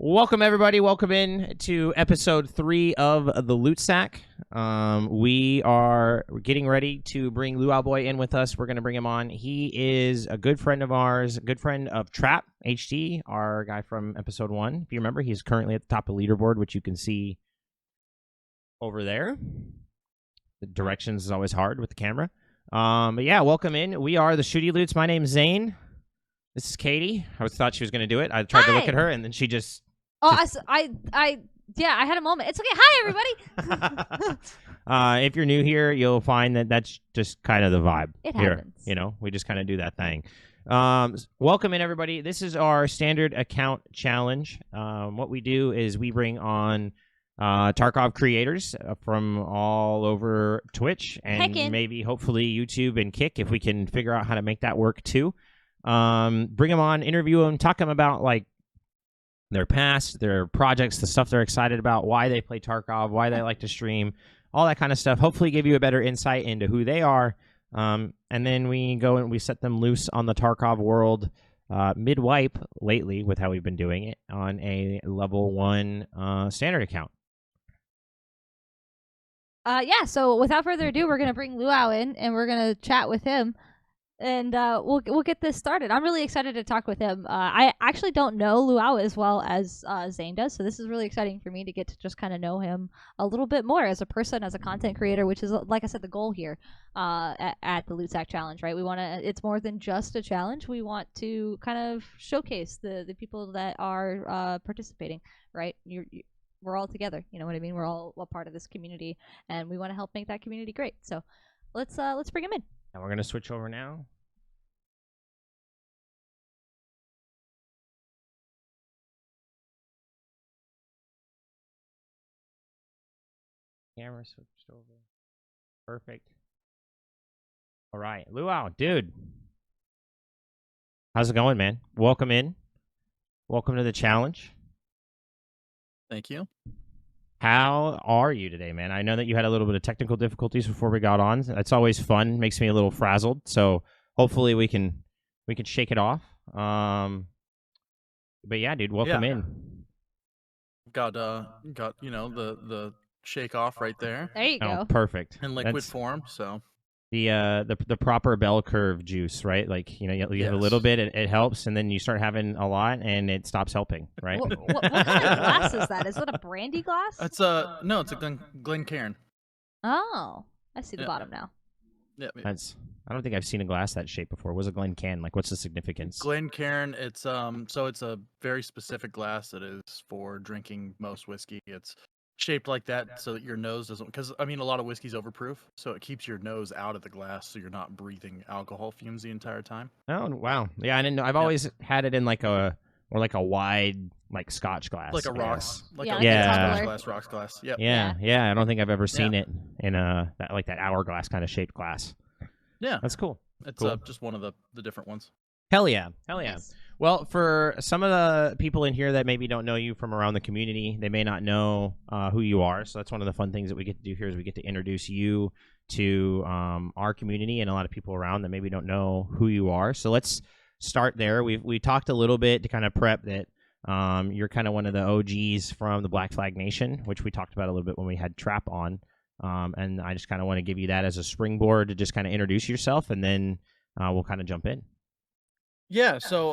Welcome, everybody. Welcome in to episode 3 of the LootSAC. We are getting ready to bring luauboi in with us. We're going to bring him on. He is a good friend of ours, a good friend of Trap HD, our guy from episode 1. If you remember, he's currently at the top of the leaderboard, which you can see over there. The directions is always hard with the camera. But yeah, welcome in. We are the Shooty Loots. My name's Zane. This is Katie. I thought she was going to do it. I tried to look at her, and then she just... I had a moment. It's okay. Hi, everybody. If you're new here, you'll find that that's just kind of the vibe. It here. happens. You know, we just kind of do that thing. Welcome in, everybody. This is our standard account challenge. What we do is we bring on Tarkov creators from all over Twitch and maybe hopefully YouTube and Kick if we can figure out how to make that work too. Bring them on, interview them, talk to them about like their past, their projects, the stuff they're excited about, why they play Tarkov, why they like to stream, all that kind of stuff. Hopefully give you a better insight into who they are. And then we go and we set them loose on the Tarkov world mid-wipe lately with how we've been doing it on a level 1 standard account. So without further ado, we're going to bring Luau in and we're going to chat with him. And we'll get this started. I'm really excited to talk with him. I actually don't know Luau as well as Zane does, so this is really exciting for me to get to just kind of know him a little bit more as a person, as a content creator, which is, like I said, the goal here at the LootSAC Challenge, right? We want to. It's more than just a challenge. We want to kind of showcase the people that are participating, right? We're all together. You know what I mean? We're all a part of this community, and we want to help make that community great. So let's bring him in. And we're going to switch over now. Camera switched over. Perfect. All right. Luau, dude. How's it going, man? Welcome in. Welcome to the challenge. Thank you. How are you today, man? I know that you had a little bit of technical difficulties before we got on. That's always fun. Makes me a little frazzled. So hopefully we can shake it off. But yeah, dude, welcome in. Got you know the shake off right there. There you go. Perfect. In liquid form, so the proper bell curve juice, right? Like, you know, you have a little bit, it helps, and then you start having a lot, and it stops helping, right? What kind of glass is that? Is it a brandy glass? It's no, it's a Glencairn. Oh, I see the bottom now. Yeah, I don't think I've seen a glass that shape before. What's a Glencairn? Like, what's the significance? Glencairn, it's so it's a very specific glass that is for drinking most whiskey. It's shaped like that so that your nose doesn't, because I mean a lot of whiskey's overproof, so it keeps your nose out of the glass so you're not breathing alcohol fumes the entire time. Oh wow, yeah, I didn't know. I've always had it in like a wide like Scotch glass, like a rocks, like rocks glass. Yep. Yeah. I don't think I've ever seen it in that hourglass kind of shaped glass. Yeah, that's cool. It's cool. Just one of the different ones. Hell yeah. Nice. Well, for some of the people in here that maybe don't know you from around the community, they may not know who you are. So that's one of the fun things that we get to do here is we get to introduce you to our community and a lot of people around that maybe don't know who you are. So let's start there. We talked a little bit to kind of prep that you're kind of one of the OGs from the Black Flag Nation, which we talked about a little bit when we had Trap on. And I just kind of want to give you that as a springboard to just kind of introduce yourself, and then we'll kind of jump in. Yeah, so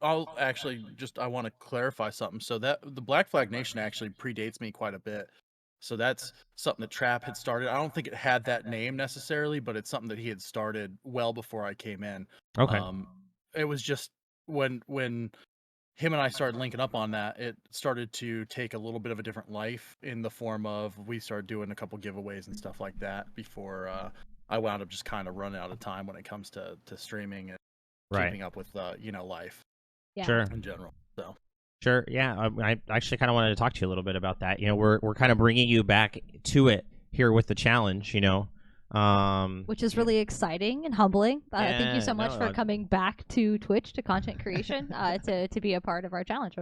I'll actually I want to clarify something. So that the Black Flag Nation actually predates me quite a bit. So that's something that Trap had started. I don't think it had that name necessarily, but it's something that he had started well before I came in. Okay. It was just when him and I started linking up on that, it started to take a little bit of a different life in the form of we started doing a couple giveaways and stuff like that before I wound up just kind of running out of time when it comes to streaming and keeping up with life in general. So sure, yeah, I actually kind of wanted to talk to you a little bit about that. You know, we're kind of bringing you back to it here with the challenge, you know, which is really exciting and humbling. Thank you so much for coming back to Twitch to content creation to be a part of our challenge.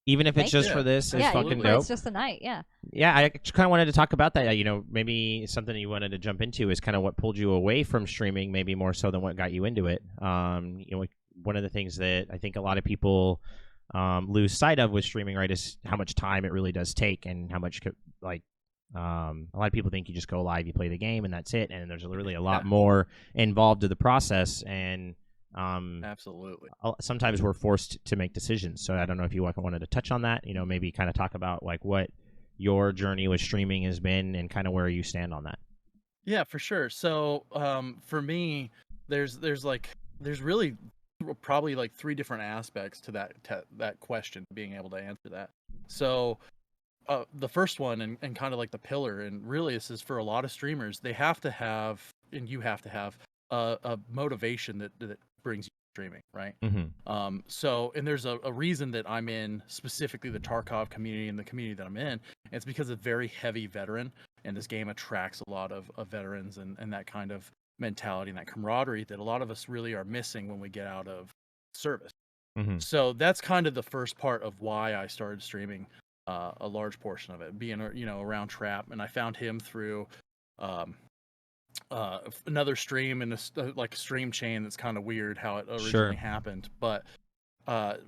Even if it's just for this, it's fucking dope. It's just a night, yeah. Yeah, I kind of wanted to talk about that. You know, maybe something you wanted to jump into is kind of what pulled you away from streaming, maybe more so than what got you into it. You know, one of the things that I think a lot of people lose sight of with streaming, right, is how much time it really does take, and how much a lot of people think you just go live, you play the game, and that's it. And there's really a lot more involved to the process. And absolutely, sometimes we're forced to make decisions. So I don't know if you wanted to touch on that. Maybe kind of talk about like what your journey with streaming has been, and kind of where you stand on that. Yeah, for sure. So for me, there's really probably like 3 different aspects to that question, being able to answer that. So the first one, and kind of like the pillar, and really this is for a lot of streamers, they have to have, and you have to have a motivation that brings you streaming, right? So, and there's a reason that I'm in specifically the Tarkov community, and the community that I'm in, and it's because it's very heavy veteran, and this game attracts a lot of veterans, and that kind of mentality and that camaraderie that a lot of us really are missing when we get out of service. So that's kind of the first part of why I started streaming, a large portion of it being around Trap, and I found him through another stream, and like a stream chain that's kind of weird how it originally happened, but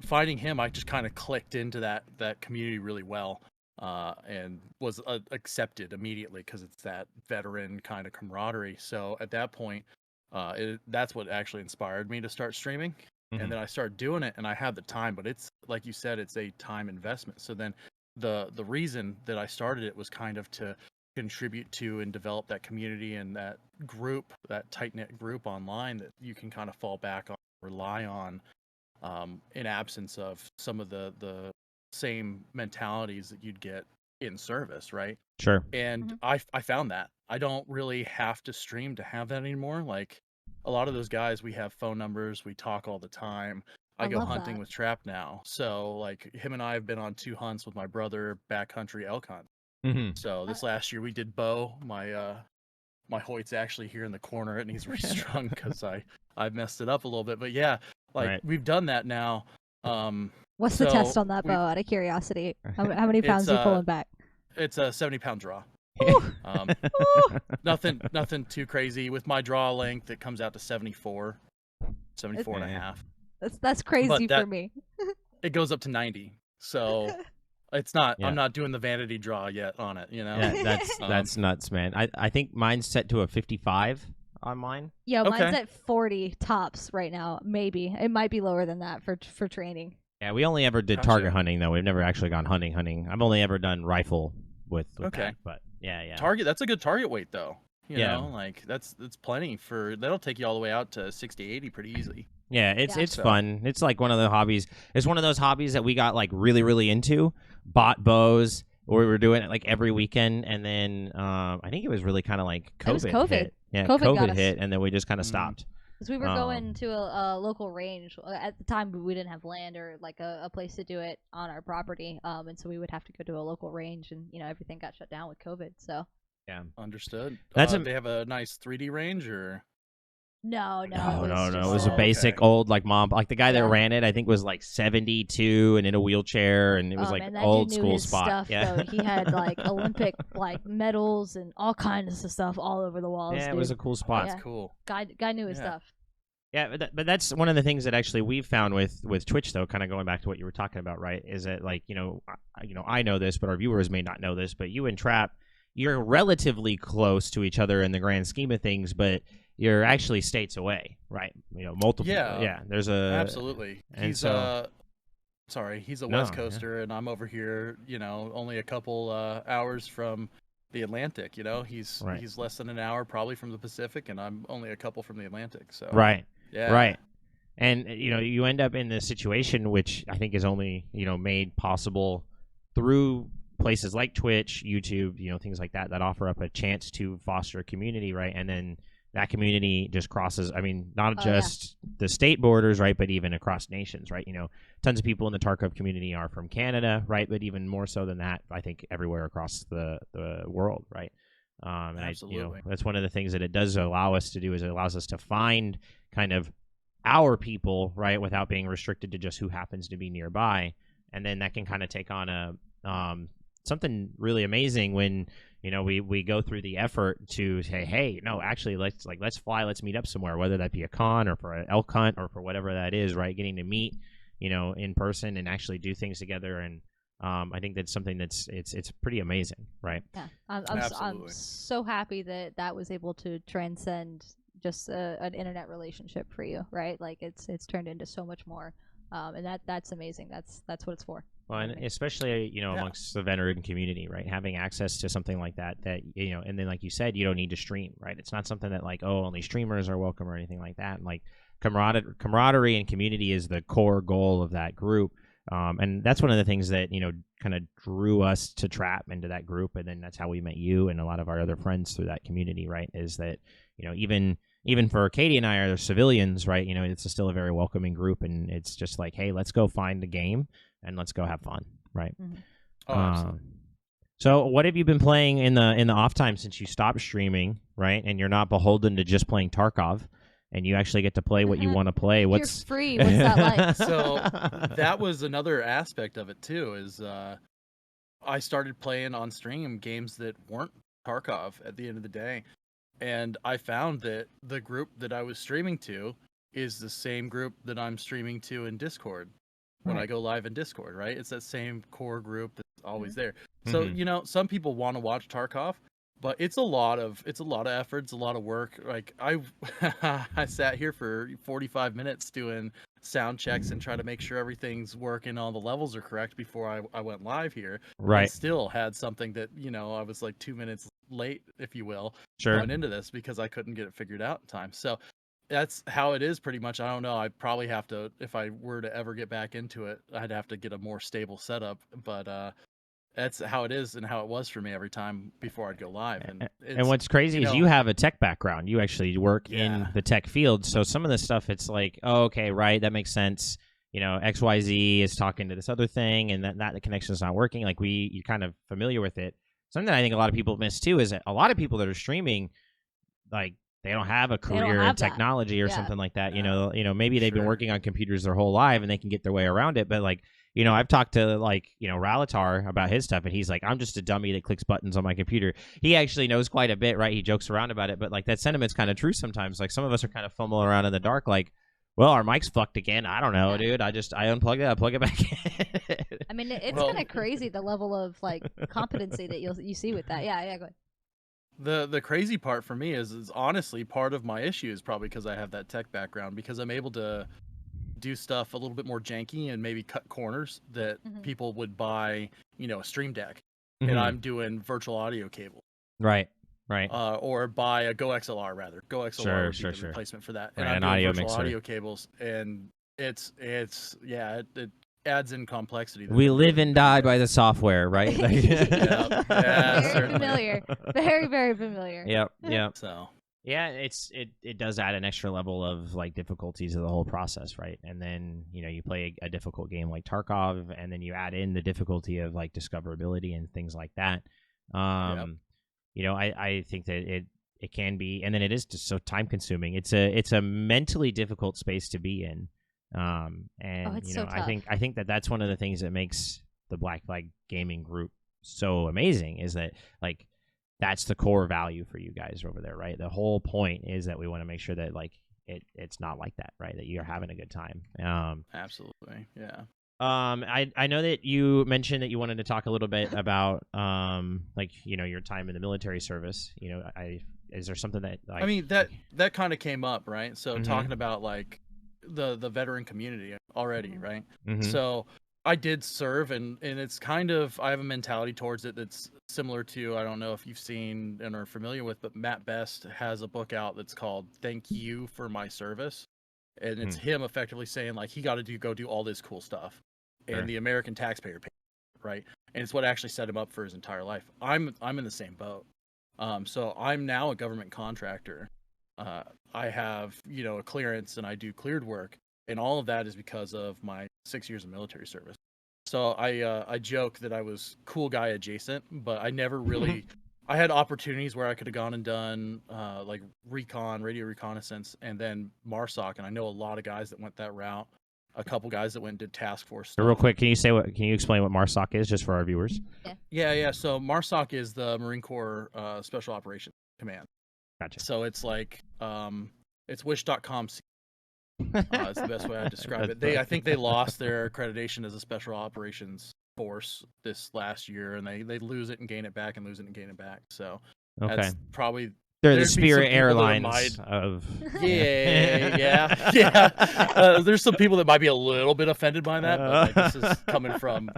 finding him, I just kind of clicked into that community really well, and was accepted immediately because it's that veteran kind of camaraderie. So at that point, that's what actually inspired me to start streaming. And then I started doing it, and I had the time, but it's like you said, it's a time investment. So then the reason that I started it was kind of to contribute to and develop that community and that group, that tight-knit group online that you can kind of fall back on, rely on, in absence of some of the same mentalities that you'd get in service, right? Sure. And I found that I don't really have to stream to have that anymore. Like a lot of those guys, we have phone numbers, we talk all the time. I go hunting with Trap now. So like him and I have been on 2 hunts with my brother, backcountry elk hunt. So this last year we did bow. My Hoyt's actually here in the corner, and he's restrung because I messed it up a little bit. But yeah, like we've done that now. What's the test on that bow, out of curiosity? How many pounds are you pulling back? It's a 70-pound draw. Nothing too crazy. With my draw length, it comes out to 74 and a half. That's crazy for me. It goes up to 90. So it's not. I'm not doing the vanity draw yet on it. Yeah, that's nuts, man. I think mine's set to a 55 on mine. Yeah, mine's at 40 tops right now. Maybe it might be lower than that for training. Yeah, we only ever did target hunting though. We've never actually gone hunting. I've only ever done rifle with that, but yeah. Target. That's a good target weight though. You know, like that's plenty that'll take you all the way out to 60, 80 pretty easily. Yeah, it's fun. It's like one of the hobbies. It's one of those hobbies that we got like really, really into. Bought bows, or we were doing it like every weekend, and then I think it was really kind of like COVID hit. Yeah, COVID hit, and then we just kind of stopped. Because we were going to a local range. At the time, we didn't have land or like a place to do it on our property, and so we would have to go to a local range, and everything got shut down with COVID. So yeah, understood. They have a nice 3D range, or no. It was a basic old like mom, like the guy that ran it. I think was like 72 and in a wheelchair, and it was like old school spot. Though. He had like Olympic like medals and all kinds of stuff all over the walls. Yeah, it was a cool spot. That's cool. Guy knew his stuff. Yeah, but that's one of the things that actually we've found with Twitch, though, kind of going back to what you were talking about, right? Is that like I know this, but our viewers may not know this, but you and Trap, you're relatively close to each other in the grand scheme of things, but you're actually states away, right? Multiple. Yeah. There's absolutely. He's a West Coaster, and I'm over here. Only a couple hours from the Atlantic. He's less than an hour probably from the Pacific, and I'm only a couple from the Atlantic. So right. And you end up in this situation, which I think is only made possible through places like Twitch, YouTube, things like that offer up a chance to foster a community, right? And then that community just crosses, not just the state borders, right, but even across nations, right? Tons of people in the Tarkov community are from Canada, right? But even more so than that, I think everywhere across the world, right? And absolutely. That's one of the things that it does allow us to do, is it allows us to find kind of our people, right, without being restricted to just who happens to be nearby. And then that can kind of take on a something really amazing when we go through the effort to say, hey, no, actually let's fly, let's meet up somewhere, whether that be a con or for an elk hunt or for whatever that is, right? Getting to meet in person and actually do things together. And I think that's something it's pretty amazing, right? Yeah, I'm Absolutely. so happy that that was able to transcend just an internet relationship for you, right? Like it's turned into so much more, and that's amazing. That's what it's for. Well, and especially amongst the veteran community, right? Having access to something like that, and then like you said, you don't need to stream, right? It's not something that like, oh, only streamers are welcome or anything like that. And like camaraderie and community is the core goal of that group, and that's one of the things that kind of drew us to Trap into that group, and then that's how we met you and a lot of our other friends through that community, right? Is that even for Katie and I are civilians, right? It's still a very welcoming group, and it's just like, hey, let's go find a game and let's go have fun, right? Mhm. Oh, absolutely. So what have you been playing in the off time since you stopped streaming, right? And you're not beholden to just playing Tarkov, and you actually get to play what you want to play. You're free. What's that like? So that was another aspect of it too, is I started playing on stream games that weren't Tarkov at the end of the day. And I found that the group that I was streaming to is the same group that I'm streaming to in Discord when I go live in Discord, right? It's that same core group that's always there. So, some people want to watch Tarkov, but it's a lot of effort, it's a lot of work. Like I sat here for 45 minutes doing sound checks and try to make sure everything's working, all the levels are correct before I went live here. Right. And still had something that, I was like 2 minutes late, if you will, Sure. going into this because I couldn't get it figured out in time. So that's how it is pretty much. I don't know. I'd probably have to, if I were to ever get back into it, I'd have to get a more stable setup. But that's how it is and how it was for me every time before I'd go live. And what's crazy is you have a tech background. You actually work in the tech field. So some of the stuff, it's like, oh, okay, right, that makes sense. XYZ is talking to this other thing, and that the connection is not working. Like you're kind of familiar with it. Something that I think a lot of people miss too is that a lot of people that are streaming, like, they don't have a career in technology or something like that. Maybe they've been working on computers their whole life and they can get their way around it. But like, I've talked to like, Ralatar about his stuff, and he's like, I'm just a dummy that clicks buttons on my computer. He actually knows quite a bit, right? He jokes around about it, but like that sentiment's kind of true sometimes. Like some of us are kind of fumbling around in the dark, like, well, our mic's fucked again. I don't know, dude. I unplug it, I plug it back in. I mean, it's kind of crazy the level of like competency that you see with that. Yeah, go ahead. The crazy part for me is honestly part of my issue is probably because I have that tech background, because I'm able to do stuff a little bit more janky and maybe cut corners that people would buy, a Stream Deck, and I'm doing virtual audio cable. Right. Or buy a Go XLR rather. Go XLR would be the replacement for that. And I'm doing virtual audio cables, and it adds in complexity. We live and die by the software, right? Very familiar. Very, very familiar. Yep. So yeah, it does add an extra level of like difficulties to the whole process, right? And then you play a difficult game like Tarkov, and then you add in the difficulty of like discoverability and things like that. I think that it can be, and then it is just so time consuming. It's a mentally difficult space to be in. So tough. I think that's one of the things that makes the Black Flag Gaming Group so amazing, is that like that's the core value for you guys over there, right? The whole point is that we want to make sure that like it's not like that, right? That you're having a good time. Absolutely, yeah. I know that you mentioned that you wanted to talk a little bit about like your time in the military service. Is there something that like, I mean that kind of came up, right? So talking about like the veteran community already, right? So I did serve, and it's kind of, I have a mentality towards it that's similar to, I don't know if you've seen and are familiar with, but Matt Best has a book out that's called Thank You for My Service, and it's him effectively saying like he got to go do all this cool stuff, and the American taxpayer paid, right? And it's what actually set him up for his entire life. I'm in the same boat. So I'm now a government contractor. I have, a clearance, and I do cleared work, and all of that is because of my 6 years of military service. So I joke that I was cool guy adjacent, but I never really, I had opportunities where I could have gone and done like radio reconnaissance, and then MARSOC, and I know a lot of guys that went that route. A couple guys that went and did task force stuff. Real quick, can you explain what MARSOC is, just for our viewers? Yeah. So MARSOC is the Marine Corps Special Operations Command. Gotcha. So it's like it's wish.com. It's the best way I describe it. I think they lost their accreditation as a special operations force this last year, and they lose it and gain it back and lose it and gain it back. So Okay. that's probably They're the there'd be some Spirit people that Airlines might- of. yeah. There's some people that might be a little bit offended by that, but like, this is coming from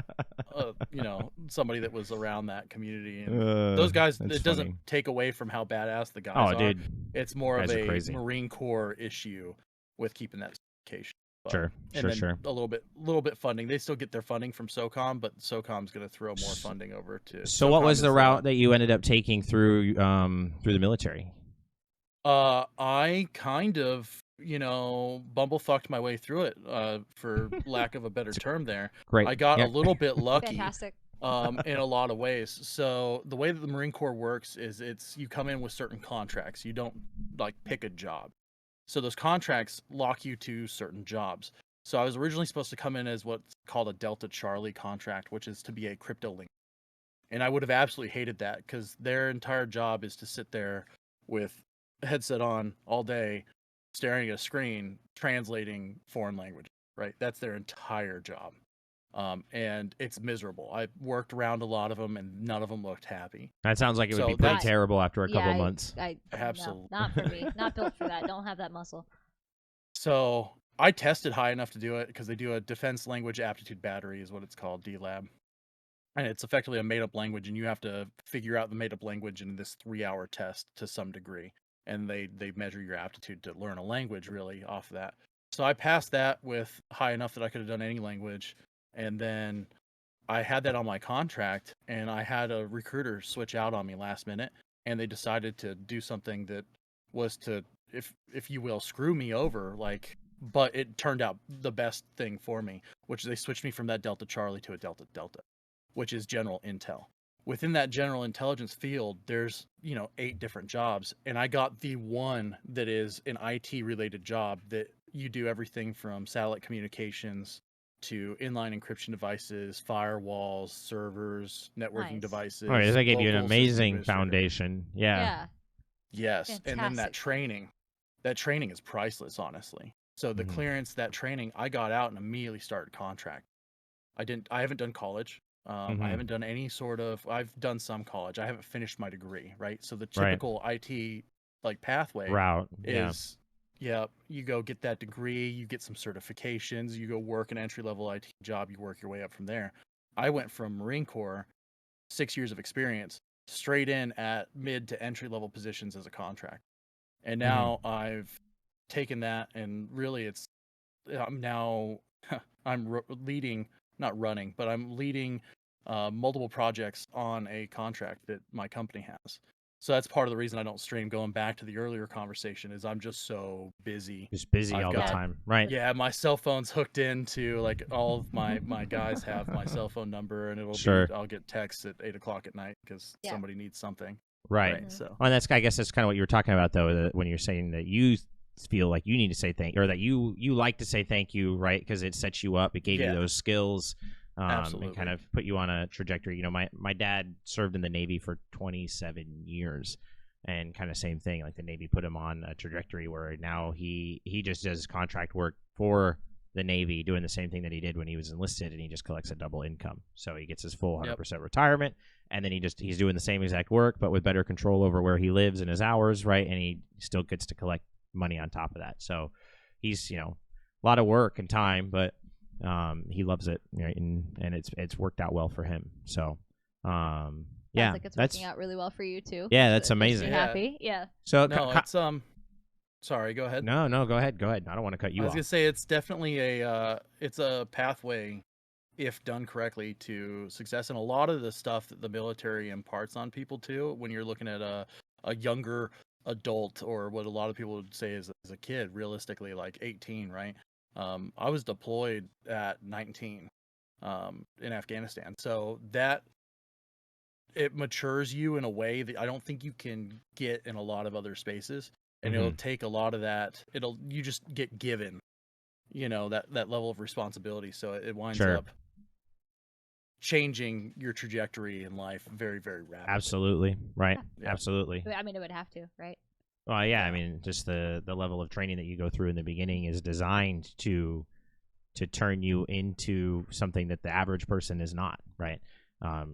somebody that was around that community, and those guys. That's It doesn't funny. take away from how badass the guys Oh, are. dude. It's more of Guys are a crazy. Marine Corps issue with keeping that certification. But- Sure. and then Sure. a little bit funding. They still get their funding from SOCOM, but SOCOM's going to throw more funding over to. So, what SOCOM was is the route that you ended up taking through the military? I kind of, bumblefucked my way through it, for lack of a better term there. Great. I got Yeah. a little bit lucky, Fantastic. in a lot of ways. So the way that the Marine Corps works is you come in with certain contracts. You don't like pick a job. So those contracts lock you to certain jobs. So I was originally supposed to come in as what's called a Delta Charlie contract, which is to be a crypto link. And I would have absolutely hated that because their entire job is to sit there with a headset on all day, staring at a screen, translating foreign language, right? That's their entire job. And it's miserable. I worked around a lot of them, and none of them looked happy. That sounds like it would So be pretty that's- terrible after a couple yeah, months. Absolutely. No, not for me. Not built for that. Don't have that muscle. So I tested high enough to do it because they do a defense language aptitude battery, is what it's called, DLAB. And it's effectively a made-up language, and you have to figure out the made-up language in this 3-hour test to some degree. And they measure your aptitude to learn a language really off of that. So I passed that with high enough that I could have done any language. And then I had that on my contract, and I had a recruiter switch out on me last minute, and they decided to do something that was to, if you will, screw me over, but it turned out the best thing for me, which they switched me from that Delta Charlie to a Delta Delta, which is general intel. Within that general intelligence field, there's 8 different jobs, and I got the one that is an IT related job that you do everything from satellite communications to inline encryption devices, firewalls, servers, networking Nice. devices. All right, they gave you an local system amazing administrator. foundation. Yeah. Yes, and then Fantastic. that training is priceless, honestly. So the Mhm. clearance, that training, I got out and immediately started contract. I haven't done college. Mhm. I haven't done any sort of. I've done some college. I haven't finished my degree, right? So the Right. typical IT pathway Route. Yeah. is, you go get that degree, you get some certifications, you go work an entry level IT job, you work your way up from there. I went from Marine Corps, 6 years of experience, straight in at mid to entry level positions as a contract. And now I've taken that, and really I'm now leading, not running, but I'm leading multiple projects on a contract that my company has. So that's part of the reason I don't stream. Going back to the earlier conversation, is I'm just so busy. Just busy I've all the got- time. Right. Yeah, my cell phone's hooked into all of my guys have my cell phone number, and Sure. I'll get texts at 8 o'clock at night because Yeah. somebody needs something. Right. Mhm. So Well, I guess that's kind of what you were talking about, though, when you're saying that you feel like you need to say thank, or that you like to say thank you, right? Because it sets you up, it gave you Yeah. those skills, and Absolutely. kind of put you on a trajectory. My dad served in the Navy for 27 years, and kind of same thing. Like the Navy put him on a trajectory where now he just does contract work for the Navy, doing the same thing that he did when he was enlisted, and he just collects a double income. So he gets his full 100% retirement, and then he's doing the same exact work, but with better control over where he lives and his hours, right? And he still gets to collect money on top of that. So he's a lot of work and time, but he loves it, right? And it's worked out well for him. So yeah, Sounds like it's working out really well for you too. Yeah, that's It makes me amazing. Yeah. happy. Yeah. So no, it's Sorry, go ahead. no, go ahead. I don't want to cut you I was off. gonna say it's definitely it's a pathway, if done correctly, to success. And a lot of the stuff that the military imparts on people too, when you're looking at a younger adult, or what a lot of people would say is a kid, realistically like 18, right? I was deployed at 19 in Afghanistan, so that it matures you in a way that I don't think you can get in a lot of other spaces. And it'll take a lot of that. You just get given, that level of responsibility. So it winds Sure. up changing your trajectory in life very, very rapidly. Absolutely. Right. Yeah. Absolutely. I mean, it would have to, right? Well, yeah, I mean, just the level of training that you go through in the beginning is designed to turn you into something that the average person is not, right?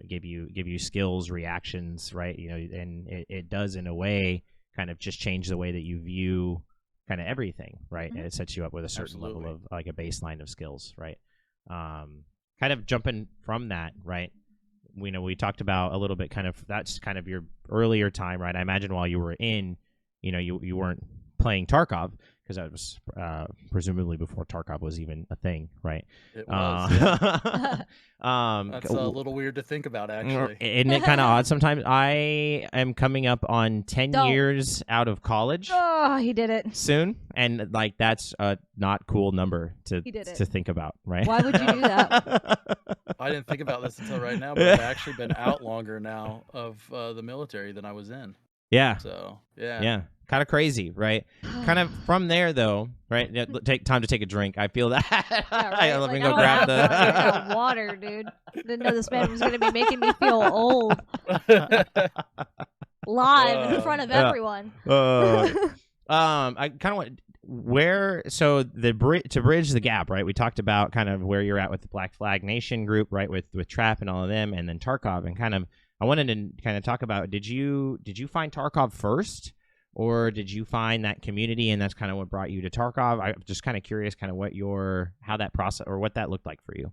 Give you skills, reactions, right? And it does in a way kind of just change the way that you view kind of everything, right? And it sets you up with a certain level of like a baseline of skills, right? Kind of jumping from that, right? We talked about a little bit kind of that's kind of your earlier time, right? I imagine while you were in, you weren't playing Tarkov because that was presumably before Tarkov was even a thing, right? It was. Yeah. Yeah. That's a little weird to think about, actually. Isn't it kind of odd sometimes? I am coming up on 10 Don't. years out of college Oh, he did it. soon, and like that's a not cool number to He did it. to think about, right? Why would you do that? I didn't think about this until right now, but I've actually been out longer now of the military than I was in. Yeah. So, yeah. Yeah. Kind of crazy, right? Kind of from there, though, right? Take time to take a drink. I feel that. Yeah, right? Let me Like, go I grab don't have the fucking water, dude. Didn't know this man was gonna be making me feel old live in front of Yeah. everyone. I kind of want to bridge the gap, right? We talked about kind of where you're at with the Black Flag Nation group, right? With Trap and all of them, and then Tarkov, and kind of I wanted to kind of talk about did you find Tarkov first, or did you find that community and that's kind of what brought you to Tarkov? I'm just kind of curious, kind of how that process or what that looked like for you.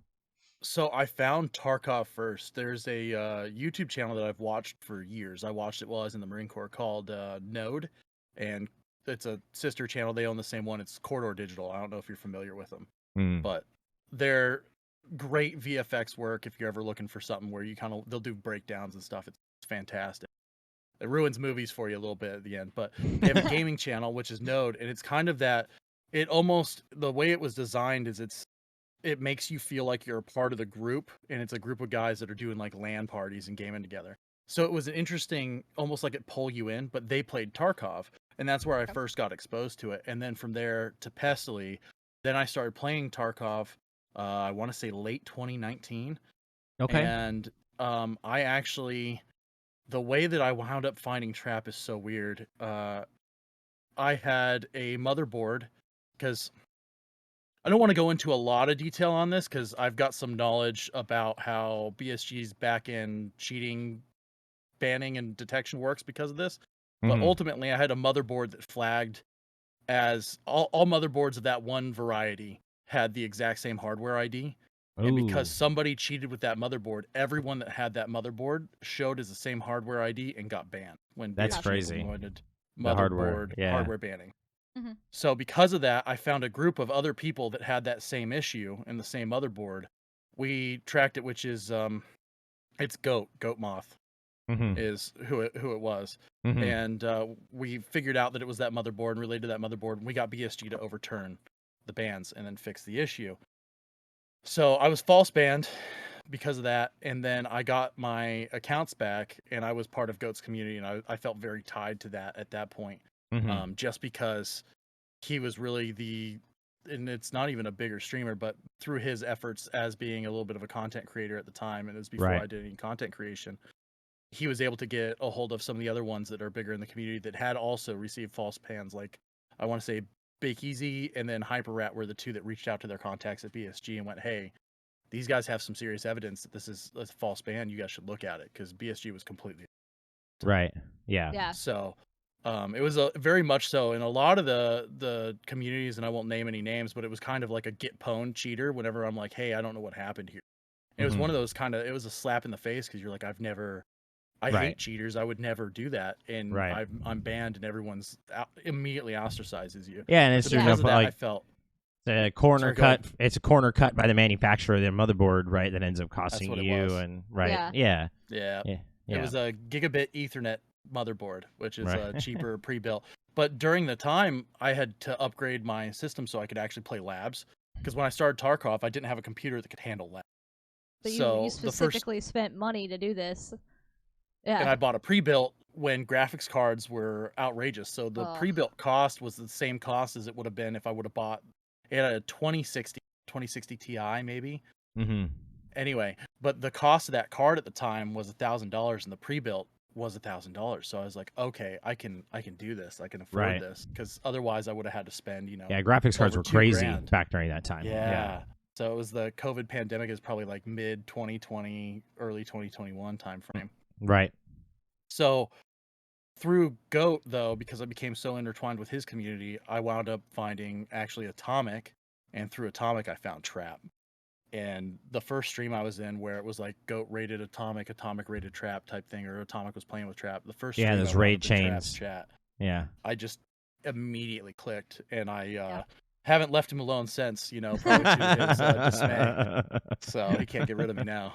So I found Tarkov first. There's a YouTube channel that I've watched for years. I watched it while I was in the Marine Corps called Node, and it's a sister channel. They own the same one. It's Corridor Digital. I don't know if you're familiar with them, but they're great VFX work. If you're ever looking for something where they'll do breakdowns and stuff. It's fantastic. It ruins movies for you a little bit at the end, but they have a gaming channel, which is Node, and it's kind of that. The way it was designed is it makes you feel like you're a part of the group, and it's a group of guys that are doing like LAN parties and gaming together. So it was an interesting, almost like it pull you in, but they played Tarkov, and that's where I first got exposed to it. And then from there to Pestily, then I started playing Tarkov. I want to say late 2019. Okay. And I actually, the way that I wound up finding Trap is so weird. I had a motherboard because I don't want to go into a lot of detail on this because I've got some knowledge about how BSG's back-end cheating, banning, and detection works because of this. But ultimately, I had a motherboard that flagged as all motherboards of that one variety had the exact same hardware ID. Ooh. And because somebody cheated with that motherboard, everyone that had that motherboard showed as the same hardware ID and got banned when That's BSG crazy. implemented The hardware, hardware banning. So because of that, I found a group of other people that had that same issue and the same motherboard. We tracked it, which is it's Goat Moth is who it was, and we figured out that it was that motherboard and related to that motherboard, and we got BSG to overturn the bans and then fix the issue. So I was false banned because of that, and then I got my accounts back, and I was part of Goat's community, and I felt very tied to that at that point. Just because he was really and it's not even a bigger streamer, but through his efforts as being a little bit of a content creator at the time, and it was before I did any content creation, he was able to get a hold of some of the other ones that are bigger in the community that had also received false bans. Like, I want to say Bake Easy and then HyperRat were the two that reached out to their contacts at BSG and went, hey, these guys have some serious evidence that this is a false ban. You guys should look at it, because BSG was completely right. Yeah. So it was very much so in a lot of the communities, and I won't name any names, but it was kind of like a get pwned cheater whenever I'm like, hey, I don't know what happened here. And it was one of those it was a slap in the face, because you're like, I hate cheaters. I would never do that. And I'm banned, and everyone's immediately ostracizes you. Yeah, and it's because of that, I felt a corner cut. It's a corner cut by the manufacturer of their motherboard, right? That ends up costing you, and yeah. It was a gigabit Ethernet motherboard, which is cheaper pre-built. But during the time, I had to upgrade my system so I could actually play labs, because when I started Tarkov, I didn't have a computer that could handle labs. But you specifically spent money to do this. Yeah. And I bought a pre-built when graphics cards were outrageous. So the pre-built cost was the same cost as it would have been if I would have bought it at a 2060 Ti maybe. Anyway, but the cost of that card at the time was $1,000, and the pre-built was $1,000. So I was like, okay, I can do this. I can afford Right. this, because otherwise I would have had to spend, Yeah, graphics cards over were crazy $2,000. back during that time. Yeah. So it was the COVID pandemic, is probably like mid 2020, early 2021 timeframe. Right. So through Goat, though, because I became so intertwined with his community, I wound up finding actually Atomic, and through Atomic I found Trap. And the first stream I was in, where it was like Goat rated Atomic, Atomic rated Trap type thing, or Atomic was playing with Trap. The first Yeah, stream those I wound raid up in chains. Trap's chat, Yeah. I just immediately clicked, and I haven't left him alone since. Probably to his dismay. So he can't get rid of me now.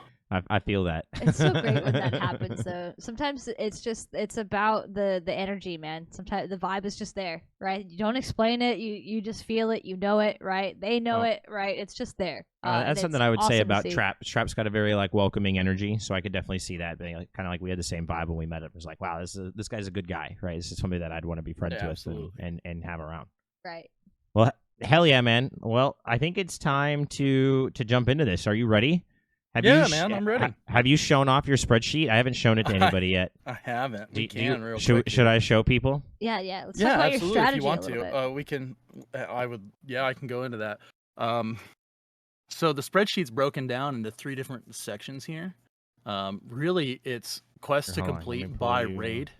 I feel that. It's so great when that happens, though. Sometimes it's about the energy, man. Sometimes the vibe is just there, right? You don't explain it. You just feel it. You know it, right? They know Well, it, right? It's just there. that's something I would say about Trap. Trap's got a very welcoming energy, so I could definitely see that being kind of like we had the same vibe when we met. It was like, wow, this guy's a good guy, right? This is somebody that I'd want to be friends with and have around. Right. Well, hell yeah, man. Well, I think it's time to jump into this. Are you ready? Man, I'm ready. Have you shown off your spreadsheet? I haven't shown it to anybody yet. I haven't. Should I show people? Yeah. Let's talk about your strategy if you want a little to. We can. I can go into that. So the spreadsheet's broken down into 3 different sections here. Really, it's quests to complete by raid.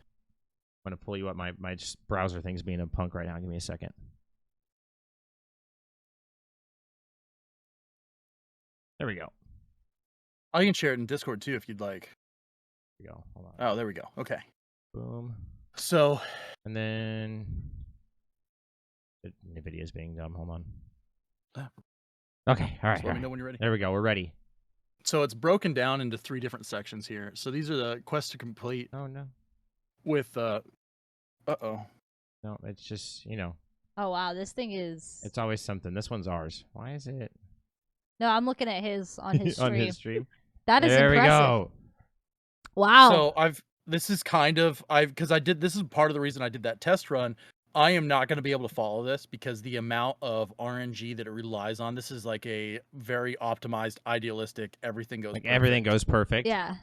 I'm gonna pull you up. My browser thing's being a punk right now. Give me a second. There we go. I can share it in Discord too if you'd like. There we go. Hold on. Oh, there we go. Okay. Boom. So. And then the video's being dumb. Hold on. Okay. All right. Let me know when you're ready. There we go. We're ready. So it's broken down into 3 different sections here. So these are the quests to complete. Oh no. With No, it's just Oh wow, this thing is. It's always something. This one's ours. Why is it? No, I'm looking at his on his stream. On his stream. That is there impressive. We go. Wow. So this is part of the reason I did that test run. I am not going to be able to follow this because the amount of RNG that it relies on. This is like a very optimized, idealistic. Everything goes perfect. Everything goes perfect. Yeah.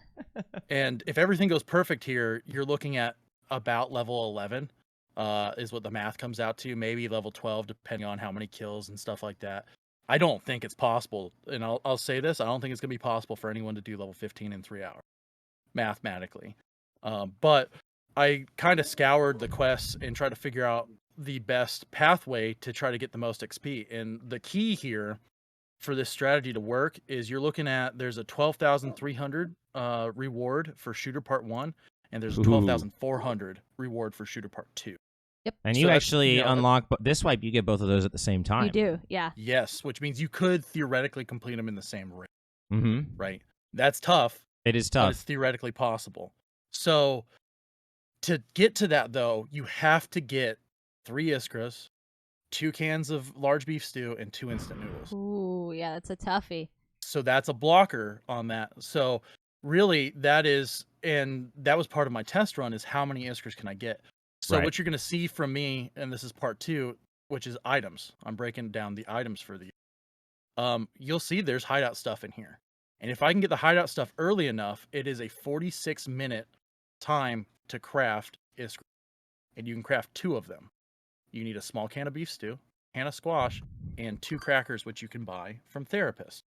And if everything goes perfect here, you're looking at about level 11. Is what the math comes out to. Maybe level 12, depending on how many kills and stuff like that. I don't think it's possible, and I'll say this: I don't think it's going to be possible for anyone to do level 15 in 3 hours, mathematically. But I kind of scoured the quests and tried to figure out the best pathway to try to get the most XP. And the key here for this strategy to work is you're looking at there's a 12,300 reward for Shooter Part 1, and there's a 12,400 reward for Shooter Part 2. Yep. And you actually unlock this wipe. You get both of those at the same time. You do, yeah. Yes, which means you could theoretically complete them in the same raid. Mm-hmm. Right. That's tough. It is tough. But it's theoretically possible. So to get to that, though, you have to get 3 Iskras, 2 cans of large beef stew, and 2 instant noodles. Ooh, yeah, that's a toughie. So that's a blocker on that. So really, that was part of my test run, is how many Iskras can I get? So what you're going to see from me, and this is part 2, which is items. I'm breaking down the items for the. You'll see there's hideout stuff in here. And if I can get the hideout stuff early enough, it is a 46-minute time to craft Iskra. And you can craft 2 of them. You need a small can of beef stew, can of squash, and 2 crackers, which you can buy from Therapist.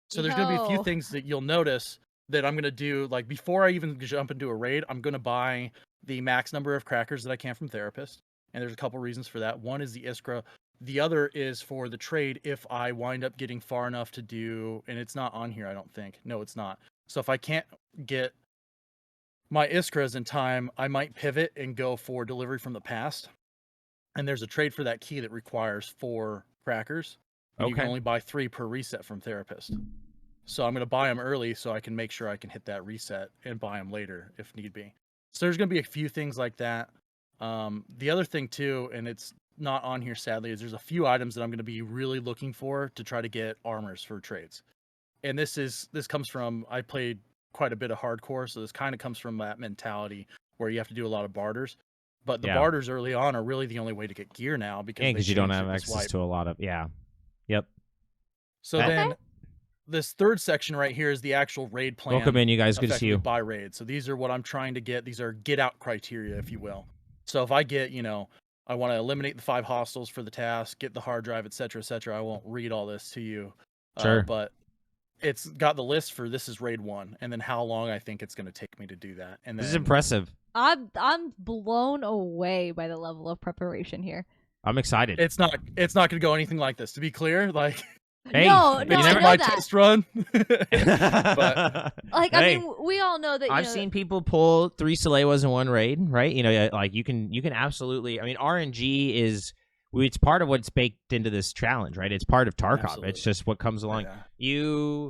So there's going to be a few things that you'll notice that I'm going to do. Like, before I even jump into a raid, I'm going to buy the max number of crackers that I can from Therapist. And there's a couple reasons for that. One is the Iskra. The other is for the trade if I wind up getting far enough to do, and it's not on here, I don't think. No, it's not. So if I can't get my Iskras in time, I might pivot and go for delivery from the past. And there's a trade for that key that requires 4 crackers. And you can only buy 3 per reset from Therapist. So I'm going to buy them early so I can make sure I can hit that reset and buy them later if need be. So there's going to be a few things like that. The other thing too, and it's not on here sadly, is there's a few items that I'm going to be really looking for to try to get armors for trades. And this comes from, I played quite a bit of hardcore, so this kind of comes from that mentality where you have to do a lot of barters. But the barters early on are really the only way to get gear now because you don't have access to a lot of Yep. So then this third section right here is the actual raid plan. Welcome in, you guys. Good to see effectively you. by raid. So these are what I'm trying to get. These are get out criteria, if you will. So if I get, I want to eliminate the 5 hostiles for the task, get the hard drive, etc., etc. I won't read all this to you. Sure. But it's got the list for this is raid 1, and then how long I think it's going to take me to do that. And This is then impressive. I'm blown away by the level of preparation here. I'm excited. it's not going to go anything like this. To be clear, like Hey, no, you I never- know my that. test run. but Like, hey, I mean, we all know that. I've seen people pull 3 Salewas in one raid, right? Like you can absolutely. I mean, RNG is it's part of what's baked into this challenge, right? It's part of Tarkov. Absolutely. It's just what comes along. Yeah.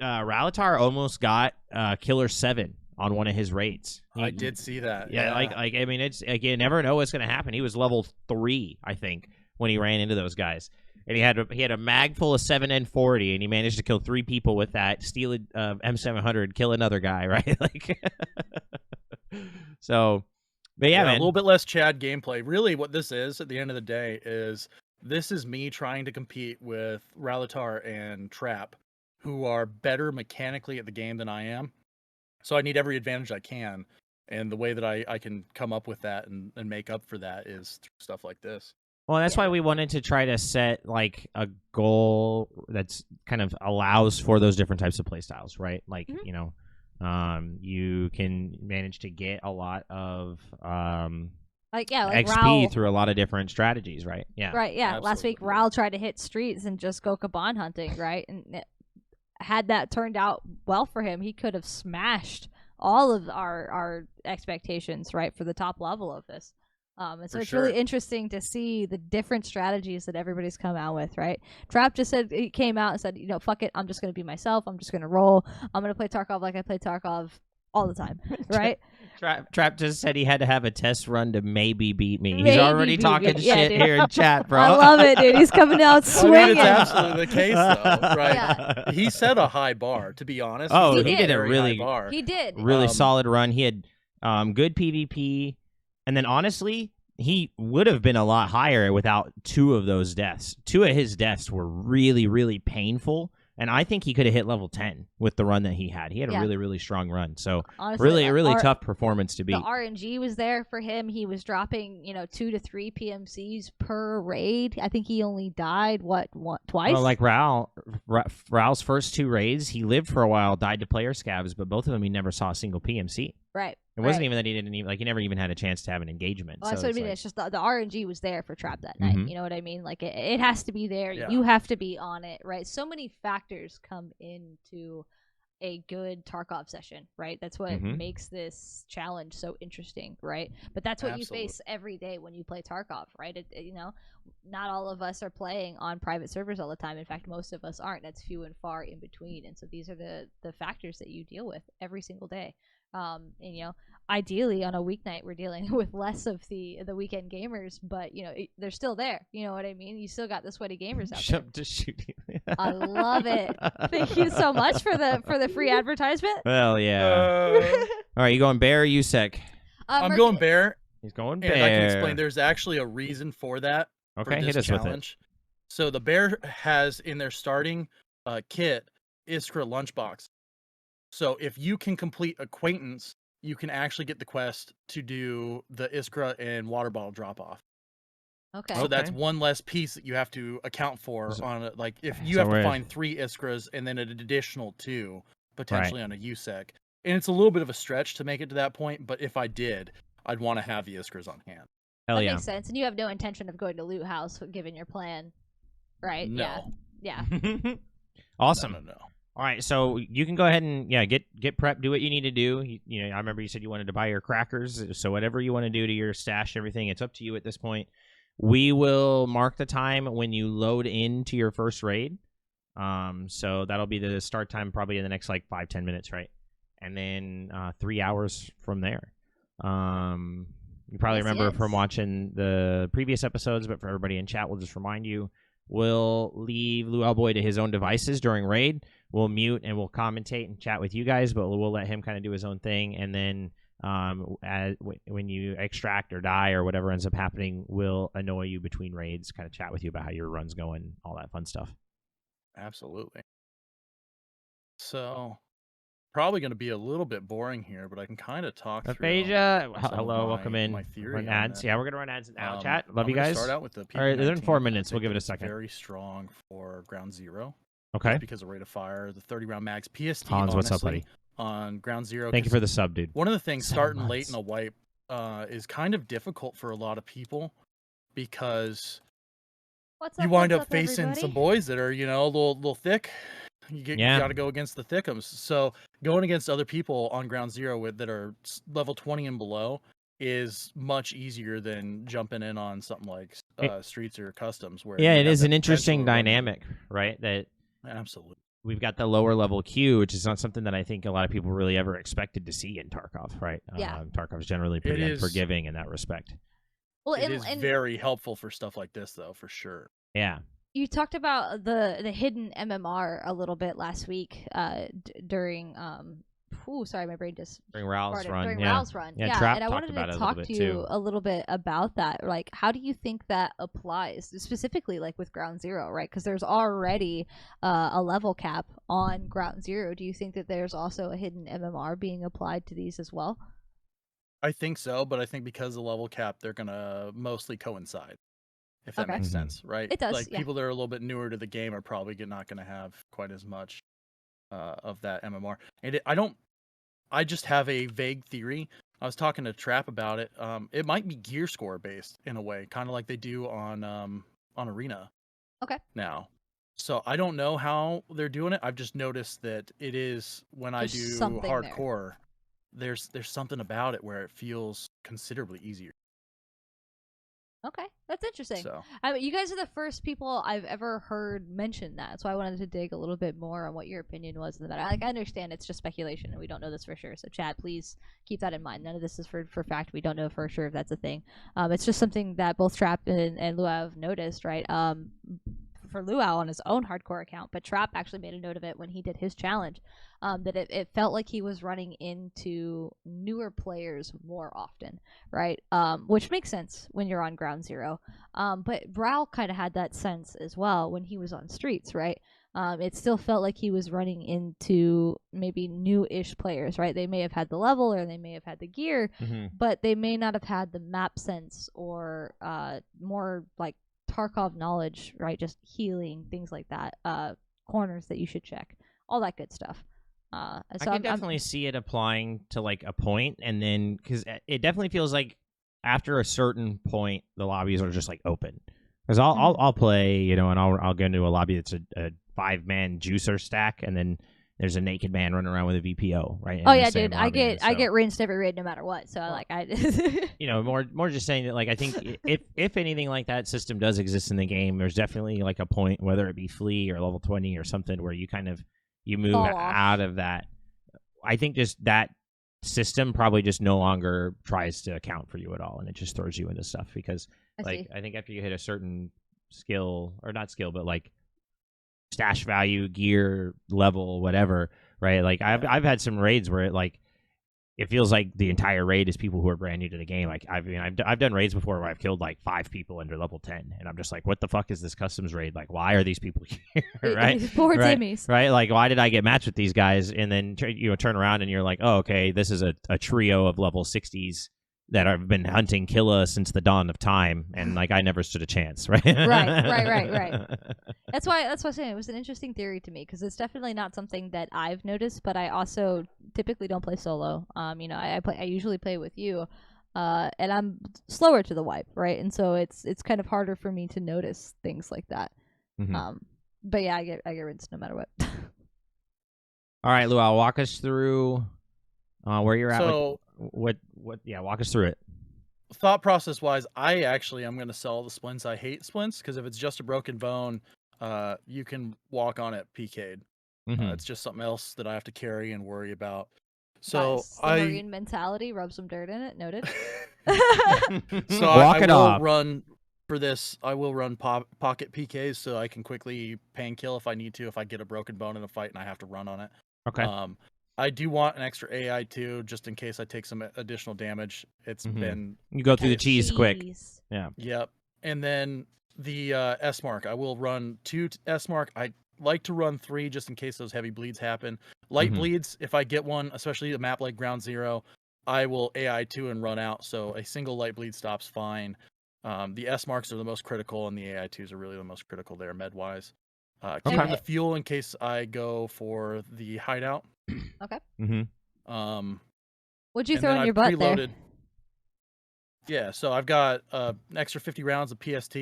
Ralatar almost got Killer 7 on one of his raids. I did see that. Yeah, like I mean, it's like you never know what's going to happen. He was level 3, I think, when he ran into those guys. And he had a mag full of 7N40, and he managed to kill 3 people with that. Steal a M700, kill another guy, right? Like, so, but yeah, man. A little bit less Chad gameplay. Really, what this is at the end of the day is this is me trying to compete with Ralatar and Trap, who are better mechanically at the game than I am. So I need every advantage I can, and the way that I can come up with that and make up for that is through stuff like this. Well, that's why we wanted to try to set like a goal that's kind of allows for those different types of play styles, right? Like, you can manage to get a lot of like XP Raul, through a lot of different strategies, right? Yeah. right? Yeah. Last week, Absolutely. Raul tried to hit streets and just go Kaban hunting, right? And had that turned out well for him, he could have smashed all of our expectations, right, for the top level of this. And so For it's sure. really interesting to see the different strategies that everybody's come out with, right? Trap just said, he came out and said, fuck it, I'm just going to be myself. I'm just going to roll. I'm going to play Tarkov like I play Tarkov all the time, right? Trap just said he had to have a test run to maybe beat me. He's Maybe already beat talking me. Yeah, shit dude. here in chat, bro. I love it, dude. He's coming out I swinging. mean, it's absolutely the case, though, right? Yeah. He set a high bar, to be honest. Oh, set he did a very really- high bar. He did. Really Um, solid run. He had good PvP, and then honestly, he would have been a lot higher without 2 of those deaths. 2 of his deaths were really, really painful, and I think he could have hit level 10 with the run that he had. He had a Yeah. really, really strong run. So Honestly, really tough performance to beat. The RNG was there for him. He was dropping, 2 to 3 PMCs per raid. I think he only died twice. Well, like Raul's first 2 raids, he lived for a while, died to player scavs, but both of them he never saw a single PMC. right. It wasn't right. even that he didn't even he never even had a chance to have an engagement. Well, So that's what I it's mean. like- It's just the RNG was there for Trap that night. Mhm. You know what I mean? Like it has to be there. Yeah. You have to be on it, right? So many factors come into a good Tarkov session, right? That's what Mhm. makes this challenge so interesting, right? But that's what you face every day when you play Tarkov, right? Not all of us are playing on private servers all the time. In fact, most of us aren't. That's few and far in between. And so these are the factors that you deal with every single day. Ideally on a weeknight we're dealing with less of the weekend gamers, but they're still there. You know what I mean? You still got the sweaty gamers out there. Just shooting. I love it. Thank you so much for the free advertisement. Well, yeah. All right, you going bear or USEC? I'm going bear, He's going and bear. I can explain. There's actually a reason for that. Okay, for hit this us with it. challenge. So the bear has in their starting kit Iskra lunchbox. So if you can complete acquaintance, you can actually get the quest to do the Iskra and water bottle drop off. Okay. So that's Okay. one less piece that you have to account for So- on it. Like if you so have to we're- find 3 Iskras and then an additional 2 potentially on a USEC. And it's a little bit of a stretch to make it to that point, but if I did, I'd want to have the Iskras on hand. Hell That yeah. makes sense. And you have no intention of going to Loot House given your plan, right? No. Yeah. Awesome. No. All right, so you can go ahead and get prepped, do what you need to do. I remember you said you wanted to buy your crackers, so whatever you want to do to your stash, everything, it's up to you at this point. We will mark the time when you load into your first raid. So that'll be the start time probably in the next 5-10 minutes, right? And then 3 hours from there. You probably Yes, remember yes. from watching the previous episodes, but for everybody in chat, we'll just remind you, we'll leave luauboi to his own devices during raid. We'll mute and we'll commentate and chat with you guys, but we'll let him kind of do his own thing. And then when you extract or die or whatever ends up happening, we'll annoy you between raids, kind of chat with you about how your run's going, all that fun stuff. Absolutely. So probably going to be a little bit boring here, but I can kind of talk through Aphasia, some of hello, welcome my in. theory Run on ads. this. Yeah, we're gonna run ads now. Chat, love I'm you gonna guys. start out with the All right, they're in 4 PP19. minutes. We'll I give it a think second. it's very strong for ground zero. Okay. Just because of rate of fire, the 30-round mags, PST. Hans, honestly, what's up, buddy? On ground zero. Thank you for the sub, dude. One of the things 7 starting months. late in a wipe is kind of difficult for a lot of people because you wind up facing some boys that are, you know, a little thick. You got to go against the thickums. So going against other people on ground zero that are level 20 and below is much easier than jumping in on something like streets or customs. Where it is an interesting dynamic, right? That absolutely. We've got the lower level queue, which is not something that I think a lot of people really ever expected to see in Tarkov, right? Yeah. Tarkov's generally pretty unforgiving in that respect. Well, it is very helpful for stuff like this, though, for sure. Yeah. You talked about the hidden MMR a little bit last week during sorry, my brain just during Raul's run. During Raul's run. Yeah, Trap and I wanted to talk to you a little bit about that. Like, how do you think that applies specifically, like with ground zero, right? Because there's already a level cap on ground zero. Do you think that there's also a hidden MMR being applied to these as well? I think so, but I think because of the level cap, they're gonna mostly coincide. If that makes sense, right? It does. Like people that are a little bit newer to the game are probably not going to have quite as much of that MMR. And I just have a vague theory. I was talking to Trap about it. It might be gear score based in a way, kind of like they do on Arena. Okay. Now, so I don't know how they're doing it. I've just noticed that it is when I do hardcore. There's something about it where it feels considerably easier. Okay, that's interesting. So, you guys are the first people I've ever heard mention that, so I wanted to dig a little bit more on what your opinion was in that. I understand it's just speculation, and we don't know this for sure. So, chat, please keep that in mind. None of this is for fact. We don't know for sure if that's a thing. It's just something that both Trap and Luau have noticed, right? For Luau on his own hardcore account, but Trap actually made a note of it when he did his challenge. That it felt like he was running into newer players more often, right? Which makes sense when you're on ground zero. But Brawl kind of had that sense as well when he was on streets, right? It still felt like he was running into maybe new-ish players, right? They may have had the level or they may have had the gear, but they may not have had the map sense or more like Tarkov knowledge, right? Just healing, things like that, corners that you should check, all that good stuff. So I can definitely see it applying to like a point, and then because it definitely feels like after a certain point, the lobbies are just like open. Because I'll play, you know, and I'll go into a lobby that's a 5-man juicer stack, and then there's a naked man running around with a VPO, right? Oh yeah, dude, I get rinsed every raid no matter what. So you know, more just saying that, like, I think if anything like that system does exist in the game, there's definitely like a point, whether it be Flea or level 20 or something, where you kind of move out of that. I think just that system probably just no longer tries to account for you at all, and it just throws you into stuff because I think after you hit a certain skill, or not skill, but like stash value, gear level, whatever, right? Like I've had some raids where it feels like the entire raid is people who are brand new to the game. Like I've done raids before where I've killed like 5 people under level 10, and I'm just like, what the fuck is this customs raid? Like, why are these people here? Right? Poor Timmies. Right? Like, why did I get matched with these guys? And then turn around and you're like, oh, okay, this is a trio of level 60s that have been hunting Killa since the dawn of time, and like I never stood a chance, right? right. That's why I'm saying it was an interesting theory to me, because it's definitely not something that I've noticed, but I also typically don't play solo. You know, I usually play with you, and I'm slower to the wipe, right? And so it's kind of harder for me to notice things like that. But yeah, I get rinsed no matter what. All right, Lou, I'll walk us through where you're at. So walk us through it. Thought process wise, I'm going to sell the splints. I hate splints because if it's just a broken bone, you can walk on it PK'd. It's just something else that I have to carry and worry about. So Marine mentality, rub some dirt in it. Noted. So I will run for this. I will run pocket PKs so I can quickly pain kill if I need to. If I get a broken bone in a fight and I have to run on it. Okay. I do want an extra AI too, just in case I take some additional damage. It's been you go through the cheese quick. Yeah. Yep. And then the S mark, I will run 2 S mark. I like to run 3 just in case those heavy bleeds happen. Light bleeds, if I get one, especially a map like Ground Zero, I will AI2 and run out. So a single light bleed stop's fine. The S marks are the most critical, and the AI2s are really the most critical there, med wise. Keeping the fuel in case I go for the hideout. Okay. What'd you throw in your butt there? Yeah, so I've got an extra 50 rounds of PST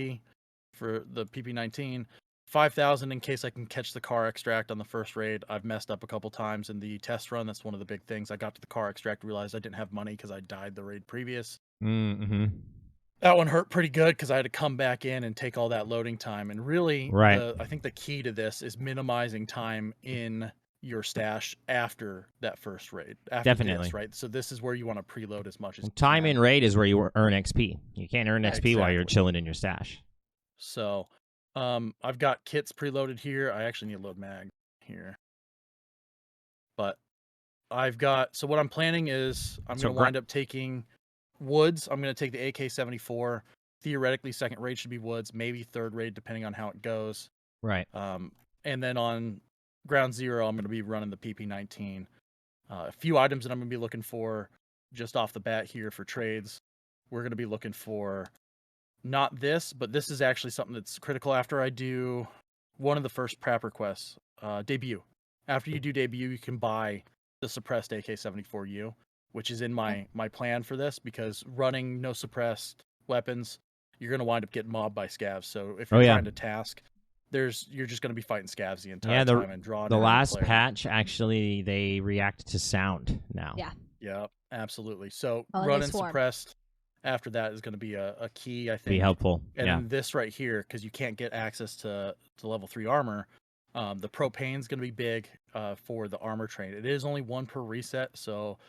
for the PP19, 5,000 in case I can catch the car extract on the first raid. I've messed up a couple times in the test run. That's one of the big things. I got to the car extract, realized I didn't have money because I died the raid previous. That one hurt pretty good because I had to come back in and take all that loading time. And really, I think the key to this is minimizing time in your stash after that first raid. Definitely. Right? So this is where you want to preload as much as time in raid is where you earn XP. You can't earn XP while you're chilling in your stash. So I've got kits preloaded here. I actually need to load mag here. But I've got, so what I'm planning is I'm going to wind up taking woods. I'm going to take the AK-74. Theoretically, second raid should be woods, maybe third raid, depending on how it goes. Right. And then on Ground Zero, I'm going to be running the PP19. A few items that I'm going to be looking for just off the bat here for trades. We're going to be looking for not this, but this is actually something that's critical after I do one of the first prep requests, debut. After you do debut, you can buy the suppressed AK-74U, which is in my plan for this, because running no suppressed weapons, you're going to wind up getting mobbed by scavs. So if you're trying to task, you're just going to be fighting scavs the entire time and drawing. The last patch, actually, they react to sound now. Yeah, absolutely. So running suppressed after that is going to be a key, I think. Be helpful. And then this right here, because you can't get access to level 3 armor, the propane is going to be big for the armor train. It is only 1 per reset, so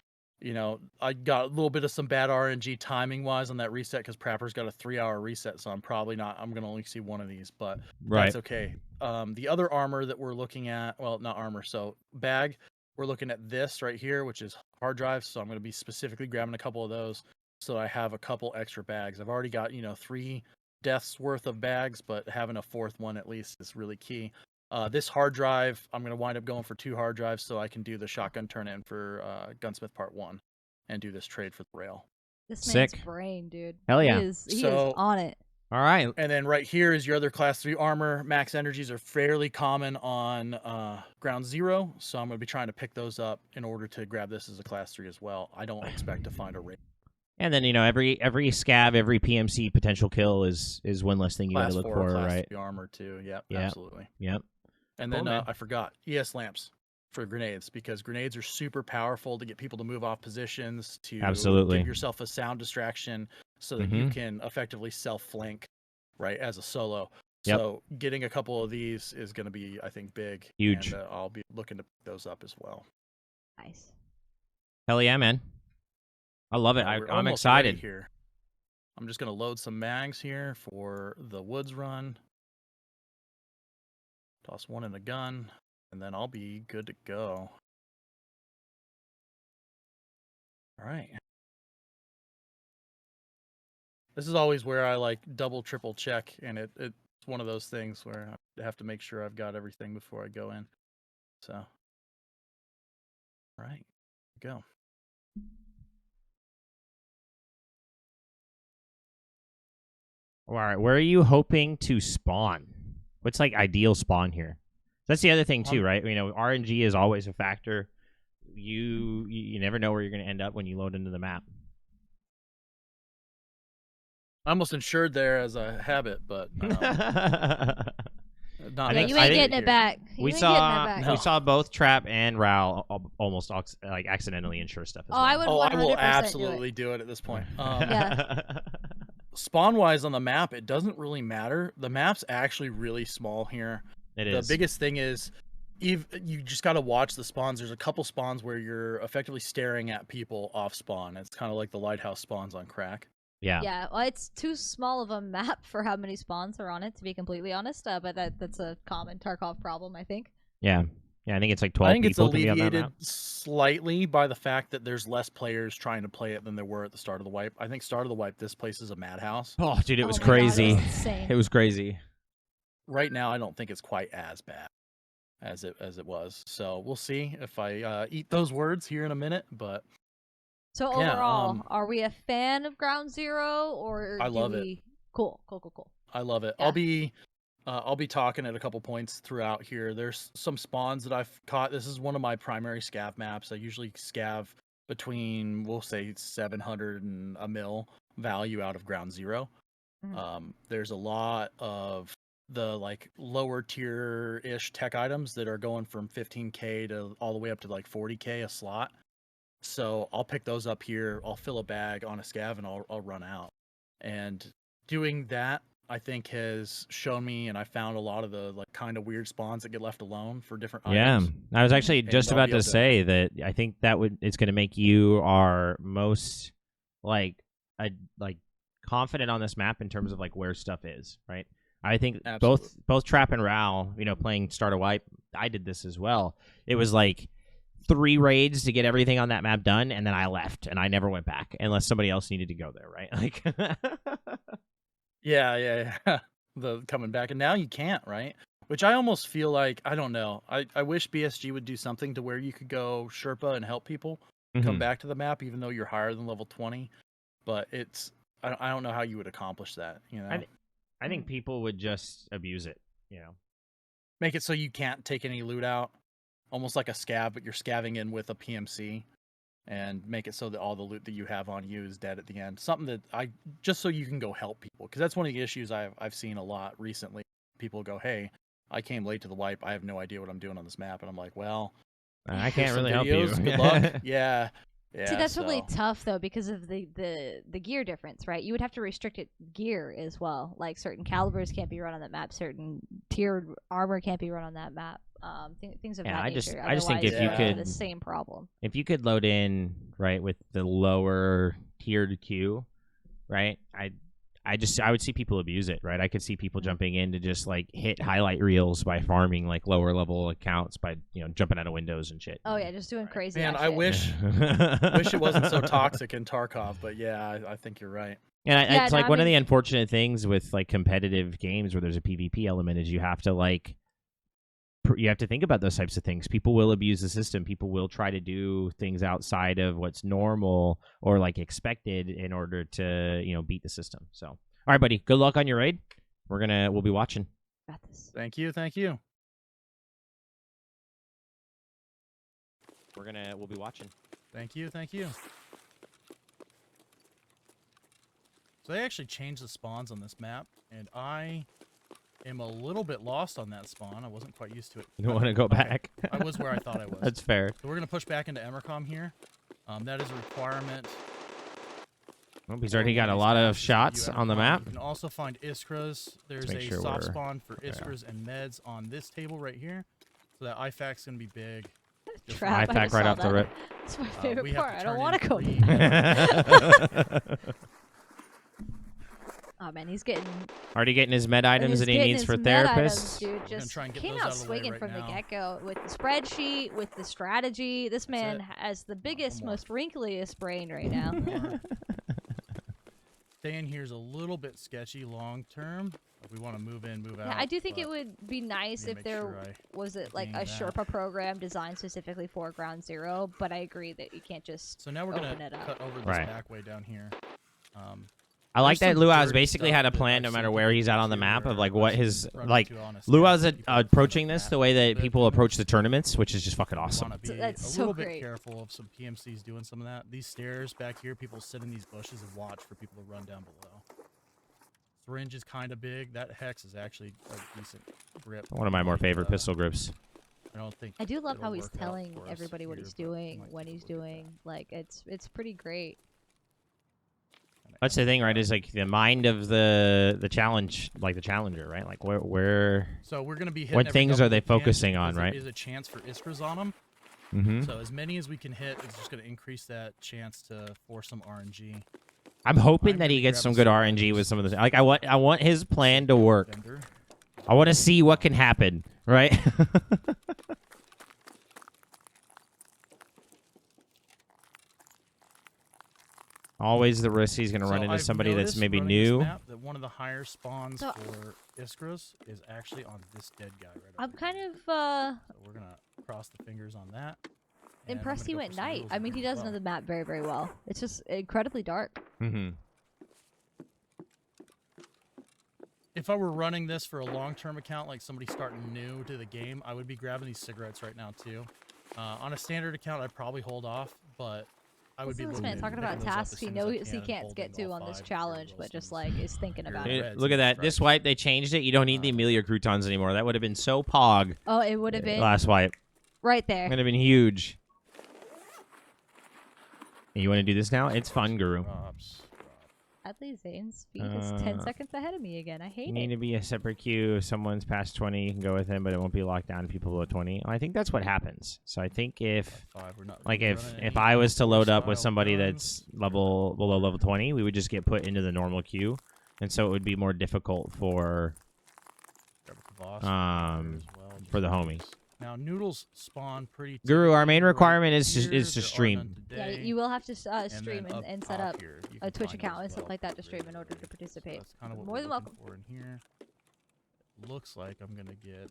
I got a little bit of some bad RNG timing wise on that reset because Prapper's got a 3-hour reset, so I'm going to only see 1 of these, but that's okay. The other armor that we're looking at, well, not armor, so bag, we're looking at this right here, which is hard drives, so I'm going to be specifically grabbing a couple of those so I have a couple extra bags. I've already got 3 deaths worth of bags, but having a 4th one at least is really key. This hard drive, I'm going to wind up going for 2 hard drives so I can do the shotgun turn-in for Gunsmith Part 1 and do this trade for the rail. This man's brain, dude. Hell yeah. He is on it. All right. And then right here is your other Class 3 armor. Max energies are fairly common on Ground Zero, so I'm going to be trying to pick those up in order to grab this as a Class 3 as well. I don't expect to find a raid. And then every scav, every PMC potential kill is one less thing you got to look for, Class right? 3 armor too. Yep, absolutely. Yep. And then I forgot ES lamps for grenades, because grenades are super powerful to get people to move off positions, to give yourself a sound distraction so that you can effectively self-flank, right, as a solo. So getting a couple of these is going to be, I think, big. Huge. And I'll be looking to pick those up as well. Nice. Hell yeah, man. I love it. I'm excited. Here. I'm just going to load some mags here for the woods run. Toss 1 in the gun, and then I'll be good to go. All right. This is always where I double, triple check, and it's one of those things where I have to make sure I've got everything before I go in. So, all right, go. All right, where are you hoping to spawn? What's ideal spawn here? That's the other thing too, right? RNG is always a factor. You never know where you're going to end up when you load into the map. I almost insured there as a habit, but you ain't getting it back. We saw both Trap and Ral almost accidentally insure stuff as well. I will absolutely do it at this point. Spawn wise on the map, it doesn't really matter. The map's actually really small here. The biggest thing is you just got to watch the spawns. There's a couple spawns where you're effectively staring at people off spawn. It's kind of like the lighthouse spawns on crack. Yeah, well, it's too small of a map for how many spawns are on it, to be completely honest. But that's a common Tarkov problem, I think. Yeah, I think it's 12 people. I think it's alleviated slightly by the fact that there's less players trying to play it than there were at the start of the wipe. I think start of the wipe, this place is a madhouse. Oh, dude, it was crazy. God, it was insane. It was crazy. Right now, I don't think it's quite as bad. as it was. So we'll see if I eat those words here in a minute. But So yeah, overall, are we a fan of Ground Zero, or I do love we... it. Cool. I love it. Yeah. I'll be talking at a couple points throughout here. There's some spawns that I've caught. This is one of my primary scav maps. I usually scav between, we'll say, 700 and a mil value out of Ground Zero. There's a lot of the like lower tier ish tech items that are going from 15k to all the way up to like 40k a slot. So I'll pick those up here. I'll fill a bag on a scav and I'll run out. And doing that, I think, has shown me, and I found a lot of the like kind of weird spawns that get left alone for different items. I was actually just I'll about be to able to- say that I think that it's going to make you our most like confident on this map in terms of like where stuff is, right? I think Absolutely. both Trap and Ral, playing Start a Wipe, I did this as well. It was like 3 raids to get everything on that map done, and then I left, and I never went back unless somebody else needed to go there, right? Like, yeah. The coming back, and now you can't, right? Which I almost feel like, I don't know. I wish BSG would do something to where you could go Sherpa and help people come back to the map, even though you're higher than level 20. But I don't know how you would accomplish that. I think people would just abuse it. Make it so you can't take any loot out, almost like a scav, but you're scavving in with a PMC, and make it so that all the loot that you have on you is dead at the end. Something that just so you can go help people, because that's one of the issues I've seen a lot recently. People go, "Hey, I came late to the wipe. I have no idea what I'm doing on this map," and I'm like, "Well, I here's can't some really help you. videos. Good luck." Yeah. See, that's really so- tough though, because of the gear difference, right? You would have to restrict it gear as well. Like certain calibers can't be run on that map, certain tiered armor can't be run on that map. Things of Yeah, that I nature. just think if you Otherwise, could- the same problem. If you could load in right with the lower tiered queue, right? I would see people abuse it, right? I could see people jumping in to just like hit highlight reels by farming like lower level accounts by jumping out of windows and shit. Oh yeah, just doing crazy. Man, ass I shit. wish it wasn't so toxic in Tarkov, but yeah, I think you're right. And Yeah, it's no, like I one of the mean- unfortunate things with like competitive games where there's a PvP element is you have to like you have to think about those types of things. People will abuse the system. People will try to do things outside of what's normal or like expected in order to beat the system. So, all right, buddy. Good luck on your raid. We'll be watching. Got this. Thank you. We'll be watching. Thank you. So they actually changed the spawns on this map, and I am a little bit lost on that spawn. I wasn't quite used to it. You don't want to go Okay. back. I was where I thought I was. That's fair. So we're gonna push back into Emercom here. That is a requirement. Well, he's already got a lot of shots on the map. You can also find Iskras. There's make a sure soft we're- spawn for Iskras and meds on this table right here. So that IFAC's gonna be big. Trap. I IFAC just right saw off the that. rip. It's my We favorite have part. to I don't turn want in to go 3. back. Oh man, he's getting Already getting his med items he's that he getting needs his for med therapists. items, dude. Just try and get came those out out of the way swinging right from the now. get-go with the spreadsheet, with the strategy. This man it. has the biggest, more. most wrinkliest brain right now. Staying here is a little bit sketchy long term. If we want to move in, move out. Yeah, I do think but it would be nice need to if make there sure I was like a regain that. Sherpa program designed specifically for Ground Zero, but I agree that you can't just. So now we're open gonna it up. cut over this Right. back way down here. I like There's that some Luau's dirty basically stuff had a that plan I've no seen matter people where he's at do on the too, map of where like what I've his seen run like into on a Luau's scav, people approaching run this back. the way that But people you approach the tournaments, which is just fucking awesome. Want to be That's a so little great. bit careful of some PMCs doing some of that. These stairs back here, people sit in these bushes and watch for people to run down below. Syringe is kind of big. That hex is actually a decent grip. One of my more Like, favorite pistol grips. I don't think. I do love it'll how he's work out telling for us everybody what here, he's but I doing, might when take a he's look at that. doing. Like it's pretty great. That's the thing, right? Is like the mind of the challenge, like the challenger, right? Like where So we're gonna be hitting what every things double are they we can, just focusing on, because right? There is a chance for Iskras on them. Mm-hmm. So as many as we can hit is just gonna increase that chance to force some RNG. I'm hoping I'm that he gonna gets grab some a good super RNG with boost. some of this. Like I want his plan to work. Vendor. I want to see what can happen, right? Always the risk he's going to run into I've somebody that's noticed maybe running this new. map that one of the higher spawns So- for Iskras is actually on this dead guy right I'm over kind here. of So we're gonna cross the fingers on that. and I'm impressed gonna he go went for some night. noodles I in mean, he here as does know well. the map very, very well. It's just incredibly dark. Mm-hmm. If I were running this for a long-term account, like somebody starting new to the game, I would be grabbing these cigarettes right now too. On a standard account, I'd probably hold off, but I would Listen be to this looking man at talking picking about those up as tasks he soon as I knows he can, can't holding get to all on this 5 challenge, Royal but just Wilsons. like is thinking about You're it. red, Look at so that. This stripes. wipe, they changed it. You don't need the Amelia croutons anymore. That would have been so pog. Oh, it would have been Last wipe. right there. Would have been huge. You want to do this now? It's fun, Guru. Drops. Sadly, Zane's speed is 10 seconds ahead of me again. I hate You need it. to be a separate queue. If someone's past 20, you can go with him, but it won't be locked down if people below 20. I think that's what happens. So I think if, We're not like, running if any I was to load up with style somebody guns. that's below level 20, we would just get put into the normal queue, and so it would be more difficult for Grab the boss um, as well, just for the in homies. case. Now noodles spawn pretty. Guru, our typically main right requirement is here. to There are stream. none Yeah, today. you will have to And stream then up and set top up here, you a can Twitch find account as and stuff well like that to for stream in order to raiders. participate. So that's kind of what More we're than looking welcome. for in here. Looks like I'm gonna get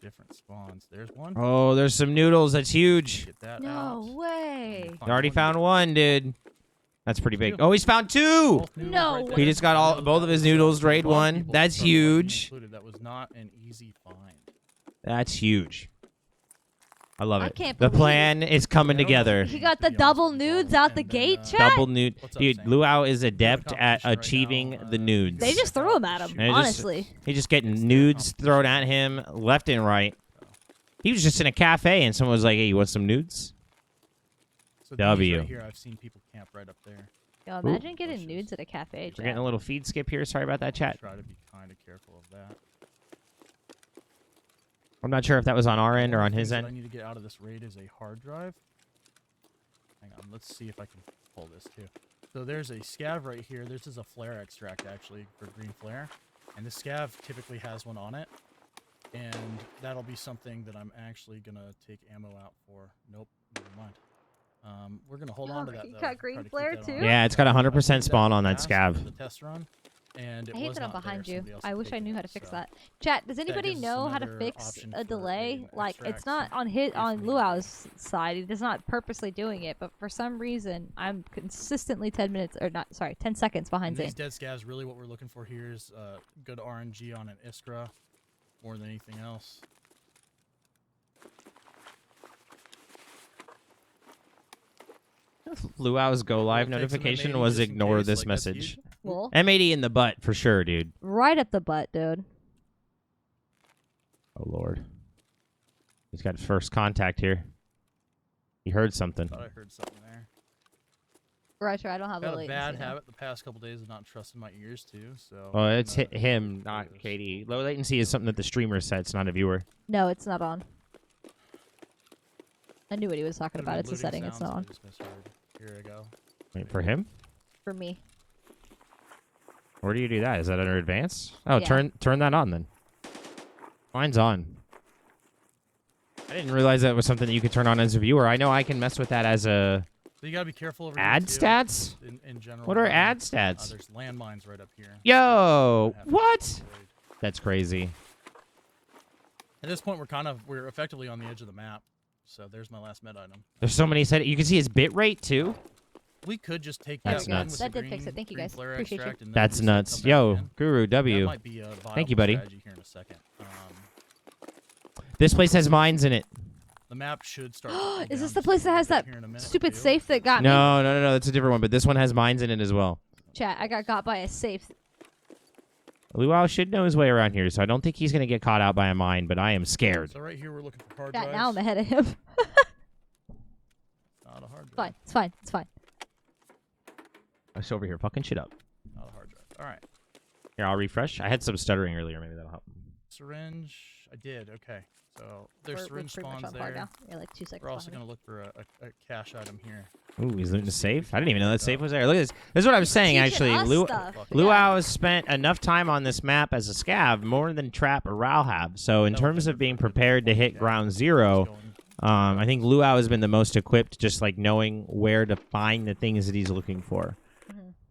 different spawns. There's one. Oh, there's some noodles. That's huge. Get that No out. way. You already found one, dude. That's pretty big. Two. Oh, he's found two. Both noodles No right way. there. He just got I know both that of his was, noodles, a raid lot of one. people That's started liking huge. included. That was not an easy find. That's huge. I love I it. can't The believe plan is coming I don't know. together. He got To the be honest double with you nudes all. out the And gate, then, chat? Double nude. What's up, Dude, Sam? Luau is We're in a adept at competition right achieving now. the nudes. They just threw him at him, And it just- honestly. He's just getting It's their nudes thrown at competition. him left and right. He was just in a cafe and someone was like, "Hey, you want some nudes?" So these W. Right here, I've seen people camp right up there. Yo, imagine Ooh. getting Bushes. nudes at a cafe, We're getting chat. a little feed skip here. Sorry about that, chat. Try to be kind of careful of that. I'm not sure if that was on our end or One on of the his things that I end. need to get out of this raid is a hard drive. Hang on, let's see if I can pull this too. So there's a scav right here. This is a flare extract actually for green flare, and the scav typically has one on it, and that'll be something that I'm actually gonna take ammo out for. Nope, never mind. We're gonna hold on to that. You though. got green Try to keep flare that too? on. Yeah, it's got I've 100% used that spawn in on the that past scav. for the test run, and it I hate was that I'm not behind there. you. Somebody else I had wish I taken knew how it, to fix so. that. Chat, does anybody gives us know how to another fix option a for delay? an Like, it's extract not on if his we on need Luau's side. He does not purposely doing it, but for some reason, I'm consistently 10 minutes or not. Sorry, 10 seconds behind And these Zane. dead scavs, really what we're looking for here is good RNG on an Iskra more than anything else. Luau's go live We'll take some notification M80 was just in ignore case, this like, that's message. huge. Well, M80 in the butt for sure, dude. right up the butt, dude. Oh lord. He's got first contact here. He heard something. Thought I heard something there. Right, sure. I don't have I've the got a latency. bad now. habit the past couple days of not trusting my ears too. So. Oh, I'm it's gonna him, do not this. Katie. Low latency is something that the streamer sets, not a viewer. No, it's not on. I knew what he was talking Could've about. been It's a looting setting. It's sounds not on. I just misheard. Here I go. Wait, for him? For me. Where do you do that? Is that under advanced? Oh, Yeah. turn that on then. Mine's on. I didn't realize that was something that you could turn on as a viewer. I know I can mess with that as a So you gotta be careful over here, ad too, stats. in general. What are running. ad stats? There's landmines right up here. Yo, I have to what? avoid. That's crazy. At this point, we're effectively on the edge of the map. So there's my last med item. There's so many set. You can see his bit rate too. We could just take That's that one nuts. with That the did fix green- it. Thank you, green guys. flare Appreciate you. extract and then That's reset, nuts. come back Yo, in. Guru That W. might be a Thank you, viable buddy. strategy here in a second. This place has mines in it. The map should start. to come Is this down the place that has just a that bit here in a minute, stupid too. safe that got me? No, that's a different one. But this one has mines in it as well. Chat, I got by a safe. Luau should know his way around here, so I don't think he's gonna get caught out by a mine. But I am scared. So right here we're looking for hard Chat, drives. now I'm ahead of him. Not a hard drive. Fine. It's fine. It's fine. I was over here fucking shit up. Not a hard drive. All right. Here, I'll refresh. I had some stuttering earlier. Maybe that'll help. Syringe. I did. Okay. So there's We're syringe pretty much spawns on par there. now. You're like 2 seconds We're also behind gonna look for a cash item here. Ooh, he's looting the safe. I didn't even know that safe was there. Look at this. This is what I'm saying. Teaching Actually, us stuff. Luau has spent enough time on this map as a scav, more than Trap or Ral have. So in Double terms check of being for the prepared to hit okay. ground It's zero, going I think Luau has been the most equipped, just like knowing where to find the things that he's looking for,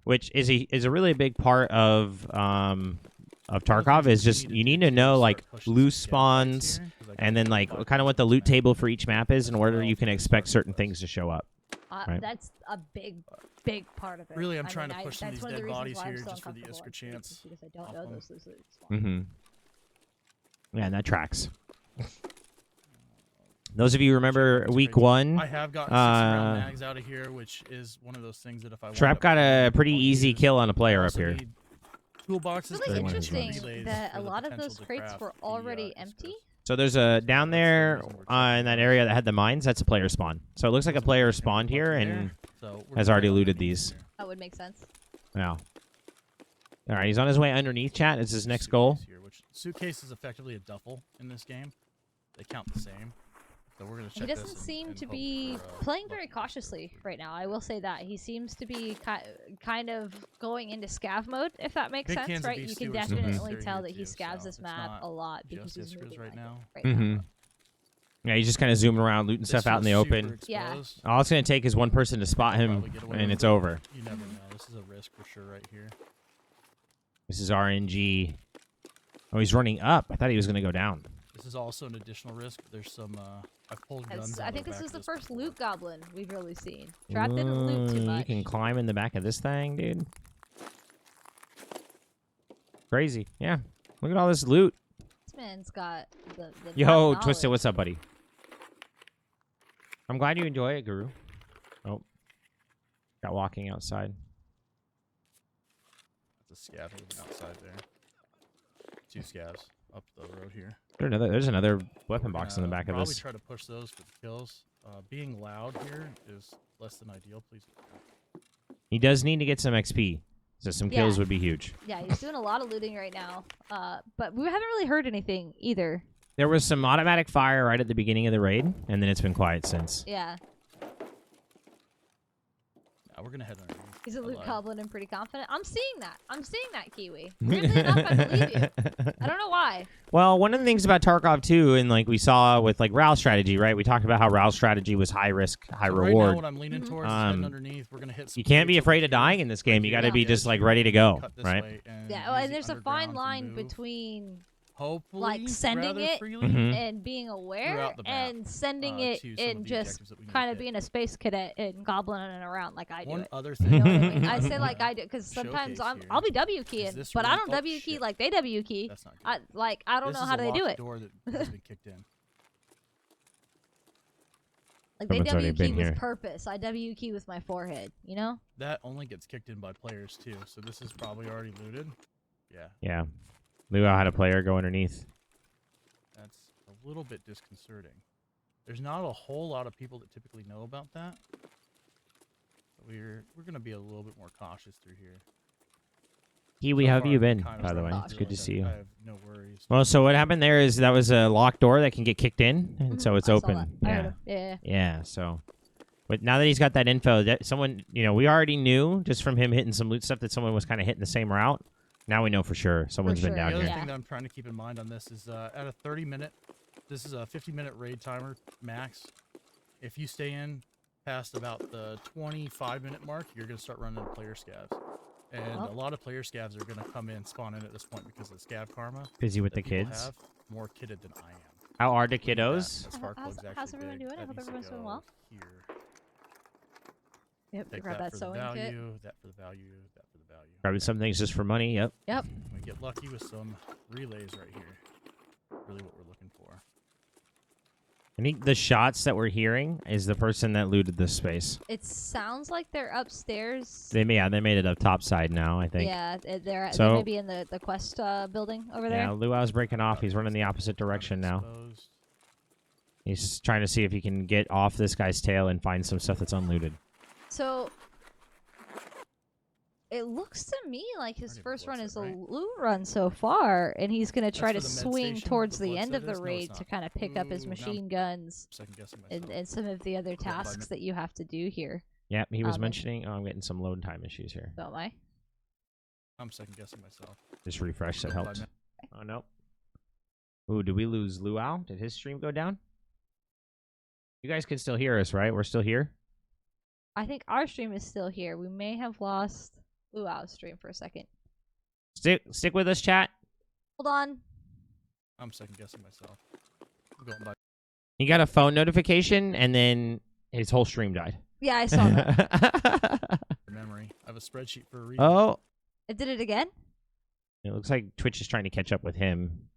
which is a really big part of Tarkov. Is just you need to know like loose spawns, and then like kind of what the loot table for each map is, in order you can expect certain things to show up. Right. That's a big part of it. Really, I'm trying to push some of these dead bodies here just for the Isker chance. Because I don't know those loot spawns. Mm-hmm. Yeah, and that tracks. Those of you who remember week 1, I have gotten 6-round mags out of here, which is one of those things that if I Trap got a pretty easy kill on a player up here. Toolboxes. It's really interesting that a lot of those crates were already empty. So there's a down there in that area that had the mines. That's a player spawn. So it looks like a player spawned here and has already looted these. That would make sense. Yeah. All right, he's on his way underneath. Chat. It's his next goal. Suitcase is effectively a duffel in this game. They count the same. So we're gonna check he doesn't seem to be playing very cautiously right now. I will say that. He seems to be kind of going into scav mode, if that makes sense, right? You can definitely tell that he scavs this map a lot because he's moving right now. Yeah, he's just kind of zooming around, looting stuff out in the open. Yeah. All it's going to take is one person to spot him, and it's over. You never know. This is a risk for sure right here. This is RNG. Oh, he's running up. I thought he was going to go down. This is also an additional risk. There's some, I've pulled guns I think this is the first loot goblin we've really seen. Trap didn't loot too much. You can climb in the back of this thing, dude. Crazy. Yeah. Look at all this loot. This man's got the Yo, Twisted, what's up, buddy? I'm glad you enjoy it, Guru. Oh. Got walking outside. That's a scav moving outside there. 2 scavs up the road here. There's another weapon box in the back of this. Probably try to push those for the kills. Being loud here is less than ideal. Please. He does need to get some XP, so some kills would be huge. Yeah, he's doing a lot of looting right now, but we haven't really heard anything either. There was some automatic fire right at the beginning of the raid, and then it's been quiet since. Yeah. Now we're gonna head underneath. He's a loot goblin and pretty confident. I'm seeing that. I'm seeing that, Kiwi. Weirdly enough, I believe you. I don't know why. Well, one of the things about Tarkov 2, and like we saw with like Rail strategy, right? We talked about how Rail strategy was high risk, high reward. Right now, what I'm leaning towards is heading underneath. We're gonna hit. You can't be afraid of dying in this game. You got to be just like ready to go, right? Yeah, well, and there's a fine line between hopefully like sending it and being aware and sending it and just kind of being a space cadet and goblining around like I do. One other thing. You know what I mean? I say like I do because sometimes I'll be W keying, but I don't W key like they W key. I don't know how they do it. Door that has been kicked in. Like they W key with purpose. I W key with my forehead. You know. That only gets kicked in by players too. So this is probably already looted. Yeah. Yeah. Luau had a player go underneath. That's a little bit disconcerting. There's not a whole lot of people that typically know about that. We're gonna be a little bit more cautious through here. Kiwi, how have you been, by the way? It's good to see you. I have no worries. Well, so what happened there is that was a locked door that can get kicked in, and so it's open. Yeah. So, but now that he's got that info, that someone, we already knew just from him hitting some loot stuff that someone was kind of hitting the same route. Now we know for sure someone's been down here. The other thing that I'm trying to keep in mind on this is at a 30-minute, this is a 50-minute raid timer max. If you stay in past about the 25-minute mark, you're going to start running player scavs. And a lot of player scavs are going to come in, spawn in at this point because of the scav karma. Busy with the kids. Have more kitted than I am. How are the kiddos? How's everyone doing? I hope everyone's doing well. Here. Yep, Take grab that for sewing the value, kit. that for the value, that for the value. Grabbing some things just for money, yep. We get lucky with some relays right here. Really what we're looking for. I think the shots that we're hearing is the person that looted this space. It sounds like they're upstairs. They made it up top side now, I think. Yeah, they're maybe in the quest building over there. Yeah, Luau's breaking off. He's running the opposite direction now. He's trying to see if he can get off this guy's tail and find some stuff that's unlooted. So it looks to me like his first run is a loot run so far, and he's going to try to swing towards the end of the raid to kind of pick up his machine guns and some of the other tasks that you have to do here. Yeah, he was mentioning... Oh, I'm getting some load time issues here. So am I? I'm second guessing myself. Just refresh, that helped. Oh, no. Ooh, did we lose Luau? Did his stream go down? You guys can still hear us, right? We're still here? I think our stream is still here. We may have lost Luau's stream for a second. Stick with us, chat. Hold on. I'm second guessing myself. I'm going by. He got a phone notification, and then his whole stream died. Yeah, I saw that. Memory. I have a spreadsheet for a reason. Oh. It did it again? It looks like Twitch is trying to catch up with him.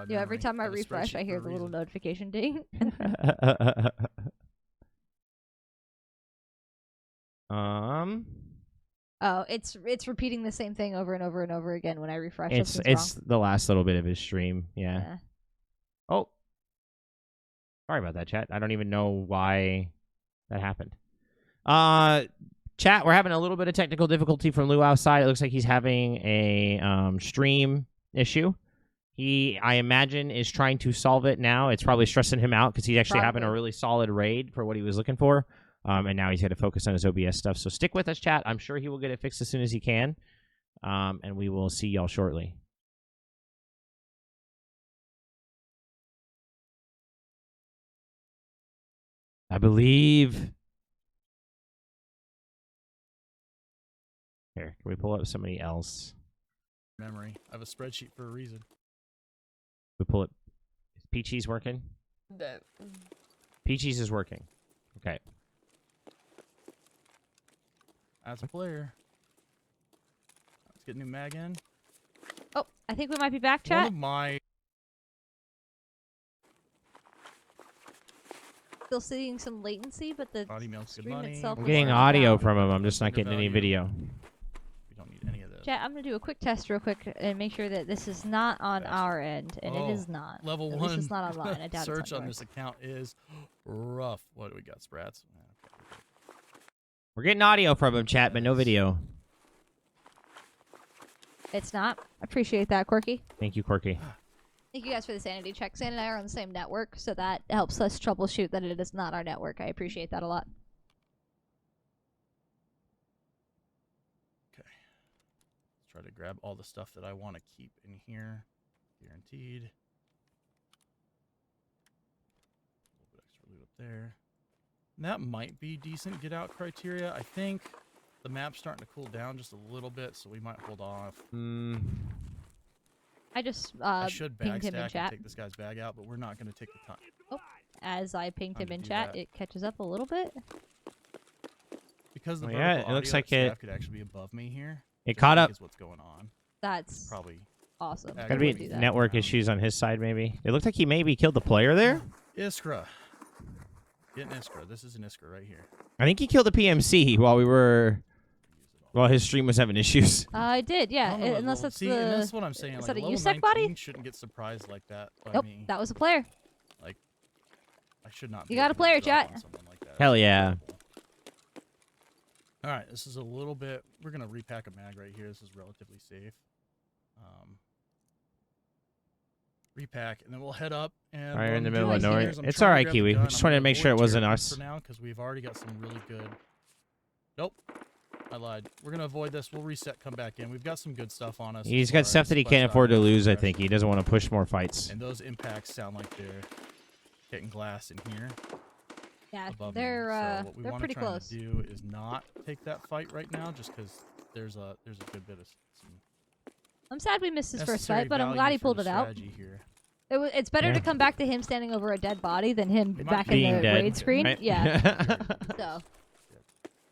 Yeah, every time I refresh, I hear the little notification ding. Oh, it's repeating the same thing over and over and over again when I refresh. It's the last little bit of his stream. Yeah. Oh. Sorry about that, chat. I don't even know why that happened. Chat, we're having a little bit of technical difficulty from Luau's side. It looks like he's having a stream issue. He, I imagine, is trying to solve it now. It's probably stressing him out because he's actually having a really solid raid for what he was looking for. And now he's got to focus on his OBS stuff. So stick with us, chat. I'm sure he will get it fixed as soon as he can. And we will see y'all shortly. I believe... Here, can we pull up somebody else? Memory. I have a spreadsheet for a reason. We pull it. Is Peachy's working? Peachy's is working. Okay. As a player. Let's get a new mag in. Oh, I think we might be back, chat. One of my... Still seeing some latency, but the stream itself. I'm getting audio from him. I'm just not getting any video. We don't need any of this. Chat, I'm gonna do a quick test real quick and make sure that this is not on our end, and it is not. Level At 1 least it's not online. I doubt search it's on on this account is rough. What do we got, Sprats? Okay. We're getting audio from him, chat, but no video. It's not. I appreciate that, Quirky. Thank you, Quirky. Thank you guys for the sanity check. Sandy and I are on the same network, so that helps us troubleshoot that it is not our network. I appreciate that a lot. Okay. Let's try to grab all the stuff that I want to keep in here. Guaranteed. A little bit extra loot up there. And that might be decent get out criteria. I think the map's starting to cool down just a little bit, so we might hold off. I just I should pinged bag him in stack chat. and take this guy's bag out, but we're not going to take the time. Oh, as I pinged him in do chat, that. it catches up a little bit. Because the Well, yeah, vertical it looks audio like it- staff could actually be above me here. It which I caught think up. Is what's going on. That's Probably. awesome. Gotta Gotta be be do that. network issues on his side, maybe. It looked like he maybe killed the player there. Iskra. Get an Iskra. This is an Iskra right here. I think he killed the PMC while his stream was having issues. I did, yeah. I don't know, Unless level- it's See, the. and that's what I'm saying. is Like, that a level USEC body? 19 shouldn't get surprised like that by Nope, me. that was a player. I should not. You be got able a to player, drop chat. on someone like that. Hell That's yeah. horrible. All right, this is a little bit. We're gonna repack a mag right here. This is relatively safe. Repack, and then we'll head up and. Right in the do middle of these nowhere. gears. I'm It's trying to alright, grab the Kiwi. We gun. just I'm wanted to gonna make sure it avoid wasn't tier us. for now, because we've already got some really good. Nope, I lied. We're gonna avoid this. We'll reset. Come back in. We've got some good stuff on us. He's as got far stuff as that he quest can't afford to items, lose, I progression. think. He doesn't want to push more fights. And those impacts sound like they're hitting glass in here. Yeah, Above me. they're So what we they're wanna pretty try close. To do is not take that fight right now, just because there's a good bit of some I'm sad we missed his first necessary fight, but I'm value glad he for pulled the it out. strategy here. It's better Yeah. to come back to him standing over a dead body than him He might back be in the dead. raid screen. Right? Yeah. So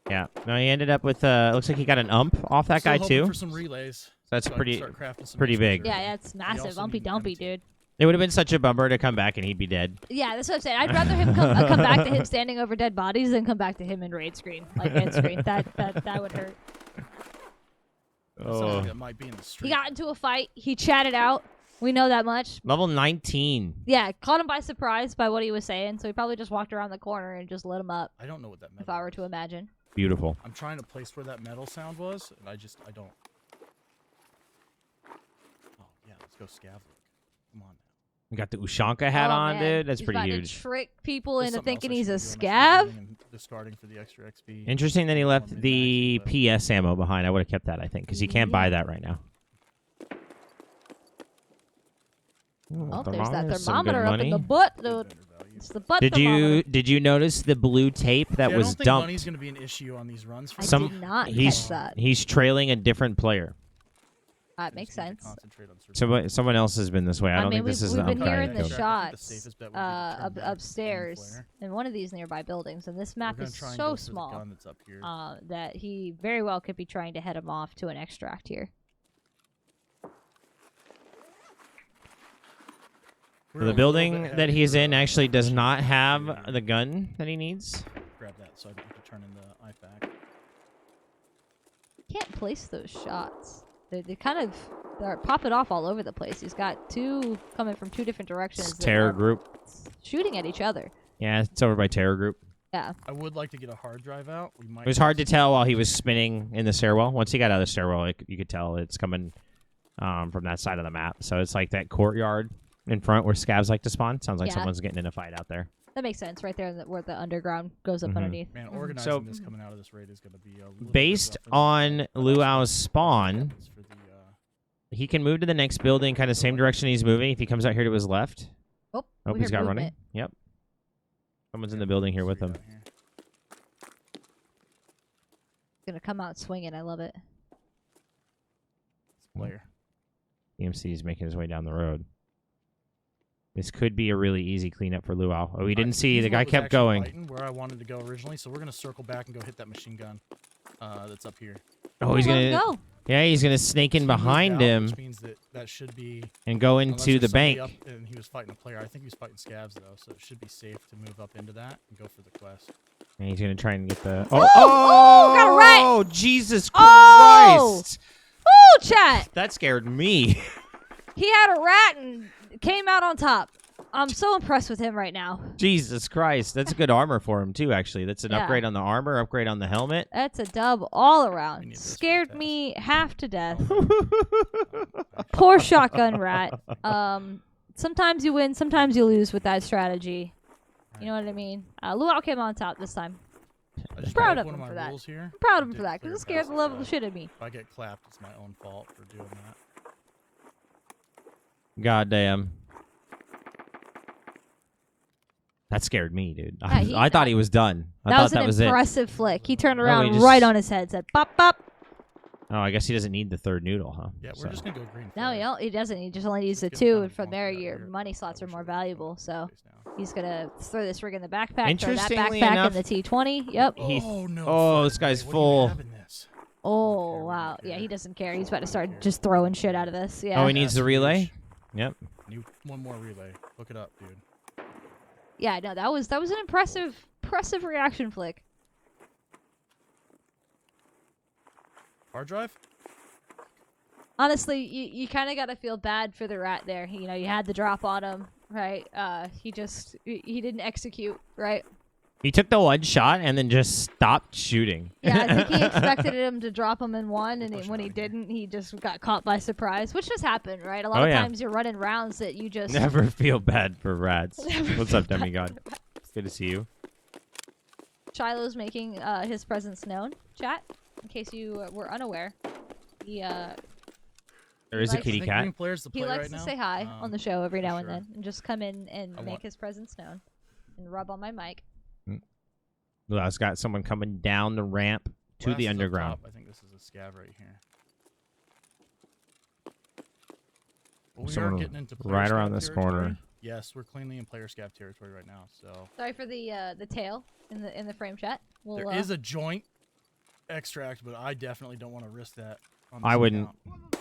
Yeah. No, he ended up with. Looks like he got an ump off that Still guy hoping too. for some relays. So that's so I can pretty. start crafting some pretty extra big. jerky. yeah, it's massive, also umpy need dumpy, empty. dude. It would have been such a bummer to come back and he'd be dead. Yeah, that's what I'm saying. I'd rather him come back to him standing over dead bodies than come back to him in raid screen, like end screen. That would hurt. Something that might be in the street. He got into a fight. He chatted out. We know that much. Level 19. Yeah, caught him by surprise by what he was saying, so he probably just walked around the corner and just lit him up. I don't know what that metal If I were to is. imagine. Beautiful. I'm trying to place where that metal sound was, and I don't. Oh yeah, let's go scav look. Come on now. We got the Ushanka hat Oh, on, man. dude. That's He's pretty about huge. to trick people There's into something else thinking I he's a should be doing. I should be scav. doing and discarding for the extra XP. Interesting that he left Or the mid-max, but- PS ammo behind. I would have kept that, I think, because you can't buy that right now. Oh, there's that some good thermometer up in the money. butt, dude. It's the butt Did you notice the blue tape that Yeah, was I don't think dumped? money's going to be an issue on these runs. For I Some- did not he's catch that. he's trailing a different player. That makes sense. Someone else has been this way. I don't mean, think this is we've the been hearing unkind the code. shots upstairs in one of these nearby buildings, and this map is so small that he very well could be trying to head him off to an extract here. The building that he's in actually does not have the gun that he needs. Grab that so I don't have to turn in the IFAC. Can't place those shots. They kind of they're popping off all over the place. He's got two coming from two different directions. It's Terror Group. Shooting at each other. Yeah, it's over by Terror Group. Yeah. I would like to get a hard drive out. We might. It was hard to tell while he was spinning in the stairwell. Once he got out of the stairwell, you could tell it's coming from that side of the map. So it's like that courtyard in front where scavs like to spawn. Sounds like someone's getting in a fight out there. That makes sense, right there where the underground goes up underneath. Man, organizing this coming out of this raid is going to be a little based on Luau's spawn, he can move to the next building, kind of same direction he's moving. If he comes out here to his left, oh, he's got running. Yep, someone's in the building here with him. Gonna come out swinging. I love it. Player. EMC is making his way down the road. This could be a really easy cleanup for Luau. Oh, we didn't see. The guy kept going. Where I wanted to go originally, so we're gonna circle back and go hit that machine gun that's up here. Oh, he's gonna go. Yeah, he's gonna snake in behind him, which means that should be and go into the bank. Up and he was fighting a player. I think he was fighting scavs though, so it should be safe to move up into that and go for the quest. And he's gonna try and get the. Got a rat! Oh, Jesus Oh! Christ! Oh, chat! That scared me. He had a rat and came out on top. I'm so impressed with him right now. Jesus Christ, that's good armor for him too. Actually, that's an upgrade on the armor, upgrade on the helmet. That's a dub all around. Scared me half to death. Poor shotgun rat. Sometimes you win, sometimes you lose with that strategy. You know what I mean? Luau came on top this time. I'm proud of him for that. I'm proud of him for that because it scared the level of shit at me. If I get clapped, it's my own fault for doing that. God damn. That scared me, dude. Yeah, I thought he was done. That was an impressive flick. He turned around right on his head, said, "Pop, pop." Oh, I guess he doesn't need the third noodle, huh? Yeah, we're just gonna go green. No, he doesn't. He just only needs the two, and from there, your money slots are more valuable. So he's gonna throw this rig in the backpack, throw that backpack in the T20. Yep. Oh no! Oh, this guy's full. Oh wow! Yeah, he doesn't care. He's about to start just throwing shit out of this. Yeah. Oh, he needs the relay. Yep. One more relay. Look it up, dude. Yeah, no, that was an impressive reaction flick. Hard drive? Honestly, you kind of got to feel bad for the rat there. You know, you had the drop on him, right? He didn't execute, right? He took the one shot and then just stopped shooting. Yeah, I think he expected him to drop him in one, and when he didn't, he just got caught by surprise, which does happen, right? A lot of times you're running rounds that you just... Never feel bad for rats. What's up, demigod? It's good to see you. Shiloh's making his presence known, chat, in case you were unaware. There is a kitty cat. He likes to say hi on the show every now and then, and just come in and make his presence known, and rub on my mic. Luau's got someone coming down the ramp to the underground. I think this is a scav right here. Well, we are getting into right around this corner. Yes, we're cleanly in player scav territory right now. So sorry for the tail in the frame chat. There is a joint extract, but I definitely don't want to risk that. On this I wouldn't. Account.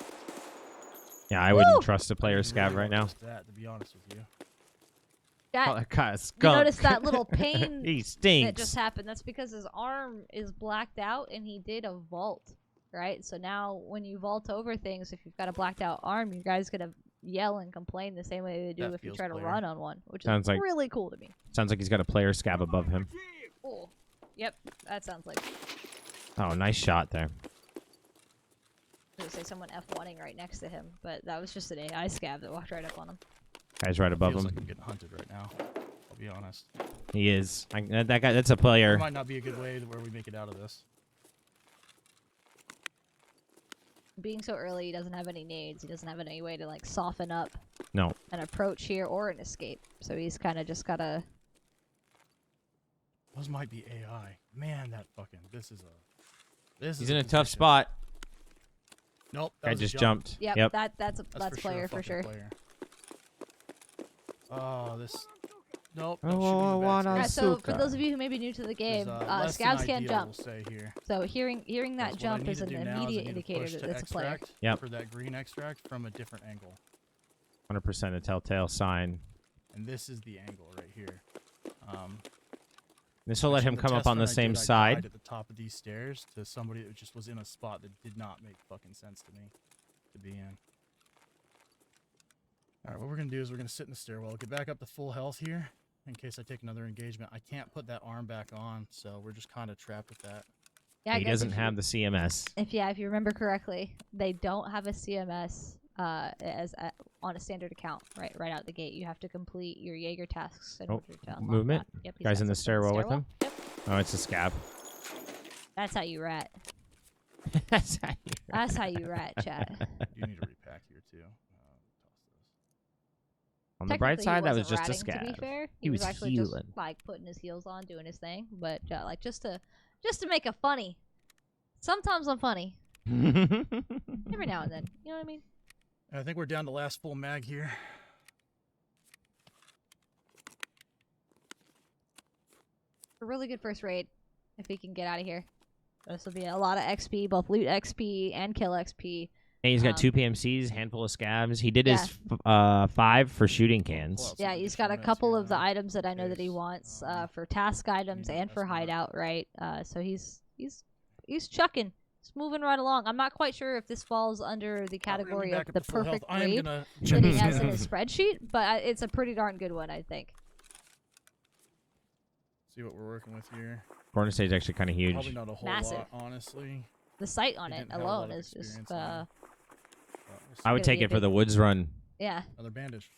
Yeah, I wouldn't trust a player scav right now. That, to be honest with you. You skunk. notice that little pain he stinks. that just happened. That's because his arm is blacked out and he did a vault, right? So now when you vault over things, if you've got a blacked out arm, you guys gonna yell and complain the same way they do if you try to run on one, which is really cool to me. Sounds like he's got a player scav above him. Cool. Yep, that sounds like. Oh, nice shot there. I was gonna say someone F1ing right next to him, but that was just an AI scav that walked right up on him. Guy's right above Feels him. like I'm getting hunted right now. I'll be honest. He is. That guy. That's a player. There might not be a good way to where we make it out of this. being so early, he doesn't have any nades. He doesn't have any way to like soften up No. an approach here or an escape. So he's kind of just gotta. Those might be AI. Man, that fucking. He's in a tough spot. Nope. I just jumped. Yep. That's That's player for sure. Player. Oh, this. Nope. Oh, Don't shoot me in the back, wanna- Yeah, Scabs. so for Asuka. those of you who may be new to the game, There's, less than scabs can't ideal, jump. We'll say here. So hearing that What I jump need is to an do now is I immediate need to indicator push that to it's a player. extract Yep. For that green extract from a different angle. 100% a telltale sign. And this is the angle right here. This will let him come up on the same I side. died at the top of these stairs to somebody that just was in a spot that did not make fucking sense to me to be in. Alright, what we're going to do is we're going to sit in the stairwell, get back up to full health here in case I take another engagement. I can't put that arm back on, so we're just kind of trapped with that. Yeah, I He guess doesn't have the CMS. If you remember correctly, they don't have a CMS on a standard account right out the gate. You have to complete your Jaeger tasks in Oh, order to unlock movement. that. Yep, he's Guy's got in the something stairwell with him. Yep, Oh, it's a scab. that's how you rat. That's how you- That's how you rat, chat. You need to repack here too. On the bright Technically, he side, that was wasn't just a ratting, To scab. be fair, He was actually healing. just like putting his heels on, doing his thing, but like just to make it funny. Sometimes I'm funny. Every now and then, you know what I mean? I think we're down to last full mag here. A really good first raid if we can get out of here. This will be a lot of XP, both loot XP and kill XP. And he's got Um, 2 PMCs, handful of scabs. He did Yeah. his 5 for shooting cans. Pull out Yeah, some he's good got a formats couple here, of the though. items that I know that he Case, wants for task items need and for that's not- hideout, right? So he's chucking. He's moving right along. I'm not quite sure if this falls under the category of the perfect I am raid gonna that check he these has in down. his spreadsheet, but it's a pretty darn good one, I think. See what we're working with here. Corner stage actually kind of Probably huge. not a whole Massive. lot, honestly. The sight on He it didn't have a lot alone of is just, experience on it. But we'll see. I would gonna take be a it for the big- woods run. yeah. Another bandage.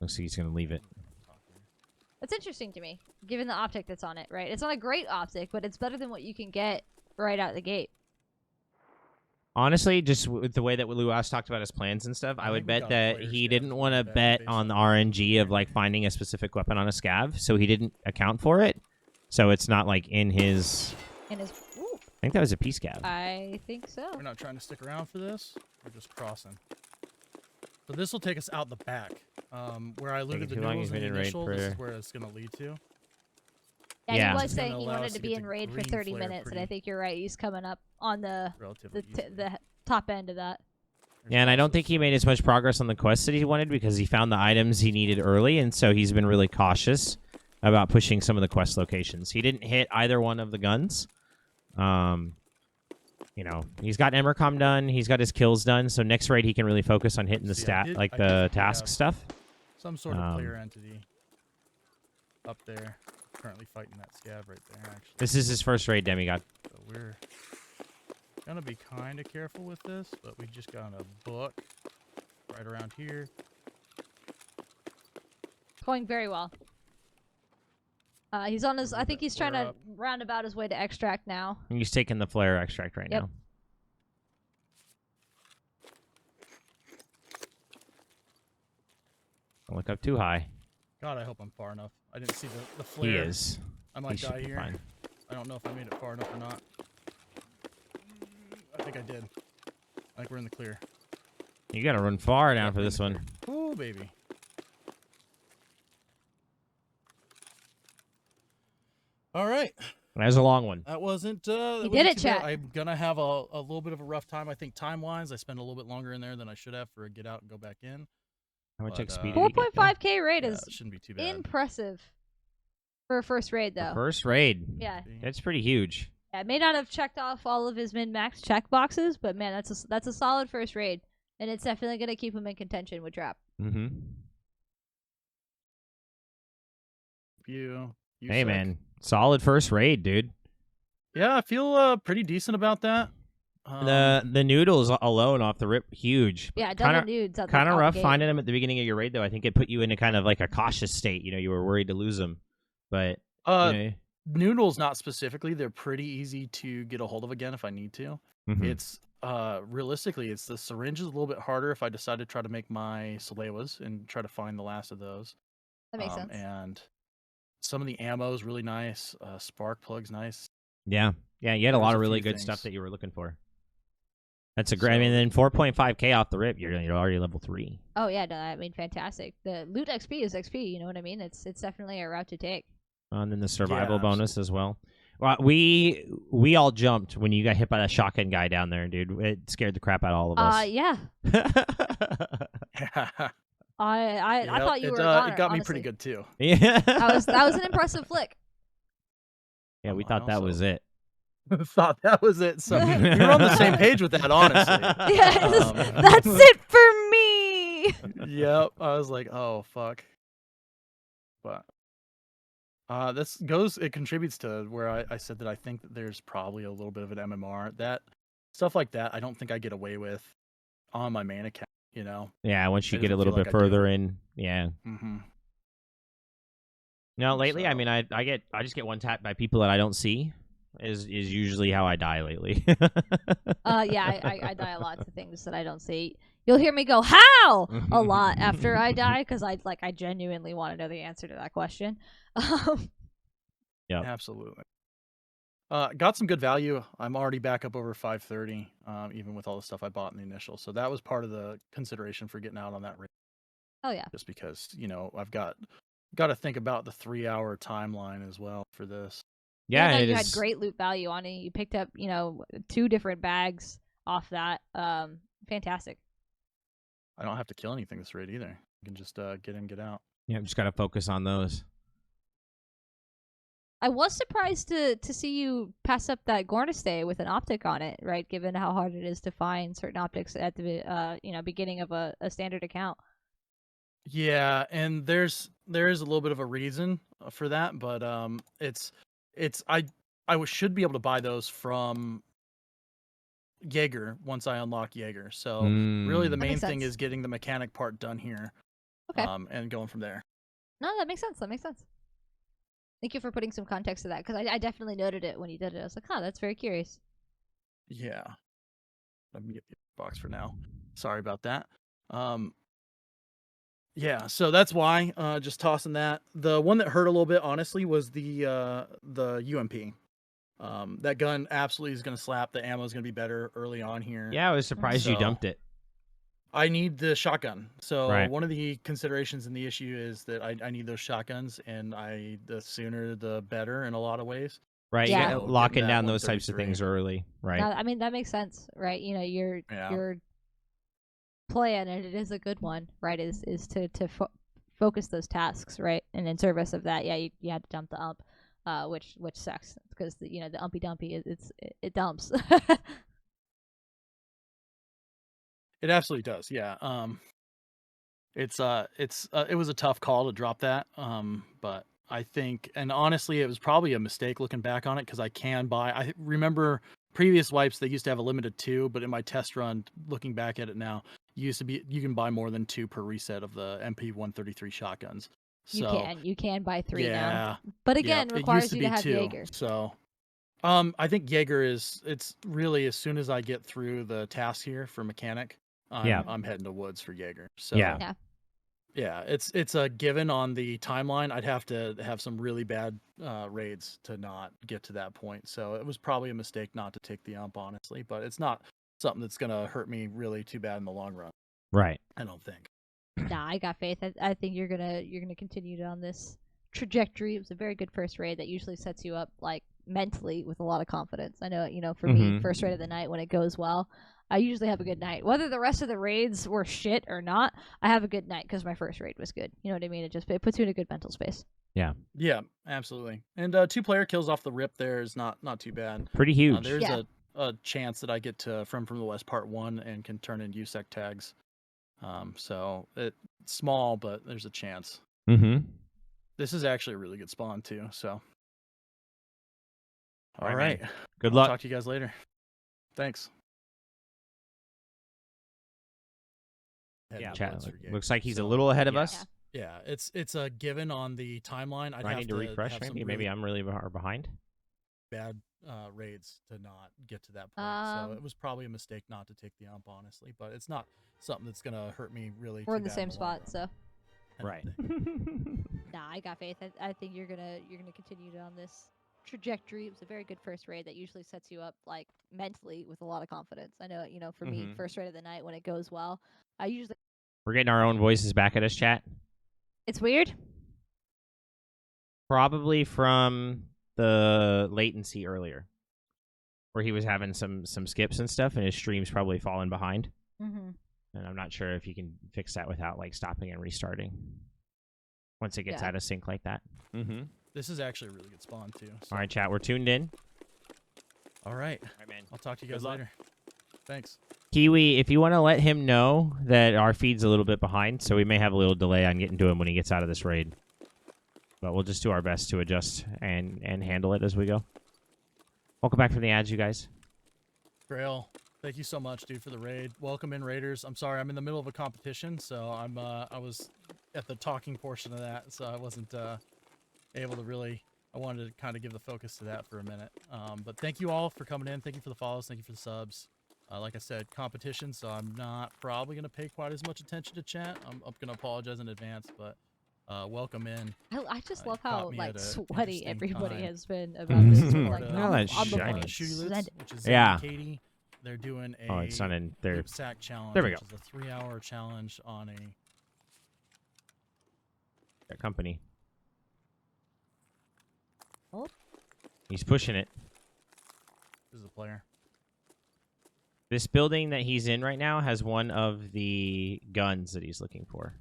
Looks like he's going to leave it. It's interesting to me, given the optic that's on it, right? It's not a great optic, but it's better than what you can get right out the gate. Honestly, just with the way that Luas talked about his plans and stuff, I I would think we bet got that player he scabs didn't in want to the back bet based on the on- RNG of like finding a specific weapon on a scav, so he didn't account for it. So it's not like in his. And his, ooh, I think that was a P scav. I think so. We're not trying to stick around for this. We're just crossing. So this will take us out the back. Where I looted the too long, noodles he's in the been in raid initial, this is for- where it's going to lead to. Yeah, Yeah. he was It's saying gonna he allow wanted us to to be get in the raid for green 30 flare minutes, and I pretty think you're right. He's coming up on the Relatively easily. the top end of that. There's Yeah, and I don't also think he some- made as much progress on the quest that he wanted because he found the items he needed early, and so he's been really cautious about pushing some of the quest locations. He didn't hit either one of the guns. You know, he's got Emercom done, he's got his kills done, so next raid he can really focus on hitting the See, I stat, did- like I the did task have- stuff. Some sort of Um, player entity up there. Currently fighting that scab right there, actually. This is his first raid, Demigod. So we're gonna be kind of careful with this, but we just got a book right around here. Going very well. He's on his. I think he's trying We're to up. round about his way to extract now. He's taking the flare extract right Yep. now. Don't look up too high. God, I hope I'm far enough. I didn't see the He flare. is. I He might should die be here. fine. I don't know if I made it far enough or not. I think I did. I think we're in the clear. You gotta run far down Yeah, for we're in this the one. clear. Ooh, baby. All right. That was a long one. That wasn't. You that did wasn't it, too bad. chat. I'm gonna have a little bit of a rough time. I think time-wise, I spent a little bit longer in there than I should have for a get out and go back in. How much But, XP did he get, though? 4.5k raid Yeah, is it shouldn't be too bad. impressive for a first raid, The though. first raid. Yeah. That's pretty huge. Yeah, may not have checked off all of his min-max check boxes, but man, that's a solid first raid, and it's definitely gonna keep him in contention with Trap. Mm-hmm. You Hey, suck. man. Solid first raid, dude. Yeah, I feel pretty decent about that. The noodles alone off the rip, huge. Yeah, double Kind of nudes. kind of rough finding them at the beginning of your raid, though. I think it put you into kind of like a cautious state. You know, you were worried to lose them. But, you know, Noodles, not specifically. They're pretty easy to get a hold of again if I need to. mhm. It's realistically, it's the syringe is a little bit harder if I decide to try to make my Salewas and try to find the last of those. That makes sense. And some of the ammo is really nice. Spark plug's nice. Yeah, you had a There's lot of a really few good stuff things. that you were looking for. That's a great. I mean, So- then 4.5K off the rip, you're already level 3. Oh yeah, no, I mean fantastic. The loot XP is XP. You know what I mean? It's definitely a route to take. And then the survival Yeah, bonus as well. Well, we all jumped when you got hit by that shotgun guy down there, dude. It scared the crap out of all of us. Yeah. I thought you were a goner, it got me honestly. pretty good too. Yeah. That was an impressive flick. Yeah, we I thought that also- was it. Thought that was it. So you're on the same page with that, honestly. Yes, Um, that's it for me. Yep. I was like, oh fuck. But it contributes to where I said that I think that there's probably a little bit of an MMR. That stuff like that I don't think I get away with on my main account, you know. Yeah, once you It get a doesn't little feel bit like I do. further in, yeah. Mm-hmm. No, lately, I So- mean, I just get one tapped by people that I don't see. Is usually how I die lately. Yeah, I die a lot to things that I don't see. You'll hear me go how a lot after I die because I genuinely want to know the answer to that question. Yep. Absolutely. Got some good value. I'm already back up over 530, even with all the stuff I bought in the initial. So that was part of the consideration for getting out on that rate. Oh yeah. Just because, you know, I've got to think about the 3-hour timeline as well for this. Yeah, no, it you had is- great loot value on it. You picked up 2 different bags off that. Fantastic. I don't have to kill anything this raid either. I can just get in, get out. Yeah, just gotta focus on those. I was surprised to see you pass up that Gornistay with an optic on it, right? Given how hard it is to find certain optics at the beginning of a standard account. Yeah, and there is a little bit of a reason for that, but I should be able to buy those from Jaeger once I unlock Jaeger. So really, the Mm. main makes thing sense. is getting the mechanic part done here, Okay. and going from there. No, that makes sense. That makes sense. Thank you for putting some context to that because I definitely noted it when you did it. I was like, huh, that's very curious. Yeah, let me get the box for now. Sorry about that. Yeah, so that's why just tossing that. The one that hurt a little bit, honestly, was the UMP. That gun absolutely is going to slap. The ammo is going to be better early on here. Yeah, I was surprised you So- dumped it. I need the shotgun. So Right. one of the considerations in the issue is that I need those shotguns, and the sooner the better in a lot of ways. Right, Yeah. you gotta So locking getting that down those types of 133. things early. Right. Now, I mean, that makes sense, right? Your plan, and it is a good one, right? Is to focus those tasks, right? And in service of that, yeah, you had to dump the ump, which sucks because the umpy dumpy it dumps. It absolutely does. Yeah. It was a tough call to drop that. But I think, and honestly, it was probably a mistake looking back on it because I remember previous wipes, they used to have a limited 2, but in my test run, looking back at it now, you can buy more than 2 per reset of the MP133 shotguns. So you can buy 3 now, yeah, but again, it requires used to you be to have 2. Jaeger. So, I think Jaeger it's really as soon as I get through the task here for mechanic, I'm heading to woods for Jaeger. So Yeah. yeah, it's a given on the timeline. I'd have to have some really bad raids to not get to that point. So it was probably a mistake not to take the ump, honestly. But it's not something that's gonna hurt me really too bad in the long run. Right. I don't think. Nah, I got faith. I think you're gonna continue on this trajectory. It was a very good first raid that usually sets you up like mentally with a lot of confidence. I know, for me, Mhm. first raid of the night when it goes well, I usually have a good night. Whether the rest of the raids were shit or not, I have a good night because my first raid was good. You know what I mean? It puts you in a good mental space. Yeah, absolutely. And 2-player kills off the rip there is not too bad. Pretty huge. There's Yeah. a chance that I get to from the West Part 1 and can turn in USEC tags. So it's small, but there's a chance. Mm-hmm. This is actually a really good spawn too. So, all All right. right, Good I'll luck. talk to you guys later. Thanks. Heading Yeah, to chat, woods for Jaeger. looks like he's a So, little ahead of Yeah. us. Yeah, it's a given on the timeline. I'd Do I have need to refresh? have some Maybe I'm really far behind. bad raids to not get to that point. So it was probably a mistake not to take the ump, honestly. But it's not something that's gonna hurt me really. We're too in the bad same the long spot, run. so. Right. Nah, I got faith. I think you're gonna continue on this trajectory. It was a very good first raid that usually sets you up like mentally with a lot of confidence. I know, for me, first raid of the night when it goes well, I usually We're getting our own voices back at us, chat. it's weird. Probably from the latency earlier, where he was having some skips and stuff, and his stream's probably falling behind. Mm-hmm. And I'm not sure if you can fix that without like stopping and restarting once it gets out of sync like that. This is actually a really good spawn too. So. All right, chat, we're tuned in. All right. All right, man. I'll talk to you guys later. Thanks. Kiwi, if you want to let him know that our feed's a little bit behind, so we may have a little delay on getting to him when he gets out of this raid. But we'll just do our best to adjust and handle it as we go. Welcome back from the ads, you guys. Grail, thank you so much, dude, for the raid. Welcome in, Raiders. I'm sorry, I'm in the middle of a competition, so I was at the talking portion of that, so I wasn't able to really. I wanted to kind of give the focus to that for a minute. But thank you all for coming in. Thank you for the follows. Thank you for the subs. Like I said, competition, so I'm not probably going to pay quite as much attention to chat. I'm going to apologize in advance, but welcome in. I just love how like sweaty everybody time. has been about this. Part Like, of, Look at that I'm shiny. Shooty Loots, which is Yeah. Katie. They're doing a Oh, it's not in there. LootSAC challenge. There we which is a 3-hour challenge on a. That company. Oh. He's pushing it. This is a player. This building that he's in right now has one of the guns that he's looking for.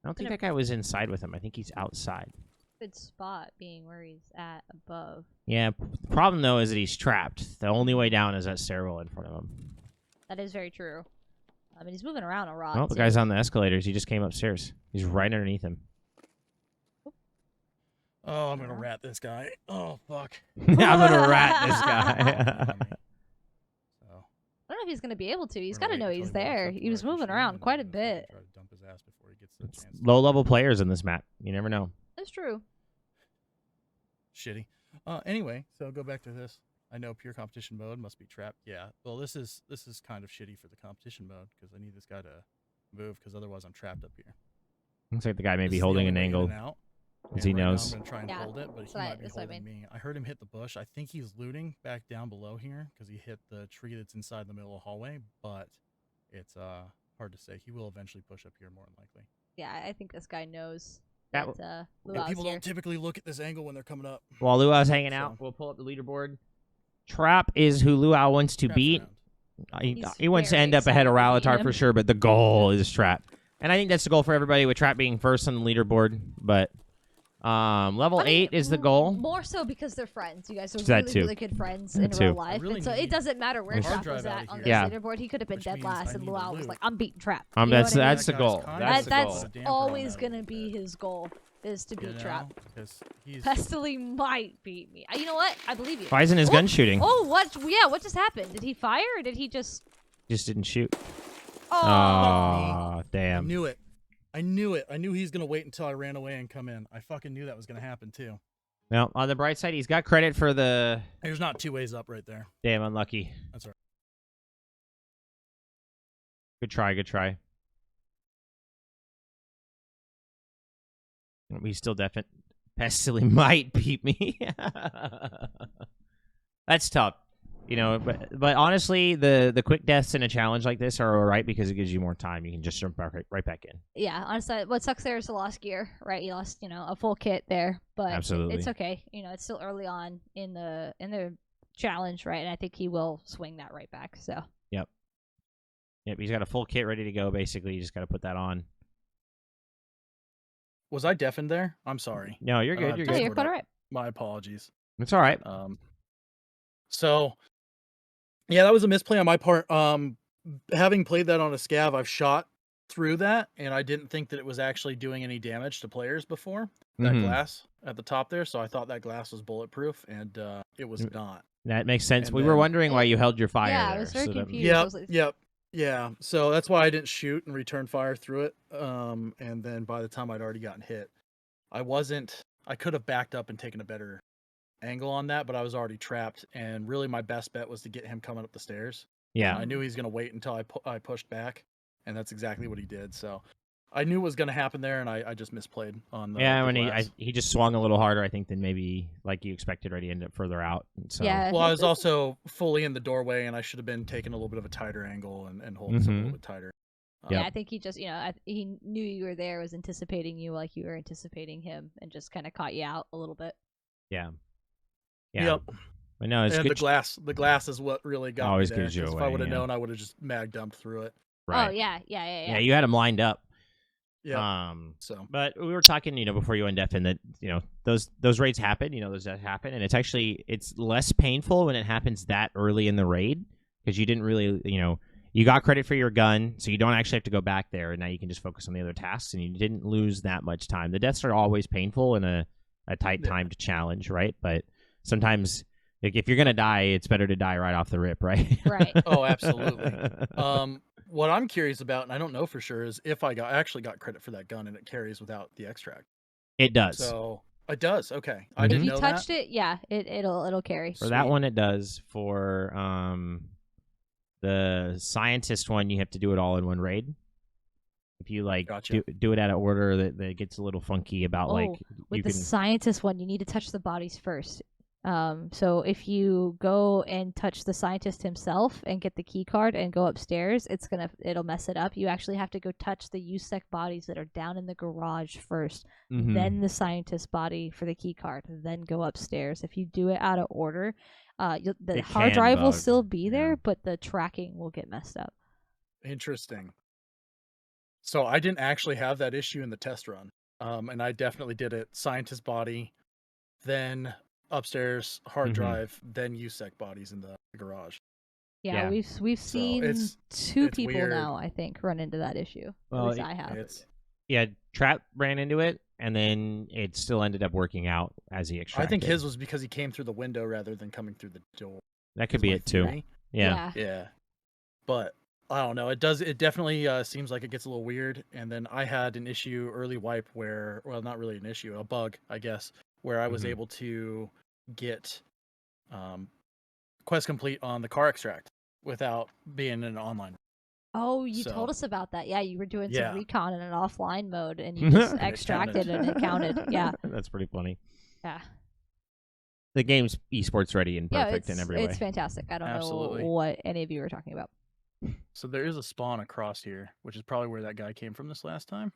I don't think that guy was inside with him. I think he's outside. Good spot being where he's at above. Yeah, the problem, though, is that he's trapped. The only way down is that stairwell in front of him. That is very true. I mean, he's moving around a lot. Oh, the guy's on the escalators. He just came upstairs. He's right underneath him. Oh, I'm gonna rat this guy. Oh, fuck. I'm gonna rat this guy. So, I don't know if he's going to be able to. He's we're got gonna to know wait he's until there. walks up He was to where I can moving shoot him, around and quite a then I'm gonna bit. Try to dump his ass before he gets the chance. Low-level players in this map. You never know. That's true. Shitty. Anyway, so go back to this. I know pure competition mode must be trapped. Yeah. Well, this is kind of shitty for the competition mode because I need this guy to move because otherwise I'm trapped up here. Looks like the guy may This be is the holding only an way in angle. and out. As And he right now knows. I'm gonna try and hold it, but he might be holding me. I heard him hit the bush. I think he's looting back down below here because he hit the tree that's inside the middle of the hallway. But it's hard to say. He will eventually push up here more than likely. Yeah, I think this guy knows That that Yeah, Luau's people here. don't typically look at this angle when they're coming up. While Luau's hanging out, So- we'll pull up the leaderboard. Trap is who Luau wants to Trap's beat. around. He wants to very end up ahead of excited to beat Ralatar him. for sure, but the goal is Trap. And I think that's the goal for everybody, with Trap being first on the leaderboard. But level 8 is the goal. More so because they're friends. You guys are That really, too. really good friends That in too. real life. really And so need it doesn't matter where a Trap hard was drive out at of on here. this Yeah. leaderboard. He could have been Which dead means last, I and need to Luau was loot. like, I'm beating Trap. You know That's what I mean? that's the That guy's goal. kind That's of the That's goal. damper on always that a going to little be bit. his goal, is to beat Trap. Because he's Pestily might beat me. You know what? I believe you. Why isn't his gun shooting? Oh, what? Yeah, what just happened? Did he fire or did he just... Just didn't shoot. Oh, Oh, I damn. knew it. I knew it. I knew he was gonna wait until I ran away and come in. I fucking knew that was gonna happen too. Well, on the bright side, he's got credit for the... There's not 2 ways up right there. Damn, unlucky. That's all right. Good try, good try. We still definitely... Pestily might beat me. That's tough. You know, but honestly, the quick deaths in a challenge like this are all right because it gives you more time. You can just jump right back in. yeah, honestly, what sucks there is the lost gear, right? You lost, a full kit there, but Absolutely. it's okay. It's still early on in the challenge, right? And I think he will swing that right back. So Yep, he's got a full kit ready to go, basically. You just got to put that on. Was I deafened there? I'm sorry. No, you're I don't good. You're have oh, good. you're quite all right. My apologies. It's all right. So yeah, that was a misplay on my part. Having played that on a scav, I've shot through that, and I didn't think that it was actually doing any damage to players before. That Mhm. glass at the top there, so I thought that glass was bulletproof, and it was not. That makes sense. And We were then- wondering why you held your fire Yeah, there. I was very so that- confused. I Yep, was like, yep. Yeah, so that's why I didn't shoot and return fire through it. And then by the time I'd already gotten hit, I could have backed up and taken a better angle on that, but I was already trapped. And really, my best bet was to get him coming up the stairs. Yeah. I knew he was going to wait until I pushed back, and that's exactly what he did. So I knew what was going to happen there, and I just misplayed on the Yeah, when glass. he just swung a little harder, I think, than maybe like you expected, or he ended up further out. So Yeah. Well, I was also fully in the doorway, and I should have been taking a little bit of a tighter angle and holding something a little bit tighter. Yeah, I think he just, he knew you were there, was anticipating you like you were anticipating him, and just kind of caught you out a little bit. Yeah. Yep. I know. It's And good. the glass is what really got Always me there. gives you 'Cause if away, I would have yeah. known, I would have just mag dumped through it. Right. Oh yeah. Yeah, you had him lined up. Yeah. So, but we were talking, before you went deaf, and that those raids happen. Those that happen, and it's less painful when it happens that early in the raid because you didn't really, you got credit for your gun, so you don't actually have to go back there, and now you can just focus on the other tasks, and you didn't lose that much time. The deaths are always painful in a tight timed challenge, right? But sometimes, like, if you're gonna die, it's better to die right off the rip, right? Right. Oh, absolutely. What I'm curious about, and I don't know for sure, is if I actually got credit for that gun and it carries without the extract. It does. So it does. Okay, I If didn't you know touched that. it, yeah, it'll carry. For that one, it does. For the scientist one, you have to do it all in one raid. If you Gotcha. do it out of order, that gets a little funky about With the scientist one, you need to touch the bodies first. So if you go and touch the scientist himself and get the key card and go upstairs, it'll mess it up. You actually have to go touch the USEC bodies that are down in the garage first, then the scientist body for the key card, then go upstairs. If you do it out of order, the hard drive will still be there, but the tracking will get messed up. Interesting. So I didn't actually have that issue in the test run, and I definitely did it scientist body, then upstairs hard drive, then USEC bodies in the garage. Yeah, we've seen two people weird. now, I think, run into that issue. Well, at least I have. Trap ran into it, and then it still ended up working out as he extracted. I think his was because he came through the window rather than coming through the door. That could be it too. Yeah. But I don't know. It definitely seems like it gets a little weird. And then I had an issue early wipe where, well, not really an issue, a bug, I guess, where I was able to get quest complete on the car extract without being in an online. Oh, you told us about that. Yeah, you were doing some recon in an offline mode, and you just extracted and it counted. Yeah. That's pretty funny. Yeah. The game's esports ready and perfect in every way. It's fantastic. I don't know what any of you were talking about. So there is a spawn across here, which is probably where that guy came from this last time.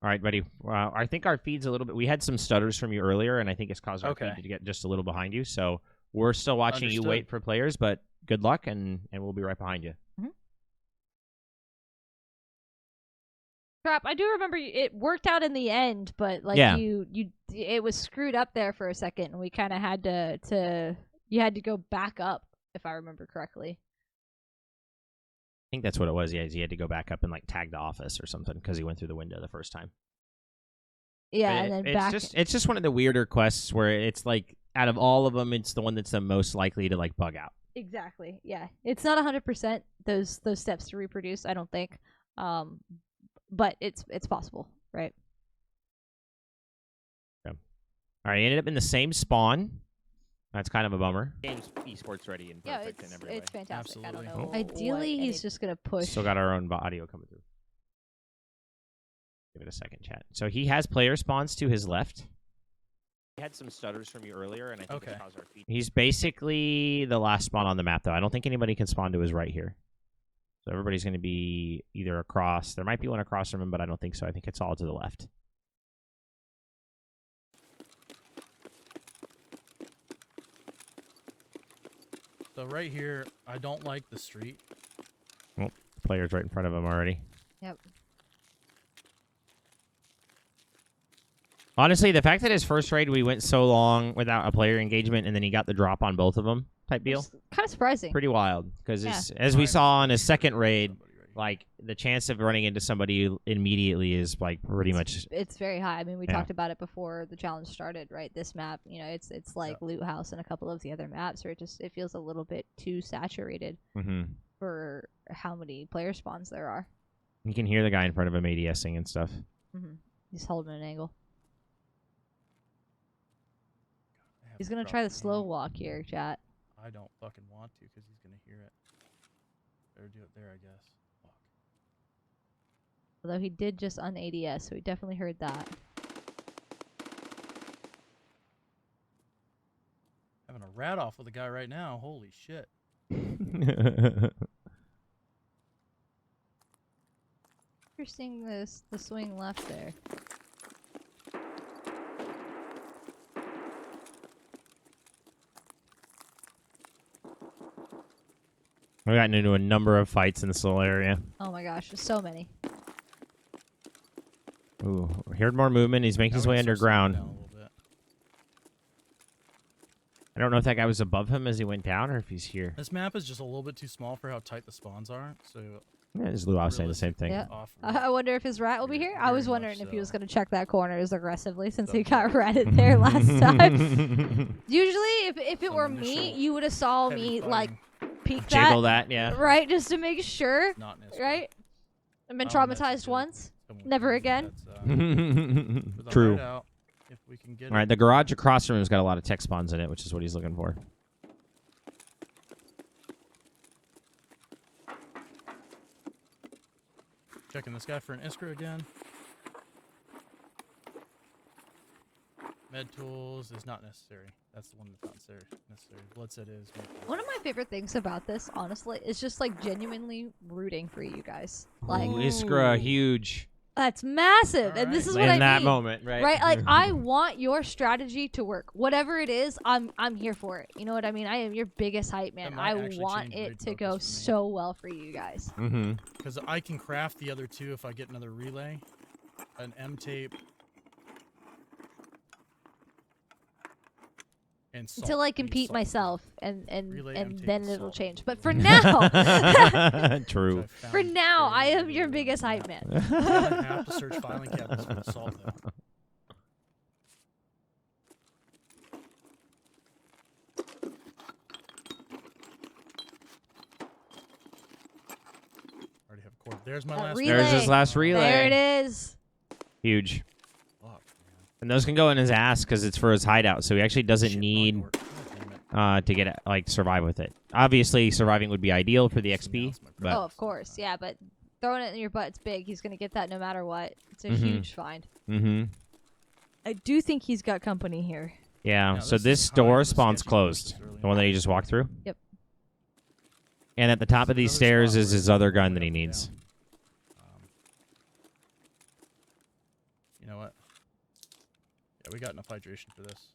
All right, buddy. I think our feed's a little bit... We had some stutters from you earlier, and I think it's caused our feed to get just a little behind you. So we're still watching you wait for players, but good luck, and we'll be right behind you. Crap, I do remember it worked out in the end, but it was screwed up there for a second, and we kind of had to you had to go back up, if I remember correctly. I think that's what it was. Yeah, he had to go back up and tag the office or something because he went through the window the first time. Yeah, and then back. It's just one of the weirder quests where it's out of all of them, it's the one that's the most likely to bug out. Exactly. Yeah, it's not 100% those steps to reproduce. I don't think. But it's possible, right? Okay. All right, he ended up in the same spawn. That's kind of a bummer. Game's esports ready and perfect in every way. It's fantastic. Absolutely. I don't know. Ideally, he's just gonna push. Still got our own audio coming through. Give it a second, chat. So he has player spawns to his left. He had some stutters from you earlier, and I think it caused our feed. He's basically the last spawn on the map, though. I don't think anybody can spawn to his right here. So everybody's going to be either across. There might be one across from him, but I don't think so. I think it's all to the left. So right here, I don't like the street. Well, the player's right in front of him already. Yep. Honestly, the fact that his first raid we went so long without a player engagement and then he got the drop on both of them type deal. Kind of surprising. Pretty wild. Because as we saw on his second raid, the chance of running into somebody immediately is pretty much... It's very high. I mean, we talked about it before the challenge started, right? This map, it's like Loot House and a couple of the other maps where it feels a little bit too saturated for how many player spawns there are. You can hear the guy in front of him ADSing and stuff. He's holding an angle. I have He's to gonna drop try the the slow aim. walk here, chat. I don't fucking want to because he's gonna hear it. Better do it there, I guess. Fuck. Although he did just un-ADS, so he definitely heard that. Having a rat off with a guy right now. Holy shit. You're seeing this the swing left there. We've gotten into a number of fights in this little area. Oh my gosh, there's so many. Ooh, heard more movement. He's making his way underground. I don't know if that guy was above him as he went down or if he's here. This map is just a little bit too small for how tight the spawns are. So Yeah, this is Lou. I was saying the same thing. Yeah. off I wonder if his rat will be here. I Very was much wondering if he was so. going to check that corner as aggressively since he Some- got ratted there last time. Usually, if it Some were me, initial you would have saw heavy me like fighting. peek Jiggle that, that, yeah. right, just to make sure, Not in this right? I've been Oh, and that's traumatized good. once. Someone Never can- again. that's, for the True. hideout, if we can get All right, the garage across from him has got a lot of tech spawns in it, which is what he's looking for. Checking this guy for an Iskra again. Med tools is not necessary. That's the one that's not necessary. Bloodset is. One of my favorite things about this, honestly, is just like genuinely rooting for you guys. Like Ooh, Iskra, huge. that's massive, and this is what in I that mean. moment, right? Right, like I want your strategy to work. Whatever it is, I'm here for it. You know what I mean? I am your biggest hype man. might I actually want change it raid to focus go for me. so well for you guys. Mm-hmm. Because I can craft the other two if I get another relay, an M tape, and salt. Until I need compete salt. myself, and Relay M tape then and it'll salt. change. But for now, True. Which I for found now, I fairly am your early biggest on the hype map. man. I have to search filing cabinets for the salt though. Already have a cord. There's my That last. relay. There's his last relay. There it is. Huge. Fuck, man. And those can go in his ass because it's for his hideout, so he actually doesn't Shit, need wrong door. God damn it. to get like survive with it. Obviously, surviving would be ideal for the So now XP, it's my but problem. Oh, of course, yeah, but throwing it in your butt's big. He's gonna get that no matter what. It's a Mhm. huge find. mm-hmm. I do think he's got company here. Yeah. Now, So this this is kind of door the spawns sketchy closed. places early The one that he just walked through. Yep. And at the top of these Another stairs spot is where his it's other all the gun way that he up and needs. down. You know what? Yeah, we got enough hydration for this.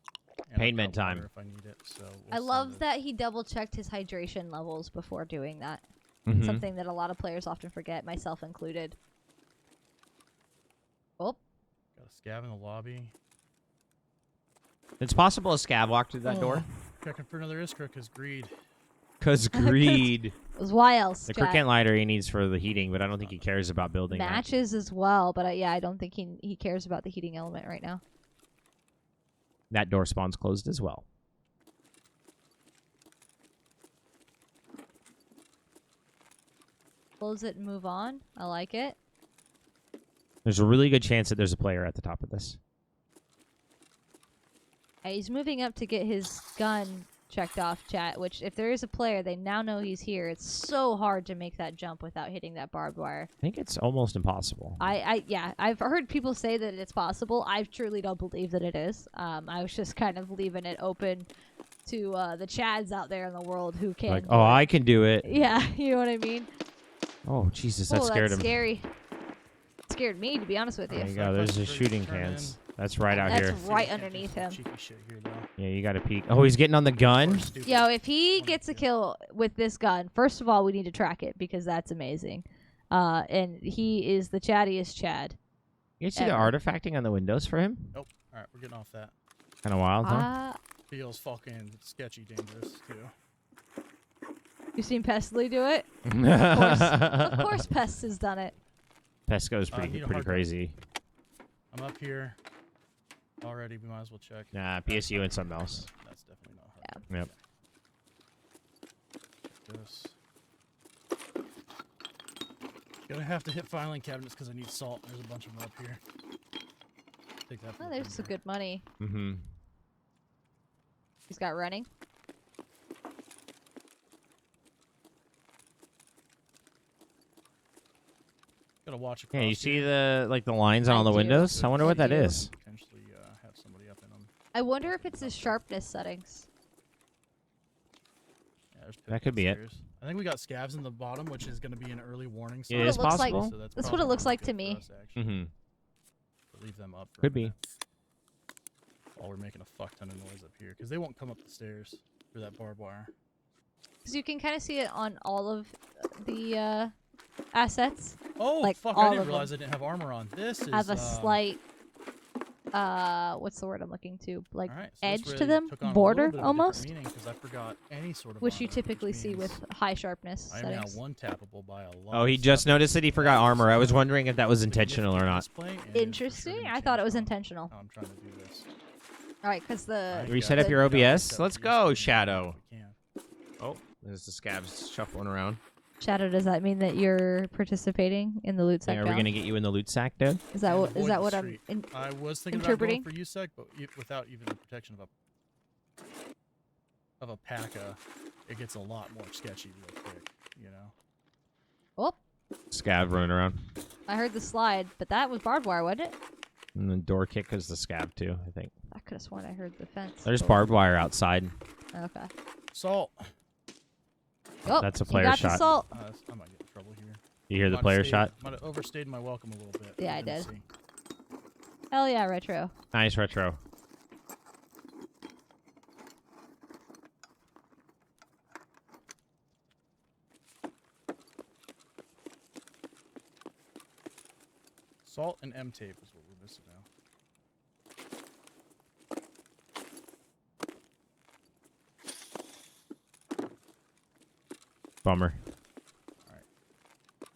And Pain I've med got water time. If I need it, so we'll I send love it. that he double checked his hydration levels before doing that. Mhm. Something that a lot of players often forget, myself included. Oh, Got a scav in the lobby. It's possible a scav walked through that Oh, door. Checking for another Iskra because greed. Cause greed. it was why else? The chat? cricket lighter he needs for the heating, but I don't think he cares about building that. Matches as well, but yeah, I don't think he cares about the heating element right now. That door spawns closed as well. Close it and move on. I like it. There's a really good chance that there's a player at the top of this. He's moving up to get his gun checked off, chat, which if there is a player, they now know he's here. It's so hard to make that jump without hitting that barbed wire. I think it's almost impossible. Yeah, I've heard people say that it's possible. I truly don't believe that it is. I was just kind of leaving it open to the Chads out there in the world who can. Like, do oh, it. I can do it. Yeah, you know what I mean? Oh, Jesus, that oh, scared that's him. scary. It scared me, to be honest with you. There you Sorry go. if There's I the throw shooting turn cans. That's right out That's here. right See, I can't do underneath some him. cheeky shit here, though. Yeah, you got to peek. Oh, he's getting on the Or gun. stupid. Yo, if he One of gets the a two. kill with this gun, first of all, we need to track it because that's amazing. And he is the chattiest Chad. You see the Ever. artifacting on the windows for him? Nope. All right, we're getting off that. Kind of wild, huh? Feels fucking sketchy, dangerous too. You seen Pestily do it? Of course, Pest has done it. Pesco's need pretty a hard crazy. I'm up here already. We might as well check. Nah, That's PSU not and something hard. else. That's definitely not hard. Yep. This. Gonna have to hit filing cabinets because I need salt. There's a bunch of them up here. Take that. Oh, there's some good money. Mm-hmm. He's got running. Gotta watch across. Yeah, you see here. the lines on all the do. windows? I wonder what that do. is. Potentially have somebody up in them. I wonder if it's his sharpness settings. Yeah, there's That could be it. upstairs. I think we got scavs in the bottom, which is gonna be an early warning It sign. is It looks like- possible. So that's That's what it probably looks like good to for me. us, actually. Mm-hmm. To leave them up. For Could a be. minute while we're making a fuck ton of noise up here, because they won't come up the stairs through that barbed wire. Because you can kind of see it on all of the assets. Oh Like, fuck! all I of didn't them. realize I didn't have armor on. This is Have a slight, what's the word I'm looking to? Like, all right, so edge this to really them, took on a border, little bit of a different almost? meaning, 'cause I forgot any sort of which you armor, typically see means with high sharpness I am now settings. one tappable by a lot. Oh, he of just stuff. noticed that he forgot armor. I was wondering if that was intentional or not. Display, and it is for sure Interesting. gonna I thought it change was how intentional. I'm trying to do this. All right, because the Reset Yeah, up your we gotta OBS. reset Let's up go, your Shadow. if we can. Oh, there's the scabs shuffling around. Shadow, does that mean that you're participating in the LootSAC Hey, are we challenge? gonna get you in the loot sack, dude? Is that And what avoid the I'm street. in? I was thinking interpreting? about going for USEC, but without even the protection of a PACA, it gets a lot more sketchy real quick, you know? Oh, Scab running around. I heard the slide, but that was barbed wire, wasn't it? And the door kick is the scab too, I think. I could have sworn I heard the fence. There's barbed wire outside. Okay. Salt! Oh, That's a you player got shot. the salt. I might get in trouble here. You hear the Might have player stayed- shot? Might have overstayed my welcome a little bit. Yeah, I Didn't did. see. Hell yeah, retro. Nice retro. Salt and M-tape is what we're missing now. Bummer.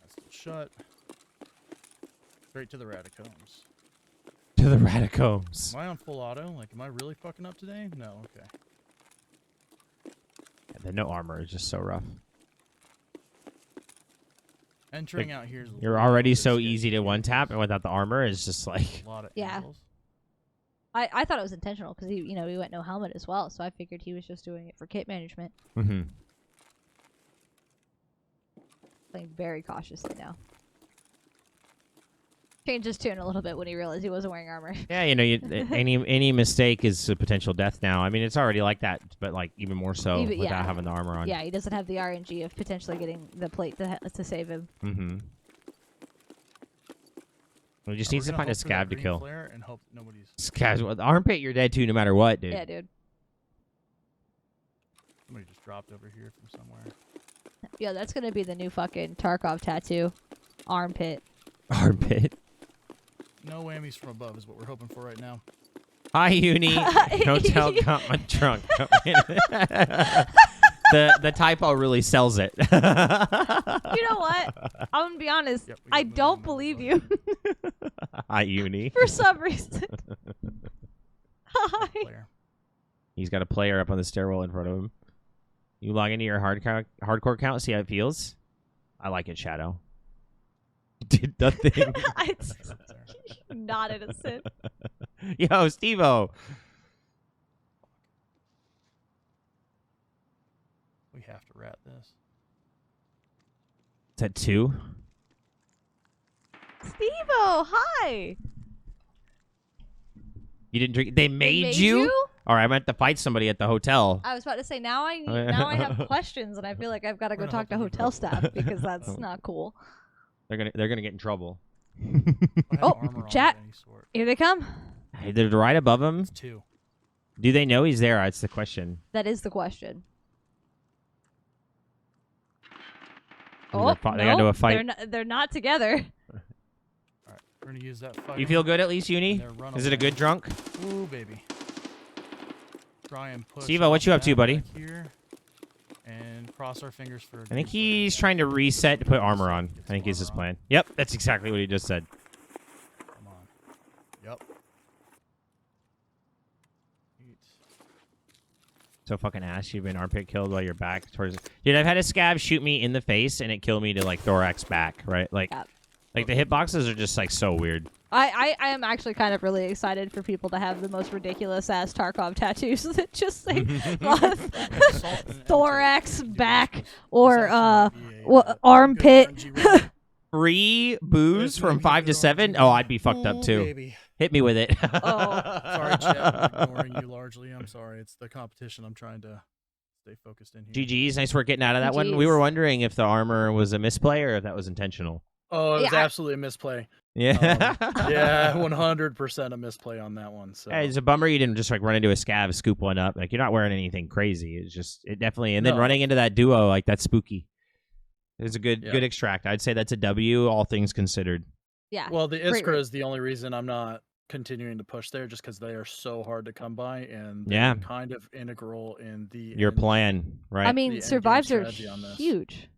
That's still shut. Straight to the Ratacombs. To the Ratacombs. Am I on full auto? Like, am I really fucking up today? No, okay. The no armor is just so rough. Entering out here is a You're little already bit so sketchy easy to here. one tap, and without the armor, it's just like A lot of Yeah. angles. I thought it was intentional because he went no helmet as well, so I figured he was just doing it for kit management. mm-hmm. Playing very cautiously now. Changed his tune a little bit when he realized he wasn't wearing armor. Yeah, any mistake is a potential death now. I mean, it's already like that, but like even more so Even- without yeah. having the armor on. Yeah, he doesn't have the RNG of potentially getting the plate to save him. Mm-hmm. We just We're needs to gonna find a hope for that scab to green kill. flare and hope nobody's. Scabs with armpit, you're dead too, no matter what, dude. Yeah, dude. Somebody just dropped over here from somewhere. Yeah, that's gonna be the new fucking Tarkov tattoo. Armpit. Armpit. No whammies from above is what we're hoping for right now. Hi, Uni. Hotel got my trunk. the typo really sells it. You know what? I'm gonna be honest. Yep, we I got moving don't on believe the you Hi, Uni. for some reason. Hi. Flare. He's got a player up on the stairwell in front of him. You log into your hardcore count, see how it feels. I like it, Shadow. Did the thing. It's not innocent. Yo, Steve-O. We have to rat this. Is that 2? Steve-O, hi. You didn't drink. They made, made you? you? Or I meant to fight somebody at the hotel. I was about to say now I have questions and I feel like I've got to go We're talk to gonna hope hotel that staff because that's not cool. They're gonna get in trouble. I have Oh, armor on chat. of any sort. Here they come. Hey, they're right above him. It's 2. Do they know he's there? That's the question. That is the question. They're Oh, they got into a fight. They're not together. All right, we're gonna use that. You feel good at least, Uni? They're run Is it a away. good drunk? Ooh, baby. Try and push. Steve-O, what off you up to, that buddy? back Here, and cross our fingers for. I think he's trying to reset to put armor on. I think he's his plan. Yep, that's exactly what he just said. Come on. Yep. so fucking ass. You've been armpit killed while you're back towards. Dude, I've had a scav shoot me in the face and it killed me to like thorax back, right? Like, like the hitboxes are just like so weird. I am actually kind of really excited for people to have the most ridiculous ass Tarkov tattoos that just say thorax, back, or armpit. Free booze from 5 to 7? Oh, I'd be fucked up too. Baby. Hit me with it. Sorry, Chad. I'm ignoring you largely. I'm sorry. It's the competition. I'm trying to stay focused in here. GG's. Nice work getting out of that one. We GGs. were wondering if the armor was a misplay or if that was intentional. Oh, it was Yeah, absolutely a misplay. Yeah. Yeah, 100% a misplay on that one. So Hey, it's a bummer you didn't just like run into a scav, scoop one up. Like you're not wearing anything crazy. It's just it definitely. And then No. running into that duo, like that's spooky. It's a good extract. I'd say that's a W, all things considered. Yeah. well, the Great Iskra is the only reason I'm not continuing to push there, just because they are so hard to come by and they're Yeah. kind of integral in the Your end- plan, right? I mean, the endgame survives are strategy on this. huge.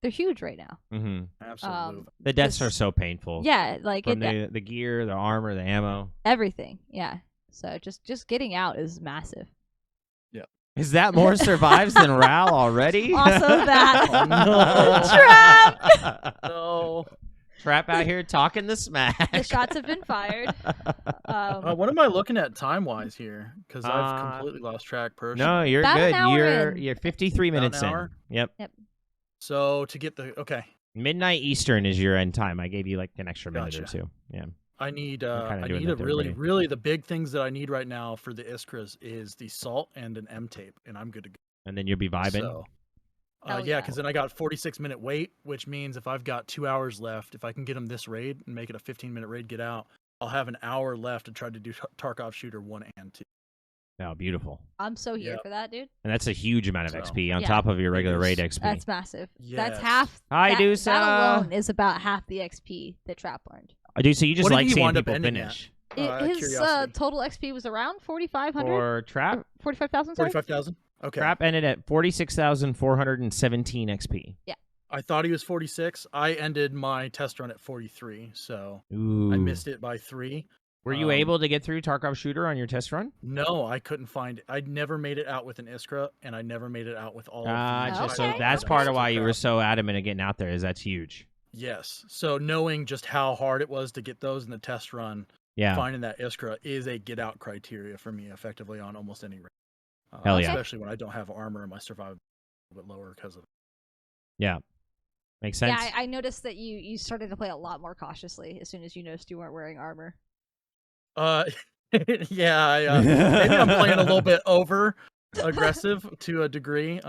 They're huge right now. Mm-hmm. Absolutely. The deaths are This- so painful. Yeah, like From it, the gear, the armor, the ammo. everything. Yeah. So just getting out is massive. Is that more survives than Ral already? Also that. Oh, no. Trap. No. Trap out here talking the smack. The shots have been fired. What am I looking at time wise here? Because I've Uh, completely lost track personally. No, you're About an good. hour You're in. you're 53 About an minutes in. hour? Yep. So to get the Midnight Eastern is your end time. I gave you like an extra minute or Gotcha. two. Yeah. I need kinda I doing need that a to really everybody. really the big things that I need right now for the Iskras is the salt and an M tape, and I'm good to go. And then you'll be vibing. So, Hell yeah, yeah. because then I got 46-minute wait, which means if I've got 2 hours left, if I can get them this raid and make it a 15-minute raid, get out, I'll have an hour left to try to do Tarkov Shooter 1 and 2. Oh, beautiful. I'm so here Yep. for that, dude. And that's a huge amount of So, XP on yeah. top of your regular is. raid XP. That's massive. That's Yes. half. Hi, that, Deusa. that alone is about half the XP that Trap earned. Dude, so you just What did like he seeing wind up people ending finish. His Curiosity. total XP was around 4,500. For Trap, 45,000. Sorry. 45,000? Okay. Trap ended at 46,417 XP. I thought he was 46. I ended my test run at 43, so Ooh. I missed it by 3. Were you able to get through Tarkov Shooter on your test run? No, I couldn't find it. I never made it out with an Iskra, and I never made it out with all of Gotcha. the Okay, So that's part of why you were crap. so adamant of getting out there. Is that's huge. Yes. So knowing just how hard it was to get those in the test run, Yeah. finding that Iskra is a get out criteria for me effectively on almost any raid. Hell yeah. Especially when I don't have armor and my survival a bit lower because of it. Yeah. Makes sense. Yeah, I noticed that you started to play a lot more cautiously as soon as you noticed you weren't wearing armor. Yeah, maybe I'm playing a little bit over aggressive to a degree.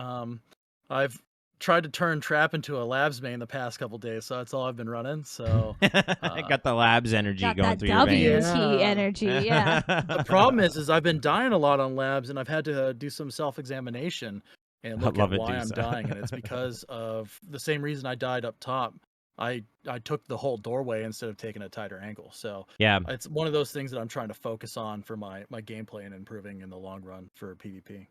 I've tried to turn Trap into a Labs main the past couple days, so that's all I've been running. So Got the labs energy Got going that through your veins. WT Yeah. energy. Yeah. the problem is I've been dying a lot on Labs, and I've had to do some self-examination and I look love at it, why I'm Deusa. dying, and it's because of the same reason I died up top. I took the whole doorway instead of taking a tighter angle. So Yeah. it's one of those things that I'm trying to focus on for my gameplay and improving in the long run for PvP.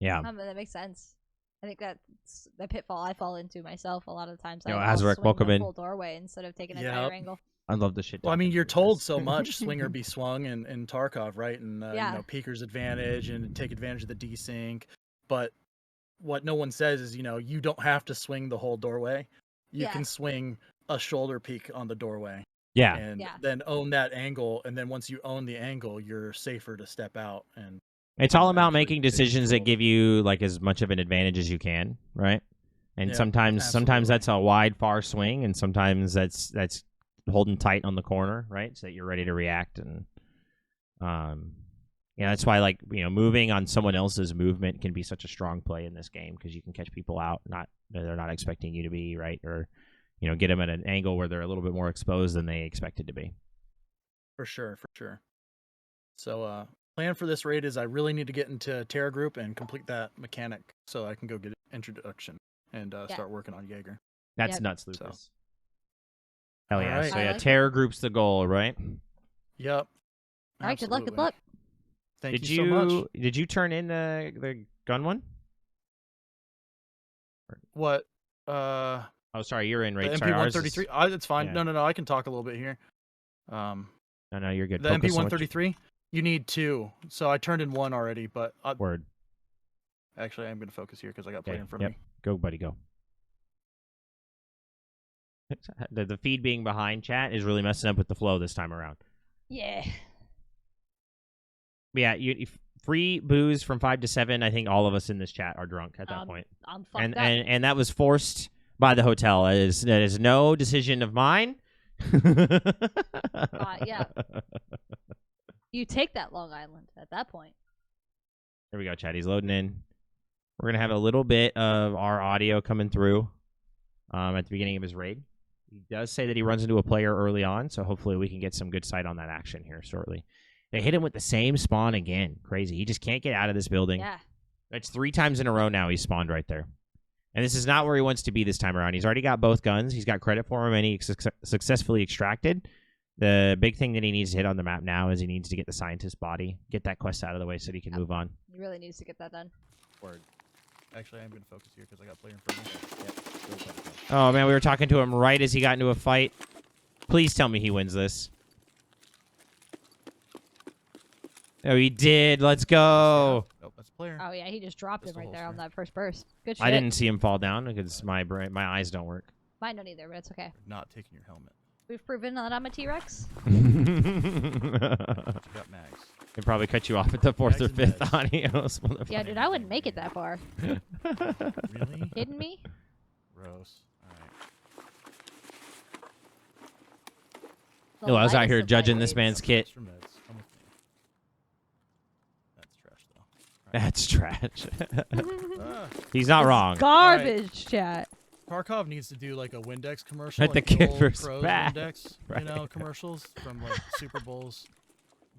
Yeah. That makes sense. I think that's the pitfall I fall into myself a lot of the times. Yo, I'll Azric, swing welcome the in. full doorway instead of taking a Yep. tighter angle. I love the shit. Well, I mean, talking you're to told this. so much swing or be swung in Tarkov, right? And Yeah. Peeker's advantage and take advantage of the desync. But what no one says is, you don't have to swing the whole doorway. You Yeah. can swing a shoulder peek on the doorway Yeah. and Yeah. then own that angle. And then once you own the angle, you're safer to step out. And It's all about actually making take decisions that control. give you like as much of an advantage as you can, right? And Yeah, sometimes absolutely. that's a wide far swing, and sometimes that's holding tight on the corner, right? So that you're ready to react. And that's why moving on someone else's movement can be such a strong play in this game, because you can catch people out they're not expecting you to be, right? Or get them at an angle where they're a little bit more exposed than they expected to be. For sure. So plan for this raid is I really need to get into Terra Group and complete that mechanic so I can go get introduction and start working on Jaeger. That's Yep. nuts, Lucas. Hell yeah. Alright. So I yeah, like it. Terror Group's the goal, right? Yep. All right, good luck. Good Absolutely. luck. Thank Did you so much. Did you turn in the gun one? What? Oh, sorry, you're in The right. Sorry, ours is- MP133. It's fine. yeah. No. I can talk a little bit here. No, you're good. The Focus on what MP133. You need 2. So I turned in 1 already, but Word. Actually, I'm gonna focus here because I got player Okay, in front yep. of me. Go, buddy, go. The feed being behind chat is really messing up with the flow this time around. Yeah. Yeah, free booze from 5 to 7. I think all of us in this chat are drunk at that point. I'm fucked And, up. and that was forced by the hotel. That is no decision of mine. Yeah. You take that Long Island at that point. There we go, chat. He's loading in. We're gonna have a little bit of our audio coming through at the beginning of his raid. He does say that he runs into a player early on, so hopefully we can get some good sight on that action here shortly. They hit him with the same spawn again. Crazy. He just can't get out of this building. Yeah. That's 3 times in a row now he's spawned right there. And this is not where he wants to be this time around. He's already got both guns. He's got credit for him, and he successfully extracted. The big thing that he needs to hit on the map now is he needs to get the scientist's body, get that quest out of the way so that he can move on. He really needs to get that done. Word. Actually, I'm gonna focus here because I got player in front of me. Yep. Oh, man, we were talking to him right as he got into a fight. Please tell me he wins this. Oh, he did. Let's go. Oh, that's player. Oh yeah, he just dropped Just him a right there on holster. that first burst. Good shit. I didn't see him fall down because my eyes don't work. Mine don't either, but it's okay. Not taking your helmet. We've proven that I'm a T-Rex. You got mags. They probably cut you off at the 4th or Mags and 5th audio. Yeah, dude, I wouldn't make it that far. Really? Kidding me? Gross. All right. Oh, I was out lightest here of judging this lightweights. man's kit. Extra meds. Come with me. That's trash though. That's trash. Ah, He's not wrong. Garbage chat. Tarkov needs to do like a Windex commercial. Let the like kid old first Pros back. Windex, Right. you know, commercials from like Super Bowls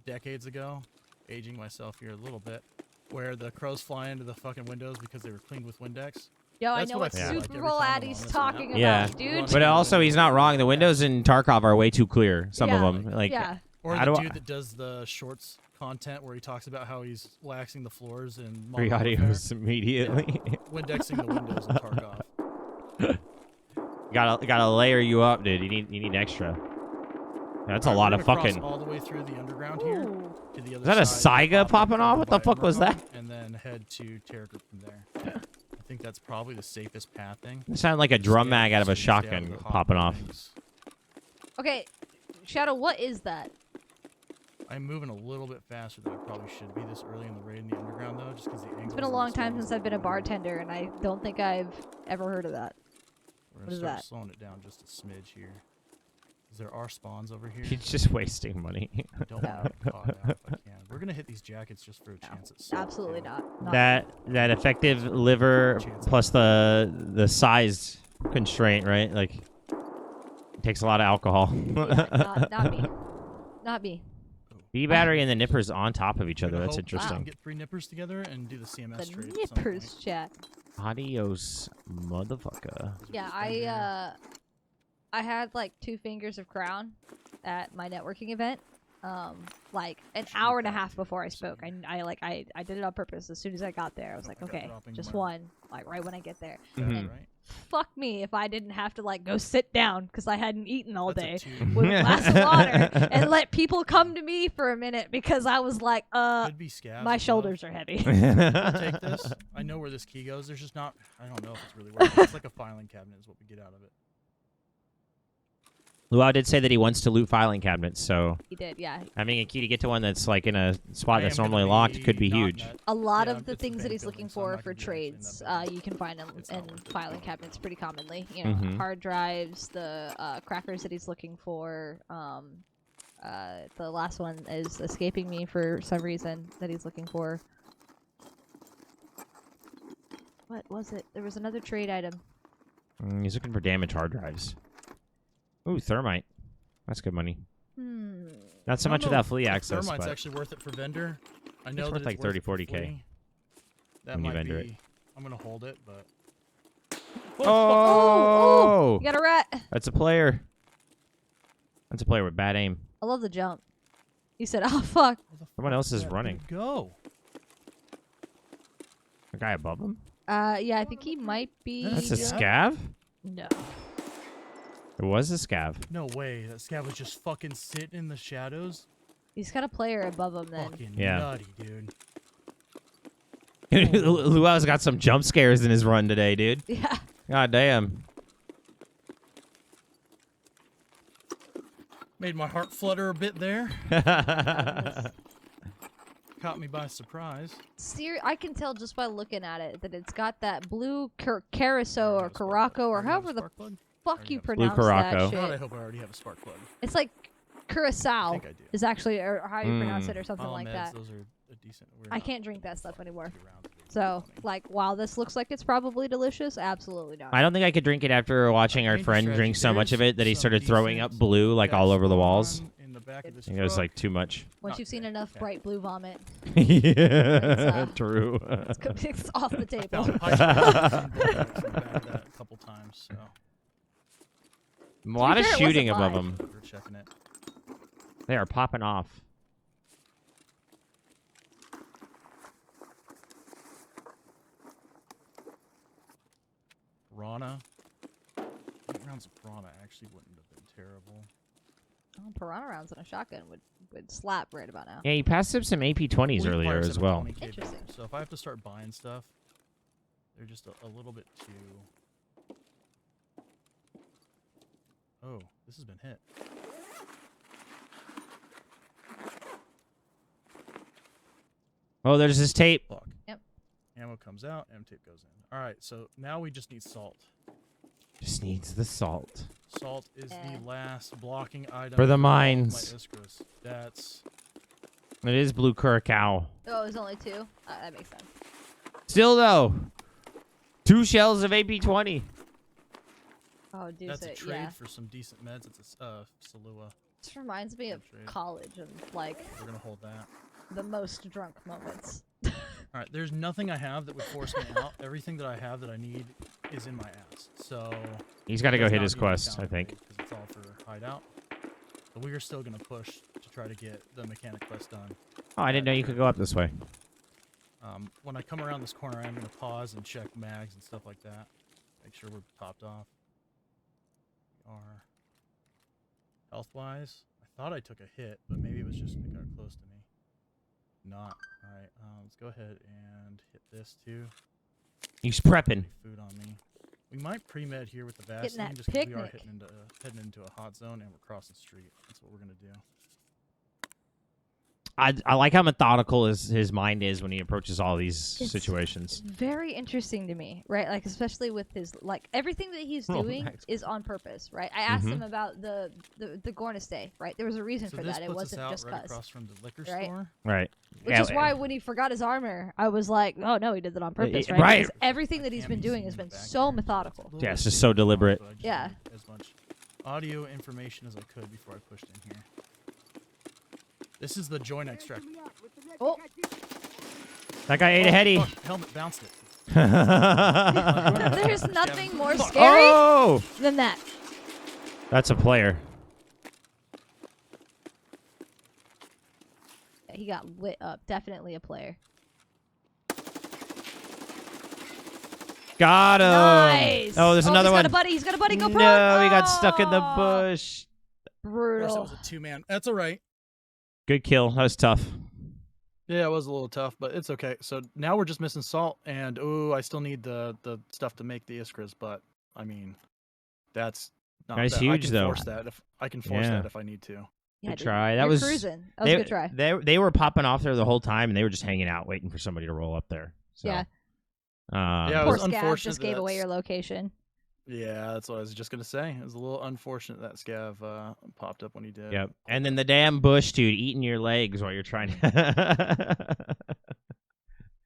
decades ago. Aging myself here a little bit. Where the crows fly into the fucking windows because they were cleaned with Windex. Yo, I That's know what what I feel like Super every Bowl time I'm ad on he's this talking map. Yeah. about, dude. But also, he's not wrong. The windows in Tarkov are way too clear. Some Yeah. of them, like, Yeah. Or How the do I- dude that does the shorts content where he talks about how he's waxing the floors in free Modern Warfare. audios immediately. Windexing the windows in Tarkov. gotta layer you up, dude. You need extra. That's a Alright, lot we're of gonna cross fucking. all the way through the underground here Ooh. to the other Is that a side, Saiga pop popping up off? over What the by fuck was that? Emercon, and then head to Terror Group from there. I think that's probably the safest pathing. It sounded like a drum mag out of a Stay out of shotgun the hot popping off. buildings. Okay, Shadow, what is that? I'm moving a little bit faster than I probably should be this early in the raid in the underground though, just because the angle. It's been a long time since I've been a bartender, and I don't think I've ever heard of that. We're What gonna is start that? slowing it down just a smidge here. 'Cause there are spawns over here. He's just wasting money. I don't want to get caught out if I can. We're gonna hit these jackets just for a chance at silk, Absolutely too. not. that effective liver plus the size constraint, right? Like, it takes a lot of alcohol. Yeah, not me. Not me. B battery and the nippers on top of each We're other. gonna That's hope we can interesting. Get 3 nippers together and do the CMS The trade. at some nippers point. chat. Adios, motherfucker. Yeah, Defender. I had like 2 fingers of crown at my networking event. Like an hour and a half before I spoke. I did it on purpose. As soon as I got there, I was like, I got okay, dropping just my- one. Like right when I get there. Is that Mhm. right? Fuck me if I didn't have to like go sit down because I hadn't eaten all That's day a 2. with a glass of water and let people come to me for a minute because I was like, Could be scabs. my as shoulders are heavy. Well. I'll take this. I know where this key goes. There's just not. I don't know if it's really working. It's like a filing cabinet is what we get out of it. Luau did say that he wants to loot filing cabinets, so He did, yeah. having a key to get to one that's like in a spot I that's am gonna normally locked could be not huge. net- A lot Yeah, of the it's a things that bank he's looking building, so I'm for not gonna be actually in trades, that building. you can find in It's not worth it. filing cabinets pretty commonly. You know, Mhm. hard drives, the crackers that he's looking for. The last one is escaping me for some reason that he's looking for. What was it? There was another trade item. He's looking for damaged hard drives. Ooh, thermite. That's good money. Not so I don't much know without if flea access, Thermite's but actually worth it for vendor. I know worth that like it's worth it for 30-40K flea. That when you might vendor be. it. I'm gonna hold it, but. Oh, You got a rat! that's a player. That's a player with bad aim. I love the jump. He said, oh fuck. Where the Someone fuck else did is that running. dude Go. The guy above him? Yeah, I think he might be. That's a Yeah. scav? No. It was a scav. No way. That scav was just fucking sitting in the shadows. He's got a player above him then. Fucking Yeah. nutty, dude. Luau's got some jump scares in his run today, dude. Yeah. God damn. Made my heart flutter a bit there. Caught me by surprise. I can tell just by looking at it that it's got that blue carousel or caraco or however the fuck you pronounce that Caraco. shit. God, I hope I already have a spark plug. It's like curacao think I do. is actually or how you pronounce it or something All like meds, that. Those are a decent. I can't drink that stuff anymore. Be around to So, funny. like, while this looks like it's probably delicious, absolutely not. I don't think I could drink it after watching our Dangerous friend strategy. drink so much of There's it that he some started throwing decent up blue like all over the walls. in the back of this I think it was truck. like too much. Once Not you've seen today. enough Okay. bright blue vomit, Yeah, true. it's off the I table. found pipes and bullets in the back of that a couple times, so A lot of fair, it shooting wasn't above live. them. we're checking it. They are popping off. Piranha. 8 rounds of piranha actually wouldn't have been terrible. Oh, piranha rounds on a shotgun would slap right about now. Yeah, he passed up some AP20s We earlier fire as some well. 20K Interesting. barrels, so if I have to start buying stuff, they're just a little bit too. Oh, this has been hit. Oh, there's this tape. Fuck. Yep. Ammo comes out, M tape goes in. All right, so now we just need salt. Just needs the salt. Salt is the last blocking item For the all of mines. My Iskras. That's It is blue curacao. Oh, it was only 2? That makes sense. Still though, 2 shells of AP20. Oh, dude, that's a trade yeah. for some decent meds. It's a Salua. This reminds me of Trade. college and, like, We're gonna hold that. the most drunk moments. All right, there's nothing I have that would force me out. Everything that I have that I need is in my ass. So He's got to go does hit not his need to be quest, I found think. because it's all for hideout. But we are still gonna push to try to get the mechanic quest done. Oh, I didn't know you could go up this way. When I come around this corner, I'm gonna pause and check mags and stuff like that. Make sure we're topped off. We are health-wise. I thought I took a hit, but maybe it was just it got close to me. Not. All right. Let's go ahead and hit this too. He's prepping. Food on me. We might pre-med here with the Getting Vaseline that just because we are picnic. heading into a hot zone and we're crossing the street. That's what we're gonna do. I like how methodical his mind is when he approaches all these It's situations. very interesting to me, right? Like, especially with his, like, everything that he's Oh, doing nice. is on purpose, right? I asked him about the Gornistay, right? There was a reason So for this that. It puts us wasn't out just right cuz. across from the liquor right? store. Right. Which is why when he forgot his armor, I was like, oh no, he did that on purpose, right? right. Because everything that he's Can't been be doing seen has in the been back so here. methodical. It's a little Yeah, it's bit just so too long, deliberate. but I just Yeah. needed as much audio information as I could before I pushed in here. This is the joint extract. Oh, That guy ate a heady. Fuck, helmet bounced it. there's nothing more scary Oh! than that. That's a player. He got lit up. Definitely a player. Got him. Nice. Oh, there's another he's one. Got a buddy. He's got a buddy. Go No, prone. he got stuck in the Oh, bush. Of course, it Brutal. was a 2-man. That's all right. Good kill. That was tough. Yeah, it was a little tough, but it's okay. So now we're just missing salt, and I still need the stuff to make the Iskras. But I mean, that's not That's that. I huge, can though. Force that if I can force Yeah. that if I need to. Yeah, Good dude, try. That you're was cruising. That was a good try. They were popping off there the whole time, and they were just hanging out, waiting for somebody to roll up there. So, Yeah. Yeah, it Poor was Scav unfortunate just gave away that's- your location. Yeah, that's what I was just gonna say. It was a little unfortunate that Scav popped up when he did. Yep. And then the damn bush dude eating your legs while you're trying to.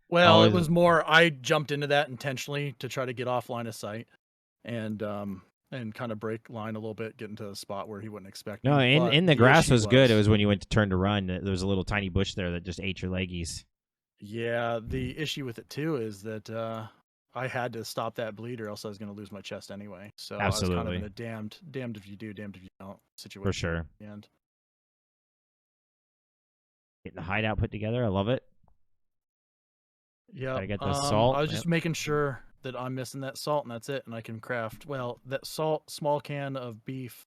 Well, Always- it was more I jumped into that intentionally to try to get off line of sight, and kind of break line a little bit, get into a spot where he wouldn't expect me. No, But in the grass issue was good. It was when you went to turn to run. There was a little tiny bush there that just ate your leggies. Yeah, the issue with it too is that I had to stop that bleed, or else I was going to lose my chest anyway. So I was kind of Absolutely. in a damned if you do, damned if you don't situation. For sure. And Getting the hideout put together. I love it. yeah, Gotta get the salt, I was just making sure that I'm missing that salt, and that's it. And I can craft that salt, small can of beef,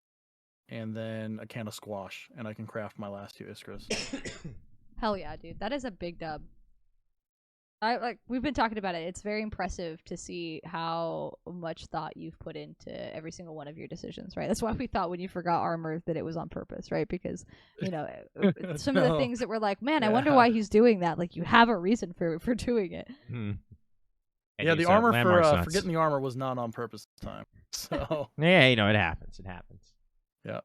and then a can of squash, and I can craft my last 2 Iskras. Hell yeah, dude. That is a big dub. we've been talking about it. It's very impressive to see how much thought you've put into every single one of your decisions, right? That's why we thought when you forgot armor that it was on purpose, right? Because some of the No. things that were like, man, I Yeah. wonder why he's doing that. Like you have a reason for doing it. And Yeah, use, the armor landmarks for nuts. forgetting the armor was not on purpose this time. So Yeah, it happens. It happens. yeah.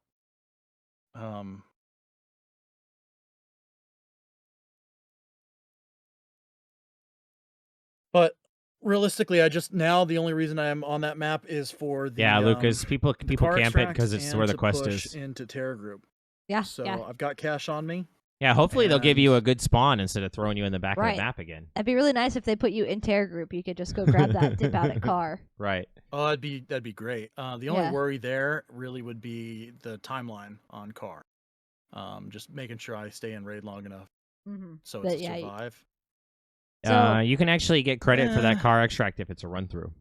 But realistically, the only reason I am on that map is for the Lucas, people car camp it because extract it's and where the to quest push is. into Terror Group. Yeah, So yeah. I've got cash on me. Yeah, hopefully they'll give you a and- good spawn instead of throwing you in the back of Right. the map again. It'd be really nice if they put you in Terror Group. You could just go grab that dip out at car. Right. Oh, that'd be great. The only worry there really would be the timeline on car. Just making sure I stay in raid long enough Mm-hmm. so But it's yeah, survive. So- You can actually get credit for that Eh. car extract if it's a run through.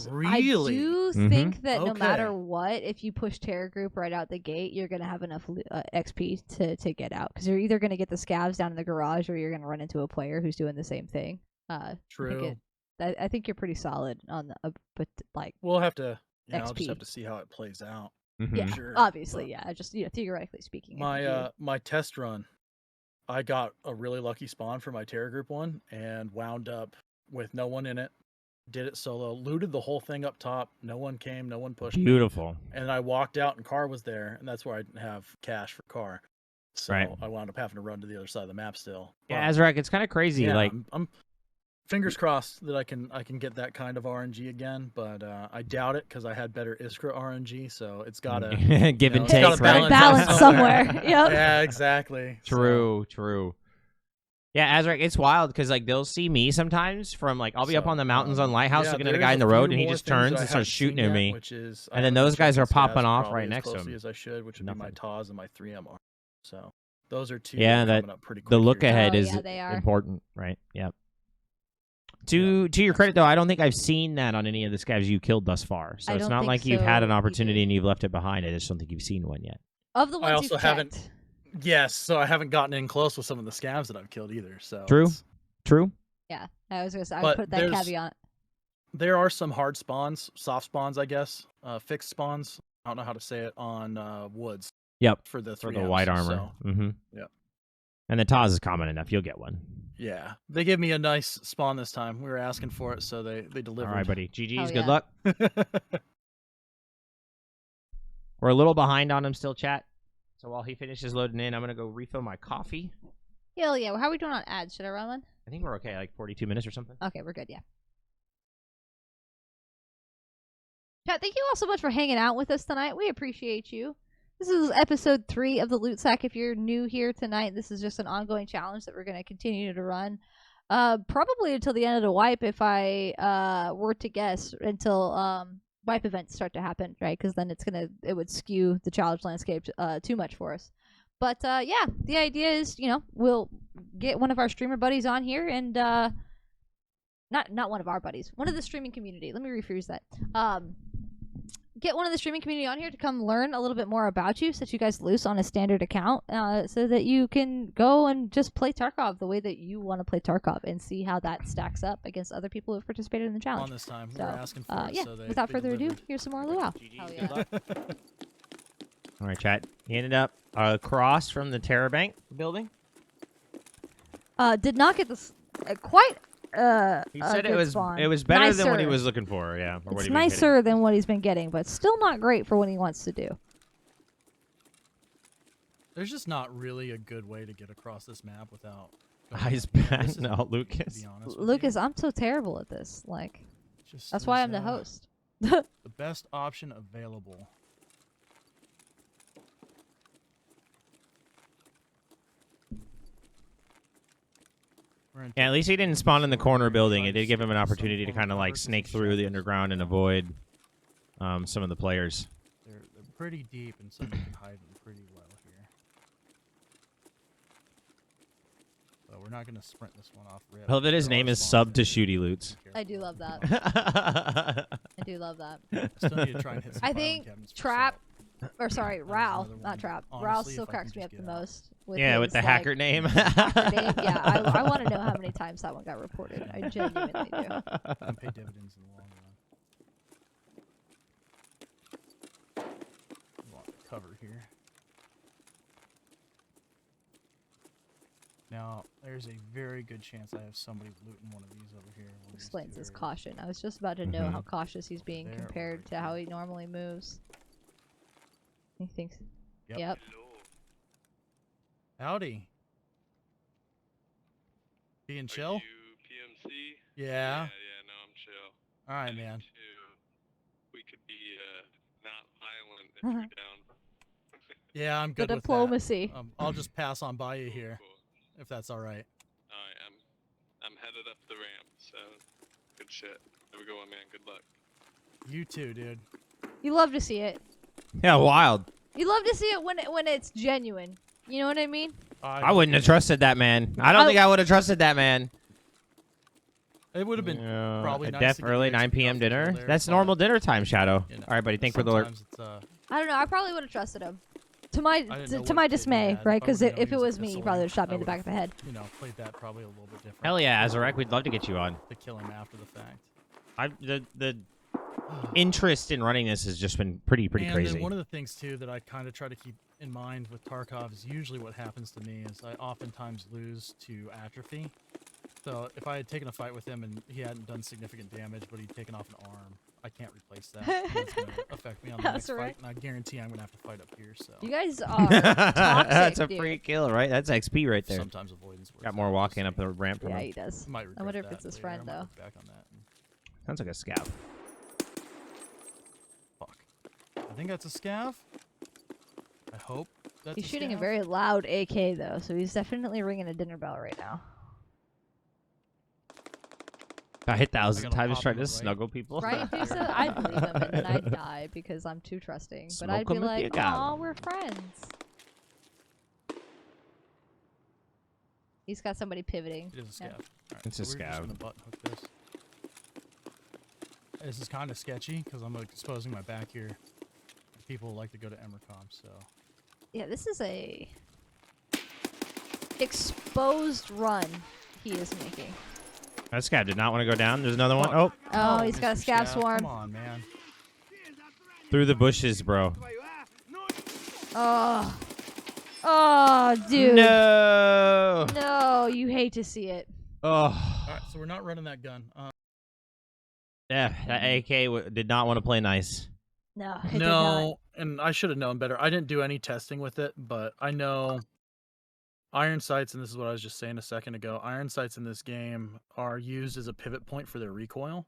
Really? I do Mhm. think that no Okay. matter what, if you push Terror Group right out the gate, you're gonna have enough XP to get out because you're either gonna get the scavs down in the garage or you're gonna run into a player who's doing the same thing. True. I think you're pretty solid on the, but like We'll have to. Yeah, I'll just XP. have to see how it plays out. Mhm. yeah, Sure, obviously but- yeah, just theoretically speaking. I think My my test run, I got a really lucky spawn for my Terror Group one and wound up with no one in it. Did it solo, looted the whole thing up top. No one came, no one pushed me. Beautiful. And I walked out and car was there, and that's where I didn't have cash for car. So Right. I wound up having to run to the other side of the map still. Yeah, But, Azrak, it's kind of crazy. yeah, Like, I'm fingers crossed that I can get that kind of RNG again, but I doubt it because I had better Iskra RNG, so it's gotta give and it's take, gotta it's gotta right? balance somewhere. Yep. Yeah, exactly. So, True. Yeah, Azrak, it's wild because like they'll see me sometimes from like I'll be up so, on the mountains on Lighthouse yeah, looking at a there's guy in the road few and he more just things that turns I and starts haven't shooting seen at yet, me. which is I And then haven't those guys checked are the popping stats off probably right as next to closely him. as I should, which would be my Nothing. TAWs and my 3MR. So those are two. Yeah, that are that- coming up pretty quick The look here. ahead Oh, is yeah, they are. important, right? Yep. To your credit though, I don't think I've seen that on any of the scavs you killed thus far. So I it's don't not think like you've had so an opportunity either. and you've left it behind. I just don't think you've seen one yet. Of the ones I also you've haven't- checked. Yes, so I haven't gotten in close with some of the scavs that I've killed either. So True. it's- True. Yeah, I was gonna say I But put that there's- caveat. There are some hard spawns, soft spawns, I guess, fixed spawns. I don't know how to say it on woods. Yep. For the For 3Ms, the white armor. So, Mm-hmm. Yep. And the Taz is common enough. You'll get one. yeah, they gave me a nice spawn this time. We were asking for it, so they delivered. All right, buddy. GG's. Oh, Good yeah. luck. We're a little behind on him still, chat. So while he finishes loading in, I'm going to go refill my coffee. Hell yeah. How are we doing on ads? Should I run one? I think we're okay, like 42 minutes or something. Okay, we're good. Yeah. Chat, thank you all so much for hanging out with us tonight. We appreciate you. This is episode 3 of the LootSAC. If you're new here tonight, this is just an ongoing challenge that we're going to continue to run. Probably until the end of the wipe, if I were to guess, until wipe events start to happen, right? Because then it would skew the challenge landscape too much for us. But yeah, the idea is, we'll get one of our streamer buddies on here and not one of our buddies, one of the streaming community. Let me rephrase that. Get one of the streaming community on here to come learn a little bit more about you, set you guys loose on a standard account, so that you can go and just play Tarkov the way that you want to play Tarkov and see how that stacks up against other people who've participated in the On challenge. this time, we So, were asking for it, yeah, so they without they further ado, delivered. here's some more luau. GG's. Hell Good yeah. luck. All right, chat. He ended up across from the Terror Bank building. Did not get this quite. He said it good was spawn. it was better than what he Nicer. was looking for. Yeah, or what It's he was getting. nicer than what he's been getting, but still not great for what he wants to do. There's just not really a good way to get across this map without. Eyes going- bad. this is- No, to Lucas. be honest with Lucas, you. I'm so terrible at this. Like, Just that's why is, I'm the host. The best option available. We're in Yeah, at least he didn't spawn in the corner building. It did give him an opportunity to Some kind of like covers and snake some through the shadows. underground and avoid some of the players. They're pretty deep, and some you can hide them pretty well here. But we're not gonna sprint this one off rip. I love that his There name are is spawns Sub to there. Shooty Loots. Be careful. I do love that. That's I do love that. I still need to try and hit some I filing think cabinets for Trap salt. Or sorry, That is Ral, another not one. Trap. Ral Honestly, still if I can cracks me just up the get out. most. With his, the hacker name. Hacker name. Yeah, I want to know how many times that one got reported. I genuinely do. Can pay dividends in the long run. We want the cover here. Now, there's a very good chance I have somebody looting one of these over here. one of these Explains two his areas. caution. I was just about to know Mhm. how cautious he's being There or compared right to how here. he normally moves. He thinks. Yep. Yep. Howdy. Being chill? Are you PMC? Yeah. Yeah, no, I'm chill. All right, I man. too. We could be not violent if you're down. Yeah, I'm The good with diplomacy. that. I'll just pass on by you here, Cool. if that's all right. Alright, I'm headed up the ramp, so good shit. Have a good one, man. Good luck. You too, dude. You love to see it. Yeah, wild. You love to see it when it's genuine. You know what I mean? I wouldn't have trusted that man. I don't think I would have trusted that man. It would have been probably a nice def to get early away 9 some p.m. stuff to kill dinner. there, That's but, normal dinner time, Shadow. you know, All right, buddy. Thank you for the work. sometimes it's, I don't know. I probably would have trusted him. To my I didn't know to what my kid he dismay, had. right? If I Because would've known if he it was a was me, he facility, probably would have shot me I in the back of the head. You know, played that probably a little bit different. Hell yeah, Azarek, we'd love to get you on. To kill him after the fact. The interest in running this has just been pretty and crazy. then one of the things too that I kind of try to keep in mind with Tarkov is usually what happens to me is I oftentimes lose to atrophy. So if I had taken a fight with him and he hadn't done significant damage, but he'd taken off an arm, I can't replace that. It's going to affect me on the That's next right. fight, and I guarantee I'm going to have to fight up here. So You guys are toxic, That's a dude. free kill, right? That's XP right there. sometimes avoidance works. Got more walking up the ramp from Yeah, him. he does. Might I wonder if regret it's his that friend later. I might though. look back on that. Sounds like a scout. Fuck. I think that's a scav. I hope that's He's a shooting scav. a very loud AK though, so he's definitely ringing a dinner bell right now. I hit 1,000 gotta times pop trying him to right. snuggle people. Right, Dusa? I'd believe him and then I'd die because I'm too trusting. But I'd Smoke be 'em if you like, got aw, 'em." we're friends. He's got somebody pivoting. It is a Yeah. scav. Alright, It's a so we're just scav. gonna button hook this. This is kind of sketchy because I'm exposing my back here. People like to go to Emercom, so Yeah, this is a exposed run he is making. That scout did not want to go down. There's another one. Oh, Oh, he's got a Mr. scav swarm. Come on, man. through the bushes, bro. Oh. Oh, dude. No. No, you hate to see it. Oh. All right, so we're not running that gun. Yeah, that AK did not want to play nice. No, it did not. No, and I should have known better. I didn't do any testing with it, but I know iron sights, and this is what I was just saying a second ago. Iron sights in this game are used as a pivot point for their recoil,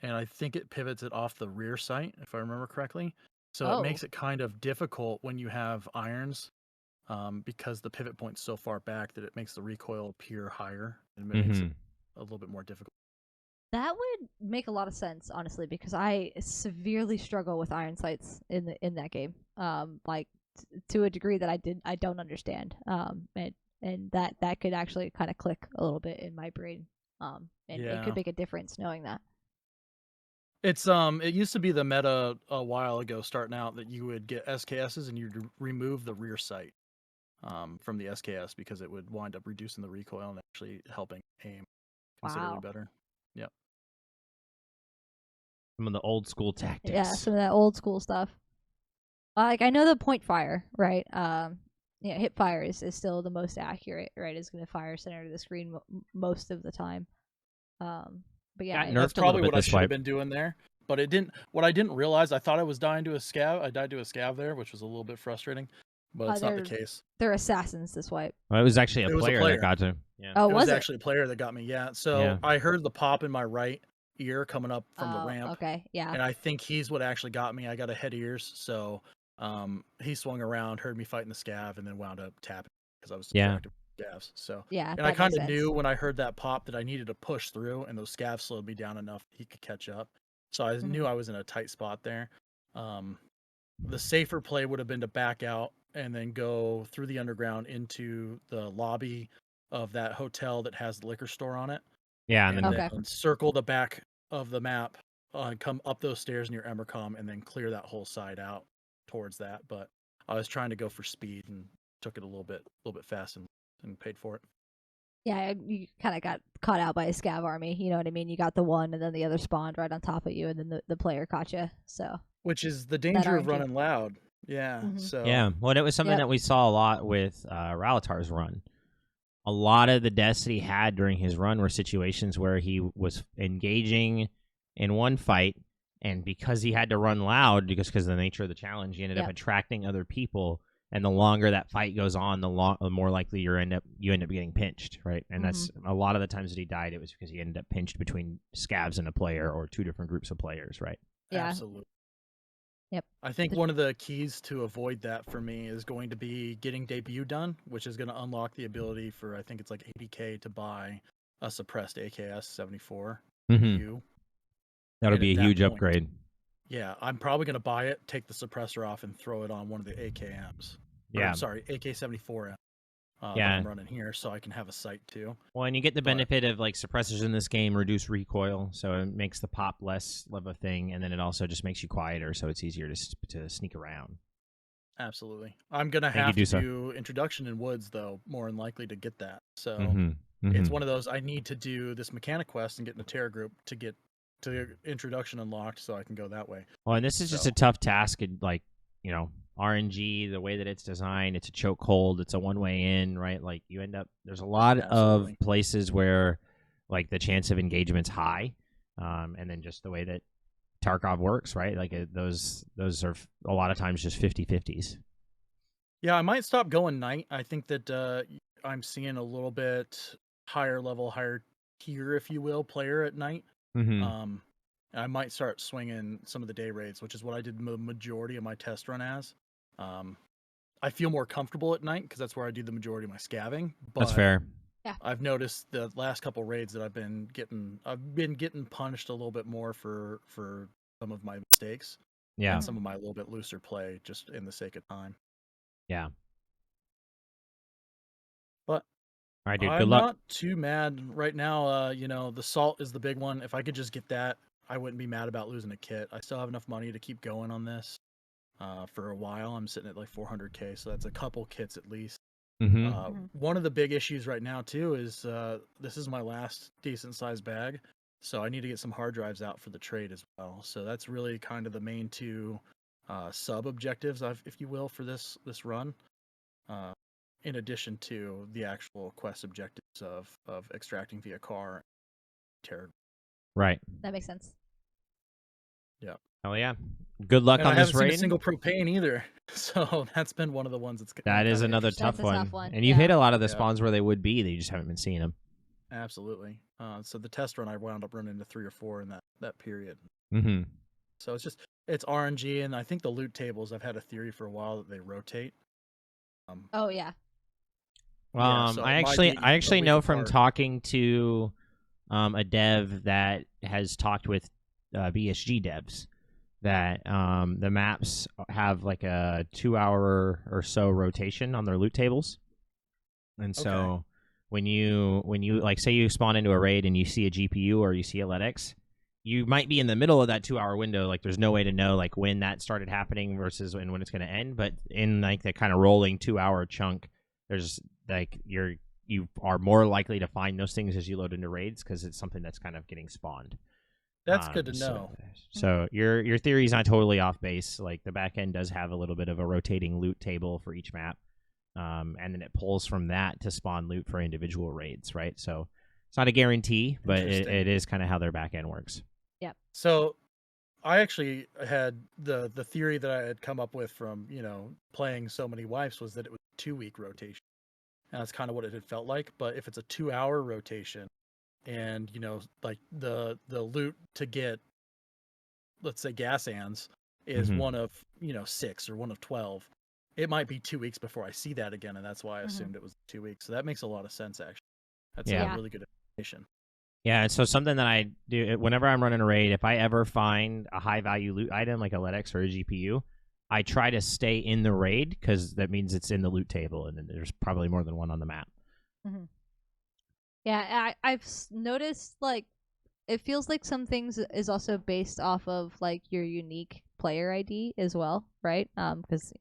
and I think it pivots it off the rear sight, if I remember correctly. So it makes it kind of difficult when you have irons, because the pivot point's so far back that it makes the recoil appear higher, and it makes it a little bit more difficult. That would make a lot of sense, honestly, because I severely struggle with iron sights in that game. Like to a degree that I don't understand. And that could actually kind of click a little bit in my brain. And it could make a difference knowing that. It's it used to be the meta a while ago, starting out, that you would get SKSs and you'd remove the rear sight from the SKS because it would wind up reducing the recoil and actually helping aim considerably better. Yep. Some of the old school tactics. Yeah, some of that old school stuff. Like I know the point fire, right? Yeah, hip fire is still the most accurate, right? It's going to fire center to the screen most of the time. But yeah, Got nerfed that's a little probably bit what I this should have wipe. been doing there. But it didn't. What I didn't realize, I thought I was dying to a scav. I died to a scav there, which was a little bit frustrating. But it's not the case. They're assassins this wipe. Well, it was actually It a was a player that player. got to him. Yeah. Oh, It was was it? actually a player that got me. Yeah. So Yeah. I heard the pop in my right ear coming up from the ramp. Okay, yeah. And I think he's what actually got me. I got a head ears, so he swung around, heard me fighting the scav, and then wound up tapping because I was distracted with scavs. So Yeah, and I kind of knew when I heard that pop that I needed to push through, and those scavs slowed me down enough he could catch up. So I knew I was in a tight spot there. The safer play would have been to back out and then go through the underground into the lobby of that hotel that has the liquor store on it. Yeah, And and then circle the back of the map, come up those stairs near Emercom, and then clear that whole side out towards that, but I was trying to go for speed and took it a little bit fast and paid for it. Yeah, you kind of got caught out by a scav army. You know what I mean? You got the one, and then the other spawned right on top of you, and then the player caught you. So Which is the danger of RNG. running loud. Yeah. Mhm. So Yeah, well, it was something Yep. that we saw a lot with Ralatar's run. A lot of the deaths that he had during his run were situations where he was engaging in one fight, and because he had to run loud, because of the nature of the challenge, he ended up Yep. attracting other people. And the longer that fight goes on, the more likely you end up getting pinched, right? And that's a lot of the times that he died. It was because he ended up pinched between scavs and a player, or two different groups of players, right? Yeah. absolutely. Yep. I think one of the keys to avoid that for me is going to be getting debut done, which is going to unlock the ability for, I think it's like 80K to buy a suppressed AKS 74 U. That'll And be at a that huge point- upgrade. Yeah, I'm probably going to buy it, take the suppressor off, and throw it on one of the AKMs. Yeah. Or, sorry, AK-74M that Yeah. I'm running here, so I can have a sight too. Well, and you get the But- benefit of like suppressors in this game reduce recoil, so it makes the pop less of a thing, and then it also just makes you quieter, so it's easier to sneak around. Absolutely. I'm going to Thank you, have to Dusa. do introduction in woods, though, more than likely to get that. So Mm-hmm. it's one of those, I need to do this mechanic quest and get in a terror group to get to introduction unlocked so I can go that way. Well, and this is just a So- tough task. Like, you know, RNG, the way that it's designed, it's a chokehold, it's a one-way in, right? Like, you end up, there's a lot Absolutely. of places where, like, the chance of engagement's high, and then just the way that Tarkov works, right? Like, those are a lot of times just 50-50s. Yeah, I might stop going night. I think that I'm seeing a little bit higher level, higher tier, if you will, player at night. Mm-hmm. I might start swinging some of the day raids, which is what I did the majority of my test run as. I feel more comfortable at night because that's where I do the majority of my scavving. But That's fair. I've noticed the last couple raids that I've been getting punished a little bit more for some of my mistakes Yeah. and some of my little bit looser play just in the sake of time. Yeah. But All right, dude. Good I'm luck. not too mad right now. The salt is the big one. If I could just get that, I wouldn't be mad about losing a kit. I still have enough money to keep going on this for a while. I'm sitting at like 400K, so that's a couple kits at least. Mm-hmm. One of the big issues right now too is this is my last decent sized bag, so I need to get some hard drives out for the trade as well. So that's really kind of the main two sub objectives, if you will, for this run. In addition to the actual quest objectives of extracting via car, terror. Right. That makes sense. Yeah. Oh yeah. Good luck And on I this haven't seen raid. a single propane either, so that's been one of the ones that's That is kinda another interesting. tough That's a tough one. one, And you've yeah. hit a lot of the Yeah. spawns where they would be. They just haven't been seeing them. Absolutely. So the test run, I wound up running into 3 or 4 in that period. Mm-hmm. So it's RNG, and I think the loot tables, I've had a theory for a while that they rotate. Oh yeah. Yeah, so I it might actually be I a actually week know from apart. talking to a dev that has talked with BSG devs that the maps have like a 2-hour or so rotation on their loot tables, and so Okay. when you like say you spawn into a raid and you see a GPU or you see a LEDX, you might be in the middle of that 2-hour window. Like there's no way to know like when that started happening versus when it's going to end. But in like the kind of rolling 2-hour chunk, there's like you are more likely to find those things as you load into raids because it's something that's kind of getting spawned. That's good to know. So your theory is not totally off base. Like the back end does have a little bit of a rotating loot table for each map, and then it pulls from that to spawn loot for individual raids, right? So it's not a guarantee, but Interesting. it is kind of how their back end works. So I actually had the theory that I had come up with from, playing so many wipes was that it was a 2-week rotation. And that's kind of what it had felt like. But if it's a 2-hour rotation and, like the loot to get, let's say, gas ants is Mhm. one of, 6 or one of 12, it might be 2 weeks before I see that again. And that's why I assumed it was 2 weeks. So that makes a lot of sense, actually. That's Yeah. a really good information. Yeah, and so something that I do whenever I'm running a raid, if I ever find a high value loot item like a LEDX or a GPU, I try to stay in the raid because that means it's in the loot table, and then there's probably more than one on the map. Yeah, I've noticed like it feels like some things is also based off of like your unique player ID as well, right? Because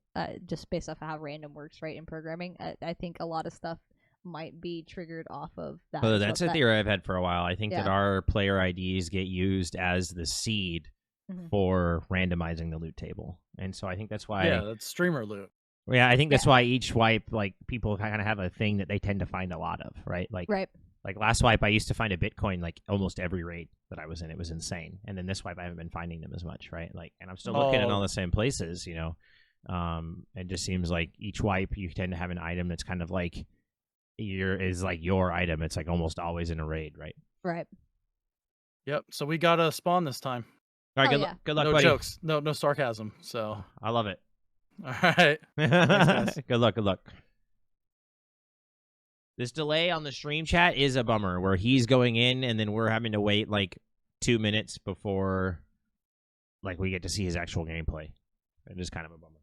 just based off of how random works, right, in programming, I think a lot of stuff might be triggered off of that. Oh, as that's well. a theory I've had for a while. I think that Yeah. our player IDs get used as the seed Mhm. for randomizing the loot table, and so I think that's why. Yeah, that's streamer loot. Yeah, I think that's Yeah. why each wipe, like, people kind of have a thing that they tend to find a lot of, right? Right. Like last wipe, I used to find a Bitcoin like almost every raid that I was in. It was insane. And then this wipe, I haven't been finding them as much, right? Like, and I'm still looking in all the same places, you know. It just seems like each wipe, you tend to have an item that's kind of like your item. It's like almost always in a raid, right? Right. Yep. So we got a spawn this time. All right, Oh, good, yeah. good luck, No buddy. jokes. No sarcasm. So I love it. all right. guys. Good luck. Good luck. This delay on the stream chat is a bummer where he's going in and then we're having to wait like 2 minutes before like we get to see his actual gameplay. It is kind of a bummer.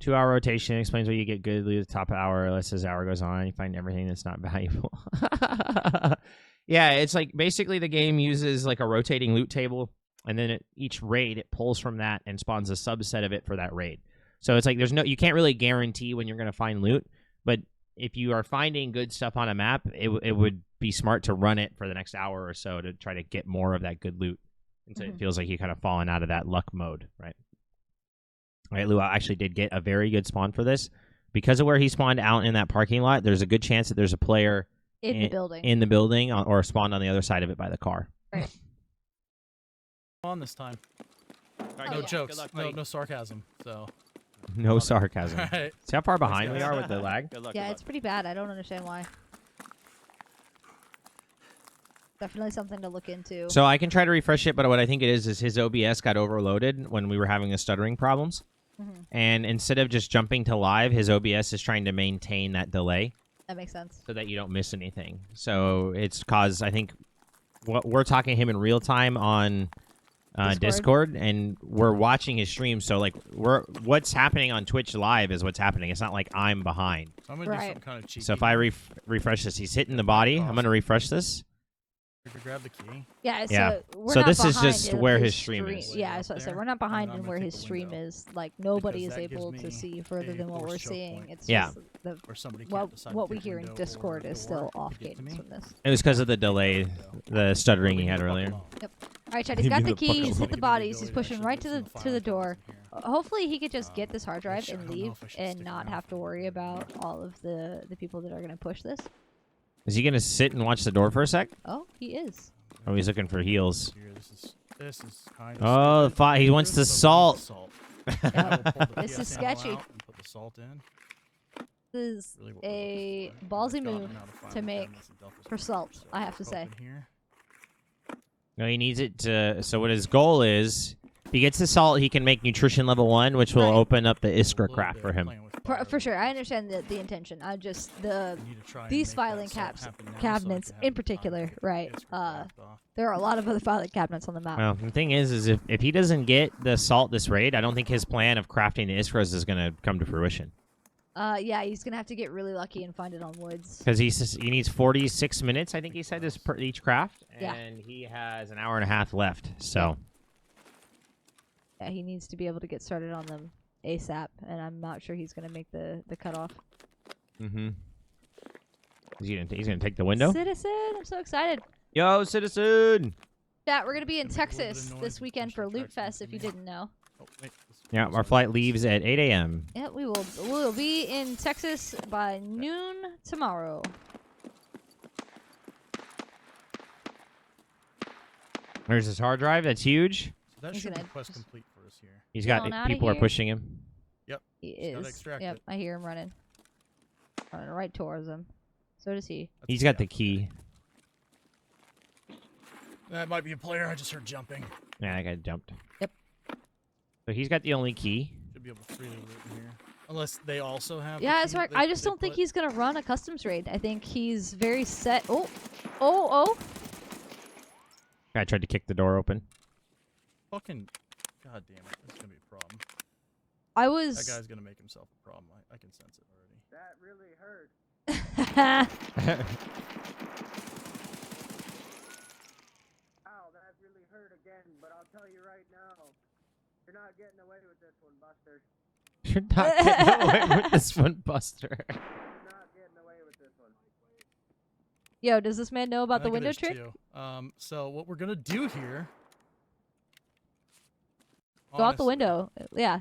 2-hour rotation explains why you get good loot at the top hour. Unless as hour goes on, you find everything that's not valuable. Yeah, it's like basically the game uses like a rotating loot table, and then each raid it pulls from that and spawns a subset of it for that raid. So it's like you can't really guarantee when you're going to find loot, but if you are finding good stuff on a map, it would be smart to run it for the next hour or so to try to get more of that good loot. And so it feels like you kind of fallen out of that luck mode, right? All right, Lua actually did get a very good spawn for this. Because of where he spawned out in that parking lot, there's a good chance that there's a player In the building. in the building or spawned on the other side of it by the car. Right. On this time. Right, No yeah. jokes. Good luck, no buddy. no sarcasm. So No sarcasm. all right. See how far behind we guys. are with the lag? Good luck. Yeah, good it's pretty bad. I don't understand why. Definitely something to look into. So I can try to refresh it, but what I think it is his OBS got overloaded when we were having the stuttering problems. And instead of just jumping to live, his OBS is trying to maintain that delay That makes sense. so that you don't miss anything. So it's caused, I think, we're talking to him in real time on Discord, and we're watching his stream. So like, what's happening on Twitch live is what's happening. It's not like I'm behind. So I'm gonna do Right. something kind of cheeky. So if I refresh this, he's hitting the body. I'm gonna refresh this. grab the key. Yeah, so Yeah. we're So not this is behind just in where his stream is. Yeah, Way so up we're there, not behind and I'm in gonna where take his the stream window, is. Like nobody because is that gives able to me see further a than what forced we're choke seeing. point. It's Yeah. just the Where somebody can't decide to what we take hear in window or Discord is door still off to get to cadence me. from this. It was because of the delay, the stuttering he had earlier. All right, Chad, he's Leave got me the the fuck keys, alone. hit the bodies. He's pushing right to the door. Hopefully, he could just get this hard drive which I and don't know leave if I should and stick not around have to for. worry about all of the people that are gonna push this. Is he gonna sit and watch the door for a sec? Oh, he is. Oh, he's looking for heals. Here, this is kind Oh, of he wants the salt. This is sketchy. And put the salt in. This is Really what we're a looking for. ballsy I've gotten move how find to the make cabinets and duffels for before, salt, so I have to say. open here. No, he needs it to. So what his goal is, if he gets the salt, he can make nutrition level 1, which will Right. open up the A Iskra little craft bit for him. playing with For fire sure, there. I understand the intention. I just You need to try and these make that filing salt happen now so I cabinets can in have the time to particular, get the right? Iskra craft off. There are a lot of other filing cabinets on the map. Well, the thing is if he doesn't get the salt this raid, I don't think his plan of crafting the Iskras is gonna come to fruition. Yeah, he's gonna have to get really lucky and find it on woods. Because he needs 46 minutes, I think he said, this per each craft, Yeah. and he has an hour and a half left. So Yeah, he needs to be able to get started on them ASAP, and I'm not sure he's gonna make the cutoff. he's gonna take the window. Citizen, I'm so excited. Yo, citizen. Yeah, we're gonna be in Gonna make a little bit of Texas noise this and weekend for push the Loot tracks Fest. into If you me. didn't know. Oh, wait, Yeah, our flight leaves at 8 a.m. Yeah, we'll be in Texas by noon tomorrow. There's his hard drive. That's huge. So that He's should be gonna quest just- complete for us here. He's Get got on outta people are here. pushing him. He Just gotta is. extract Yep, it. I hear him running. Running right towards him. So does he. That's He's a got the scout. key. That might be a player. I just heard jumping. Yeah, that guy jumped. Yep. So he's got the only key. Should be able to freely loot in here. Unless they also have. the Yeah, key that's right. that I just they don't think put. he's gonna run a customs raid. I think he's very set. Oh! Guy tried to kick the door open. Fucking. God damn it. That's gonna be a problem. I That was. guy's gonna make himself a problem. I can sense it already. That really hurt. Ow, that really hurt again, but I'll tell you right now, you're not getting away with this one, Buster. You're not getting away with this one, Buster. You're not getting away with this one. Yo, does this man know about I the think window it is trick? too. So what we're gonna do here? Go out the honestly, window. Yeah.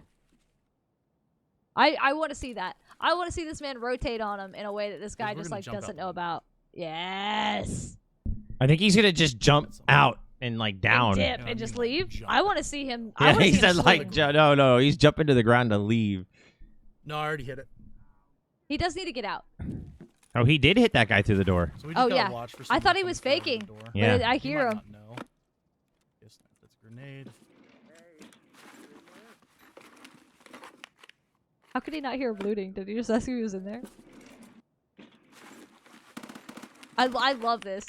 I want to see that. I want to see this man rotate on him in a way that this guy we're just gonna like jump out doesn't the know window. about. Yes. I think he's gonna just jump That's out and like down. And dip Yeah, I and just mean, like, leave. jump. I want to see him. I Yeah, want to he see him said like swing. no, he's jumping to the ground to leave. No, I already hit it. He does need to get out. Oh, he did hit that guy through the door. So we just Oh, gotta yeah. watch for I somebody thought he coming was through the faking. door. Yeah. But I He hear might him. not know. Yes, that's a grenade. Hey, How could he not hear him looting? Did he just ask if he was in there? I love this.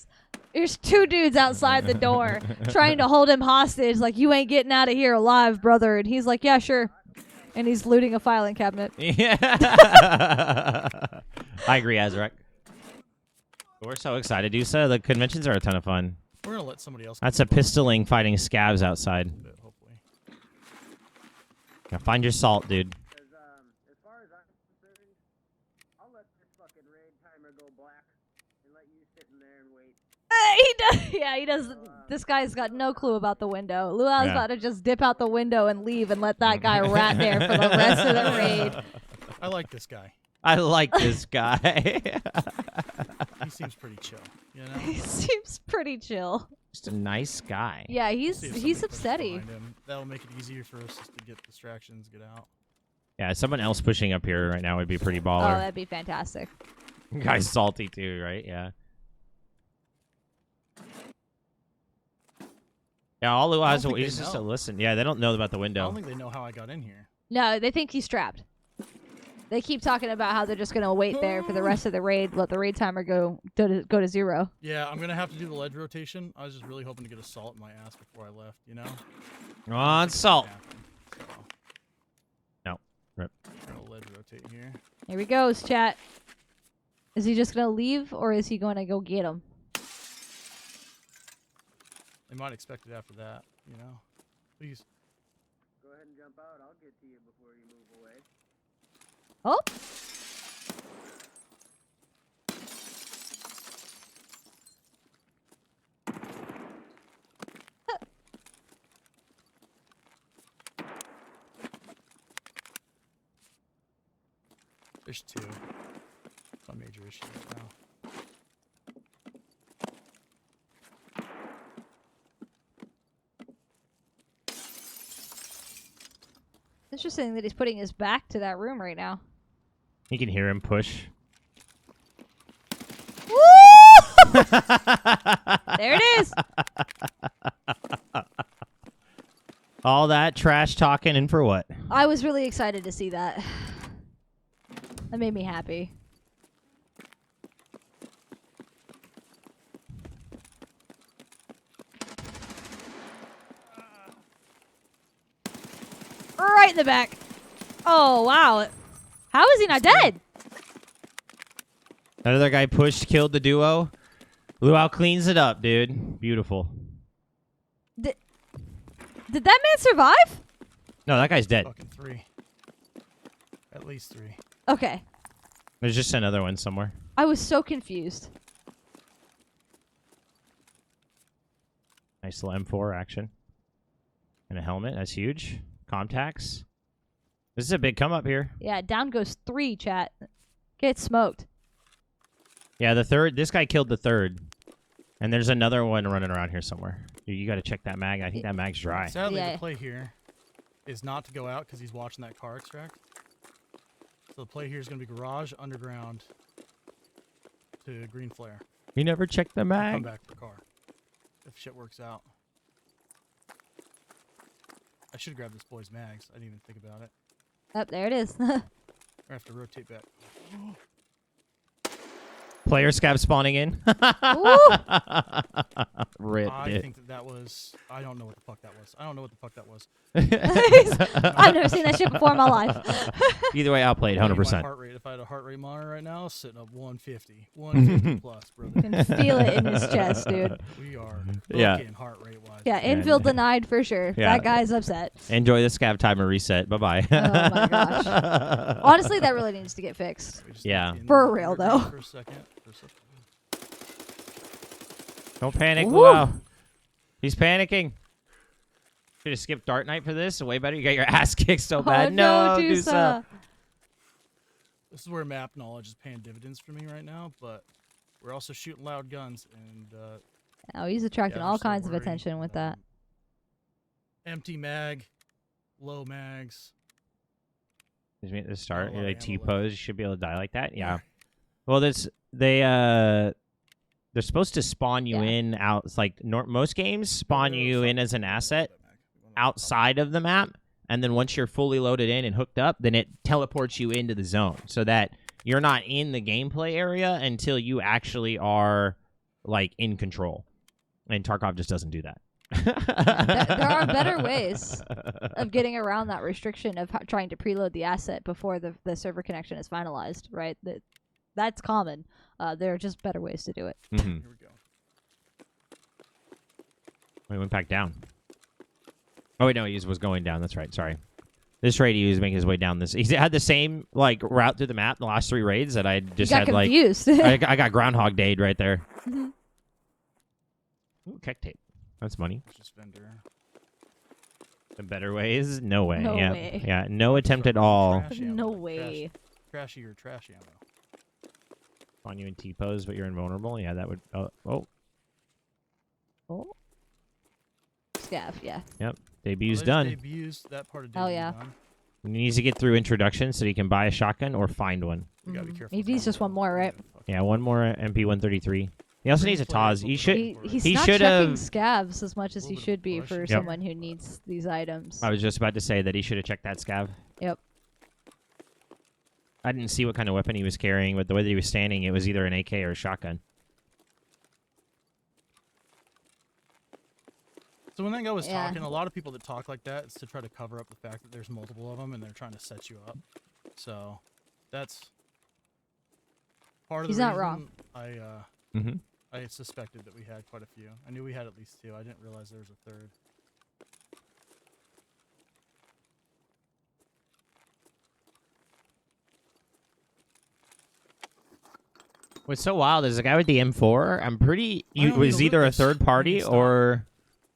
There's two dudes outside the door trying to hold him hostage, like, you ain't getting out of here alive, brother. And he's like, yeah, sure. And he's looting a filing cabinet. Yeah. I agree, Azrek. We're so excited, Dusa. The conventions are a ton of fun. We're gonna let somebody else. That's a pistoling fighting scabs outside. Bit, hopefully. Yeah, find your salt, dude. because, as far as I'm concerned, I'll let this fucking raid timer go black and let you sit in there and wait. He does. Yeah, he does. This guy's got no clue about the window. Luau's Yeah. about to just dip out the window and leave and let that guy rat there for the rest of the raid. I like this guy. I like this guy. He seems pretty chill. You know. He seems pretty chill. Just a nice guy. Yeah, See he's if he's somebody pushes upsetty. behind him. That'll make it easier for us just to get distractions, get out. Yeah, someone else pushing up here right now would be pretty Oh, baller. that'd be fantastic. Guy's salty too, right? Yeah. Yeah, all Lou has think they is just to know. listen. Yeah, they don't know about the I window. don't think they know how I got in here. No, they think he's trapped. They keep talking about how they're just gonna wait there for the rest of the raid, let the raid timer go to 0. Yeah, I'm gonna have to do the ledge rotation. I was just really hoping to get a salt in my ass before I left. You know. On salt. So, No. Rip. I'll ledge rotate here. Here he goes, chat. Is he just gonna leave or is he going to go get him? They might expect it after that. You know. Please. Go ahead and jump out. I'll get to you before you move away. Oh, There's two. It's my major issue right now. interesting that he's putting his back to that room right now. You can hear him push. Woo! There it is. All that trash talking and for what? I was really excited to see that. That made me happy. Right in the back. Oh, wow. How is he not dead? That other guy pushed, killed the duo. Luau cleans it up, dude. Beautiful. Did that man survive? No, that guy's dead. Fucking 3. At least 3. Okay. There's just another one somewhere. I was so confused. Nice little M4 action. And a helmet. That's huge. Contacts. This is a big come up here. Yeah, down goes 3, chat. Get smoked. Yeah, the third. This guy killed the third. And there's another one running around here somewhere. Dude, you got to check that mag. I think that mag's dry. Sadly, Yeah. the play here is not to go out because he's watching that car extract. So the play here is going to be garage, underground, to green flare. You never checked the Come mag. back for car. If shit works out. I should have grabbed this boy's mags. I didn't even think about it. Up there it is. I have to rotate back. Player scab spawning in. Rip, I dude. think that was. I don't know what the fuck that was. I don't know what the fuck that was. I've never seen that shit before in my life. Either way, outplayed, I'll tell you 100%. My heart rate. If I had a heart rate monitor right now, sitting up 150, 150 plus, brother. You can feel it in his chest, dude. We are Yeah. booking heart rate wise. Yeah, infield denied for sure. Yeah. That guy's upset. Enjoy the scab timer reset. Bye-bye. Oh my gosh. Honestly, that really needs to get fixed. We just Yeah. need to For end real, the though. For a second. Don't panic, Woo. Wow. He's panicking. Should have skipped Dart Night for this. Way better. You got your ass kicked so bad. Oh no, Dusa. This is where map knowledge is paying dividends for me right now, but we're also shooting loud guns and Oh, he's attracting I'm all still kinds of worried. attention with that. Empty mag, low mags. Just me at the start. Not a lot You're of like ammo T-pose. You should be able to die like that. Yeah. Well, they're supposed to spawn you Yeah. in out. It's like most games spawn you in as an asset outside of the map, and then once you're fully loaded in and hooked up, then it teleports you into the zone so that you're not in the gameplay area until you actually are like in control. And Tarkov just doesn't do that. There are better ways of getting around that restriction of trying to preload the asset before the server connection is finalized, right? That's common. There are just better ways to do it. Mhm. Here we go. He went back down. Oh wait, no, he was going down. That's right. Sorry. This raid, he was making his way down this. He had the same like route through the map the last 3 raids that I just You got had like. confused. I got Groundhog Dayed right there. Mhm. Ooh, keck tape. That's money. Let's just vendor. The better ways? No way. No yeah. way. Yeah. No attempt at all. Trash ammo. No way. Trashy or trash ammo. On you in T-pose, but you're invulnerable. Yeah, that would. Oh. Oh. Scav, yeah. Debuts Oh, they done. just Debuts, that part of Hell debut yeah. done. He needs to get through introduction so he can buy a shotgun or find one. We gotta be Mhm. careful. He with needs that just one though. more, right? Yeah, one more MP133. He also needs a Taz. He should. He's He not should checking have- scavs as much as Little he bit of should be push. for Yep. someone who needs these items. I was just about to say that he should have checked that scav. Yep. I didn't see what kind of weapon he was carrying, but the way that he was standing, it was either an AK or a shotgun. So when that guy was Yeah. talking, a lot of people that talk like that is to try to cover up the fact that there's multiple of them and they're trying to set you up. So that's part of He's the not wrong. reason Mm-hmm. I suspected that we had quite a few. I knew we had at least 2. I didn't realize there was a third. What's so wild is the guy with the M4. I'm pretty. I don't need Was to either loot a this. third I party need stuff. or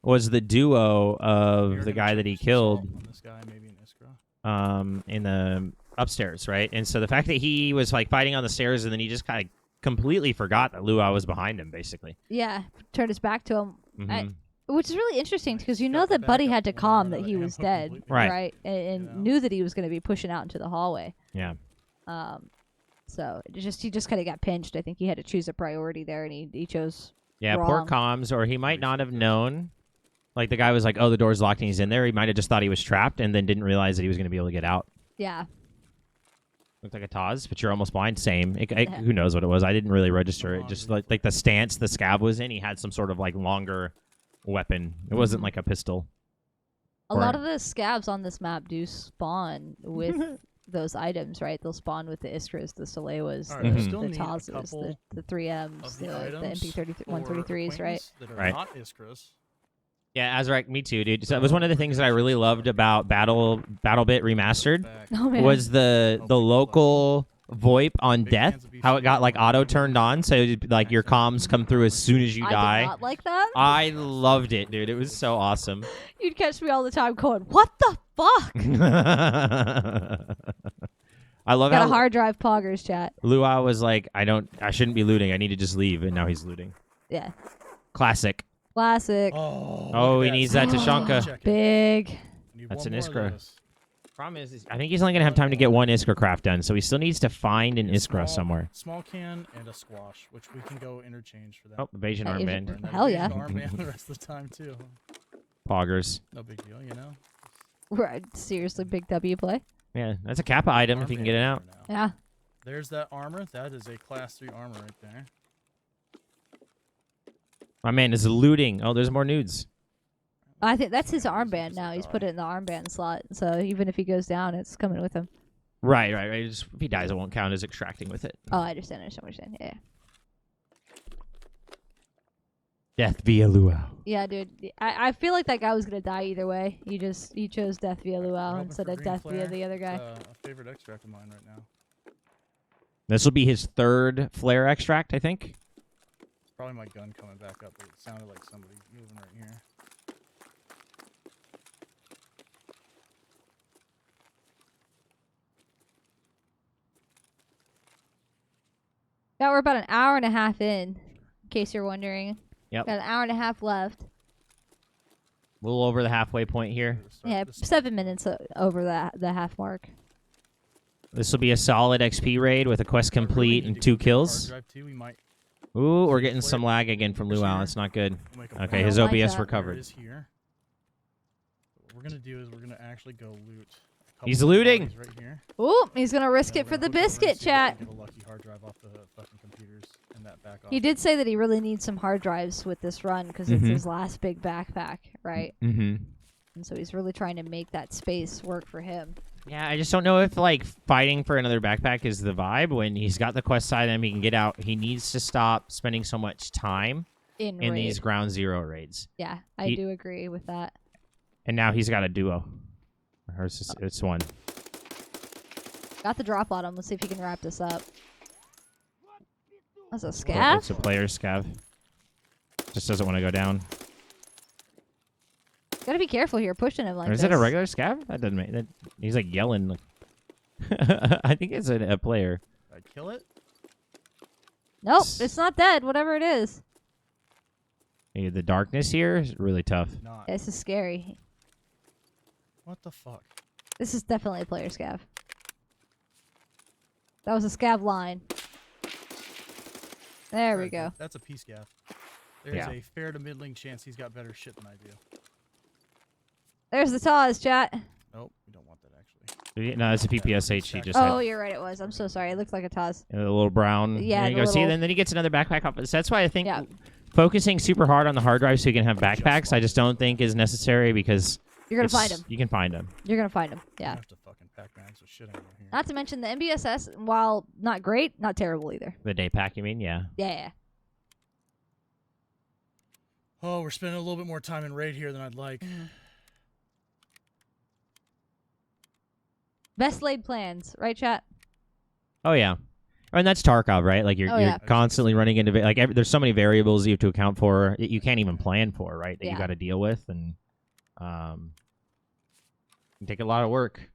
was the duo We of are the gonna guy check that he some killed salt on this guy, maybe an Iskra. in the upstairs, right? And so the fact that he was like fighting on the stairs and then he just kind of completely forgot that Luau was behind him, basically. Yeah, turned his back to him. Mhm. Which is really interesting because you Got know the that Buddy backup had to when I calm run that out he of was ammo dead, completely. Right. And You know? knew that he was going to be pushing out into the hallway. Yeah. So he just kind of got pinched. I think he had to choose a priority there, and he chose. Yeah, poor Wrong. comms, or he might not have known. Like the guy was like, "Oh, the door's locked and he's in there." He might have just thought he was trapped and then didn't realize that he was going to be able to get out. Yeah. Looked like a Taz, but you're almost blind. Same. Who knows what it was? I didn't really register it. Just like the stance the scab was in, he had some sort of like longer weapon. It wasn't like a pistol. A lot of the scabs on this map do spawn with those items, right? They'll spawn with the Iskras, the Salewas, Alright, I the, still the need a Tazas, couple the 3Ms, Of the the items MP133s, right? that are Right. not Iskras. Yeah, Azrak, me too, dude. So it was one of the things that I really loved about BattleBit Remastered Back. Oh man. was the local VoIP on Big death, cans of beef how it got like stew. auto turned on, so like your comms come through as soon as you I die. did not like that. I loved it, dude. It was so awesome. You'd catch me all the time going, "What the fuck?" I love Got how a hard drive poggers chat. Luau was like, I shouldn't be looting. I need to just leave, and now he's looting. Yeah. Classic. Classic. Oh, look he at needs that Tashanka. Check it. Big. Need That's one an more of Iskra. those. Problem is, I think he's only gonna have time to get one Iskra craft done, so he still needs to find an Need a Iskra small- somewhere. Small can and a squash, which we can go interchange for that. Oh, evasion Hey, armband, Burn that Hell evasion yeah. Armband the rest of the time too. poggers. No big deal, you know. Right. Seriously, big W play. Yeah, that's a Kappa item if you can get it out. Armband for now. Yeah. There's that armor. That is a class 3 armor right there. My man is looting. Oh, there's more nudes. I think that's his Yeah, this is armband just now. a He's dog. put it in the armband slot, so even if he goes down, it's coming with him. Right. Just, if he dies, it won't count as extracting with it. Oh, I understand what you're saying. Yeah. Death via luau. Yeah, dude. I feel like that guy was gonna die either way. You chose death via We're luau hoping instead for of green death via flare. the other guy. It's, a favorite extract of mine right now. This will be his third flare extract, I think. It's probably my gun coming back up, but it sounded like somebody moving right here. Yeah, we're about an hour and a half in case you're wondering. Yep. Got an hour and a half left. A little over the halfway point here. Yeah, 7 minutes over the half mark. This will be a solid XP raid with a quest complete and 2 kills. We might Ooh, we're getting some lag again from Luau. That's not good. make a Okay, I his don't like OBS that. recovered. Is here. What we're gonna do is we're gonna actually go loot. a couple He's of looting. bodies right here. Ooh, he's gonna risk And it for we're the gonna hook over and biscuit, see if we can chat. Get a lucky hard drive off the fucking computers and that back off. He did say that he really needs some hard drives with this run because it's Mhm. his last big backpack, right? Mm-hmm. And so he's really trying to make that space work for him. Yeah, I just don't know if, like, fighting for another backpack is the vibe. When he's got the quest side and he can get out, he needs to stop spending so much time In in raid. these ground zero raids. Yeah, I He- do agree with that. And now he's got a duo. Or it's one. Got the drop on him. Let's see if he can wrap this up. That's a It's scav? a player scav. Just doesn't want to go down. Gotta be careful here, pushing him like Or is this. it a regular scav? That doesn't make that. He's like yelling. I think it's a player. Did I kill it? Nope, it's not dead, whatever it is. Hey, the darkness here is really tough. Not. This is scary. What the fuck? This is definitely a player scav. That was a scav line. There we go. That's a peace gaff. There's Yeah. a fair to middling chance he's got better shit than I do. There's the Taz, chat. Nope, we don't want that actually. No, it's a PPSH. He just Oh, had you're right, it was. I'm so sorry. It looked like a Taz. a little brown. Yeah, There you the go. See, little- then he gets another backpack off. So that's why I think Yeah. focusing super hard on the hard drive so you can have backpacks, I just don't think is necessary because You're gonna it's- find him. You can find them. You're gonna find him. I Yeah. have to fucking pack bags with shit anymore here. Not to mention the MBSS, while not great, not terrible either. The day pack, you mean? Yeah. Yeah. Oh, we're spending a little bit more time in raid here than I'd like. Best laid plans, right, chat? Oh yeah. And that's Tarkov, right? Like you're Oh, yeah. constantly running into there's so many variables you have to account for that you can't even plan for, right? That you Yeah. got to deal with, and can take a lot of work.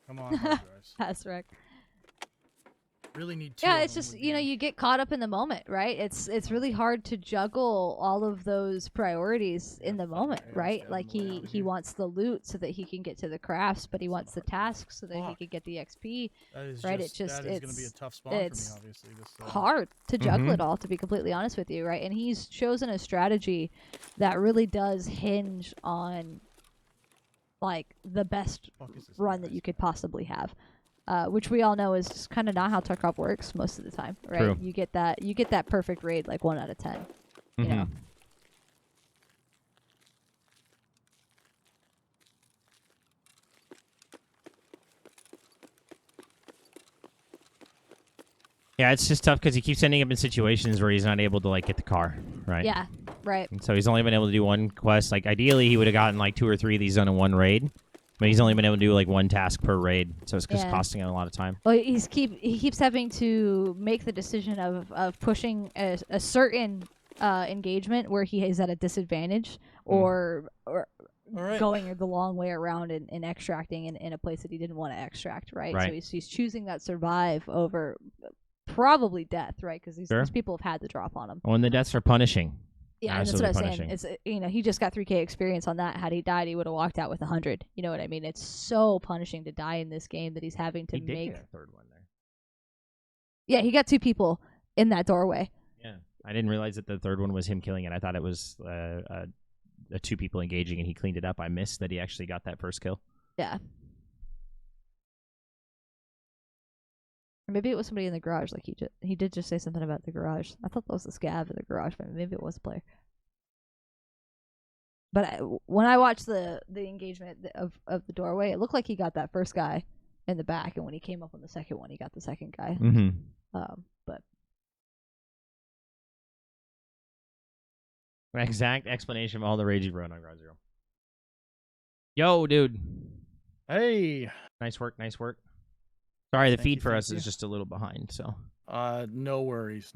Come on, hard drives. That's right. Really need two. Yeah, of it's them just would you know be- you get caught up in the moment, right? It's really hard to juggle all of those priorities in the moment, yeah, right? stab Like him way he out he here. wants the loot so that he can get to the crafts, but he wants the tasks so that he Fuck. can get the XP. That is right, just, it just- that is going to be a it's- tough spawn for me, it's obviously. This Hard to juggle Mhm. it all, to be completely honest with you, right? And he's chosen a strategy that really does hinge on like the best fuck is this run that guy's? you could possibly have, which we all know is kind of not how Tarkov works most of the time, right? True. You get that perfect raid like 1 out of 10. You know. Mhm. Yeah, it's just tough because he keeps ending up in situations where he's not able to like get the car, right? Yeah, right. And so he's only been able to do one quest. Like ideally, he would have gotten like 2 or 3 of these done in one raid, but he's only been able to do like one task per raid. So it's just Yeah. costing him a lot of time. Well, he keeps having to make the decision of pushing a certain engagement where he is at a disadvantage, or All right. going the long way around and extracting in a place that he didn't want to extract, right? So Right. he's choosing that survive over probably death, right? Because Sure. these people have had the drop on him. When the deaths are punishing. Yeah, and that's what I was Absolutely saying. It's he just got 3K experience on that. Had he died, he would have walked out with 100. You know what I mean? It's so punishing to die in this game that he's having to He did make. get a third one there. Yeah, he got 2 people in that doorway. Yeah. I didn't realize that the third one was him killing it. I thought it was two people engaging, and he cleaned it up. I missed that he actually got that first kill. Yeah. Or maybe it was somebody in the garage. Like he did just say something about the garage. I thought that was the scav in the garage, but maybe it was a player. But when I watched the engagement of the doorway, it looked like he got that first guy in the back, and when he came up on the second one, he got the second guy. Mm-hmm. But Exact explanation of all the rage you wrote on Ground Zero. Yo, dude. Hey. Nice work. Nice work. Sorry, the Thank feed you, for thank us you. is just a little behind. So No worries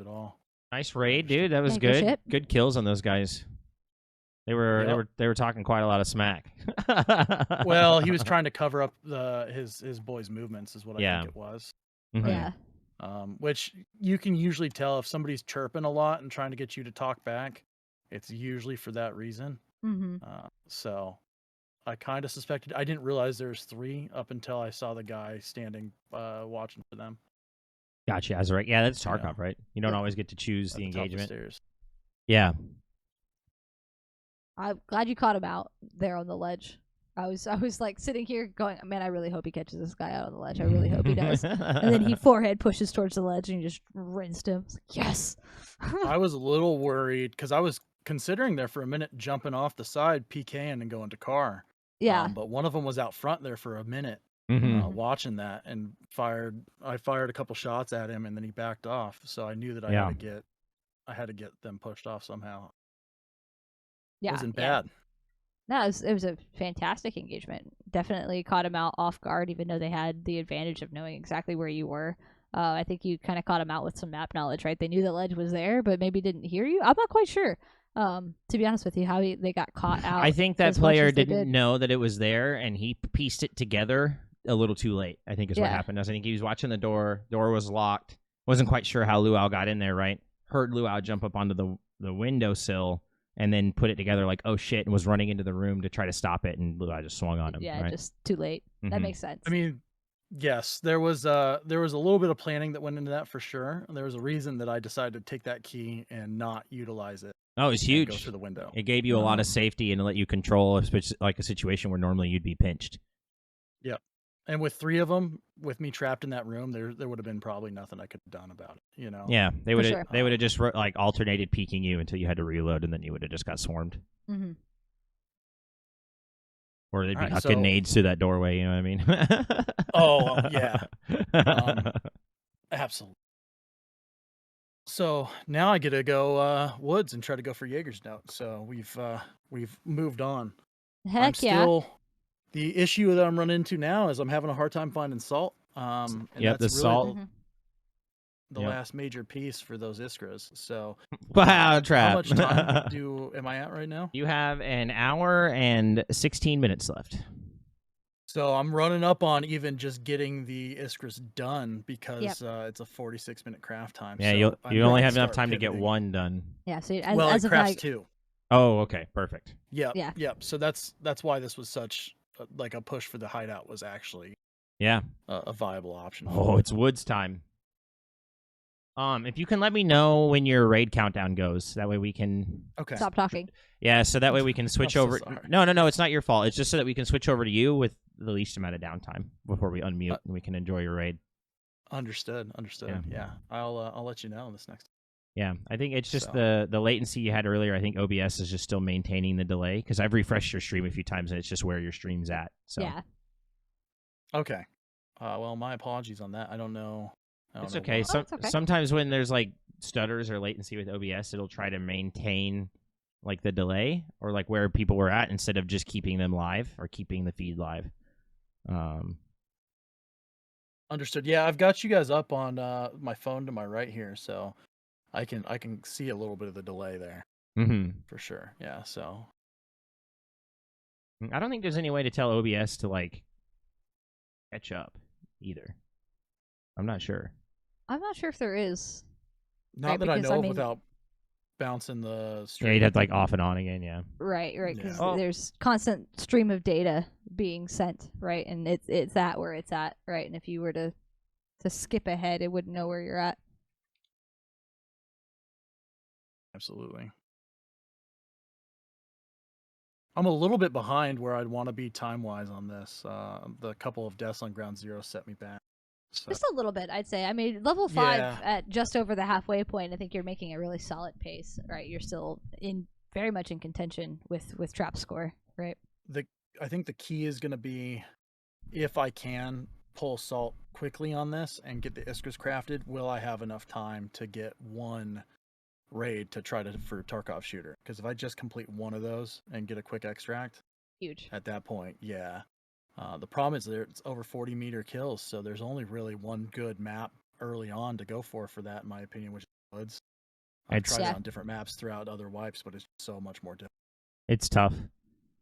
at all. nice raid, dude. That was Yeah, good good. shit. Good kills on those guys. They were talking quite a lot of smack. Well, he was trying to cover up his boy's movements, is what I Yeah. think it was. Mhm. yeah, Which you can usually tell if somebody's chirping a lot and trying to get you to talk back. It's usually for that reason. mm-hmm. So I kind of suspected. I didn't realize there's 3 up until I saw the guy standing watching for them. Gotcha. That's right. Yeah, that's Yeah. Tarkov, right? You don't Yeah. always get to choose At the the top of the engagement. stairs. Yeah. I'm glad you caught him out there on the ledge. I was like sitting here going, man, I really hope he catches this guy out on the ledge. I really hope he does. And then he forehead pushes towards the ledge and he just rinsed him. It's like, yes. I was a little worried because I was considering there for a minute jumping off the side, PKing, and going to car. Yeah. But one of them was out front there for a minute, Mhm. watching that, and I fired a couple shots at him, and then he backed off. So I knew that I Yeah. had to get them pushed off somehow. Yeah. It wasn't yeah. bad. No, it was a fantastic engagement. Definitely caught him out off guard, even though they had the advantage of knowing exactly where you were. I think you kind of caught him out with some map knowledge, right? They knew the ledge was there, but maybe didn't hear you. I'm not quite sure, to be honest with you, how they got caught out. I think that as much player as they didn't did. know that it was there, and he pieced it together a little too late. I think is what Yeah. happened. I think he was watching the door. Door was locked. Wasn't quite sure how Luau got in there. Right. Heard Luau jump up onto the windowsill and then put it together like, oh shit, and was running into the room to try to stop it, and Luau just swung on him. Yeah, right? just too late. That Mhm. makes sense. I mean, yes, there was a little bit of planning that went into that for sure. There was a reason that I decided to take that key and not utilize it. Oh, it was And go huge. through the window. It gave you a lot of Um, safety and let you control like a situation where normally you'd be pinched. And with 3 of them, with me trapped in that room, there would have been probably nothing I could have done about it. You know. Yeah, they would have sure. they would have just like alternated peeking you until you had to reload, and then you would have just got swarmed, Mm-hmm. or they'd be Alright, hucking so- nades through that doorway. You know what I mean? Oh, yeah. Absolutely. So now I get to go woods and try to go for Jaeger's note. So we've moved on. Heck yeah. Still, the issue that I'm running into now is I'm having a hard time finding salt. And Yep, that's the really salt. Mhm. the Yep. last major piece for those Iskras. So Wow, trap. how much time am I at right now? You have an hour and 16 minutes left. So I'm running up on even just getting the Iskras done because it's a 46-minute craft time. Yeah, so you I'm only gonna have enough start time to get pivoting. one done. Yeah. So Well, as it of now, crafts 2. Oh, okay, perfect. Yep. Yeah. Yep. So that's why this was such like a push for the hideout was actually Yeah. a viable option. Oh, it's woods time. If you can let me know when your raid countdown goes, that way we can. Okay. stop talking. Yeah, so that way we can switch so over. sorry. No, it's not your fault. It's just so that we can switch over to you with the least amount of downtime before we unmute and we can enjoy your raid. Understood. Yeah. I'll let you know this next. Yeah, I think it's just So- the latency you had earlier. I think OBS is just still maintaining the delay because I've refreshed your stream a few times and it's just where your stream's at. So Yeah. Okay. Well, my apologies on that. I don't know. it's okay. Oh, it's okay. Sometimes when there's like stutters or latency with OBS, it'll try to maintain like the delay or like where people were at instead of just keeping them live or keeping the feed live. Understood. Yeah, I've got you guys up on my phone to my right here, so I can see a little bit of the delay there for sure. Yeah. So I don't think there's any way to tell OBS to like catch up either. I'm not sure. I'm not sure if there is. not Right, that I because, know I of mean- without bouncing the Yeah, stream. you'd have to like off and on again. Yeah. Right, because Yeah. there's constant stream of data being sent, right? And it's at where it's at, right? And if you were to skip ahead, it wouldn't know where you're at. Absolutely. I'm a little bit behind where I'd want to be time-wise on this. The couple of deaths on Ground Zero set me back. So, Just a little bit, I'd say. I mean, level 5 Yeah. at just over the halfway point, I think you're making a really solid pace, right? You're still very much in contention with trap score, right? I think the key is going to be, if I can pull Salt quickly on this and get the Iskras crafted, will I have enough time to get one raid to try to for Tarkov shooter? Because if I just complete one of those and get a quick extract, Huge. at that point, yeah. The problem is it's over 40-meter kills, so there's only really one good map early on to go for that, in my opinion, which is Woods. I've tried it on different maps throughout other wipes, but it's so much more difficult. It's tough.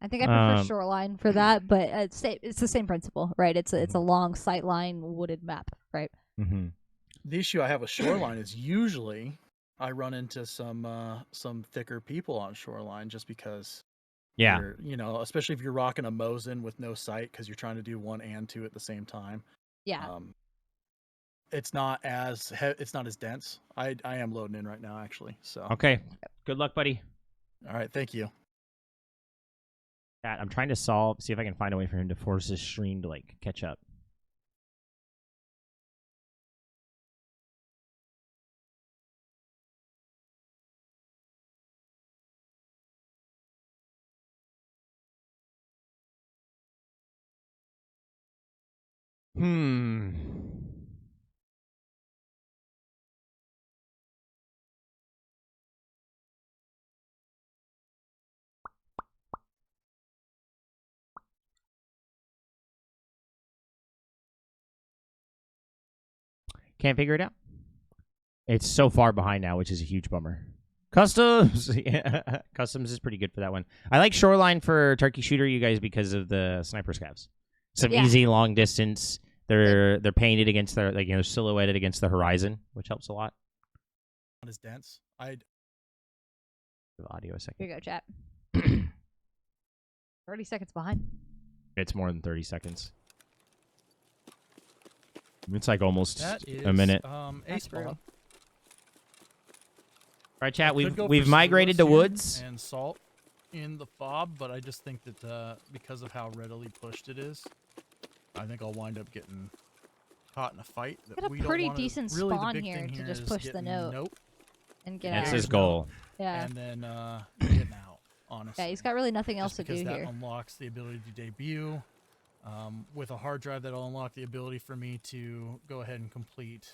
I think I prefer Shoreline for that, but it's the same principle, right? It's a long sightline wooded map, right? Mm-hmm. The issue I have with Shoreline is usually I run into some thicker people on Shoreline just because. Yeah. Especially if you're rocking a Mosin with no sight because you're trying to do 1 and 2 at the same time. Yeah. It's not as dense. I am loading in right now, actually. So. Okay. Good luck, buddy. All right. Thank you. I'm trying to see if I can find a way for him to force his stream to catch up. Can't figure it out. It's so far behind now, which is a huge bummer. Customs! Yeah. Customs is pretty good for that one. I like Shoreline for Turkey Shooter, you guys, because of the sniper scavs. Some easy long distance. They're painted against their silhouetted against the horizon, which helps a lot. Not as dense. Audio a second. Here you go, chat. 30 seconds behind. It's more than 30 seconds. It's almost a minute. A spawn. All right, chat. We've migrated to woods and Salt in the fob, but I just think that because of how readily pushed it is, I think I'll wind up getting caught in a fight. Got a pretty decent spawn here to just push the note and get out. That's his goal. Yeah. And then getting out. Honestly. Yeah, he's got really nothing else to do here. here. That unlocks the ability to debut. With a hard drive, that'll unlock the ability for me to go ahead and complete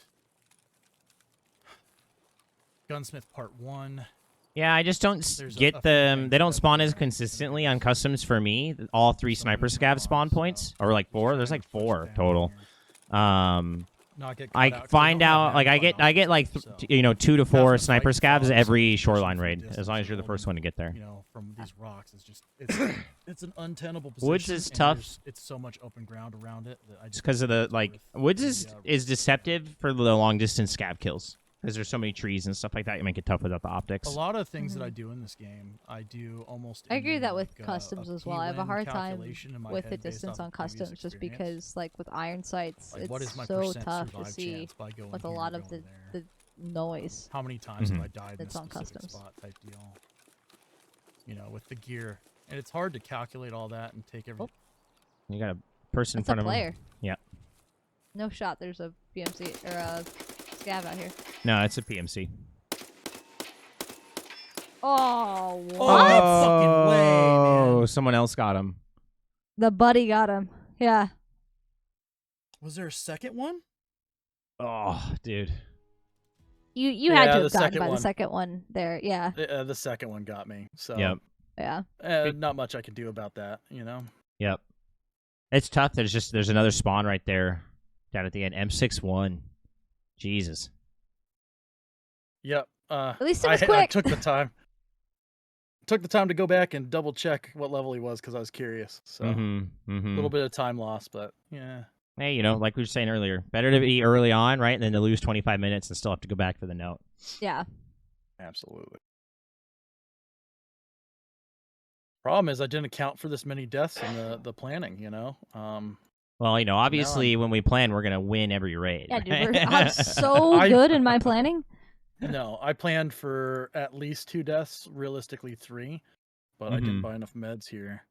Gunsmith Part 1. Yeah, I just don't get them. They don't spawn as consistently on customs for me. All 3 sniper scav spawn points, or 4. There's 4 total. I find out I get 2 to 4 sniper scavs every Shoreline raid, as long as you're the first one to get there. From these rocks, it's an untenable position. Woods is tough. It's so much open ground around it that I just because of the Woods is deceptive for the long distance scav kills. Because there's so many trees and stuff like that, you make it tough without the optics. A lot of things that I do in this game, I do almost. I agree that with customs as well. I have a hard time with the distance on customs just because, with iron sights, it's so tough to see with a lot of the noise. How many times have I died in this specific spot type deal? With the gear, and it's hard to calculate all that and take everything. You got a person in front of him. Player. Yeah. No shot. There's a BMC or a scav out here. No, it's a PMC. Oh, what? Oh, fucking way, man. Someone else got him. The buddy got him. Yeah. Was there a second one? Oh, dude. You had to have gotten by the second one there. Yeah. The second one got me. So. Yep. Yeah. Not much I can do about that, Yep. It's tough. There's another spawn right there, down at the end. M61. Jesus. Yep. At least it was quick. I took the time. Took the time to go back and double check what level he was because I was curious. So a little bit of time lost, but yeah. Hey, like we were saying earlier, better to be early on, right, than to lose 25 minutes and still have to go back for the note. Yeah. Absolutely. Problem is, I didn't account for this many deaths in the planning. Well, obviously when we plan, we're gonna win every raid. Yeah, right? dude, I'm so good in my planning. No, I planned for at least 2 deaths, realistically 3, but I didn't Mhm. buy enough meds here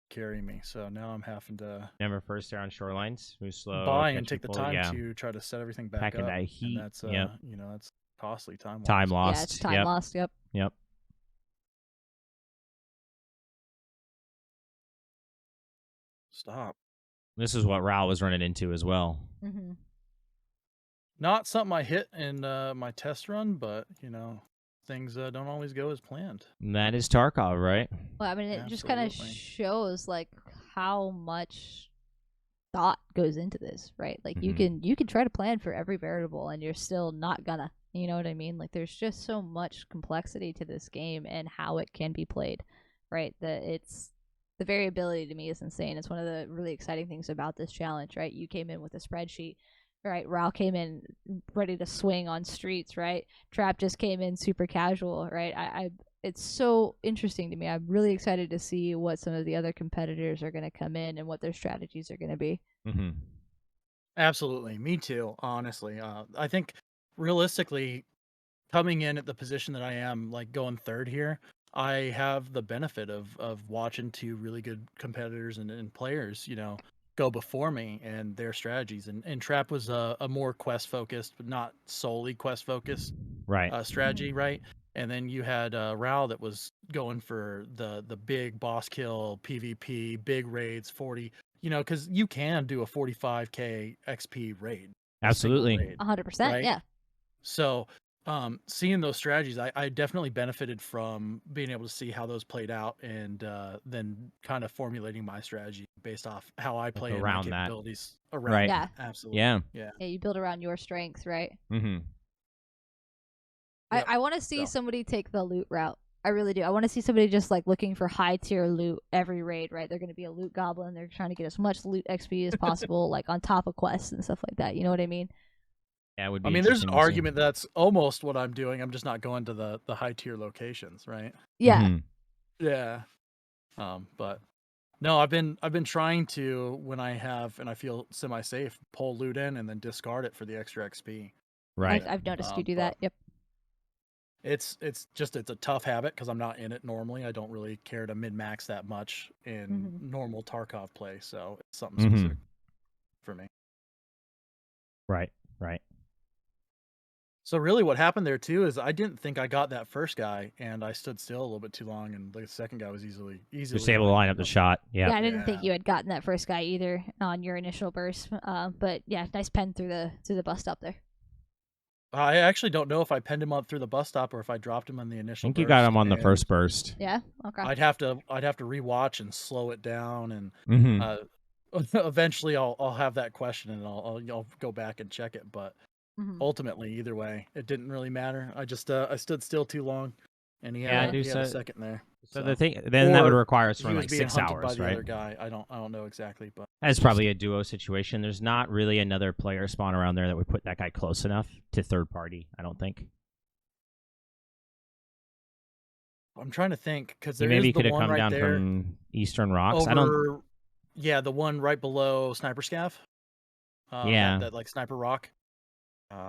to carry me. So now I'm having to Never first there on shorelines. Move slow. buy and Catch take the people. time Yeah. to try to set everything back Packing up, that and heat. that's Yep. that's costly time wise. Time Yeah, it's lost. time Yep. lost. Yep. Yep. Stop. This is what Raul was running into as well. Mm-hmm. Not something I hit in my test run, but things don't always go as planned. And that is Tarkov, right? Well, I mean, it just kind of Absolutely. shows like how much thought goes into this, right? Like Mhm. you can try to plan for every variable, and you're still not gonna. You know what I mean? Like there's just so much complexity to this game and how it can be played, right? The variability to me is insane. It's one of the really exciting things about this challenge, right? You came in with a spreadsheet, right? Raul came in ready to swing on streets, right? Trap just came in super casual, right? It's so interesting to me. I'm really excited to see what some of the other competitors are going to come in and what their strategies are going to be. Mhm. Absolutely, me too. Honestly, I think realistically, coming in at the position that I am, like going third here, I have the benefit of watching 2 really good competitors and players, go before me and their strategies. And Trap was a more quest focused, but not solely quest focused Right. strategy, right? And then you had Rao that was going for the big boss kill PvP, big raids, 40. Because you can do a 45k XP raid, a single Absolutely. raid, 100%. right? Yeah. So, seeing those strategies, I definitely benefited from being able to see how those played out, and then kind of formulating my strategy based off how I play and my around that. capabilities around Right. Yeah. that. Absolutely. Yeah. Yeah. Yeah, you build around your strengths, right? Mhm. Yep. I want to see So. somebody take the loot route. I really do. I want to see somebody just like looking for high tier loot every raid, right? They're going to be a loot goblin. They're trying to get as much loot XP as possible, like on top of quests and stuff like that. You know what I mean? Yeah, it would be I mean, there's interesting an to see. argument that's almost what I'm doing. I'm just not going to the high tier locations, right? Yeah. Mhm. Yeah. But no, I've been trying to, when I have and I feel semi safe, pull loot in and then discard it for the extra XP. Right. I've noticed you do But that. Yep. it's a tough habit because I'm not in it normally. I don't really care to min max that much in normal Tarkov play, so it's something Mhm. specific for me. Right. Right. So really, what happened there too is I didn't think I got that first guy, and I stood still a little bit too long, and the second guy was easily Just able to line up the shot. Yeah. Yeah, I didn't think Yeah. you had gotten that first guy either on your initial burst. But yeah, nice pen through the bus stop there. I actually don't know if I penned him up through the bus stop or if I dropped him on the I initial. think you got burst, him on the and first burst. Yeah. Okay. I'd have to rewatch and slow it down, and Mhm. eventually I'll have that question and I'll go back and check it. But Mhm. ultimately, either way, it didn't really matter. I just I stood still too long, and he Yeah, had, dude, he had a so- second there. So the thing then that would Or require us to he run was like being 6 hunted by hours, the right? other guy. I don't know exactly, but That's probably a duo situation. There's not really another player spawn around there that would put that guy close enough to third party, I don't think. I'm trying to think because He there is maybe the could have one come right down there from Eastern Rocks. I don't. over. Yeah, the one right below Sniper Scav. Yeah. That like Sniper Rock.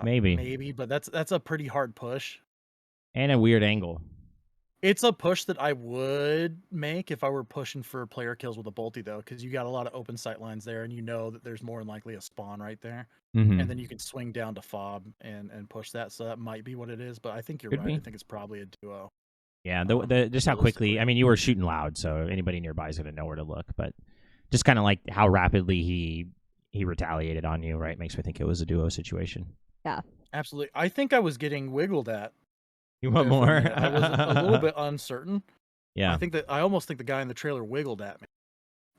Maybe. But that's a pretty hard push. And a weird angle. It's a push that I would make if I were pushing for player kills with a bolty, though, because you got a lot of open sight lines there, and you know that there's more than likely a spawn right there, Mhm. and then you can swing down to fob and push that. So that might be what it is, but I think you're Could right. be. I think it's probably a duo. Yeah, the just how quickly. Realistically. I mean, you were shooting loud, so anybody nearby is going to know where to look. But just kind of like how rapidly he retaliated on you, right? Makes me think it was a duo situation. Absolutely. I think I was getting wiggled at. You want there for a more? minute. I was a little bit uncertain. Yeah, I almost think the guy in the trailer wiggled at me.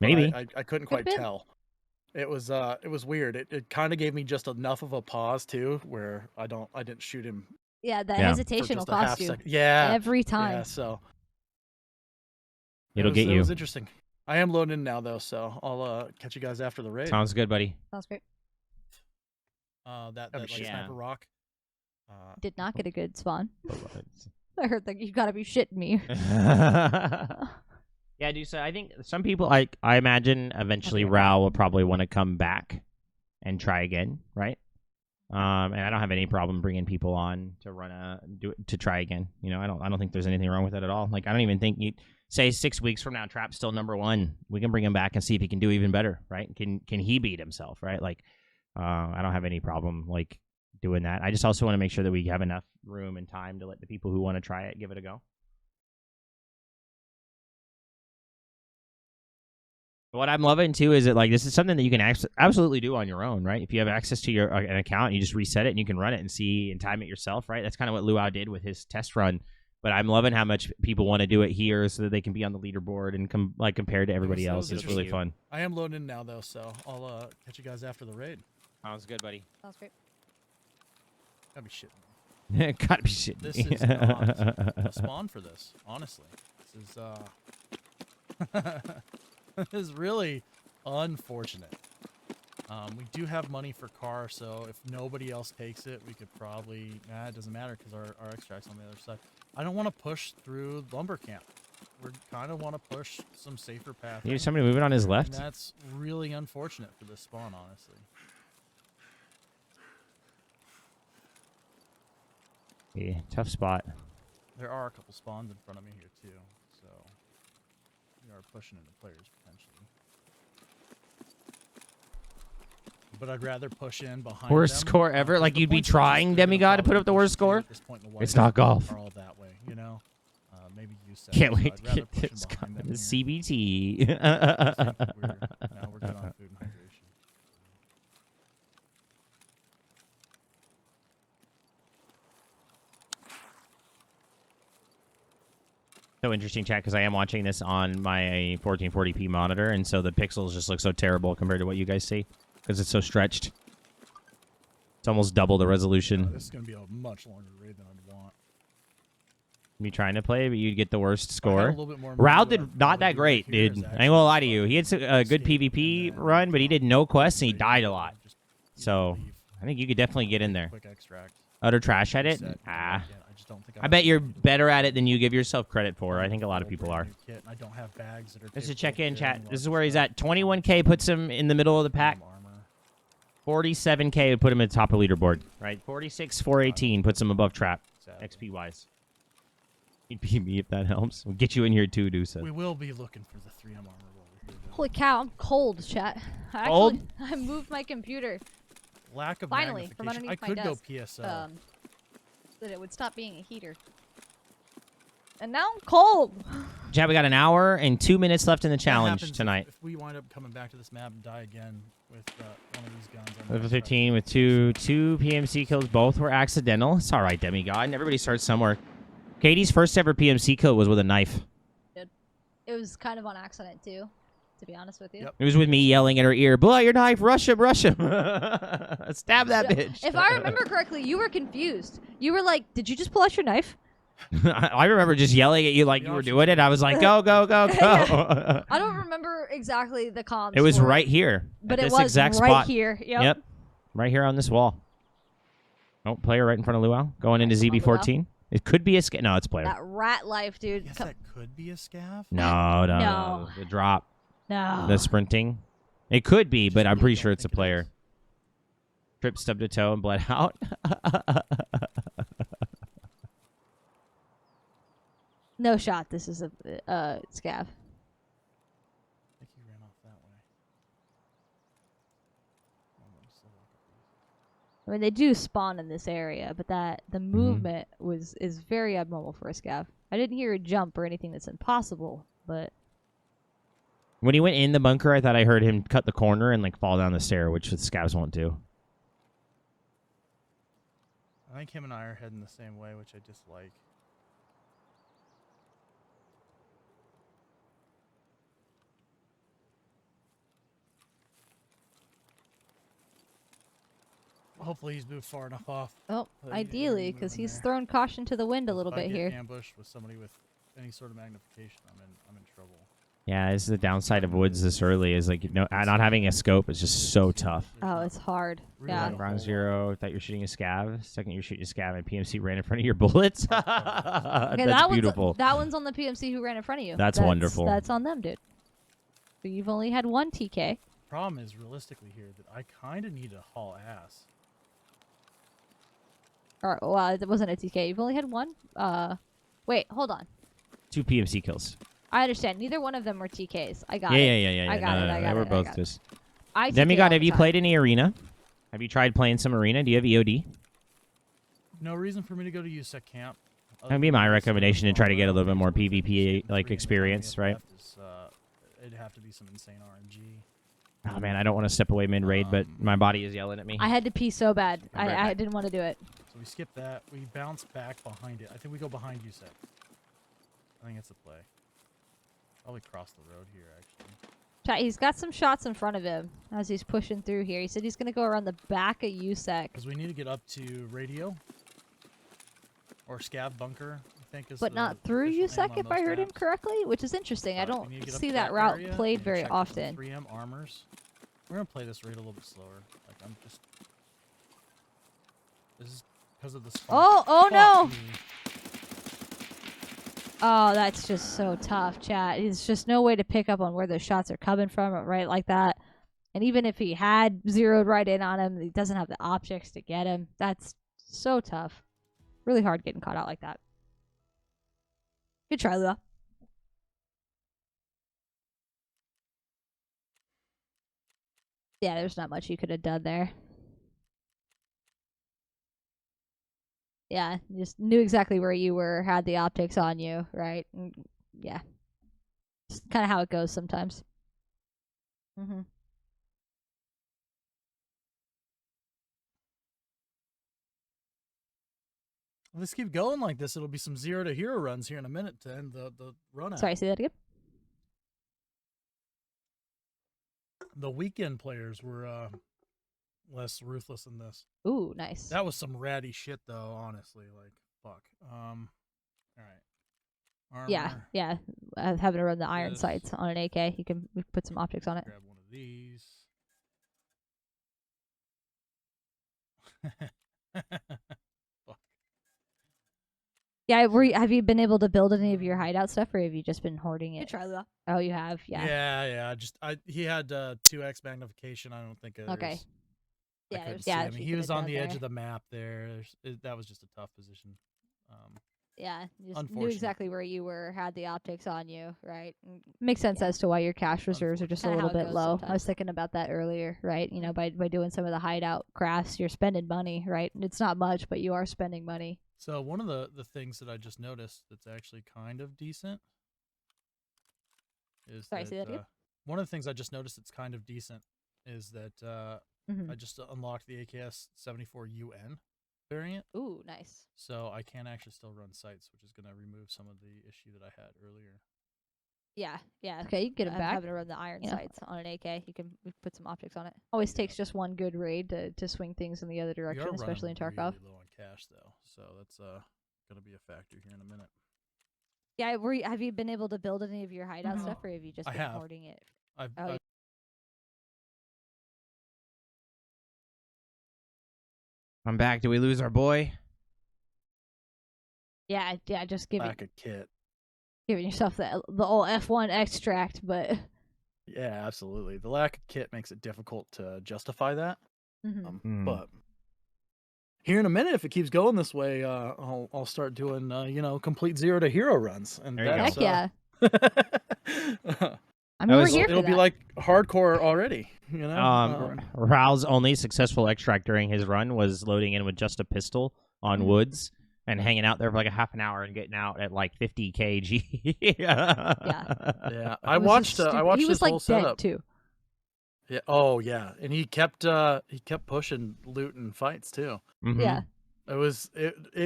But maybe. I couldn't Could've quite been. tell. It was weird. It kind of gave me just enough of a pause too, where I didn't shoot him Yeah, the Yeah. for hesitation will just a half cost you second. Yeah, every time. yeah. So It'll get it you. was interesting. I am loading in now though, so I'll catch you guys after the raid. Sounds good, buddy. Sounds great. That be like shit. Sniper Rock. Did not get a good spawn. I heard that you gotta be shitting me. Yeah, dude. So I think some people, like, I imagine eventually Okay. Rao will probably want to come back and try again, right? And I don't have any problem bringing people on to to try again. You know, I don't think there's anything wrong with that at all. Like, I don't even think you say 6 weeks from now, Trap's still #1. We can bring him back and see if he can do even better, right? Can he beat himself, right? Like, I don't have any problem like doing that. I just also want to make sure that we have enough room and time to let the people who want to try it give it a go. What I'm loving too is that like this is something that you can absolutely do on your own, right? If you have access to an account, you just reset it and you can run it and see and time it yourself, right? That's kind of what Luau did with his test run. But I'm loving how much people want to do it here so that they can be on the leaderboard and compared to everybody else. It's really fun. I am loading in now though, so I'll catch you guys after the raid. Sounds good, buddy. Sounds great. Gotta be shitting me. Gotta be shitting This me. is not a spawn for this, honestly. This is really unfortunate. We do have money for car, so if nobody else takes it, we could probably... Nah, it doesn't matter because our extract's on the other side. I don't want to push through lumber camp. We kind of want to push some safer path. There's somebody moving on his left. And that's really unfortunate for this spawn, honestly. Yeah, tough spot. There are a couple spawns in front of me here, too, so... We are pushing into players, potentially. But I'd rather push in behind Worst them. score ever? Like, The you'd be points are just trying, they're gonna Demigod, to put probably up the push worst you score? at this point in the It's white not golf. Are all that way, you know? Maybe you said Can't it, so wait I'd to rather get push in this behind them coming to here. CBT. Now we're good on food and hydration. So interesting, chat, because I am watching this on my 1440p monitor, and so the pixels just look so terrible compared to what you guys see, because it's so stretched. It's almost double the resolution. This is going to be a much longer raid than I'd want. Me trying to play, but you'd get the worst If I had a score. little bit more money, Raul what did I'd not probably that do great, right here dude. is I ain't gonna lie to you. He had a good escape PvP and then run, but he did no quests, and he died a lot. Just So, leave. I think you could definitely get in there. Quick extract. Utter trash at it? Reset, and do it Ah. again. I just don't think I bet you're better at it than you give yourself credit for. I think a lot of people are. I don't have bags that are Let's just capable check of in, carrying chat. This is lots where of he's stuff. at. 21K puts him in the middle of the pack. Armor. 47K would put him at the top of leaderboard. Right? 46, 418 puts him above Trap, Sadly. XP wise. He'd beat me if that helps. We'll get you in here too, Deuce. We will be looking for the 3M armor while we're here. though. Holy cow, I'm cold, chat. Cold? I moved my computer Lack of finally from magnification. I underneath my could go desk. PSO. so that it would stop being a heater. And now I'm cold. Chat, we got an hour and 2 minutes left in the What challenge happens tonight. If we wind up coming back to this map and die again with one of these guns. Level 15 with two PMC kills. Both were accidental. It's all right, Demigod. And everybody starts somewhere. Katie's first ever PMC kill was with a knife. It was kind of on accident too, to be honest with you. Yep. It was with me yelling in her ear, "Blow out your knife! Rush him! Rush him! Stab that bitch!" If I remember correctly, you were confused. You were like, "Did you just pull out your knife?" I remember just yelling at you like you were doing it. I was like, "Go, go, go, go!" I don't remember exactly the comms. It was for right here. but at it this was exact right spot. here. Yep. Yep. Right here on this wall. Oh, player right in front of Luau. Going into Come on, ZB14. It could be a no, it's player. That rat life, dude. Yes, Come- that could be a scav. No. No. The drop. no. The sprinting. It could be, but I'm really pretty don't sure it's a think it player. is. Trip stubbed a toe and bled out. No shot. This is a scav. I think he ran off that way. Oh, let me still walk up these. I mean, they do spawn in this area, but the movement is very abnormal for a scav. I didn't hear a jump or anything that's impossible, but When he went in the bunker, I thought I heard him cut the corner and like fall down the stair, which the scavs won't do. I think him and I are heading the same way, which I dislike. Hopefully he's moved far enough off. oh, But ideally, you're because moving he's there. thrown caution to the wind a If little I bit get here. ambushed with somebody with any sort of magnification, I'm in trouble. Yeah, this is the downside of woods this early is like not having a scope is just so tough. Oh, it's hard. Really Yeah. not a Ground whole zero, thought you were shooting a scav. Second you're shooting a scav and PMC ran in front of your bullets. Okay, That's that beautiful. that one's on the PMC who ran in front of you. That's wonderful. That's on them, dude. So you've only had one TK. Problem is, realistically here, that I kind of need to haul ass. Or well, it wasn't a TK. You've only had one. Wait, hold on. 2 PMC kills. I understand. Neither one of them were TKs. I got Yeah, it. yeah. I got it. I got They were it. both just. I TK Demigod, all have the you time. played any arena? Have you tried playing some arena? Do you have EOD? No reason for me to go to USEC camp. That'd be my recommendation to try to get a little bit more PvP like experience, right? It'd have to be some insane RNG. Oh man, I don't want to step away mid raid, but my body is yelling at me. I had to pee so bad. I'm right I back. didn't want to do it. So we skip that. We bounce back behind it. I think we go behind USEC. I think it's the play. Probably cross the road here, actually. Chat, he's got some shots in front of him as he's pushing through here. He said he's gonna go around the back of USEC. Because we need to get up to radio. Or scav bunker, I think is But the not through official name USEC, on if I those heard him maps. correctly, which is interesting. I But we don't need to get up see to that route area played and very check the often. 3M armors. We're gonna play this raid a little bit slower. Like I'm just. This is because of the. Oh no! Me. Oh, that's just so tough, chat. There's just no way to pick up on where those shots are coming from, right like that. And even if he had zeroed right in on him, he doesn't have the optics to get him. That's so tough. Really hard getting caught out like that. Good try, Lua. Yeah, there's not much you could have done there. Yeah, you just knew exactly where you were, had the optics on you, right? Yeah. Just kind of how it goes sometimes. Mm-hmm. Let's keep going like this. It'll be some 0 to hero runs here in a minute to end the run out. Sorry, say that again? The weekend players were less ruthless in this. Ooh, nice. That was some ratty shit though, honestly. Like fuck. All right. Yeah, Armor. yeah. Having to run the iron This. sights on an AK, you can put some optics on it. Grab one of these. Fuck. Yeah, have you been able to build any of your hideout stuff, or have you just been hoarding it? Try that. Oh, you have, yeah. Yeah. He had 2x magnification. I don't think. Okay. I Yeah, couldn't there's see yeah. him. He was on the edge of the map there. That was just a tough position. Yeah, you just knew Unfortunate. exactly where you were, had the optics on you, right? Makes sense as to why your cash reserves are just a Unfortunate. little Kinda how bit it goes low. I sometimes. was thinking about that earlier, right? You know, by doing some of the hideout crafts, you're spending money, right? It's not much, but you are spending money. So one of the things that I just noticed that's actually kind of decent is Sorry, say that again? one of the things I just noticed that's kind of decent is that Mhm. I just unlocked the AKS 74UN variant, Ooh, nice. so I can actually still run sites, which is going to remove some of the issue that I had earlier. Yeah. Okay, you can get it back. Having to run the iron sights on an AK, you can put some optics on it. Always takes just one good raid to swing things in the other We are direction, running especially in Tarkov. really low on cash though, so that's going to be a factor here in a minute. Yeah, have you been able to build any of your hideout Mhm. stuff, or have you just I been have. hoarding it? I've Oh, I'm back. Do we lose our boy? yeah, just Lack of kit. giving yourself the old F1 extract, but Yeah, absolutely. The lack of kit makes it difficult to justify that. Mhm. But here in a minute, if it keeps going this way, I'll start doing complete 0 to hero runs, and There you go. that's heck yeah. I That mean, we're was- here for it'll be that. like hardcore already. You know. Raul's only successful extract during his run was loading in with just a pistol on Mhm. woods and hanging out there for like a half an hour and getting out at like 50 kg. Yeah, I It was watched. just I watched he was his like whole dead setup. too. Yeah. Oh yeah, and he kept pushing loot and fights too. Mhm. Yeah. It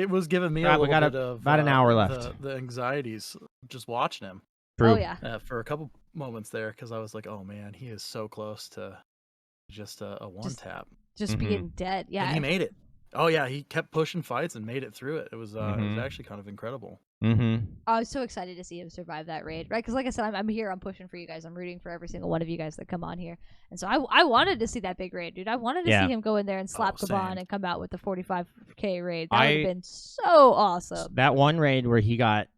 was giving me Right, a we little got bit of about an hour left. The anxieties just watching him True. Oh yeah. for a couple moments there because I was like, oh man, he is so close to just a one Just- tap, Just Mhm. being dead. Yeah. and he made it. Oh yeah, he kept pushing fights and made it through it. It was Mhm. actually kind of incredible. Mm-hmm. I was so excited to see him survive that raid, right? Because like I said, I'm here, I'm pushing for you guys, I'm rooting for every single one of you guys that come on here, and so I wanted to see that big raid, dude. I wanted to Yeah. see him go in there and slap same. Kaban and come out with the 45k raid. That would I- have been so awesome. That one raid where he got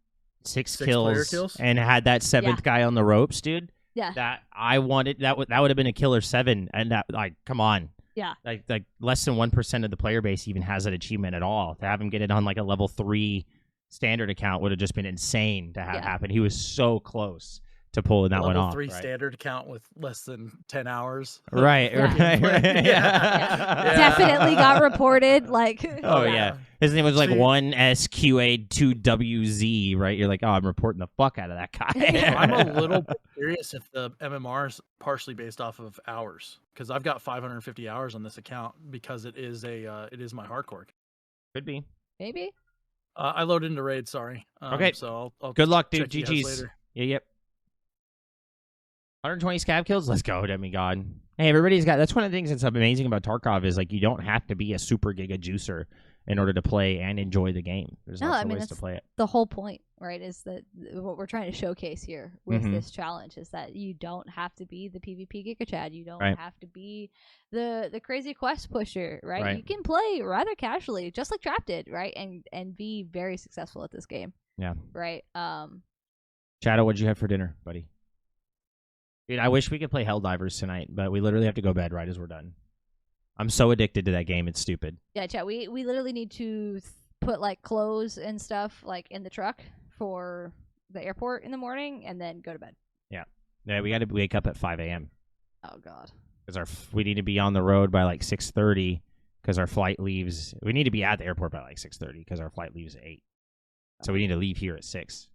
six player kills, kills? and had that seventh guy on the ropes, dude. Yeah. That I wanted. That would have been a killer 7, and that, like, come on. Yeah. Like less than 1% of the player base even has that achievement at all. To have him get it on like a level 3 standard account would have just been insane to have happen. He was so close to pulling that one Level off. 3 right? standard account with less than 10 hours. Right, Yeah. right. Definitely got reported. Like, Oh yeah. His name was like See- 1SQA2WZ, right? You're like, oh, I'm reporting the fuck out of that guy. I'm a little bit curious if the MMR is partially based off of hours, because I've got 550 hours on this account because it is my hardcore. Could be. maybe. I loaded into raid. Sorry. Okay. So I'll Good luck, dude. check you guys GG's. later. Yeah, yep. 120 scab kills. Let's go, demigod. Hey, everybody's got. That's one of the things that's amazing about Tarkov is like you don't have to be a super giga juicer in order to play and enjoy the game. There's No, lots I of mean, ways to that's play it. The whole point, right, is that what we're trying to showcase here with Mhm. this challenge is that you don't have to be the PvP Giga Chad. You don't Right. have to be the crazy quest pusher, right? Right. You can play rather casually, just like Trap did, right, and be very successful at this game. Yeah. Right. Shadow, what'd you have for dinner, buddy? Dude, I wish we could play Helldivers tonight, but we literally have to go to bed right as we're done. I'm so addicted to that game, it's stupid. Yeah, Chad. We literally need to put like clothes and stuff like in the truck for the airport in the morning, and then go to bed. Yeah, we got to wake up at 5 a.m. Oh God. because we need to be on the road by like 6:30 because our flight leaves. We need to be at the airport by like 6:30 because our flight leaves at 8. So we need to leave here at 6.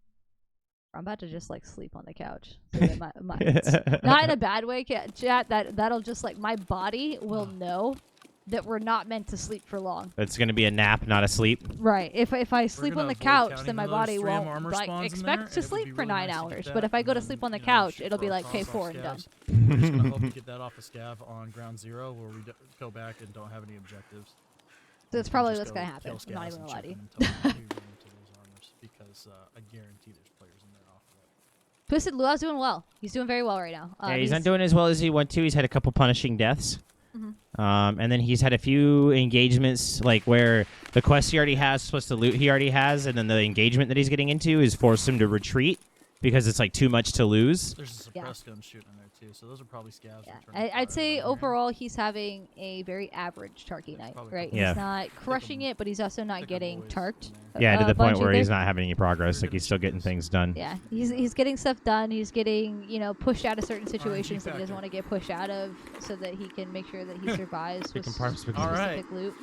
I'm about to just like sleep on the couch. So that not in a bad way, chat. That'll just like my body will know that we're not meant to sleep for long. It's gonna be a nap, not a sleep. Right. If I sleep on the couch, then my body those won't armor like spawns in expect there, to and it would be sleep for really 9 nice to get hours. that, But if I go to and sleep then, on the you know, couch, shoot it'll be for like across K4 and done. scavs. We're just gonna hope we get that off a scav on ground zero, where we go back and don't have any objectives. So that's And probably just what's gonna go happen. kill I'm not scavs even and gonna lie to chip you. them until we run into those armors, because I guarantee there's players in there off of it. Twisted Luau's doing well. He's doing very well right now. Yeah, he's not doing as well as he went to. He's had a couple punishing deaths. And then he's had a few engagements, like where the quest he already has, plus the loot he already has, and then the engagement that he's getting into is forced him to retreat because it's like too much to lose. There's a suppressed gun shooting in there too, so those are probably scavs. Yeah, returning I'd fire say on there. overall he's having a very average Tarky night, Probably right? Yeah. He's not crushing it, but he's also not Thicker getting boys tarked. in there. Yeah, to the point bunch where either. he's not having any progress. We're Like he's gonna still shoot getting this. things done. Yeah, he's getting stuff done. He's getting pushed out of certain situations that he doesn't factor. want to get pushed out of, so that he can make sure that he survives with Speaking parts, speaking- specific Alright. loot.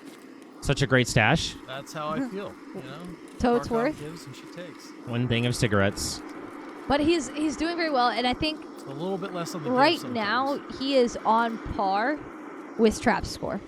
Such a great stash. That's how I feel. You know, Totes Tarkov worth. gives and she takes. One thing of cigarettes. But he's doing very well, and I think It's a little bit less on the give right sometimes. now he is on par with Trap's score.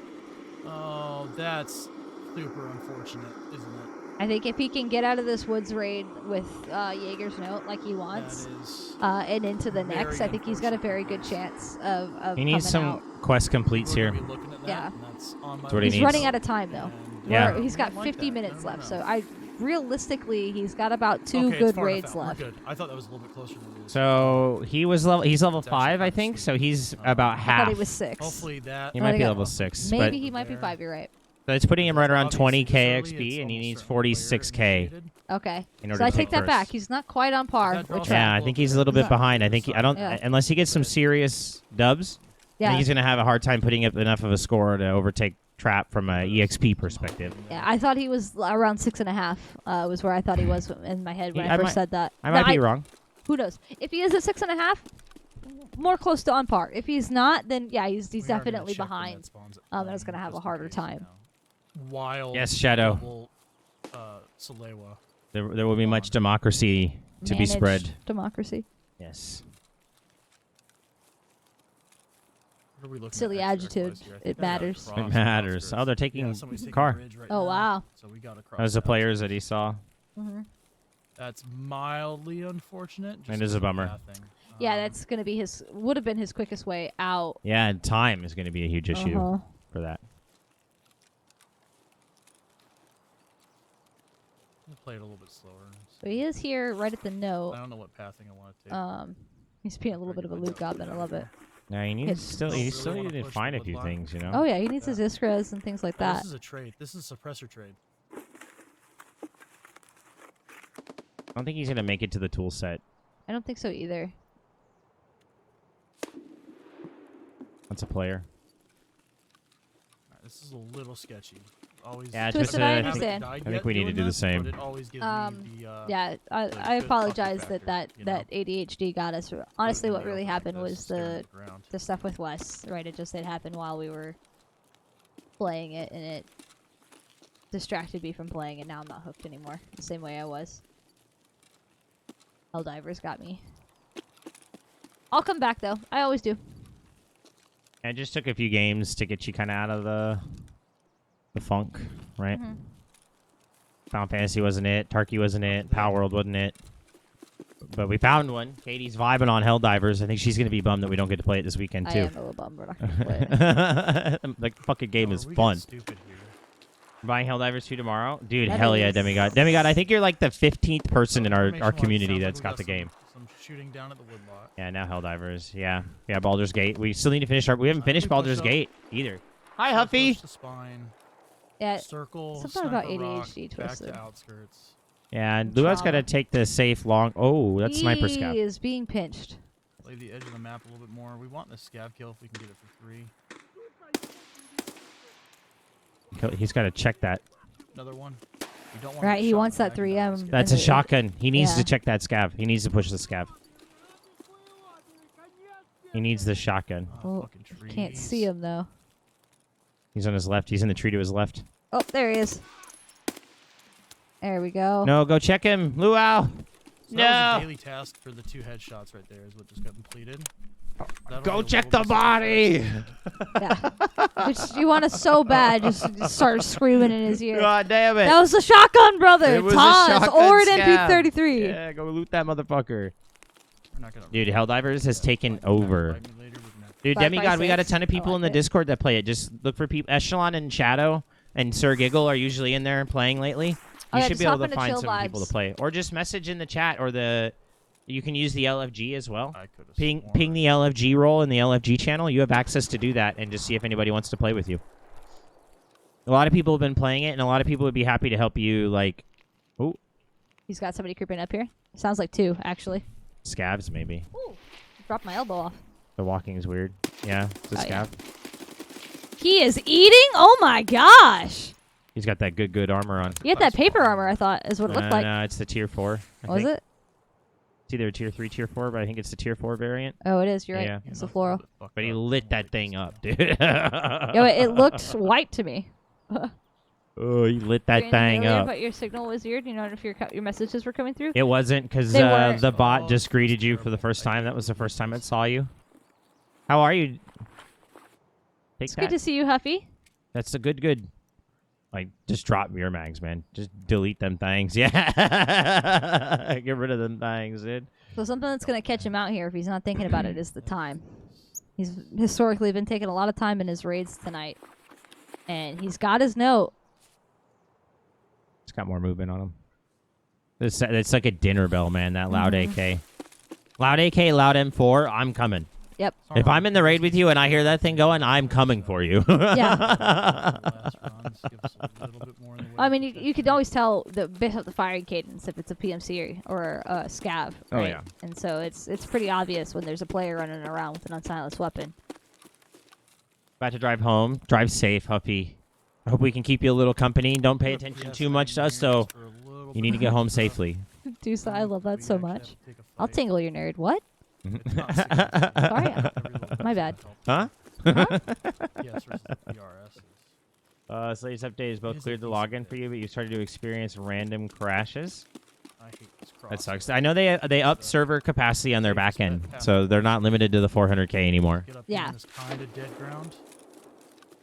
Oh, that's super unfortunate, isn't it? I think if he can get out of this woods raid with Jaeger's note like he wants, That is. and into the very next, I think he's got a very good unfortunate. chance of He needs some coming out. quest completes We're here. gonna be looking at that, Yeah. and that's on my That's what he He's needs. running out of time though. And, Yeah. He's got I like 50 that. minutes No, left, no. so realistically he's got about 2 Okay, it's good far enough raids out. We're left. good. I thought that was a little bit closer than it is. So he's level It's actually 5, I kinda think. sweet. So he's about I half. thought he was 6. Hopefully that. He I might be think level 6, Maybe but he might be there. 5. You're right. so it's putting him right around Obviously, 20k this early, XP, it's and he almost needs certainly 46k. player-initiated. Okay, in order so to I take take that first. back. He's not quite on par That with draws Trap. Yeah, I think he's a little bit Yeah. behind. I think I don't Yeah. unless he gets some serious dubs. I Yeah, think he's gonna have a hard time putting up enough of a score to overtake Trap from a EXP perspective. yeah. I thought he was around 6.5. Was where I thought he was in my head when I I first might- said that. I But might be wrong. Who knows? If he is at 6.5, more close to on par. If he's not, then yeah, he's We are gonna definitely check when behind. that spawns at And it's home, gonna have a just in harder case, time. you know. Wild. Yes, Shadow. Double, Salewa. There will be much democracy to be Managed spread. Democracy. Yes. What are we looking Silly at adjective. extract-wise here? I It think I got matters. cross It matters. outskirts. Oh, they're taking Yeah, somebody's taking car. the bridge right Oh, now, wow. So we got to cross. Those are the out. players that he saw. hmm That's mildly unfortunate. It just is a as bummer. bad thing. Yeah, that's gonna be would have been his quickest way out. Yeah, and time is going to be a huge issue Uh-huh. for that. We'll play it a little bit slower. So he is here right at the I note. don't know what pathing I want to take. He's being a little bit of a loot goblin. I love it. Now you need Hits. still Don't you really still wanna need to push find the a few woodline. things, you know. Oh yeah, he needs his iskras and things like Oh, that. this is a trade. This is a suppressor trade. I don't think he's going to make it to the tool set. I don't think so either. That's a player. This is a little sketchy. Always. Yeah, Twisted, Twisted, I I understand. I think we need to do the same. But it always gives me the, Yeah, I good apologize factor, that you know? that ADHD got us. Honestly, in what the really open like happened this, was staring at the ground. the stuff with Wes, right? It happened while we were playing it, and it distracted me from playing it. Now I'm not hooked anymore, the same way I was. Helldivers got me. I'll come back though. I always do. It just took a few games to get you kind of out of the funk, right? Mhm. Final Fantasy wasn't it. Tarky wasn't it. Power World wasn't it. But we found one. Katie's vibing on Helldivers. I think she's going to be bummed that we don't get to play it this weekend, I too. am a little bummed we're not gonna play it. The fucking game Oh, is we get fun. stupid here. Buying Helldivers 2 tomorrow? Dude, That hell yeah, is- Demigod. Demigod, I think you're like the 15th person in our Information-wise, community sounds like that's we got the some- game. Some shooting down at the woodlot. Yeah, now Helldivers. Yeah. Yeah, Baldur's Gate. We still need to finish our... We haven't finished We push Baldur's up. Gate either. Hi, So Huffy! push the spine, Yeah, circle, something about sniper rock, ADHD back twisted. to outskirts. Yeah, and Luau's got to Trauma. take the safe long... Oh, that's Sniper Scout. He is being pinched. Play the edge of the map a little bit more. We want the scav kill if we can get it for free. He's got to check that. Another one. We don't want Right, he wants that 3M. That's a And it- shotgun. He needs to yeah. check that scav. He needs to push the scav. He needs the shotgun. Oh, Can't see him though. He's on his left. He's in the tree to his left. Oh, there he is. There we go. No, go check him. Luau! So that was No! a daily task for the 2 headshots right there is what just got completed. That'll Go be a check little the body! Yeah. You want to so bad, just start screaming in his ear. God damn it! That was the shotgun, brother. It was a Toss shotgun or an scav. MP33. Yeah, go loot that motherfucker. We're not gonna Dude, Helldivers has taken fight me back, over. fight me later, we're gonna- Dude, 5 by Demigod, we got a 6. ton of people I in the like it. Discord that play it. Just look for people. Echelon and Shadow and Sir Giggle are usually in there playing lately. Oh, You yeah, should just be able hop to into find Chill some people to Vibes. play. Or just message in the chat or the... You can use the LFG as well. I could've Ping sworn. the LFG role in the LFG channel. You have access to do that and just see if anybody wants to play with you. A lot of people have been playing it, and a lot of people would be happy to help you, like... Oh, He's got somebody creeping up here. Sounds like 2, actually. scavs, maybe. Ooh, dropped my elbow off. The walking is weird. Yeah, it's a Oh, yeah. scav. He is eating? Oh my gosh. He's got that good armor on. He had that paper armor, I thought, is what it looked like. No, it's the tier 4. I Was think. it? It's either a tier 3, tier 4, but I think it's the tier 4 variant. Oh, it is. You're right. Yeah. It's Yeah, a floral. that's a little bit But he fucked up. lit I don't that like thing this. up, dude. Yo, it looked white to me. Oh, he lit that Brandon, thing earlier, up. But your signal was weird. You know if your messages were coming through? It wasn't because They weren't. the bot Oh, just greeted that's you for the terrible. first time. That was the first time it saw you. How are you? Take It's that. good to see you, Huffy. That's a good. Like, just drop your mags, man. Just delete them things. Yeah. Get rid of them things, dude. So something that's going to catch him out here if he's not thinking about it is the time. He's historically been taking a lot of time in his raids tonight. And he's got his note. It's got more movement on him. It's like a dinner bell, man, that loud AK. Loud AK, loud M4, I'm coming. Yep. If I'm in the raid with you and I hear that thing going, I'm coming for you. Yeah. Last runs, give us a little bit more in the way I of mean, you could always tell based off the firing cadence if it's a PMC or a scav. Oh, Right? yeah. And so it's pretty obvious when there's a player running around with an unsilenced weapon. About to drive home. Drive safe, Huffy. I hope we can keep you a little company. Don't pay Put a attention PS too much to us, in here so just for a little you bit need to get of home stuff. safely. Dude, I love that We so actually have much. to take a I'll fight. tingle your nerd. What? It's not serious. Sorry. Every little My bit's bad. gonna Huh? help. Yes, versus the PRS. So latest update is both Is cleared the it login decent? for you, but you started to experience random crashes. I hate this cross. That sucks. I know they upped server capacity on their back end, so they're not limited to the 400K anymore. Get up Yeah. here in this kind of dead ground.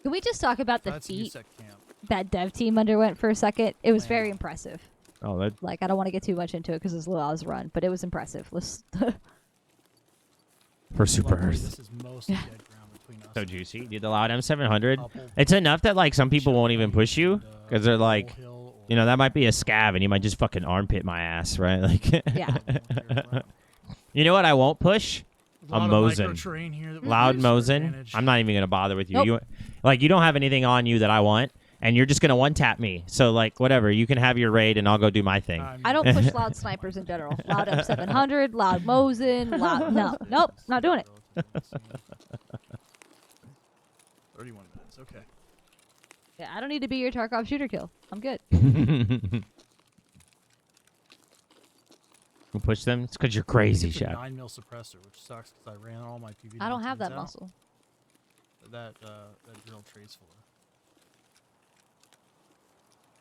Can we just talk about the That's feat USEC camp. that dev team underwent for a second? It was very Man. impressive. Oh, that Like, I don't want to get too much into it because it's Luau's run, but it was impressive. Let's for Super Luckily, Earth. This is mostly dead ground between us. So juicy. Dude, the loud M700. Couple It's enough that like some people won't even push you and, because they're like, Bull Hill you know, that might be a scav and you might just fucking armpit my ass, right? Like, Yeah. or- you know what I won't push? There's a lot of Mosin. microterrain here that we Loud can use to our Mosin. advantage. I'm not even gonna bother with you. Nope. You like you don't have anything on you that I want, and you're just gonna one tap me. So like whatever, you can have your raid and I'll go do my thing. I don't push loud snipers in general. Loud M700, loud Mosin, loud nope, not doing it. 31 minutes. Okay. Yeah, I don't need to be your Tarkov shooter kill. I'm good. We'll push them. It's because you're crazy, It's a chef. 9mm suppressor, which sucks because I ran all my PV. I don't have that out. muscle. That drill trades for.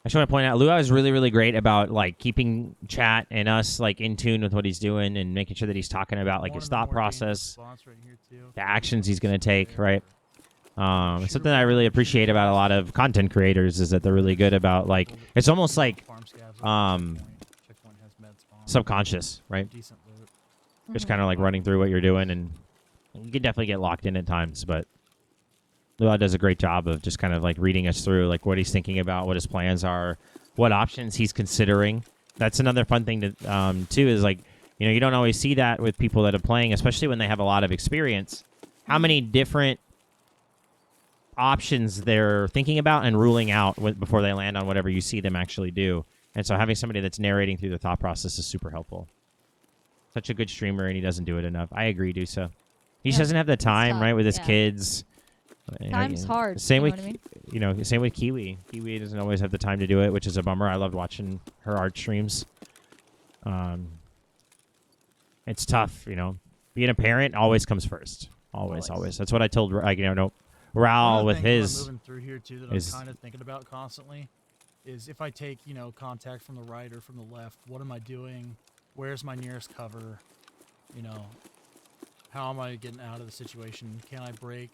I just want to point out, Luau is really, really great about like keeping chat and us like in tune with what he's doing and making sure that he's talking about like his thought process, the actions he's going to take, right? Something I really appreciate about a lot of content creators is that they're really good about like it's almost like subconscious, right? Just kind of like running through what you're doing, and you can definitely get locked in at times, but Luau does a great job of just kind of like reading us through like what he's thinking about, what his plans are, what options he's considering. That's another fun thing to too is like, you know, you don't always see that with people that are playing, especially when they have a lot of experience, how many different options they're thinking about and ruling out before they land on whatever you see them actually do. And so having somebody that's narrating through the thought process is super helpful. Such a good streamer, and he doesn't do it enough. I agree, Dusa. He just doesn't have the time, tough, right, with his yeah. kids. Time's hard. Same you with know what I mean? you know, same with Kiwi. Kiwi doesn't always have the time to do it, which is a bummer. I loved watching her art streams. It's tough, you know. Being a parent always comes first. Always. That's what I told like, you know, Raul with his. Moving through here too that I'm kind of thinking about constantly is if I take, you know, contact from the right or from the left, what am I doing? Where's my nearest cover? You know, how am I getting out of the situation? Can I break?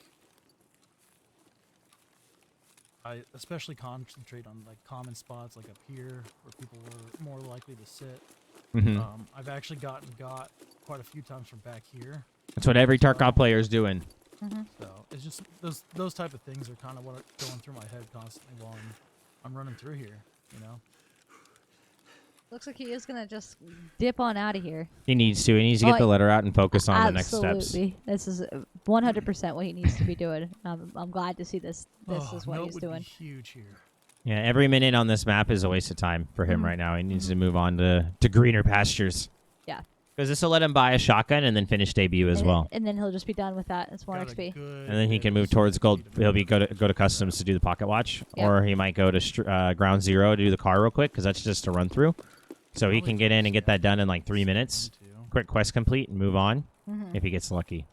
I especially concentrate on like common spots like up here where people were more likely to sit. I've actually got quite a few times from back here. That's what every Tarkov player is doing. So it's just those type of things are kind of what are going through my head constantly while I'm running through here, you know. Looks like he is gonna just dip on out of here. He needs to. He needs to get the letter out and focus on the next steps. Absolutely, this is 100% what he needs to be doing. I'm glad to see this. This is what he's doing. Huge here. Yeah, every minute on this map is a waste of time for him right now. He needs to move on to greener pastures. Yeah. Because this will let him buy a shotgun and then finish debut as well. And then he'll just be done with that. It's more XP. And then he can move towards gold. He'll go to customs to do the pocket watch, or he might go to ground zero to do the car real quick because that's just a run through. So he can get in and get that done in like 3 minutes. Quick quest complete and move on if he gets lucky.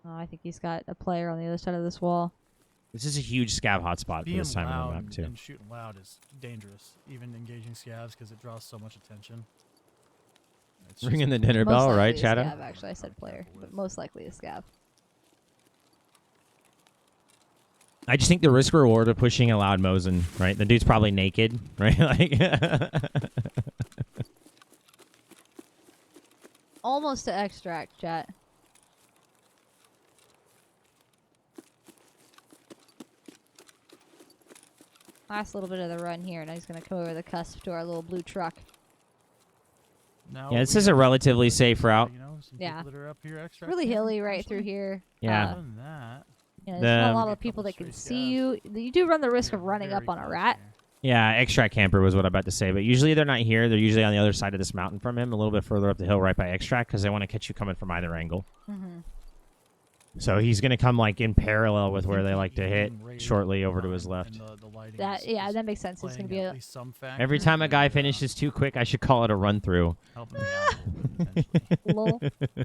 Oh, I think he's got a player on the other side of this wall. This is a huge scav hotspot for this time loud on the map too. And shooting loud is dangerous, even engaging scavs because it draws so much attention. It's Ringing the dinner bell, right, Shadow? Scav, actually, I said player, but most likely a scav. I just think the risk reward of pushing a loud Mosin, right? The dude's probably naked, right? Like Almost to extract, chat. Last little bit of the run here, and he's gonna come over the cusp to our little blue truck. Now yeah, this is a relatively safe route. You know, some Yeah. people that are up here extra Really hilly right through here. Yeah. Other than that, You know, there's not a lot a of people couple that can stray see you. You do run the risk of running up on a rat. Yeah, extract camper was what I'm about to say, but usually they're not here. They're usually on the other side of this mountain from him, a little bit further up the hill right by extract, because they want to catch you coming from either angle. So he's going to come like in parallel with where they like to hit shortly over to his left. That makes sense. It's going to be a... Every time a guy finishes too quick, I should call it a run through. Helping me out a little bit, Lol.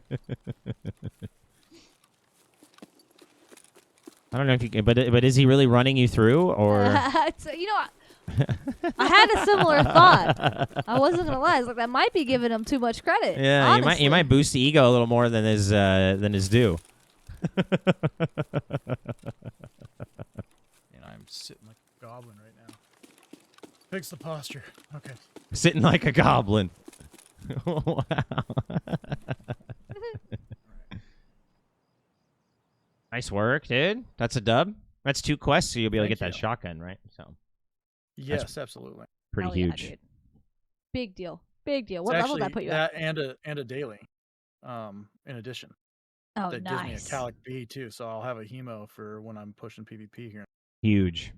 I don't know if you can, but is he really running you through, or? You know, I had a similar thought. I wasn't gonna lie. I was like, that might be giving him too much credit. Yeah, honestly. you might boost the ego a little more than his due. I'm sitting like a goblin right now. Fix the posture. Okay. Sitting like a goblin. Wow. Nice work, dude. That's a dub. That's 2 quests, so you'll be able to get that shotgun, right? So. Yes, absolutely. Pretty Hell yeah, huge. dude. Big deal. Big deal. What It's level did that actually put you at? that and a daily, in addition. Oh, That nice. gives me a Calic B too, so I'll have a hemo for when I'm pushing PvP here. Huge.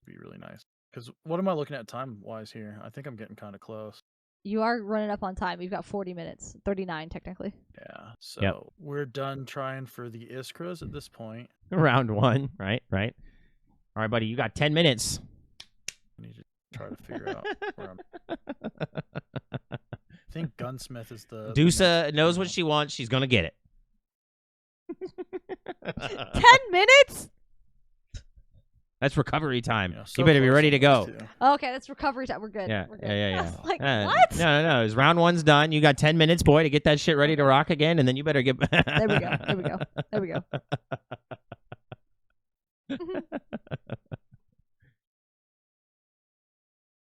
Be really nice. Because what am I looking at time wise here? I think I'm getting kind of close. You are running up on time. You've got 40 minutes. 39 technically. Yeah. So we're done trying for the Iskras at this point. Round 1, right? Right. All right, buddy. You got 10 minutes. I need to try to figure out where I'm. I think Gunsmith is the. Dusa knows what she wants. She's gonna get it. 10 minutes? That's recovery time. Yeah, You so better be close ready on to those go. two. Okay, that's recovery time. We're good. Yeah, We're good. yeah. I was like, Uh, what? No. Is round 1's done? You got 10 minutes, boy, to get that shit ready to rock again, and then you better get. There we go. There we go. There we go.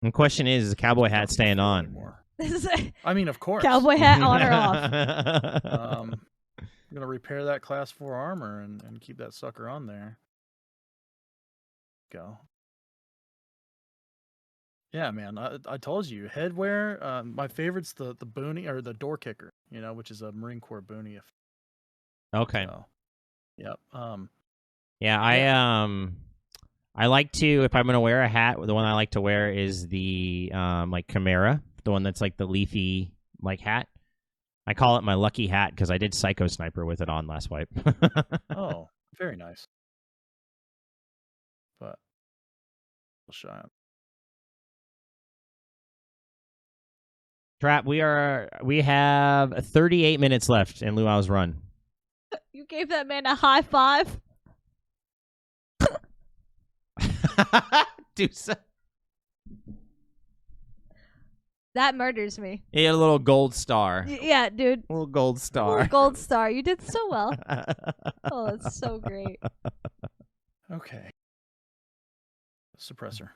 The question is the cowboy hat Don't staying feel on? anymore. This is a I mean, of course. cowboy hat on or off. I'm gonna repair that class 4 armor and keep that sucker on there. Go. Yeah, man. I told you, headwear. My favorite's the boonie or the door kicker. You know, which is a Marine Corps boonie. Okay. So, yep. Yeah, I like to, if I'm gonna wear a hat, the one I like to wear is the like Chimera, the one that's like the leafy like hat. I call it my lucky hat because I did Psycho Sniper with it on last wipe. Oh, very nice. But we'll shine. Trap, we have 38 minutes left in Luau's run. You gave that man a high five. Dusa. That murders me. He had a little gold star. Yeah, dude. A little gold star. Gold star. You did so well. Oh, that's so great. Okay. Suppressor.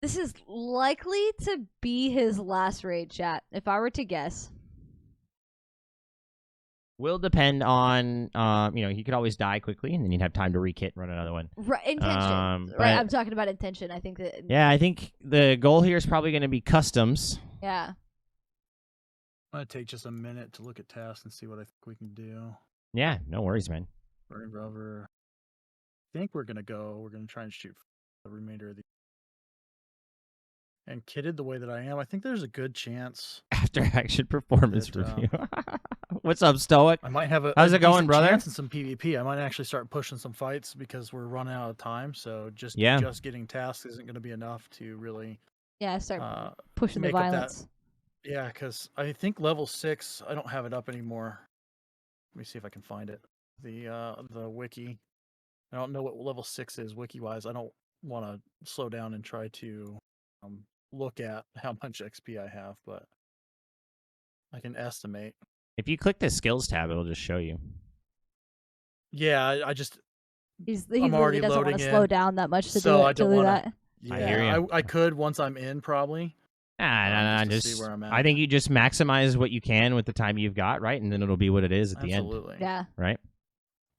This is likely to be his last raid, chat, if I were to guess. Will depend on, he could always die quickly, and then you'd have time to rekit and run another one. Right, intention. But- Right, I'm talking about intention. I think that. Yeah, I think the goal here is probably going to be customs. Yeah. I'm gonna take just a minute to look at tasks and see what I think we can do. Yeah, no worries, man. Burning rubber. I think we're gonna try and shoot the remainder of the. And kitted the way that I am, I think there's a good chance After action performance But, review. What's up, Stoic? I might have a. How's a it going, decent brother? chance in some PvP. I might actually start pushing some fights because we're running out of time. So just getting tasks isn't going to be enough to really. Yeah, start Uh, pushing the make up that- violence. Yeah, because I think level 6. I don't have it up anymore. Let me see if I can find it. The wiki. I don't know what level 6 is wiki wise. I don't want to slow down and try to look at how much XP I have, but I can estimate. If you click the skills tab, it'll just show you. Yeah, I just He I'm already really doesn't want loading to slow in, down that much to so do, I don't do wanna- that. yeah, I hear ya. I could once I'm in probably. Nah, just to see just where I'm at. I think you just maximize what you can with the time you've got, right? And then it'll be what it is at the end, Absolutely. Yeah. right?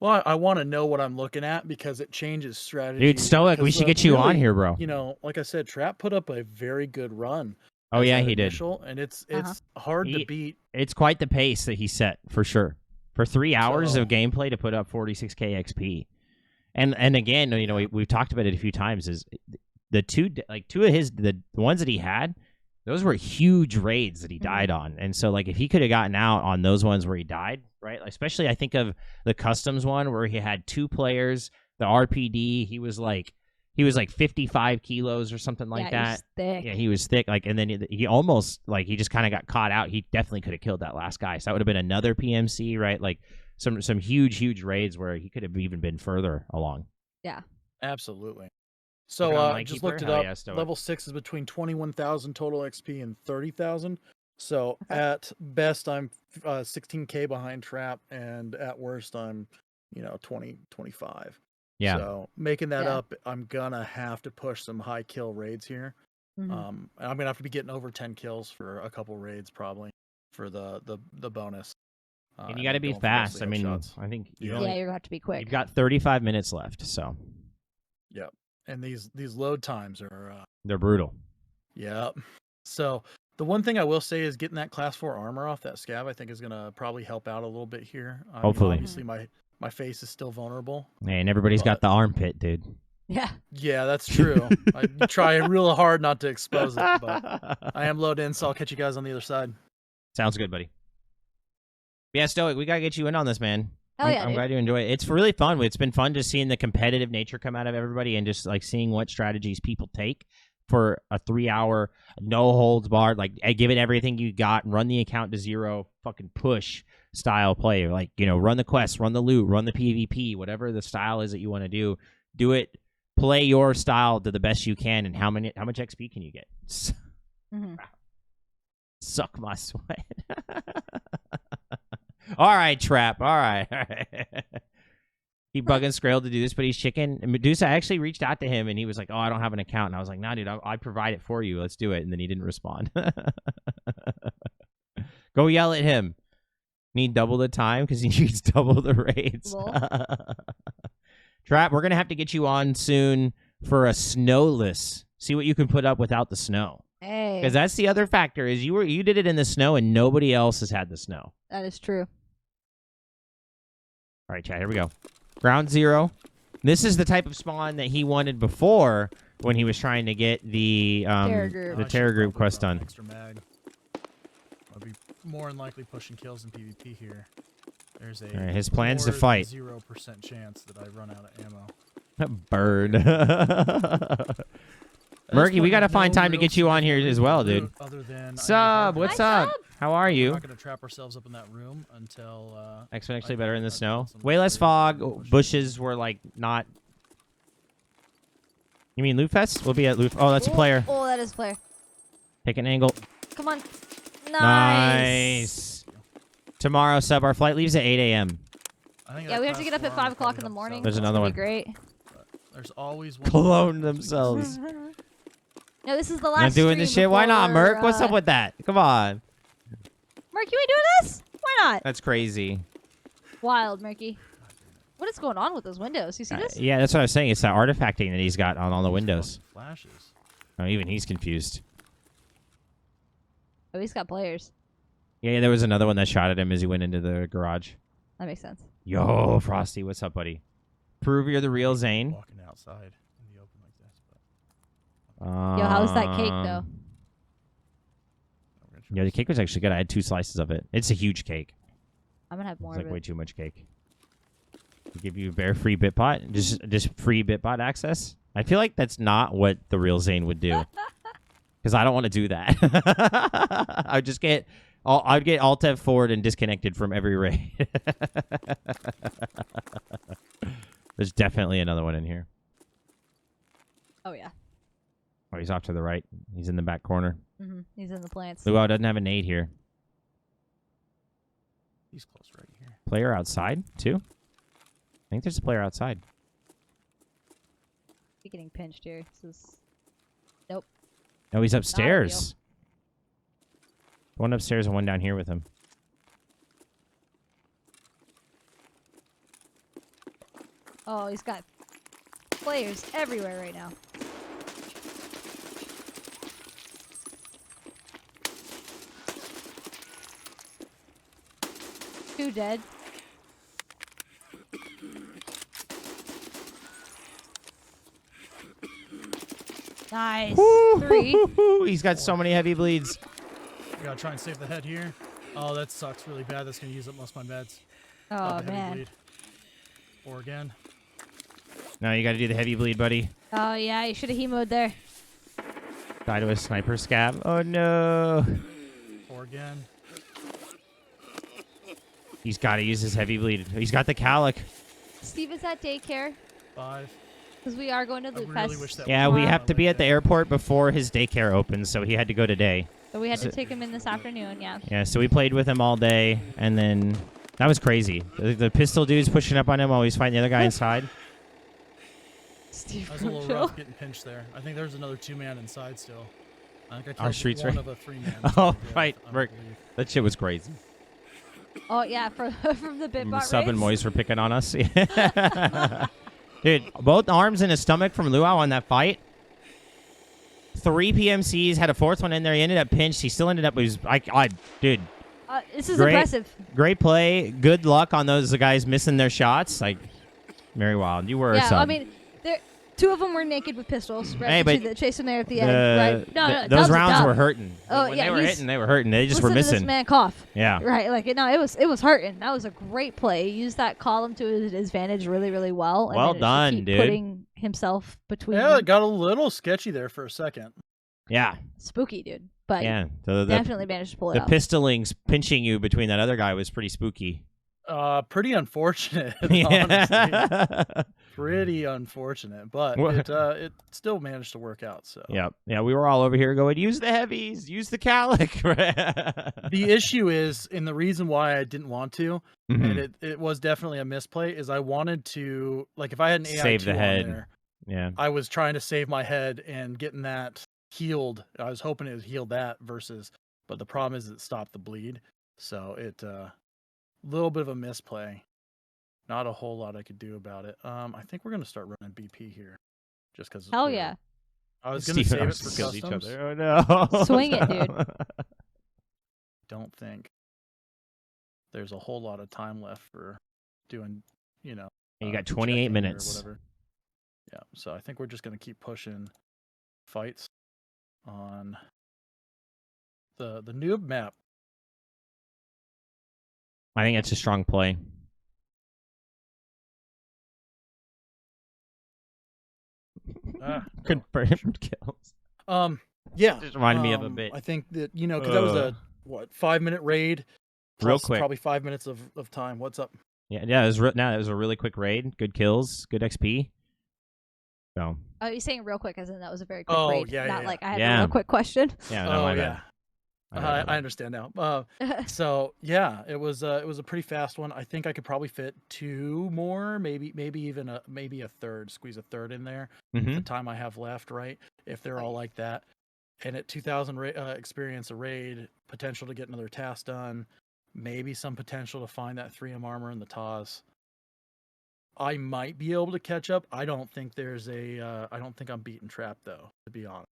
Well, I want to know what I'm looking at because it changes strategy. Dude, Stoic, we because, should get you on really, here, bro. You know, like I said, Trap put up a very good run. Oh as yeah, that he did. initial, and it's hard to beat. It's quite the pace that he set for sure. For 3 hours So- of gameplay to put up 46k XP, and again, we've talked about it a few times. Is the two of his the ones that he had, those were huge raids that he died on, and so like if he could have gotten out on those ones where he died, right? Especially I think of the customs one where he had 2 players, the RPD, he was like 55 kilos or something like yeah, that. he's thick. Yeah, he was thick. Like, and then he almost he just kind of got caught out. He definitely could have killed that last guy. So that would have been another PMC, right? Like some huge raids where he could have even been further along. Absolutely. Looking So on I just Lightkeeper? looked it Hell up. yeah, Stoic. Level 6 is between 21,000 total XP and 30,000. So at best I'm 16k behind Trap, and at worst I'm 20, 25. Yeah. So making that Yeah. up, I'm gonna have to push some high kill raids here. Mhm. And I'm gonna have to be getting over 10 kills for a couple raids probably for the bonus. And you got to then be going for mostly fast. I mean, headshots. I think Yeah. Yeah, you're gonna have to be quick. you've got 35 minutes left, so And these load times are they're brutal. yeah. So the one thing I will say is getting that class 4 armor off that scab, I think is gonna probably help out a little bit here. I mean, Hopefully. obviously my face is still vulnerable. And everybody's got But- the armpit, dude. Yeah. Yeah, that's true. I try real hard not to expose it, but I am loaded in, so I'll catch you guys on the other side. Sounds good, buddy. Yeah, Stoic, we gotta get you in on this, man. Hell yeah, I'm dude. glad you enjoy it. It's really fun. It's been fun just seeing the competitive nature come out of everybody and just like seeing what strategies people take for a 3-hour, no holds barred, like give it everything you got, run the account to zero, fucking push style play. Like, you know, run the quest, run the loot, run the PvP, whatever the style is that you want to do it. Play your style to the best you can, and how much XP can you get? Mm-hmm. Suck my sweat. All right, Trap. All right. Keep bugging Scrail to do this, but he's chicken. And Medusa, I actually reached out to him, and he was like, "Oh, I don't have an account." And I was like, "Nah, dude, I provide it for you. Let's do it." And then he didn't respond. Go yell at him. Need double the time because he needs double the rates. Trap, we're gonna have to get you on soon for a snowless. See what you can put up without the snow. Hey. Because that's the other factor is you did it in the snow and nobody else has had the snow. That is true. All right, chat. Here we go. Ground zero. This is the type of spawn that he wanted before when he was trying to get the Terror group. the terror group quest done. Extra mag. I'll be more than likely pushing kills in PvP here. There's a All right, his plan's to more fight. than 0% chance that I run out of ammo. Bird. At Murky, this we point, gotta no find time to real get you on here significant as well, loot dude. Other than Sub, what's Hi, up? Sub. How are We're you? not gonna trap ourselves up in that room until Exponentially better in the I've snow. got some Way less crazy fog. bullshit. Bushes were like not. You mean Loot Fest? We'll be at Loot. Oh, that's a player. Oh, that is a player. Pick an angle. Come on. Nice. Tomorrow, Sub. Our flight leaves at 8 a.m. I think Yeah, that we have to fast get up at alarm 5 will o'clock probably in the help morning. sell There's it. another It's one. gonna be great. There's always one. Clone themselves. No, this is the last. Not doing this stream shit. Why not, before, Merc? What's up with that? Come on. Murky, we doing this? Why not? That's crazy. Wild, Murky. What is going on with those windows? You see this? Yeah, that's what I was saying. It's that artifacting that he's got on all the windows. Flashes. Oh, even he's confused. Oh, he's got players. Yeah, there was another one that shot at him as he went into the garage. That makes sense. Yo, Frosty, what's up, buddy? Prove you're the real Zane. Walking outside in the open like this, but Yo, how's that cake though? Um, Yeah, the cake was actually good. I had 2 slices of it. It's a huge cake. I'm gonna have It's more like of way it. too much cake. We give you bare free Bitbot, just free Bitbot access. I feel like that's not what the real Zane would do, because I don't want to do that. I'd just get, I'd get Alt F4'd and disconnected from every raid. There's definitely another one in here. Oh yeah. Oh, he's off to the right. He's in the back corner. He's in the plants. Luau doesn't have a nade here. he's close right here. Player outside too. I think there's a player outside. He's getting pinched here. This is No, he's upstairs. One upstairs and one down here with him. oh, he's got players everywhere right now. Two dead. Nice. 3. He's got so many heavy bleeds. We gotta try and save the head here. Oh, that sucks really bad. That's gonna use up most of my meds. Oh Got the heavy man. bleed. Or again. No, you got to do the heavy bleed, buddy. Oh yeah, you should have hemoed there. Die to a sniper scab. Oh no. Or again. He's got to use his heavy bleed. He's got the calic. Steve is at daycare 5. because we are going to I Loot really Fest. wish that Yeah, was we on have my to be way at the down. airport before his daycare opens, so he had to go today. So we had to So- take him in this afternoon. Yeah. Yeah, so we played with him all day, and then that was crazy. The pistol dude's pushing up on him while he's fighting the other guy inside. Steve, That was a little chill. rough getting pinched there. I think there's another 2-man inside still. I think I Our killed streets one right- of a 3-man. Oh, right, Rick. believe. That shit was crazy. Oh yeah, from the Bitbot Sub and raids. Moise were picking on us. Dude, both arms in his stomach from Luau on that fight. 3 PMCs, had a 4th one in there. He ended up pinched. He still ended up, dude, This is Great. impressive. great play. Good luck on those guys missing their shots. Like, very wild. You were a Yeah, sub. I mean, 2 of them were naked with pistols. Right? Hey, Did you but see the chase in there at the end. Right? No, those Dub's a rounds dub. were hurting. Oh, When yeah, they were he's- hitting, they were hurting. They just Listen were to this missing. man cough. Yeah. Right, like no, it was hurting. That was a great play. He used that column to his advantage really, really well. And Well managed to done, keep dude. Putting himself between. Yeah, them. it got a little sketchy there for a second. Yeah. Spooky, dude. But Yeah. So definitely managed to pull it the out. pistolings pinching you between that other guy was pretty spooky. Pretty unfortunate, honestly. Yeah. Pretty unfortunate, but Well- it still managed to work out. So Yep. Yeah, we were all over here going, use the heavies, use the calic. the issue is, and the reason why I didn't want to, Mhm. and it was definitely a misplay, is I wanted to, like, if I had an AI Save the on head. there, Yeah. I was trying to save my head and getting that healed. I was hoping it would heal that versus, but the problem is it stopped the bleed. So it little bit of a misplay. Not a whole lot I could do about it. I think we're gonna start running BP here, just because. Hell yeah. I was gonna Steven save it almost for killed each customs. other. Oh no. Swing it, dude. Don't think there's a whole lot of time left for doing, You got 28 checking or minutes. whatever. Yeah, so I think we're just gonna keep pushing fights on the noob map. I think it's a strong play. Confirmed kills. Yeah, Just reminded me of a bit. I think that because that was a 5-minute raid, Real plus quick. probably 5 minutes of time. What's up? Yeah, it was it was a really quick raid. Good kills, good XP. So Oh, you're saying real quick, as in that was a very quick Oh, raid, yeah, not yeah. like I had Yeah. a real quick question. yeah, no, Oh my yeah, bad. My bad. I understand now. So yeah, it was a pretty fast one. I think I could probably fit 2 more, maybe even a third, squeeze a third in there. Mhm. The time I have left, right? If they're all like that, and at 2,000 experience a raid, potential to get another task done, maybe some potential to find that 3M armor in the TAS. I might be able to catch up. I don't think there's a. I don't think I'm beating trap though. To be honest,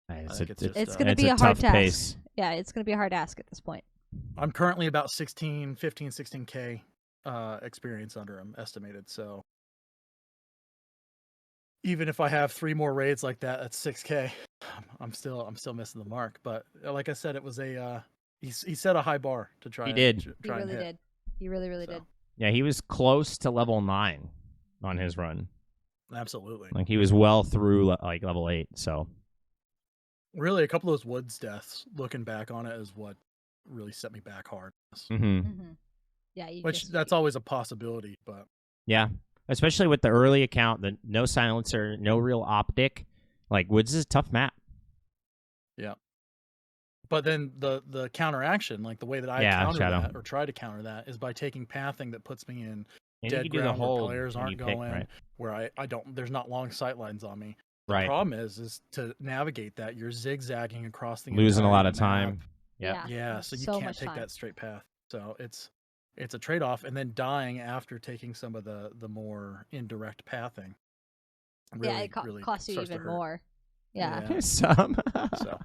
It's, think a, it's just, It's uh, gonna it's be a a hard tough task. pace. Yeah, it's gonna be a hard ask at this point. I'm currently about 16k experience under him estimated. So even if I have 3 more raids like that, that's 6k. I'm still missing the mark. But like I said, it was a he set a high bar to try. He did. He Try and really hit. did. He really So, did. Yeah, he was close to level 9 on his run. Absolutely. Like he was well through like level 8. So Really, a couple of those Woods deaths, looking back on it, is what really set me back hard. mhm. Mm-hmm. Yeah, you Which just, that's always a possibility, but Yeah, especially with the early account, the no silencer, no real optic. Like Woods is a tough map. but then the counteraction, like the way that I Yeah, counter Shadow. that or try to counter that, is by taking pathing that puts me in And dead you can do the ground where hold players when aren't you pick, going, right? where I don't. There's not long sight lines on me. The Right. problem is to navigate that, you're zigzagging across the Losing a entire lot of map. time. Yep. Yeah, so you can't much take time. that straight path. So it's a trade off, and then dying after taking some of the more indirect pathing. Really, yeah, it really costs you starts to even hurt. more. Yeah. Yeah. Some. So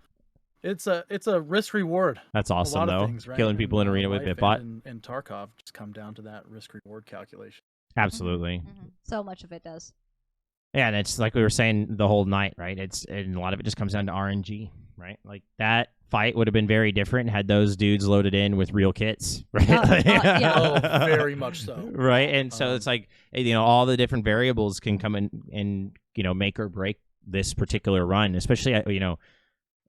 it's a risk reward. That's A awesome lot of though. things, right? Killing people in arena with life Bitbot. and Tarkov just come down to that risk reward calculation. Absolutely. Mhm. So much of it does. Yeah, and it's like we were saying the whole night, right? And a lot of it just comes down to RNG, right? Like that fight would have been very different had those dudes loaded in with real kits, right? yeah. Oh, very much so. Right, and so it's like all the different variables can come in and make or break this particular run, especially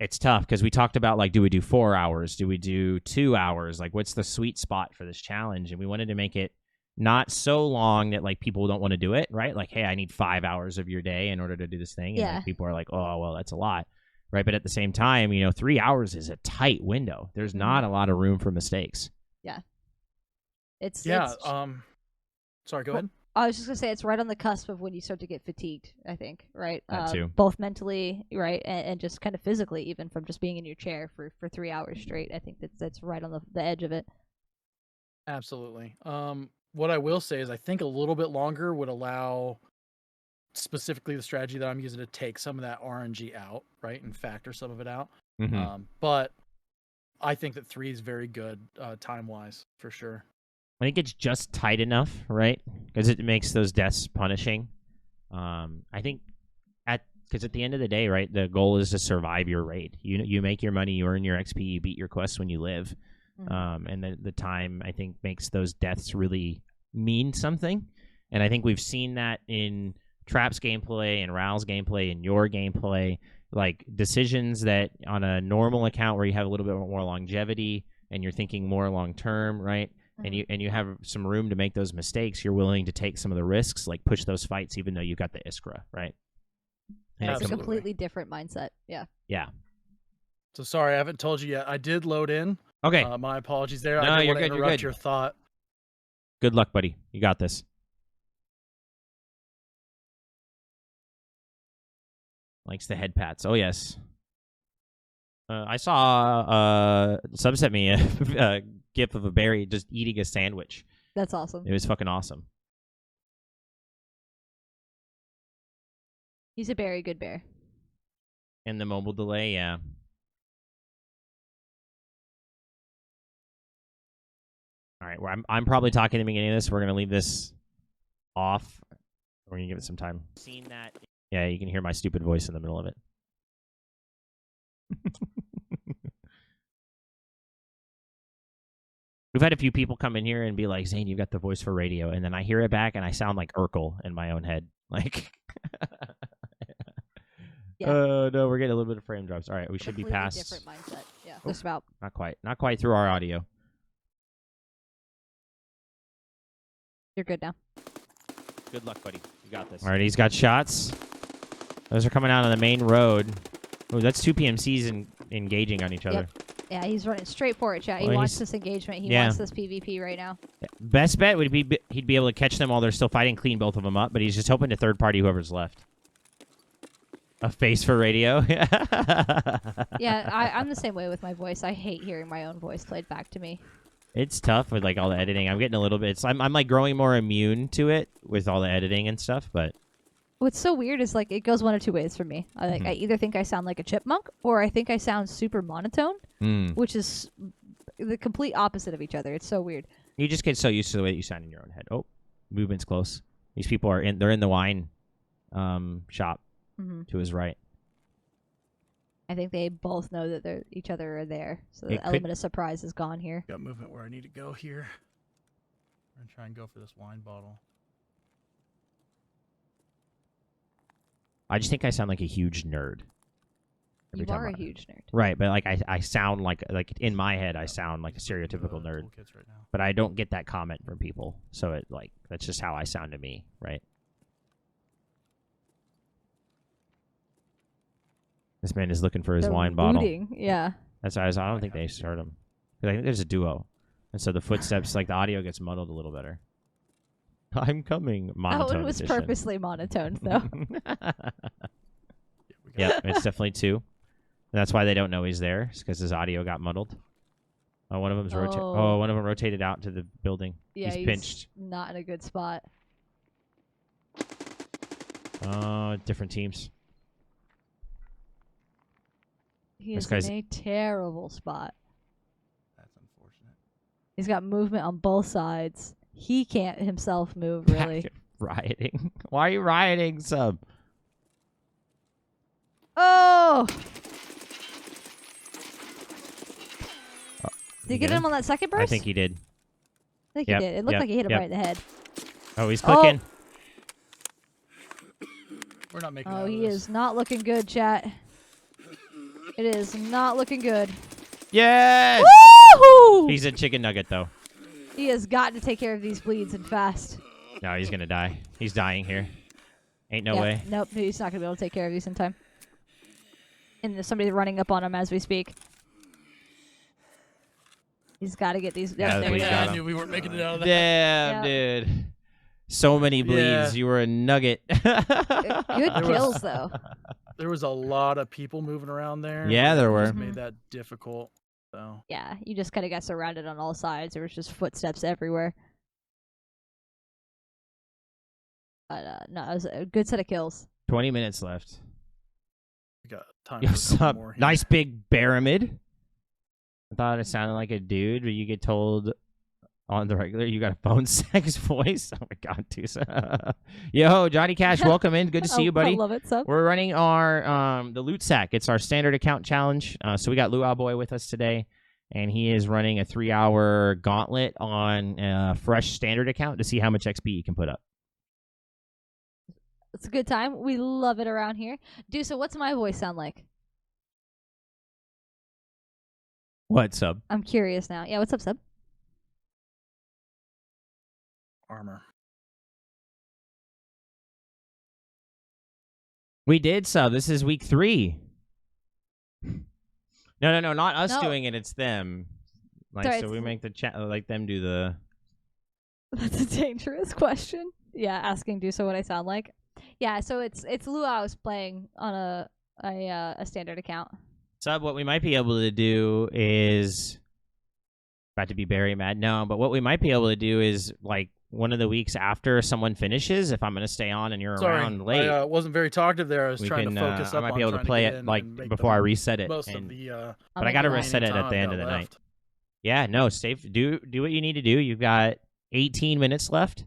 it's tough because we talked about like, do we do 4 hours? Do we do 2 hours? Like, what's the sweet spot for this challenge? And we wanted to make it not so long that like people don't want to do it, right? Like, hey, I need 5 hours of your day in order to do this thing. And Yeah. like, people are like, oh, well, that's a lot, right? But at the same time, 3 hours is a tight window. There's not a lot of room for mistakes. It's Yeah. it's- Sorry. Go ahead. I was just gonna say it's right on the cusp of when you start to get fatigued. I think, right? That too. Both mentally, right, and just kind of physically, even from just being in your chair for 3 hours straight. I think that's right on the edge of it. Absolutely. What I will say is I think a little bit longer would allow specifically the strategy that I'm using to take some of that RNG out, right, and factor some of it out. Mm-hmm. But I think that 3 is very good time-wise, for sure. I think it's just tight enough, right? Because it makes those deaths punishing. I think because at the end of the day, right, the goal is to survive your raid. You make your money, you earn your XP, you beat your quests when you live. And the time, I think, makes those deaths really mean something. And I think we've seen that in Trap's gameplay and Ral's gameplay and your gameplay. Like, decisions that on a normal account where you have a little bit more longevity and you're thinking more long term, right? And you have some room to make those mistakes, you're willing to take some of the risks, like push those fights even though you've got the Iskra, right? And It's a Absolutely. completely different mindset. Yeah. Yeah. So sorry, I haven't told you yet. I did load in. Okay. My apologies there. No, I didn't you're want to good, you're interrupt good. your thought. Good luck, buddy. You got this. Likes the head pats. Oh, yes. I saw Sub sent me a gif of a berry just eating a sandwich. That's awesome. It was fucking awesome. He's a very good bear. And the mobile delay, yeah. All right, well, I'm probably talking at the beginning of this. We're going to leave this off. We're going to give it some time. Seen that? Yeah, you can hear my stupid voice in the middle of it. We've had a few people come in here and be like, Zane, you've got the voice for radio. And then I hear it back and I sound like Urkel in my own head. Like, Yeah. No, we're getting a little bit of frame drops. All right, we should be Completely past. different mindset. Yeah. Oh. Just about. Not quite. Not quite through our audio. You're good now. Good luck, buddy. You got this. All right, he's got shots. Those are coming out on the main road. Oh, that's two PMCs engaging on each other. Yeah, he's running straight for it, chat. He Well, wants he's- this engagement. He yeah. wants this PvP right now. Best bet would be he'd be able to catch them while they're still fighting, clean both of them up, but he's just hoping to third party whoever's left. A face for radio. Yeah, I'm the same way with my voice. I hate hearing my own voice played back to me. It's tough with like all the editing. I'm getting a little bit. I'm like growing more immune to it with all the editing and stuff. But What's so weird is like it goes one of two ways for me. I either think I sound like a chipmunk or I think I sound super monotone, which is the complete opposite of each other. It's so weird. You just get so used to the way that you sound in your own head. Oh, movement's close. These people are in. They're in the wine shop to his right. I think they both know that each other are there, so the It could- element of surprise is gone here. Got movement where I need to go here. I'm gonna try and go for this wine bottle. I just think I sound like a huge nerd. You are a huge nerd. Right, but like I sound like in my head I sound like a stereotypical nerd. Toolkits right now. But I don't get that comment from people. So it like that's just how I sound to me, right? This man is looking for his They're wine bottle. looting. Yeah. That's why I don't think they heard him. 'Cause I think there's a duo. And so the footsteps, like the audio gets muddled a little better. I'm coming, monotone That one was edition. purposely monotone, though. Yeah, it's definitely two. And that's why they don't know he's there, because his audio got muddled. Oh, one of them's one of them rotated out to the building. Yeah, he's pinched. Not in a good spot. Oh, different teams. He This is guy's- in a terrible spot. That's unfortunate. He's got movement on both sides. He can't himself move, really. Rioting. Why are you rioting, Sub? Oh! Did you get get him on that second burst? I think he did. I think Yep, he did. It looked yep, like he hit him yep. right in the head. Oh, he's clicking. We're not making. Oh, out of he this. is not looking good, chat. It is not looking good. Yes! Woohoo! He's a chicken nugget, though. He has got to take care of these bleeds and fast. No, he's going to die. He's dying here. Ain't no Yeah, way. Nope, he's not going to be able to take care of these in time. And there's somebody running up on him as we speak. He's got to get these. Yeah, there we we go. got I him. knew we weren't making it out of that. Damn, dude. So many bleeds. Yeah. You were a nugget. Good There was- kills, though. There was a lot of people moving around there. Yeah, there It just were. made that difficult. So Yeah, you just kind of got surrounded on all sides. There was just footsteps everywhere. But no, it was a good set of kills. 20 minutes left. we got time Yo, for a couple sup? more here. Nice big pyramid. I thought it sounded like a dude, but you get told on the regular. You got a phone sex voice. Oh my God, Tusa. Yo, Johnny Cash, welcome in. Good to see you, buddy. I love it so. We're running our the LootSAC. It's our standard account challenge. So we got luauboi with us today, and he is running a 3-hour gauntlet on a fresh standard account to see how much XP he can put up. It's a good time. We love it around here. Dude, so what's my voice sound like? What's up? I'm curious now. Yeah, what's up, Sub? Armor. We did sub. This is week 3. No, not us No. doing it. It's them. Like, Sorry, so we make the chat like them do the. That's a dangerous question. Yeah, asking Dusa what I sound like. Yeah, so it's Luau's playing on a standard account. Sub, what we might be able to do is about to be very mad. No, but what we might be able to do is like one of the weeks after someone finishes, if I'm going to stay on and you're around late. I wasn't very talkative there. I was we trying can, to focus I up might on be able to trying play get it in like and make before I the reset it. most of and- the but I got to I'll make reset it at the time end of I've the got night. left. Yeah, no, safe. Do what you need to do. You've got 18 minutes left.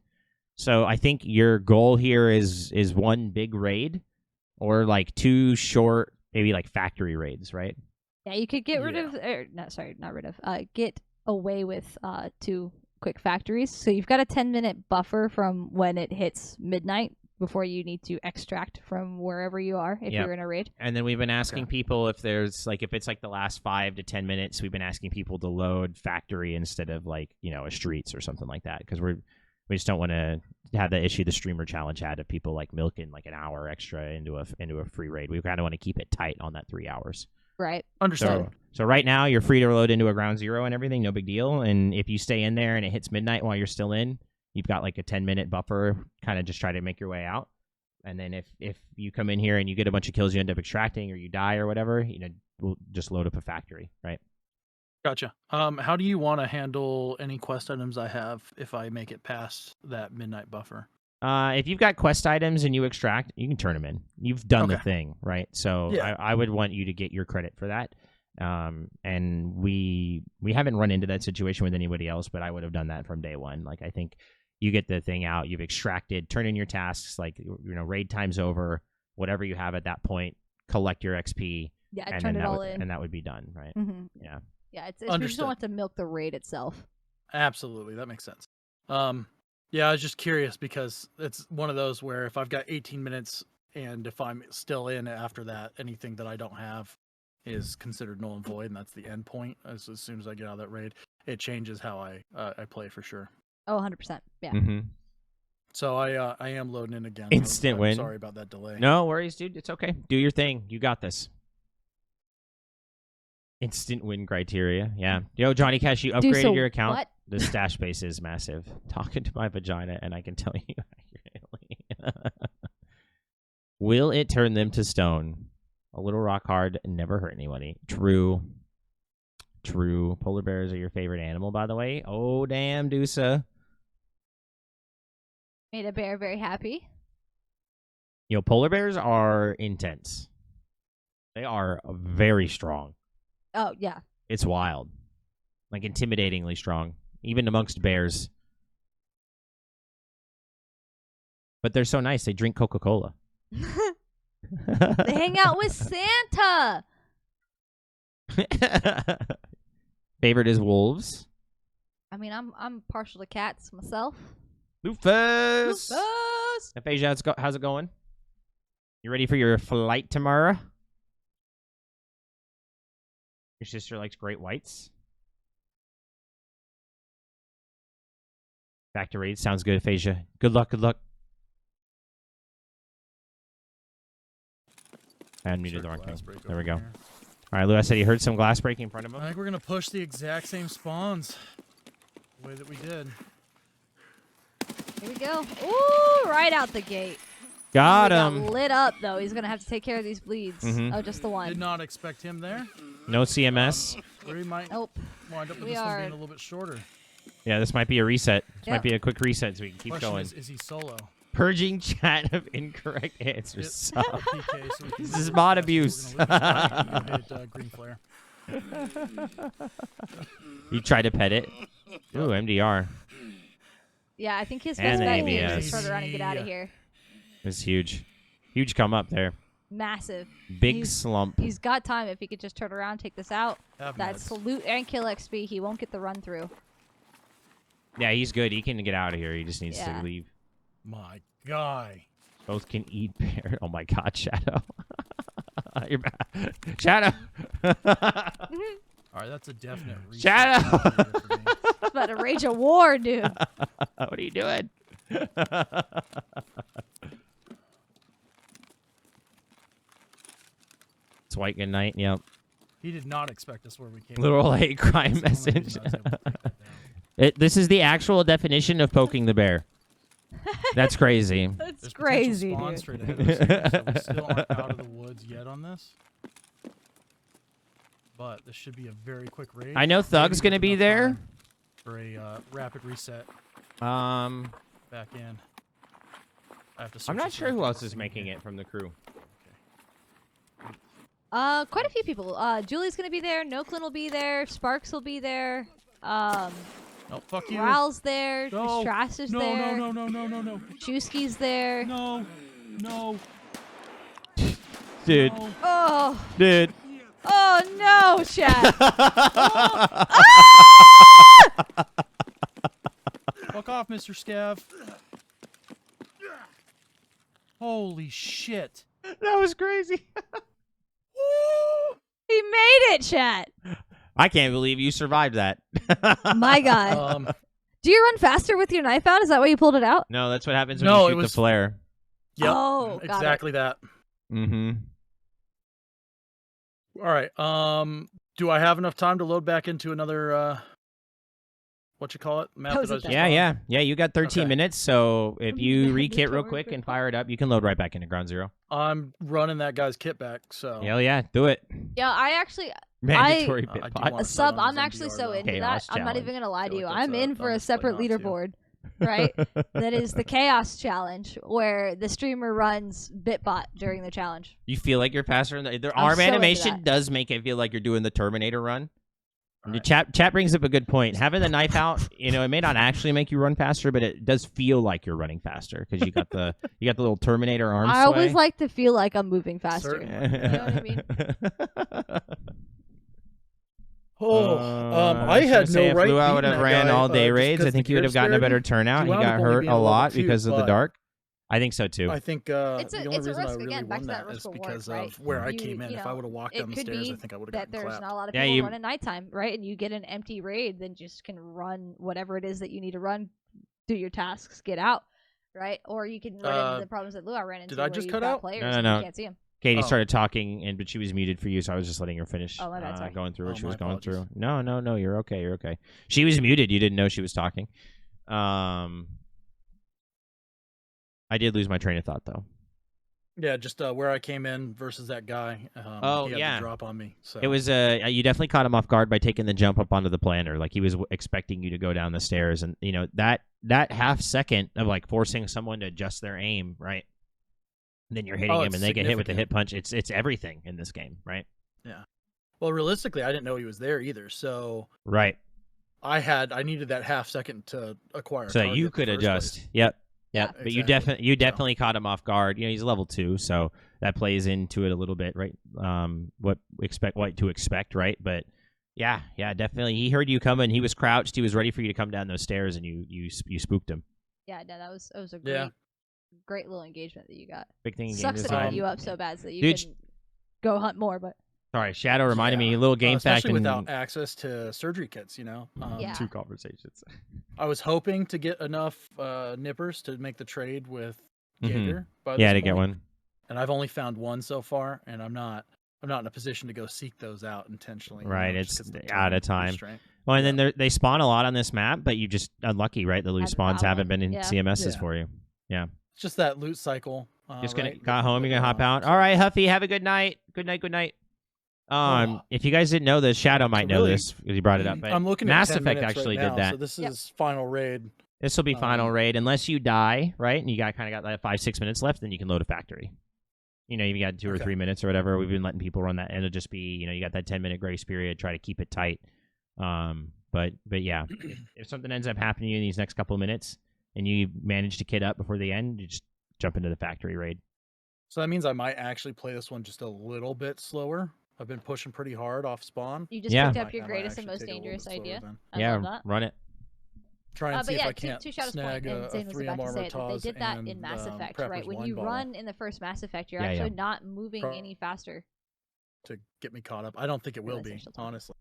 So I think your goal here is one big raid or like 2 short, maybe like factory raids, right? Yeah, you could get rid Yeah. of not rid of. Get away with 2 quick factories. So you've got a 10-minute buffer from when it hits midnight before you need to extract from wherever you are if Yep. you're in a raid. And then we've been asking people if there's like if it's like the last 5 to 10 minutes, we've been asking people to load factory instead of like, you know, a streets or something like that because we just don't want to have the issue the streamer challenge had of people like milking like an hour extra into a free raid. We kind of want to keep it tight on that 3 hours. Right. Understood. So right now you're free to load into a ground zero and everything, no big deal. And if you stay in there and it hits midnight while you're still in, you've got like a 10-minute buffer, kind of just try to make your way out. And then if you come in here and you get a bunch of kills you end up extracting or you die or whatever, you know, we'll just load up a factory, right? Gotcha. How do you want to handle any quest items I have if I make it past that midnight buffer? If you've got quest items and you extract, you can turn them in. You've done the Okay. thing, right? So Yeah. I would want you to get your credit for that. And we haven't run into that situation with anybody else, but I would have done that from day one. Like I think you get the thing out, you've extracted, turn in your tasks, like you know, raid time's over, whatever you have at that point, collect your XP, Yeah, and turn then it that all would, in. and that would be done, right? Mm-hmm. Yeah. Yeah, it's we just Understood. don't want to milk the raid itself. Absolutely, that makes sense. Yeah, I was just curious because it's one of those where if I've got 18 minutes and if I'm still in after that, anything that I don't have is considered null and void, and that's the end point. As soon as I get out of that raid, it changes how I play for sure. Oh, 100%. Yeah. Mm-hmm. So I am loading in again. Instant I'm win. Sorry about that delay. No worries, dude. It's okay. Do your thing. You got this. Instant win criteria. Yeah. Yo, Johnny Cash, you upgraded so your account. what? The stash base is massive. Talking to my vagina, and I can tell you accurately. Will it turn them to stone? A little rock hard, never hurt anybody. True. True. Polar bears are your favorite animal, by the way. Oh, damn, Dusa. Made a bear very happy. You know, polar bears are intense. They are very strong. Oh, yeah. It's wild. Like, intimidatingly strong. Even amongst bears. But they're so nice. They drink Coca-Cola. They hang out with Santa. Favorite is wolves. I mean, I'm partial to cats myself. Lufus! Rufus! Aphasia, how's it going? You ready for your flight tomorrow? Your sister likes great whites. Back to raid. Sounds good, Aphasia. Good luck, good luck. I unmuted the wrong thing. There we go. All right, Lou, I said he heard some glass breaking in front of him. I think we're gonna push the exact same spawns, the way that we did. Here we go. Ooh, right out the gate. Got We him. lit up, though. He's going to have to take care of these bleeds. Mhm. Oh, just the one. Did not expect him there. No CMS. We might Nope. wind up with We this one are- being a little bit shorter. Yeah, this might be a reset. This Yep. might be a quick reset so we can keep Question going. is he solo? Purging chat of incorrect answers. It's So- PK, so we can This is do mod that. abuse. We're gonna leave it blank and you hit green flare. You try to pet it. Ooh, MDR. Yeah, I think his And best the bet here is ABS. to turn around and get out of Yeah. here. It's huge. Huge come up there. Massive. Big He's- slump. He's got time if he could just turn around, take this out. Have That's meds. loot and kill XP. He won't get the run through. Yeah, he's good. He can get out of here. He just needs Yeah. to leave. My guy. Both can eat bear. Oh my God, Shadow. You're back. Shadow. All right, that's a definite reset. Shadow. for me. It's about to rage a war, dude. What are you doing? It's white good night. Yep. He did not expect us where we came. Little hate crime That's the only message. reason I was able to take it down. This is the actual definition of poking the bear. That's crazy. That's There's crazy, potential spawn dude. straight ahead of us here, so we still aren't out of the woods yet on this. But this should be a very quick raid. I know Thug's Maybe gonna with be enough there. time for a rapid reset back in. I have to I'm search not this sure real who quick else to is see making here. it from the crew. Quite a few people. Julie's gonna be there. Noklin will be there. Sparks will be there. No, fuck you. Ral's there. No. Strass is No, there. no, no, no, no, no, no. Chusky's there. No, no, Dude, no. Oh, dude. oh no, Chad. Fuck off, Mr. Scav. Holy shit. That was crazy. He made it, Chad. I can't believe you survived that. My God. Do you run faster with your knife out? Is that why you pulled it out? No, that's what happens when No, you it shoot was- the flare. Yep. Oh, got it. exactly that. Mm-hmm. All right. Do I have enough time to load back into another what you call it? Map How's that I it was done? just Yeah, on? yeah. Yeah, you got 13 Okay. minutes, so if you re-kit real Mandatory quick and bit fire it up, you can load right back into Ground Zero. I'm running that guy's kit back, so Hell yeah, do it. Yeah, I actually Mandatory I bit do pot. want- a sub. on I'm his actually NPR so though. into Chaos that. I'm not challenge. even gonna lie to feel you. like I'm that's a in for a bonus play separate not to. leaderboard, right? That is the Chaos Challenge, where the streamer runs Bitbot during the challenge. You feel like you're faster than their I'm arm so into animation that. does make it feel like you're doing the Terminator run. And Alright. Chat brings up a good point. Having the knife out, it may not actually make you run faster, but it does feel like you're running faster because you got the little Terminator arm I always sway. like to feel like I'm moving faster. Certainly. You know what I mean? I had no right. If Luau beating would have that ran guy, all day just raids, I 'cause think the he would have gear gotten a spared better me. turnout. He Luau got only hurt being a a level lot 2, because of the but dark. I think so too. I think It's a- the only it's a reason I risk, really again, back won to that that is risk reward, because right? of where I You- came in. you If know, I would have walked it down the could stairs, be I think I would have that gotten there's clapped. not a lot of Yeah, people you- run at nighttime, right? And you get an empty raid, then just can run whatever it is that you need to run, do your tasks, get out, right? Or you can run into the problems that Luau ran into. I where just you've cut got out? Players No, and no. You can't see them. Katie Oh. started talking, but she was muted for you, so I was just letting her finish. Oh, my bad, sorry. Going through what Oh, she my was going apologies. through. No, you're okay. You're okay. She was muted. You didn't know she was talking. I did lose my train of thought though. Yeah, just where I came in versus that guy. Oh, he had yeah. the drop on me. So It was you definitely caught him off guard by taking the jump up onto the planter. Like he was expecting you to go down the stairs, and that half second of like forcing someone to adjust their aim, right? And then you're hitting Oh, him, it's and they get hit with a hit significant. punch. It's everything in this game, right? Well, realistically, I didn't know he was there either. So Right. I needed that half second to acquire. a So that target you in the could first adjust. place. Yep. Yeah, Yep. But you exactly. definitely caught him off guard. He's level 2, so that plays into it a little bit, right? What to expect, right? But yeah, definitely. He heard you coming. He was crouched. He was ready for you to come down those stairs, and you spooked him. Yeah, no, that was a Yeah. great little engagement that you got. Big thing in game Sucks that it design. hit you up so bad so that you Dude, can go hunt more, but Sorry, Shadow reminded me Yeah. a little game fact especially and without access to surgery kits. Yeah. 2 conversations. I was hoping to get enough nippers to make the trade with Mhm. Jaeger. By Yeah, this to get point, one. and I've only found one so far, and I'm not in a position to go seek those out intentionally. Right, just it's 'cause of out of time. restraint. Well, and then they spawn a lot on this map, but you just unlucky, right? The loot Haven't spawns found haven't one. been in Yeah. CMSs Yeah. for you. It's just that loot cycle. Just right, got that- home. that You're gonna going hop on, out. so- All right, Huffy. Have a good night. Good night. Good night. Oh. If you guys didn't know this, Shadow might know really, this because he brought it up. But I'm looking Mass at 10 Effect minutes actually right did now, that. So this Yep. is final raid. This will be final Um, raid unless you die, right? And you got that 5-6 minutes left, then you can load a factory. You got 2 or Okay. 3 minutes or whatever. We've been letting people run that, and it'll just be, you got that 10-minute grace period. Try to keep it tight. But yeah, if something ends up happening to you in these next couple of minutes and you manage to kit up before the end, you just jump into the factory raid. So that means I might actually play this one just a little bit slower. I've been pushing pretty hard off spawn. You just Yeah. picked up your I might greatest and actually most take it a little dangerous bit slower idea. then. I yeah, love that. run it. Try and see But if yeah, I can't to Shadow's snag point, and a Zane was 3M about to armor say it, that they Taz did that in and, Mass Effect, Prepper's right? When wine you bottle run in the first Mass Effect, you're Yeah, actually yeah. not moving Pro- any faster. to get me caught up. I don't think it will Realize be, they're still talking. honestly.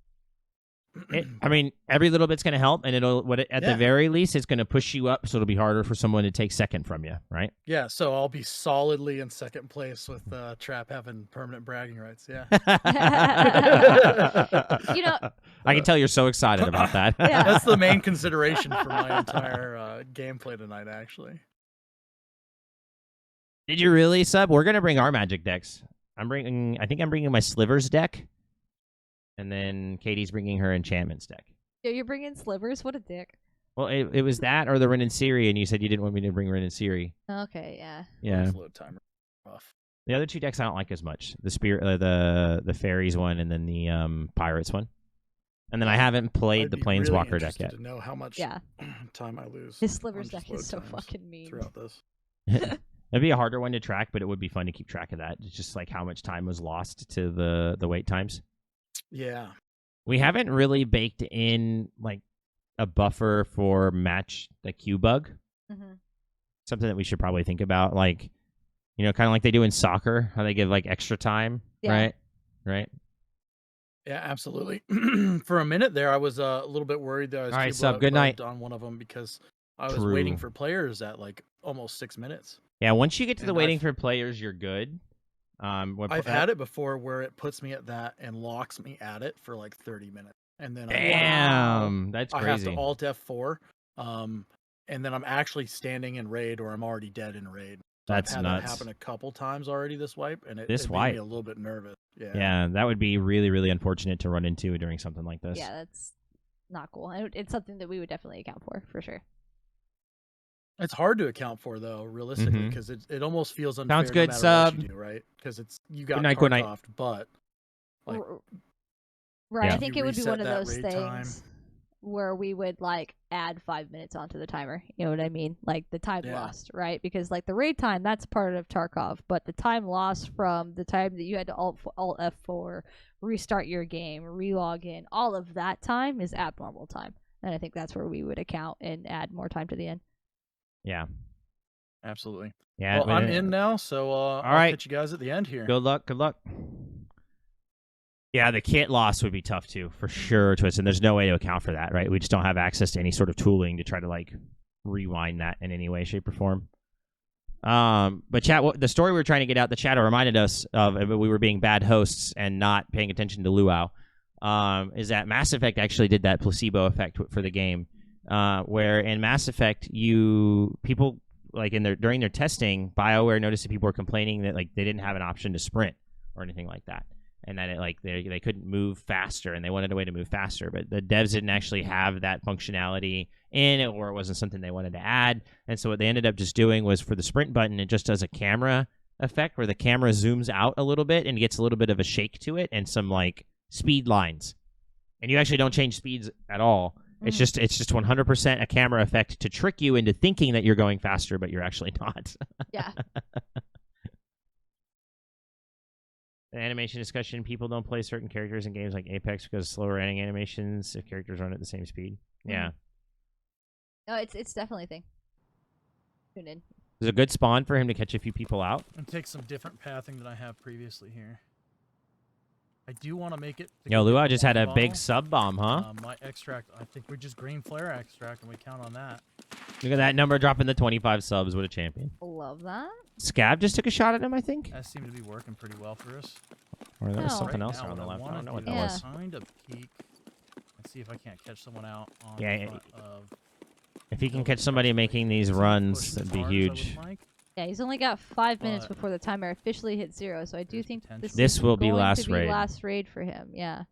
I mean, every little bit's going to help, and at the Yeah. very least, it's going to push you up, so it'll be harder for someone to take second from you, right? Yeah, so I'll be solidly in second place with Trap having permanent bragging rights. Yeah. You know- I can tell you're so excited about that. Yeah. That's the main consideration for my entire gameplay tonight, actually. Did you really, Sub? We're gonna bring our magic decks. I think I'm bringing my Slivers deck, and then Katie's bringing her enchantments deck. Yeah, you're bringing slivers? What a dick. Well, it was that or the Ren and Siri, and you said you didn't want me to bring Ren and Siri. Okay, yeah. Yeah. First load timer off. The other two decks I don't like as much. The spirit, the fairies one, and then the pirates one. And then I haven't played I'd the be really planeswalker deck interested yet. to know how much Yeah. time I lose. His slivers on just deck is so load times fucking mean. throughout this. It'd be a harder one to track, but it would be fun to keep track of that. It's just like how much time was lost to the wait times. Yeah. We haven't really baked in like a buffer for match the Q bug. Mm-hmm. Something that we should probably think about, like, you know, kind of like they do in soccer, how they give like extra time, Yeah. right? Yeah, absolutely. For a minute there, I was a little bit worried that I was All right, cube Sub, good night. on one of them because I was waiting True. for players at like almost 6 minutes. Yeah, once you get to the And waiting I've- for players, you're good. I've had it before where it puts me at that and locks me at it for like 30 minutes. And then Damn, that's I have crazy. to Alt F4. And then I'm actually standing in raid or I'm already dead in raid. So That's I've had nuts. that happen a couple times already this wipe, and it This made wipe? me a little bit nervous. Yeah. Yeah, that would be really, really unfortunate to run into during something like this. Yeah, that's not cool. It's something that we would definitely account for sure. It's hard to account for though, realistically, Mhm. because it almost feels unfair. Sounds good, no matter Sub. what you do, right? Because you got night, good night. Tarkov, but like, Right, Yeah. I think You it would be reset one of that those raid time. things where we would like add 5 minutes onto the timer. You know what I mean? Like the time Yeah. lost, right? Because like the raid time, that's part of Tarkov, but the time lost from the time that you had to Alt F4, restart your game, relog in, all of that time is abnormal time. And I think that's where we would account and add more time to the end. Yeah. absolutely. Yeah. Well, I'm in now, so I'll right. catch you guys at the end here. Good luck. Good luck. Yeah, the kit loss would be tough too, for sure, Twist. And there's no way to account for that, right? We just don't have access to any sort of tooling to try to like rewind that in any way, shape, or form. But chat, the story we were trying to get out, the chatter reminded us of, we were being bad hosts and not paying attention to luau. Is that Mass Effect actually did that placebo effect for the game, where in Mass Effect, people like during their testing, BioWare noticed that people were complaining that like they didn't have an option to sprint or anything like that, and that they couldn't move faster, and they wanted a way to move faster, but the devs didn't actually have that functionality in it, or it wasn't something they wanted to add. And so what they ended up just doing was, for the sprint button, it just does a camera effect where the camera zooms out a little bit and gets a little bit of a shake to it and some like speed lines, and you actually don't change speeds at all. It's just 100% a camera effect to trick you into thinking that you're going faster, but you're actually not. Yeah. The animation discussion: people don't play certain characters in games like Apex because of slower running animations if characters run at the same speed. Yeah. No, it's definitely a thing. Tune in. There's a good spawn for him to catch a few people out. And take some different pathing than I have previously here. I do want to make it. to Yo, go get Luau the just had a wine big bottle. sub bomb, huh? My extract, I think we just green flare extract, and we count on that. Look at that number dropping the 25 subs. What a champion. Love that. Scab just took a shot at him, I think. That seemed to be working pretty well for us. Or there was No. something Right else now, around the what left. I wanna don't know what do that Yeah. was. is kind of peek and see if I can't catch someone out on Yeah, the yeah. front of. If he can building catch somebody across the making way. these See if runs, push as that'd be hard as I would huge. like. Yeah, he's only got 5 minutes But- before the timer officially hits 0, so I do There's think potential. This is will be going last to be raid. last raid for him. Yeah.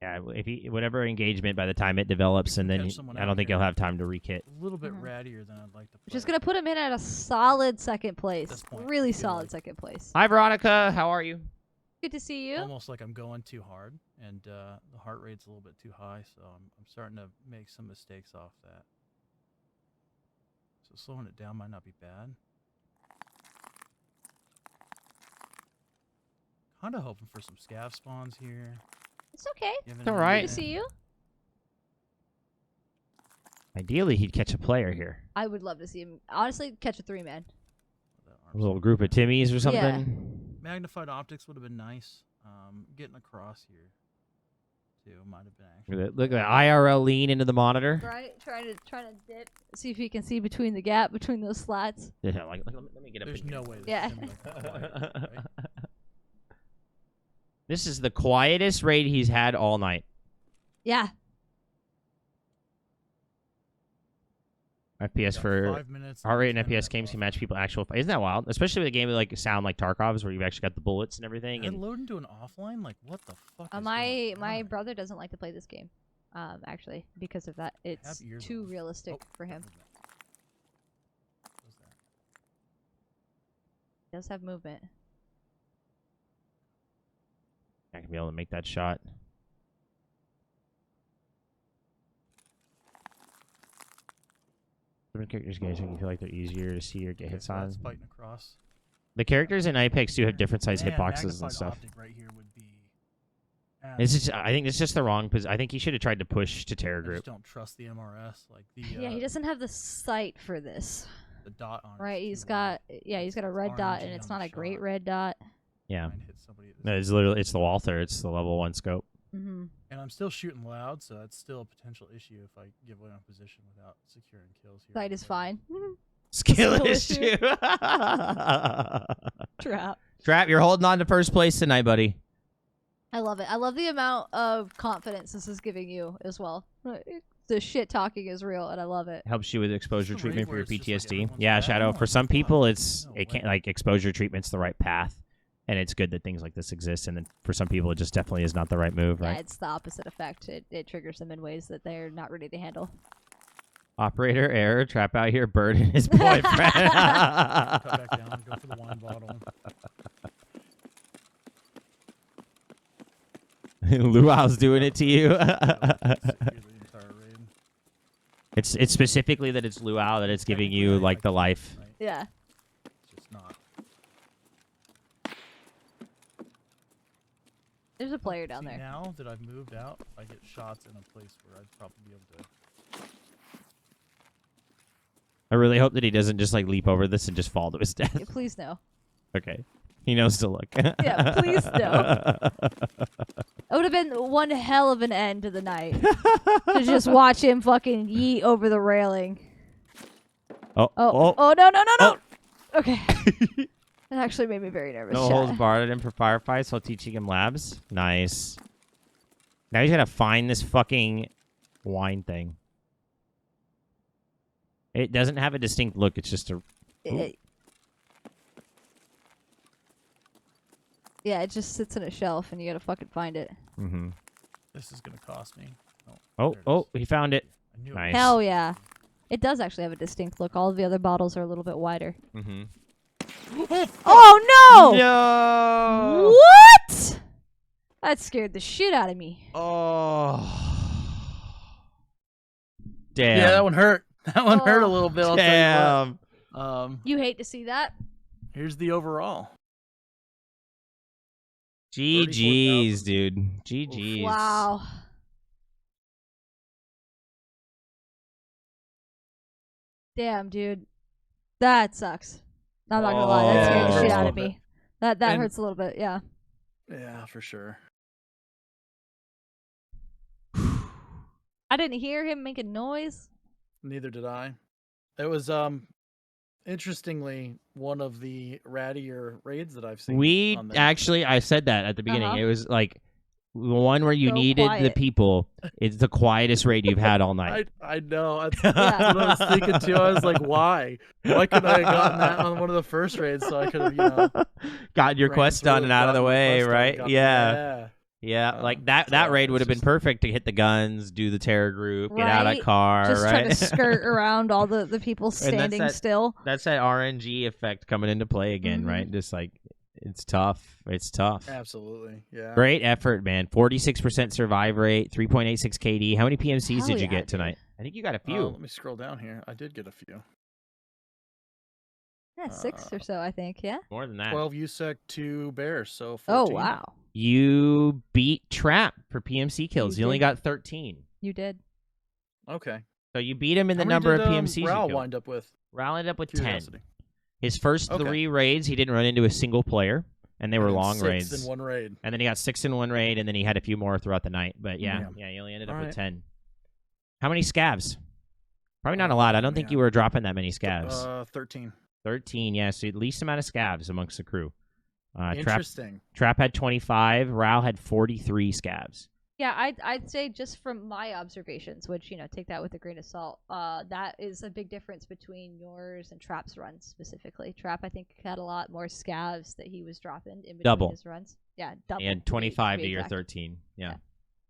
Yeah, if whatever engagement by the time it develops, and then catch someone I out don't think here. he'll have time to rekit. A little bit Mhm. rattier than I'd like to play. Which is going to put him in at a solid second place. this point, Really I feel solid like. second place. Hi, Veronica. How are you? Good to see you. almost like I'm going too hard, and the heart rate's a little bit too high, so I'm starting to make some mistakes off that. So slowing it down might not be bad. Kind of hoping for some scav spawns here. It's okay. Giving It's all it a right. Good to minute. see you. Ideally, he'd catch a player here. I would love to see him. Honestly, catch a 3-man. That A arm's little group of Timmies or Yeah. something. magnified optics would have been nice. Getting across here too might have been actually. Look at that IRL lean into the monitor. Right? Trying to dip. See if you can see between the gap between those slats. Yeah, like, let me get up. There's in no here. way. This Yeah. is gonna be like quiet, right? This is the quietest raid he's had all night. Yeah. FPS Got for 5 minutes. heart rate and 10 FPS minute games can buffer. match people actual. Isn't that wild? Especially with a game with like sound like Tarkov's, where you've actually got the bullets and everything. And And load into an offline? Like what the fuck? Is My going my on? brother doesn't like to play this game. Actually, because of that, it's ears too on. realistic Oh, for him. what was that? He does have movement. I can be able to make that shot. Different characters guys make you feel like they're easier to see or get Okay, hits so on. that's fighting across. The characters in Apex do have different size Man, hitboxes and magnified stuff. optic right here would be. It's just, I think it's just the wrong position. I think he should have tried to push to Terror I Group. just don't trust the MRS. Like the Yeah, he doesn't have the sight for this. the dot on it. Right? is He's too low. got he's got a It's red dot, RNG and it's on not the a great shot. red dot. Yeah, Try and hit somebody at this no, it's literally the Walther. It's the level 1 scope. Mm-hmm. And I'm still shooting loud, so that's still a potential issue if I give away my position without securing kills here. Sight is fine. Skill Skill issue. issue. Trap. Trap, you're holding on to first place tonight, buddy. I love it. I love the amount of confidence this is giving you as well. The shit talking is real, and I love it. Helps you with exposure It's a treatment raid for your where it's just like PTSD. everyone's Yeah, bad. Shadow. I'm For like, some fuck, people, it's no it can't way. like exposure treatment's the right path, and it's good that things like this exist. And then for some people, it just definitely is not the right move, Yeah, right? it's the opposite effect. It triggers them in ways that they're not ready to handle. Operator error. Trap out here, Bird and his boyfriend. Cut back down, go for the wine bottle. Luau's doing it to you. Secure the entire raid. It's specifically that it's Luau that it's giving you Technically, I like the life. Right? Yeah. It's just not. There's a player down See, there. now that I've moved out, I get shots in a place where I'd probably be able to. I really hope that he doesn't just like leap over this and just fall to his death. Yeah, please no. Okay. He knows to look. Yeah, please no. It would have been one hell of an end to the night to just watch him fucking yeet over the railing. Oh, Oh no. Okay. That actually made me very nervous. No Chat. holds barred at him for firefights while teaching him labs. Nice. Now he's gotta find this fucking wine thing. It doesn't have a distinct look. It's just a. Yeah, it just sits in a shelf, and you gotta fucking find it. Mm-hmm. This is gonna cost me. Oh, there it is. he found it. I knew Nice. Hell yeah. It does actually have a distinct look. All of the other bottles are a little bit wider. Mm-hmm. Oh no! No. What? That scared the shit out of me. Oh. Damn. Yeah, that one hurt. That one hurt a Oh. little bit. I'll Damn. tell you what. You hate to see that? Here's the overall. GG's, dude. GG's. Wow. Damn, dude. That sucks. I'm not gonna lie, that scared the Oh. shit out of me. That And- hurts a little bit, yeah. Yeah, for sure. I didn't hear him making noise. Neither did I. It was interestingly one of the rattier raids that I've seen. We on there. actually, I said that at the beginning. Uh-huh. It was like the one where you So needed the quiet. people. It's the quietest raid you've had all night. I know. That's Yeah. what I was thinking too. I was like, why? Why couldn't I have gotten that on one of the first raids so I could have, Got your ran quest through done and out of the gotten my way, quest done, right? got- Yeah. Yeah, like that so raid would it's have been just- perfect to hit the guns, do the terror group, get out of Right. car, Just right? trying to skirt around all the people that's standing that- still. That's that RNG effect coming into play again, Mhm. right? Just like It's tough. It's tough. Absolutely. Yeah. Great effort, man. 46% survive rate, 3.86 KD. How many PMCs Hell did you yeah, get dude. tonight? I think you got a few. Let me scroll down here. I did get a few. Yeah, 6 or so, I think. Yeah. More than that. 12 USEC, 2 bears, so 14. Oh wow, You beat Trap for PMC kills. You You only did. got 13. you did. Okay. So you beat him in the How many number did, of PMCs you Raul killed. wind up with? Raul ended up with 10. Curiosity. His first Okay. 3 raids, he didn't run into a single player, and they were And then long 6 raids. in one raid. And then he got 6 in one raid, and then he had a few more throughout the night. But yeah, Yeah. he only ended up All with right. 10. How many scavs? Probably not a lot. I don't think man. you were dropping that many scavs. 13. 13, yeah, so least amount of scavs amongst the crew. Interesting. Trap had 25. Raul had 43 scavs. Yeah, I'd say just from my observations, which take that with a grain of salt. That is a big difference between yours and Trap's runs specifically. Trap, I think, had a lot more scavs that he was dropping in between Double. his runs. Yeah, double. And to be 25 to your exact. 13. Yeah.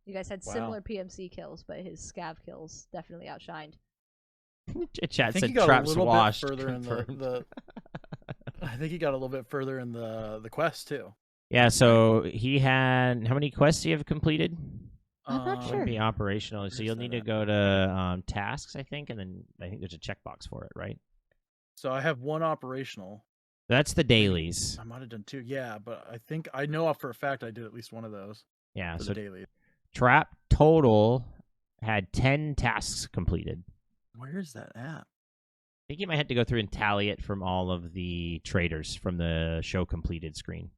You guys had Wow. similar PMC kills, but his scav kills definitely outshined. Chat I think said he got a Trap's little washed. bit further in Confirmed. the I think he got a little bit further in the quest too. Yeah, so he had how many quests do you have completed? I'm not Wouldn't sure. be operational, so where's you'll that need to at? go to tasks, I think, and then I think there's a checkbox for it, right? So I have 1 operational. That's the dailies. I might have done 2. Yeah, but I think I know for a fact I did at least one of those Yeah, for so the daily. Trap total had 10 tasks completed. Where is that at? I think you might have to go through and tally it from all of the traders from the show completed screen.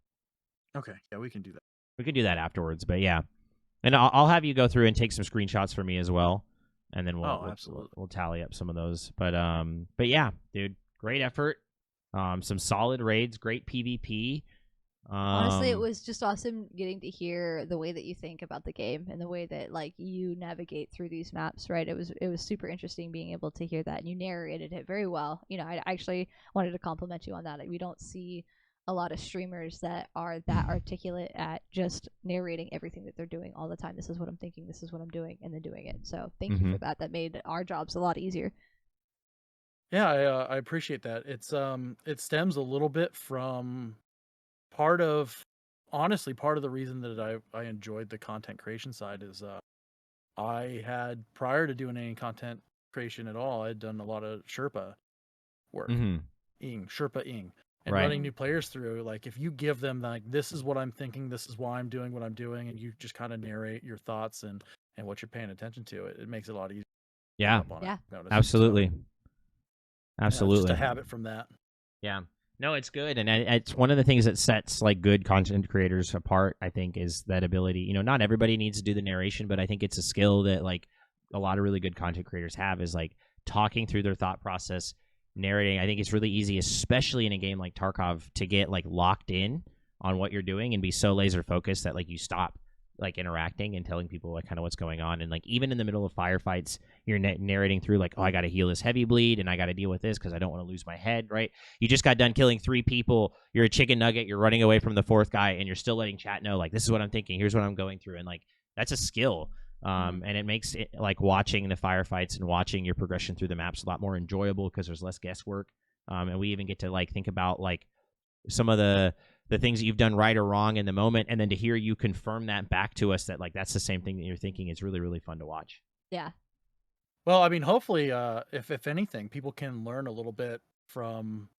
Okay, yeah, we can do that. We could do that afterwards, but yeah. And I'll have you go through and take some screenshots for me as well, and then absolutely. we'll tally up some of those. But yeah, dude, great effort. Some solid raids, great PvP. Honestly, it was just awesome getting to hear the way that you think about the game and the way that you navigate through these maps. Right? It was super interesting being able to hear that, and you narrated it very well. I actually wanted to compliment you on that. We don't see a lot of streamers that are that articulate at just narrating everything that they're doing all the time. This is what I'm thinking. This is what I'm doing, and then doing it. So thank you for that. That made our jobs a lot easier. Yeah, I appreciate that. It stems a little bit from honestly part of the reason that I enjoyed the content creation side is I had, prior to doing any content creation at all, I had done a lot of Sherpa work. Sherpa Ing. And Right. running new players through, if you give them this is what I'm thinking, this is why I'm doing what I'm doing, and you just kind of narrate your thoughts and what you're paying attention to, it makes it a lot easier. Yeah, Up on it, Yeah. I've noticed. absolutely. So, Absolutely. it's just a habit from that. Yeah. No, it's good, and it's one of the things that sets good content creators apart. I think is that ability. Not everybody needs to do the narration, but I think it's a skill that a lot of really good content creators have is talking through their thought process, narrating. I think it's really easy, especially in a game like Tarkov, to get locked in on what you're doing and be so laser focused that you stop interacting and telling people kind of what's going on. And even in the middle of firefights, you're narrating through oh, I got to heal this heavy bleed and I got to deal with this because I don't want to lose my head, right? You just got done killing 3 people. You're a chicken nugget. You're running away from the 4th guy and you're still letting chat know this is what I'm thinking. Here's what I'm going through. And that's a skill. And it makes it watching the firefights and watching your progression through the maps a lot more enjoyable because there's less guesswork. And we even get to think about some of the things that you've done right or wrong in the moment, and then to hear you confirm that back to us that that's the same thing that you're thinking is really, really fun to watch. Yeah. Well, I mean, hopefully, if anything, people can learn a little bit from,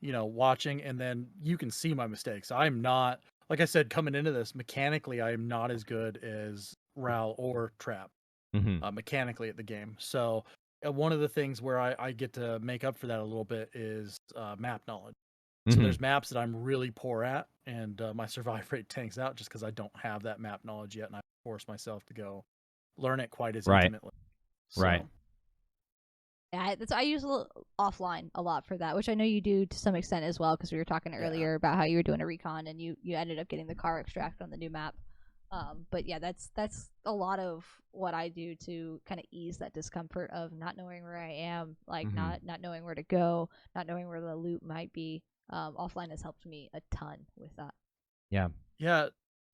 watching, and then you can see my mistakes. I'm not, like I said, coming into this, mechanically, I am not as good as Raul or Trap, mechanically at the game. So one of the things where I get to make up for that a little bit is map knowledge. So there's maps that I'm really poor at, and my survive rate tanks out just because I don't have that map knowledge yet, and I force myself to go learn it quite as intimately. So, Right. Yeah, I use offline a lot for that, which I know you do to some extent as well, because we were talking earlier about how you were doing a recon and you ended up getting the car extract on the new map. But yeah, that's a lot of what I do to kind of ease that discomfort of not knowing where I am, not knowing where to go, not knowing where the loot might be. Offline has helped me a ton with that. Yeah,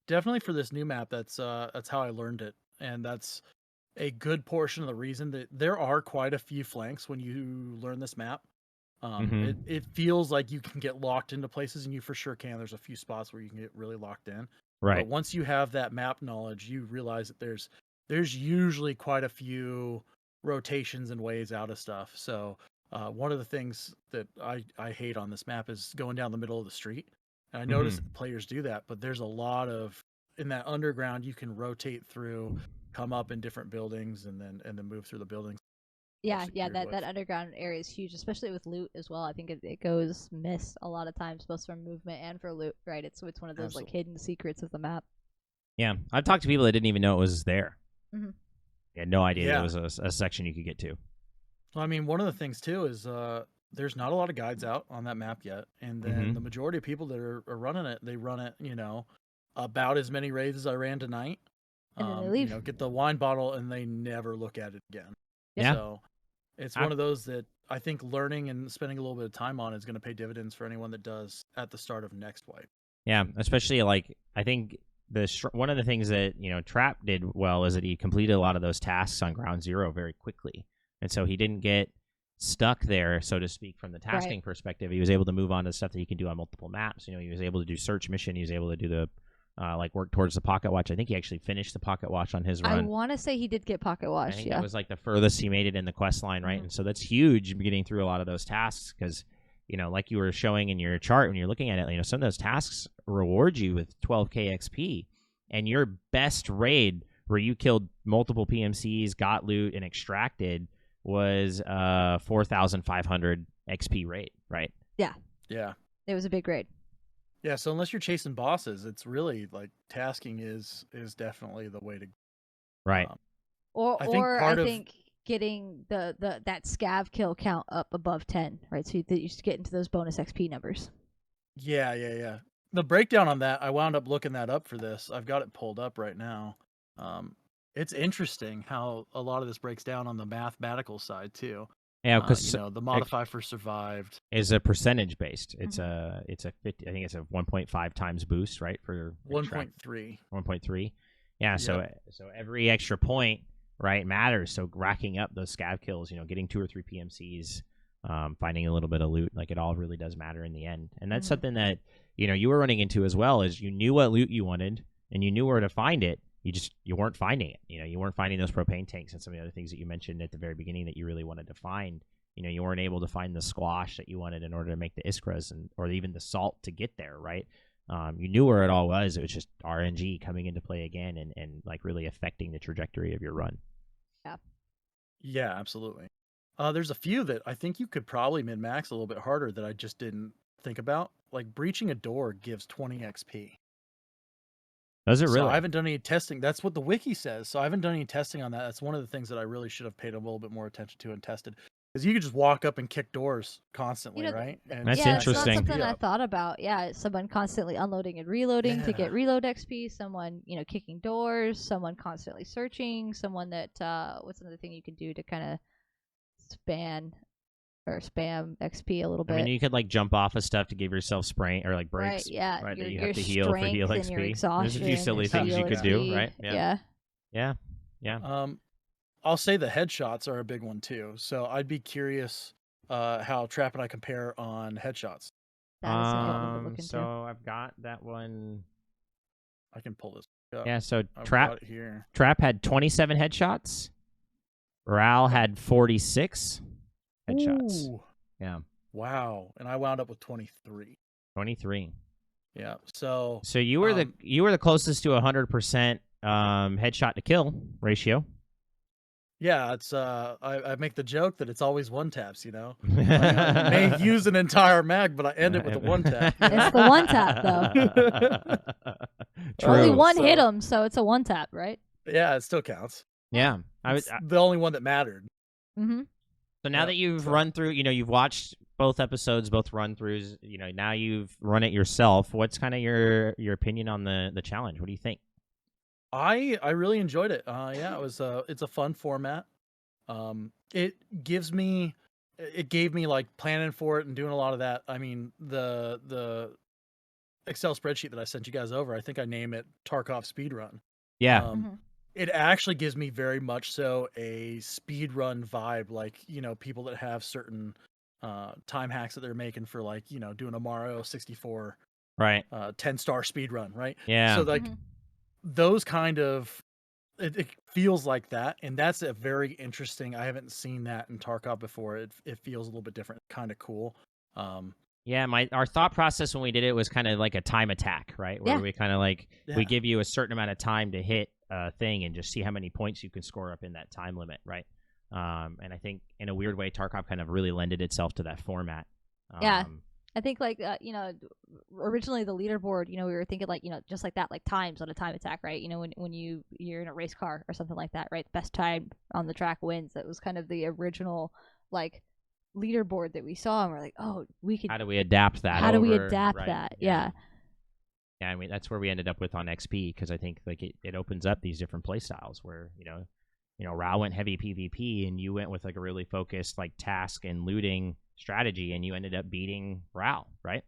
definitely for this new map. That's how I learned it, and that's a good portion of the reason that there are quite a few flanks when you learn this map. It feels like you can get locked into places, and you for sure can. There's a few spots where you can get really locked in. Right. But once you have that map knowledge, you realize that there's usually quite a few rotations and ways out of stuff. So one of the things that I hate on this map is going down the middle of the street. And I notice that players do that, but there's a lot of in that underground you can rotate through, come up in different buildings, and then move through the buildings. Yeah, secured that with. underground area is huge, especially with loot as well. I think it goes miss a lot of times, both for movement and for loot. Right? It's one of those like Absolutely. hidden secrets of the map. Yeah, I've talked to people that didn't even know it was there. Mhm. They had no idea Yeah. there was a section you could get to. Well, I mean, one of the things too is there's not a lot of guides out on that map yet, and then the majority of people that are running it, they run it, about as many raids as I ran tonight. And then they leave. Get the wine bottle, and they never look at it again. Yeah. So it's one of those that I think learning and spending a little bit of time on is going to pay dividends for anyone that does at the start of next wipe. Yeah, especially like I think one of the things that Trap did well is that he completed a lot of those tasks on Ground Zero very quickly, and so he didn't get stuck there, so to speak, from the tasking perspective. He was able to move on to stuff that he can do on multiple maps. He was able to do search mission. He was able to do the work towards the pocket watch. I think he actually finished the pocket watch on his run. I want to say he did get pocket watch. I think yeah, that was like the furthest he made it in the quest line, right? And so that's huge getting through a lot of those tasks because, like you were showing in your chart when you're looking at it, some of those tasks reward you with 12k XP, and your best raid where you killed multiple PMCs, got loot, and extracted was 4,500 XP raid, right? Yeah. it was a big raid. Yeah, so unless you're chasing bosses, it's really like tasking is definitely the way to. Right. Or I I think getting that scav kill count up above 10, right? So that you get into those bonus XP numbers. Yeah. The breakdown on that, I wound up looking that up for this. I've got it pulled up right now. It's interesting how a lot of this breaks down on the mathematical side too. Yeah, because the modify for survived is a percentage based. It's a 50. I think it's a 1.5 times boost, right? For 1.3. 1.3. Yeah. Yep. So every extra point, right, matters. So racking up those scav kills, getting 2 or 3 PMCs, finding a little bit of loot, like it all really does matter in the end. And that's something that you were running into as well. Is you knew what loot you wanted and you knew where to find it. You weren't finding it. You weren't finding those propane tanks and some of the other things that you mentioned at the very beginning that you really wanted to find. You weren't able to find the squash that you wanted in order to make the iskras or even the salt to get there, right? You knew where it all was. It was just RNG coming into play again and like really affecting the trajectory of your run. Yeah, absolutely. There's a few that I think you could probably min-max a little bit harder that I just didn't think about. Like breaching a door gives 20 XP. Does it really? So I haven't done any testing. That's what the wiki says. So I haven't done any testing on that. That's one of the things that I really should have paid a little bit more attention to and tested. Because you could just walk up and kick doors constantly, right? And That's It's interesting. not something I thought about. Yeah, someone constantly unloading and reloading to get reload XP. Someone, kicking doors. Someone constantly searching. Someone that what's another thing you could do to kind of spam XP a little bit. I mean, you could like jump off of stuff to give yourself sprain or like breaks. Right, yeah. Right, that you your have to heal for heal strength and your XP. There's a few exhaustion silly and things you heal could do, XP. right? Yeah. I'll say the headshots are a big one too. So I'd be curious how Trap and I compare on headshots. That is something we could look into. So I've got that one. I can pull this up. Yeah, so I've Trap got it here. Trap had 27 headshots. Ral had 46 headshots. Ooh, Yeah, wow. And I wound up with 23. 23. Yeah. So you were the closest to 100% headshot to kill ratio. yeah, it's I make the joke that it's always one taps, I may use an entire mag, but I end it with a one tap. It's the one tap though. True. Only one hit him, so it's a one tap, right? Yeah, it still counts. Yeah, It's the only one that mattered. Mm-hmm. So now that you've run through, you've watched both episodes, both run-throughs, now you've run it yourself. What's kind of your opinion on the challenge? What do you think? I really enjoyed it. Yeah, it's a fun format. It gave me like planning for it and doing a lot of that. I mean, the Excel spreadsheet that I sent you guys over, I think I name it Tarkov Speedrun. Yeah. It actually gives me very much so a speedrun vibe, like, people that have certain time hacks that they're making for like doing a Mario 64 Right. 10-star speed run, right? Yeah. So like Mhm. those kind of it feels like that, and that's a very interesting. I haven't seen that in Tarkov before. It feels a little bit different, kind of cool. Yeah, our thought process when we did it was kind of like a time attack, right? Where Yeah. we kind of like Yeah. we give you a certain amount of time to hit a thing and just see how many points you can score up in that time limit, right? And I think in a weird way, Tarkov kind of really lended itself to that format. Yeah. I think like originally the leaderboard, we were thinking like just like that, like times on a time attack, right? When you're in a race car or something like that, right? Best time on the track wins. That was kind of the original like leaderboard that we saw, and we're like, oh, we could. How do we adapt that? How do we over, adapt right? that? Yeah. Yeah, I mean that's where we ended up with on XP because I think like it opens up these different play styles where Rao went heavy PvP and you went with like a really focused like task and looting strategy and you ended up beating Rao, right?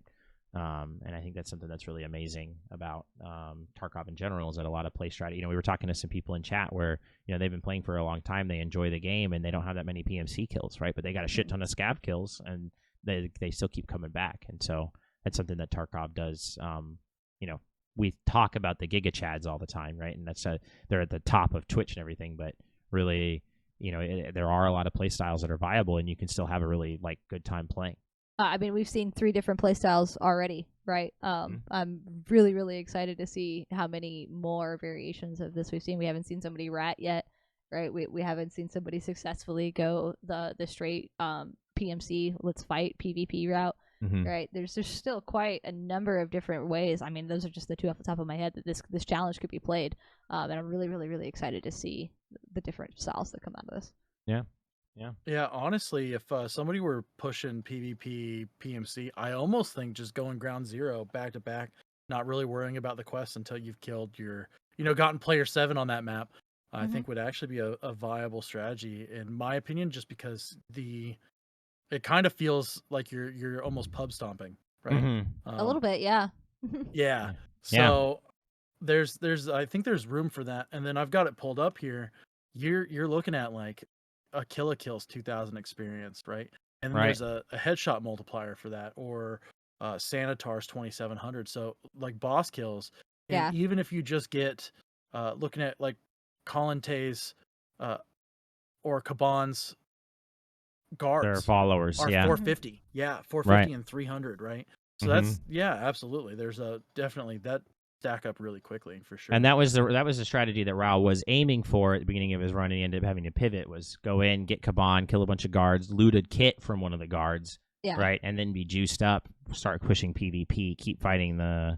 And I think that's something that's really amazing about Tarkov in general is that a lot of play strategy. We were talking to some people in chat where they've been playing for a long time, they enjoy the game and they don't have that many PMC kills, right? But they got a shit ton of scav kills and they still keep coming back, and so that's something that Tarkov does. We talk about the Giga Chads all the time, right? And that's they're at the top of Twitch and everything, but really, there are a lot of play styles that are viable, and you can still have a really like good time playing. I mean, we've seen 3 different playstyles already, right? I'm really, really excited to see how many more variations of this we've seen. We haven't seen somebody rat yet, right? We haven't seen somebody successfully go the straight PMC, let's fight PvP route, right? There's still quite a number of different ways. I mean, those are just the 2 off the top of my head that this challenge could be played, and I'm really, really, really excited to see the different styles that come out of this. Yeah, honestly, if somebody were pushing PvP PMC, I almost think just going ground zero back to back, not really worrying about the quest until you've killed your, gotten player 7 on that map, I think would actually be a viable strategy in my opinion, just because it kind of feels like you're almost pub stomping, right? A little bit, yeah. Yeah. So there's I think there's room for that, and then I've got it pulled up here. You're looking at like a kills 2000 experience, right? And then there's a headshot multiplier for that, or Sanitar's 2700. So like boss kills, and Yeah. even if you just get looking at like Colinte's or Caban's guards, Their followers, are yeah. 450, 450 and 300, right? So that's absolutely. There's definitely that stack up really quickly for sure. And that was the strategy that Rao was aiming for at the beginning of his run, and he ended up having to pivot. Was go in, get Caban, kill a bunch of guards, loot a kit from one of the guards, right, and then be juiced up, start pushing PvP, keep fighting the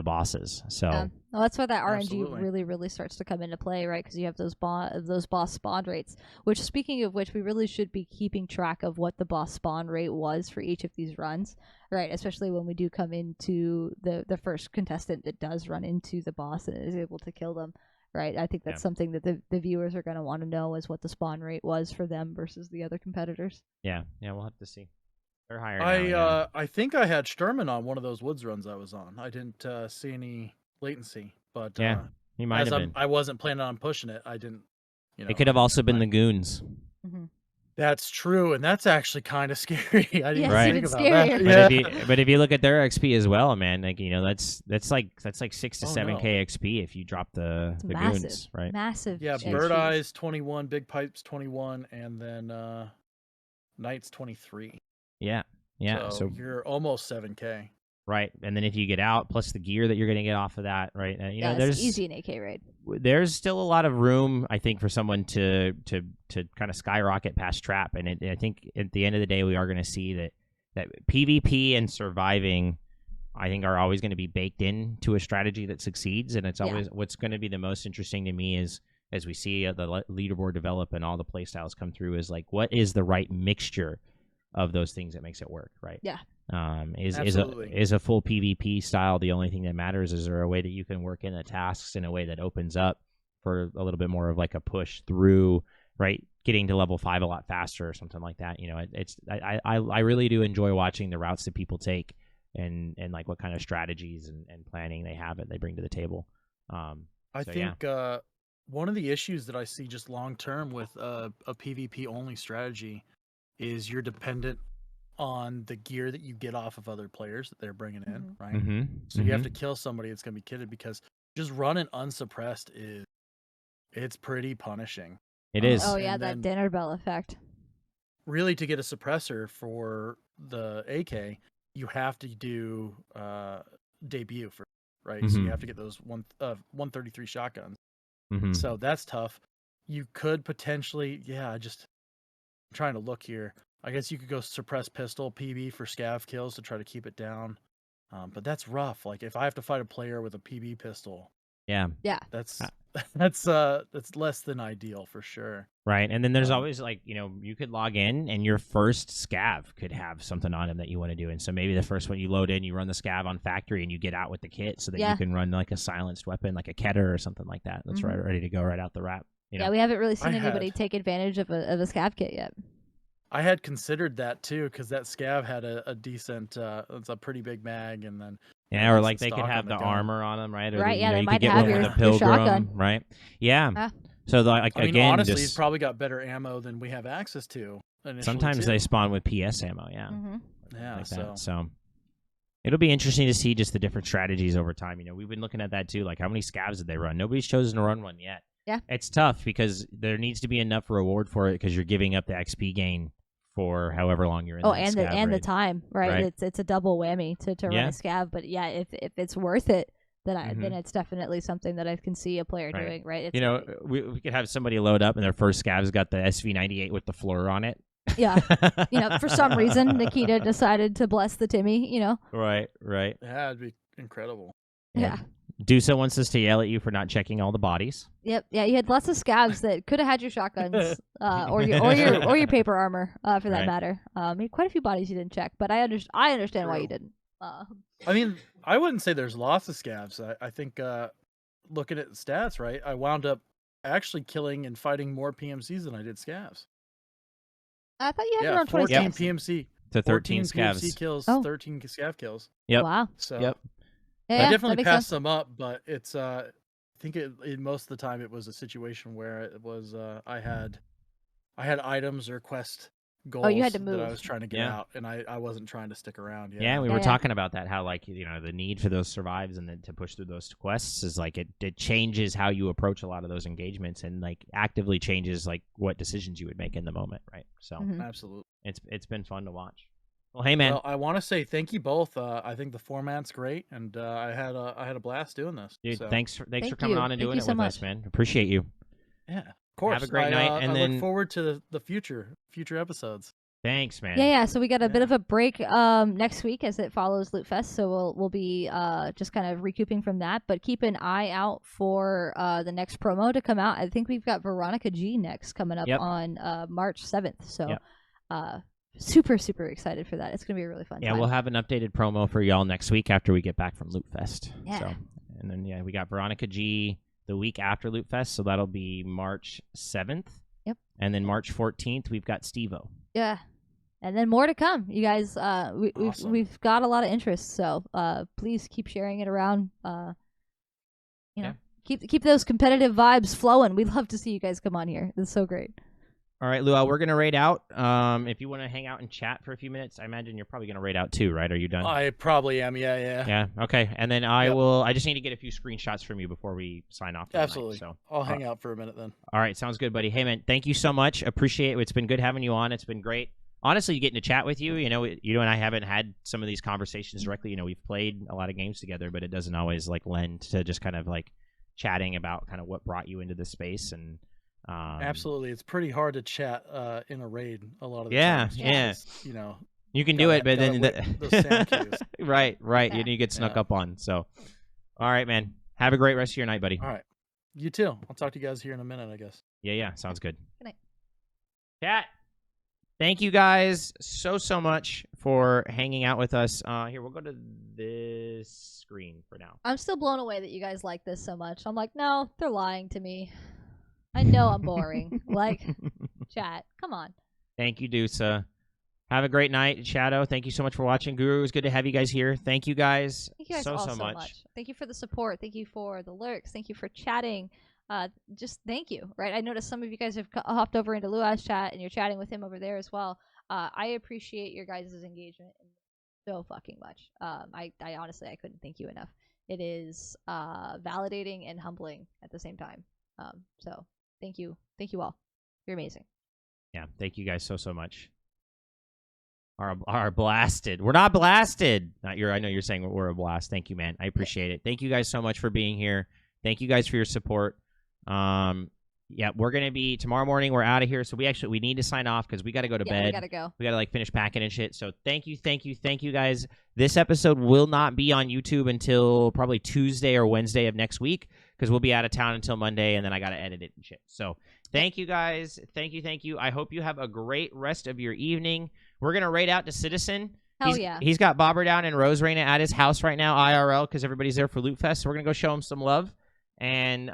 bosses. So well, that's where that RNG Absolutely. really, really starts to come into play, right? Because you have those boss spawn rates. Which, speaking of which, we really should be keeping track of what the boss spawn rate was for each of these runs, right? Especially when we do come into the first contestant that does run into the boss and is able to kill them, right? I think that's something that the viewers are going to want to know is what the spawn rate was for them versus the other competitors. Yeah, we'll have to see. They're higher now. I think I had Sturman on one of those woods runs I was on. I didn't see any latency, but he might have been. I wasn't planning on pushing it. I didn't. It could have also been the goons. That's true, and that's actually kind of scary. I didn't Yes, think it's about scarier. that. But if you look at their XP as well, man, like that's like 6 to Oh, 7K no. XP if you drop the massive, goons, right? Massive. Yeah, XP. Bird Eyes 21, Big Pipes 21, and then Knights 23. Yeah. So you're almost 7K. Right, and then if you get out, plus the gear that you're going to get off of that, right? It's easy an AK raid. There's still a lot of room, I think, for someone to kind of skyrocket past trap, and I think at the end of the day, we are going to see that PvP and surviving, I think, are always going to be baked into a strategy that succeeds, and it's always what's going to be the most interesting to me is as we see the leaderboard develop and all the play styles come through, is like what is the right mixture of those things that makes it work, right? Yeah. Is a full PvP style the only thing that matters? Is there a way that you can work in the tasks in a way that opens up for a little bit more of like a push through, right? Getting to level 5 a lot faster or something like that. I really do enjoy watching the routes that people take and like what kind of strategies and planning they have that they bring to the table. I think one of the issues that I see just long term with a PvP only strategy is you're dependent on the gear that you get off of other players that they're bringing in, right? Mm-hmm. So you have to kill somebody that's going to be kitted, because just running unsuppressed it's pretty punishing. It is. Oh yeah, And that then dinner bell effect. really, to get a suppressor for the AK, you have to do debut for, right? So you have to get those 133 shotguns. Mm-hmm. So that's tough. You could potentially, I'm trying to look here. I guess you could go suppress pistol PB for scav kills to try to keep it down. But that's rough. Like if I have to fight a player with a PB pistol, Yeah. that's less than ideal for sure. Right. And then there's always like, you could log in and your first scav could have something on him that you want to do. And so maybe the first one you load in, you run the scav on factory and you get out with the kit so that you can run like a silenced weapon, like a Keter or something like that. That's right, ready to go right out the wrap. Yeah, we haven't really seen anybody take advantage of a scav kit yet. I had considered that too, because that scav had a decent, it's a pretty big mag, and then or like they could have the armor on them, right? Or right, you they could might get have one with your a pilgrim, shotgun. right? Yeah. So like I mean, again, honestly, it's probably got better ammo than we have access to. Sometimes they spawn with PS ammo, yeah. Like so it'll be interesting to see just the different strategies over time. We've been looking at that too. Like how many scavs did they run? Nobody's chosen to run one yet. Yeah, it's tough because there needs to be enough reward for it because you're giving up the XP gain for however long you're in. The time, right? It's a double whammy to run a scav. But yeah, if it's worth it, then then it's definitely something that I can see a player doing, right? It's, we could have somebody load up and their first scav's got the SV98 with the floor on it. Yeah, for some reason Nikita decided to bless the Timmy. Right. Yeah, it'd be incredible. Yeah. Dusa wants us to yell at you for not checking all the bodies. Yep. Yeah, you had lots of scavs that could have had your shotguns, or your paper armor, for that matter. Quite a few bodies you didn't check, but I understand why you didn't. I mean, I wouldn't say there's lots of scavs. I think looking at the stats, right, I wound up actually killing and fighting more PMCs than I did scavs. I thought you had around 20 14 scavs. PMC to 13 scavs. PMC kills, 13 scav kills. Yep. Wow. So yep. I definitely passed some up, but it's I think most of the time it was a situation where it was I had items or quest goals you had to move. that I was trying to get out, and I wasn't trying to stick around. Yeah, we were talking about that, how like the need for those survives and then to push through those quests is like it changes how you approach a lot of those engagements and like actively changes like what decisions you would make in the moment, right? So absolutely, it's been fun to watch. Well, hey man, I want to say thank you both. I think the format's great, and I had a blast doing this. Dude, so. thanks for coming on and doing it with us, man. Appreciate you. Yeah, of course. Have a great night, and I then look forward to the future episodes. Thanks, man. Yeah. So we got a bit of a break next week as it follows Loot Fest, so we'll be just kind of recouping from that. But keep an eye out for the next promo to come out. I think we've got Veronica G next coming up on March 7th. So super excited for that. It's gonna be a really fun time. We'll have an updated promo for y'all next week after we get back from Loot Fest. Yeah. So, and then we got Veronica G the week after Loot Fest, so that'll be March 7th. Yep. And then March 14th we've got Steve-O. Yeah. And then more to come, you guys. We've got a lot of interest, so please keep sharing it around. Keep those competitive vibes flowing. We'd love to see you guys come on here. It's so great. All right, Luau, we're gonna raid out. If you want to hang out and chat for a few minutes, I imagine you're probably gonna raid out too, right? Are you done? I probably am. Yeah. Yeah. Okay. And then I will. I just need to get a few screenshots from you before we sign off. Absolutely. So I'll hang out for a minute then. All right, sounds good, buddy. Hey, man, thank you so much. Appreciate it. It's been good having you on. It's been great. Honestly, getting to chat with you. You and I haven't had some of these conversations directly. We've played a lot of games together, but it doesn't always like lend to just kind of like chatting about kind of what brought you into this space and. Absolutely, it's pretty hard to chat in a raid a lot of the times. Yeah. You can do it, but then those sound cues. right. Yeah. You get snuck up on. So, all right, man. Have a great rest of your night, buddy. All right, you too. I'll talk to you guys here in a minute, I guess. Yeah. Sounds good. Good night. Chat. Thank you guys so much for hanging out with us. Here, we'll go to this screen for now. I'm still blown away that you guys like this so much. I'm like, no, they're lying to me. I know I'm boring. Like, chat, come on. Thank you, Dusa. Have a great night, Shadow. Thank you so much for watching. Guru, it was good to have you guys here. Thank you guys, Thank you guys so much. Thank you for the support. Thank you for the lurks. Thank you for chatting. just thank you, right? I noticed some of you guys have hopped over into Luau's chat and you're chatting with him over there as well. I appreciate your guys' engagement so fucking much. I honestly I couldn't thank you enough. It is validating and humbling at the same time. So thank you all. You're amazing. Yeah, thank you guys so much. Are blasted. We're not blasted. Not your. I know you're saying we're a blast. Thank you, man. I appreciate it. Thank you guys so much for being here. Thank you guys for your support. Yeah, we're gonna be tomorrow morning. We're out of here, so we need to sign off because we got to go to bed. We gotta go. We gotta like finish packing and shit. So thank you guys. This episode will not be on YouTube until probably Tuesday or Wednesday of next week because we'll be out of town until Monday, and then I gotta edit it and shit. So thank you guys. Thank you. I hope you have a great rest of your evening. We're gonna raid out to Citizen. Hell yeah. He's got Bobber down and Rose Reina at his house right now, IRL, because everybody's there for Loot Fest. So we're gonna go show him some love. And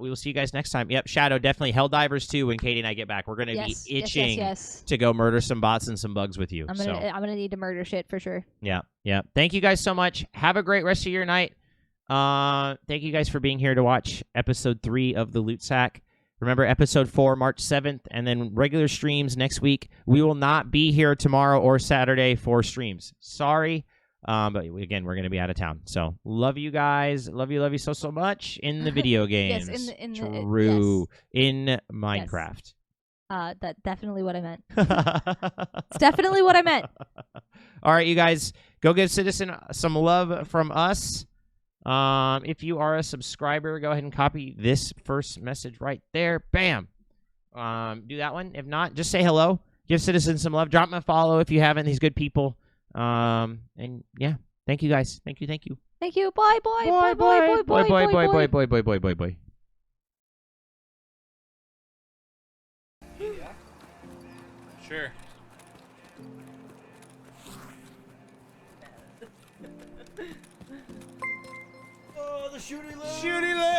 we will see you guys next time. Yep, Shadow, definitely. Helldivers, too, when Katie and I get back. We're going to be itching to go murder some bots and some bugs with you. I'm gonna need to murder shit for sure. Yeah. Thank you guys so much. Have a great rest of your night. Thank you guys for being here to watch Episode 3 of the LootSAC. Remember, Episode 4, March 7th, and then regular streams next week. We will not be here tomorrow or Saturday for streams. Sorry. But again, we're going to be out of town. So love you guys. Love you so much in the video games. Yes, in Minecraft. Yes. That's definitely what I meant. It's definitely what I meant. All right, you guys, go give Citizen some love from us. If you are a subscriber, go ahead and copy this first message right there. Bam. Do that one. If not, just say hello. Give Citizen some love. Drop him a follow if you haven't. He's good people. And yeah, thank you guys. Thank you. Thank you. Bye. Sure. Oh, the shooty leg! Shooty leg!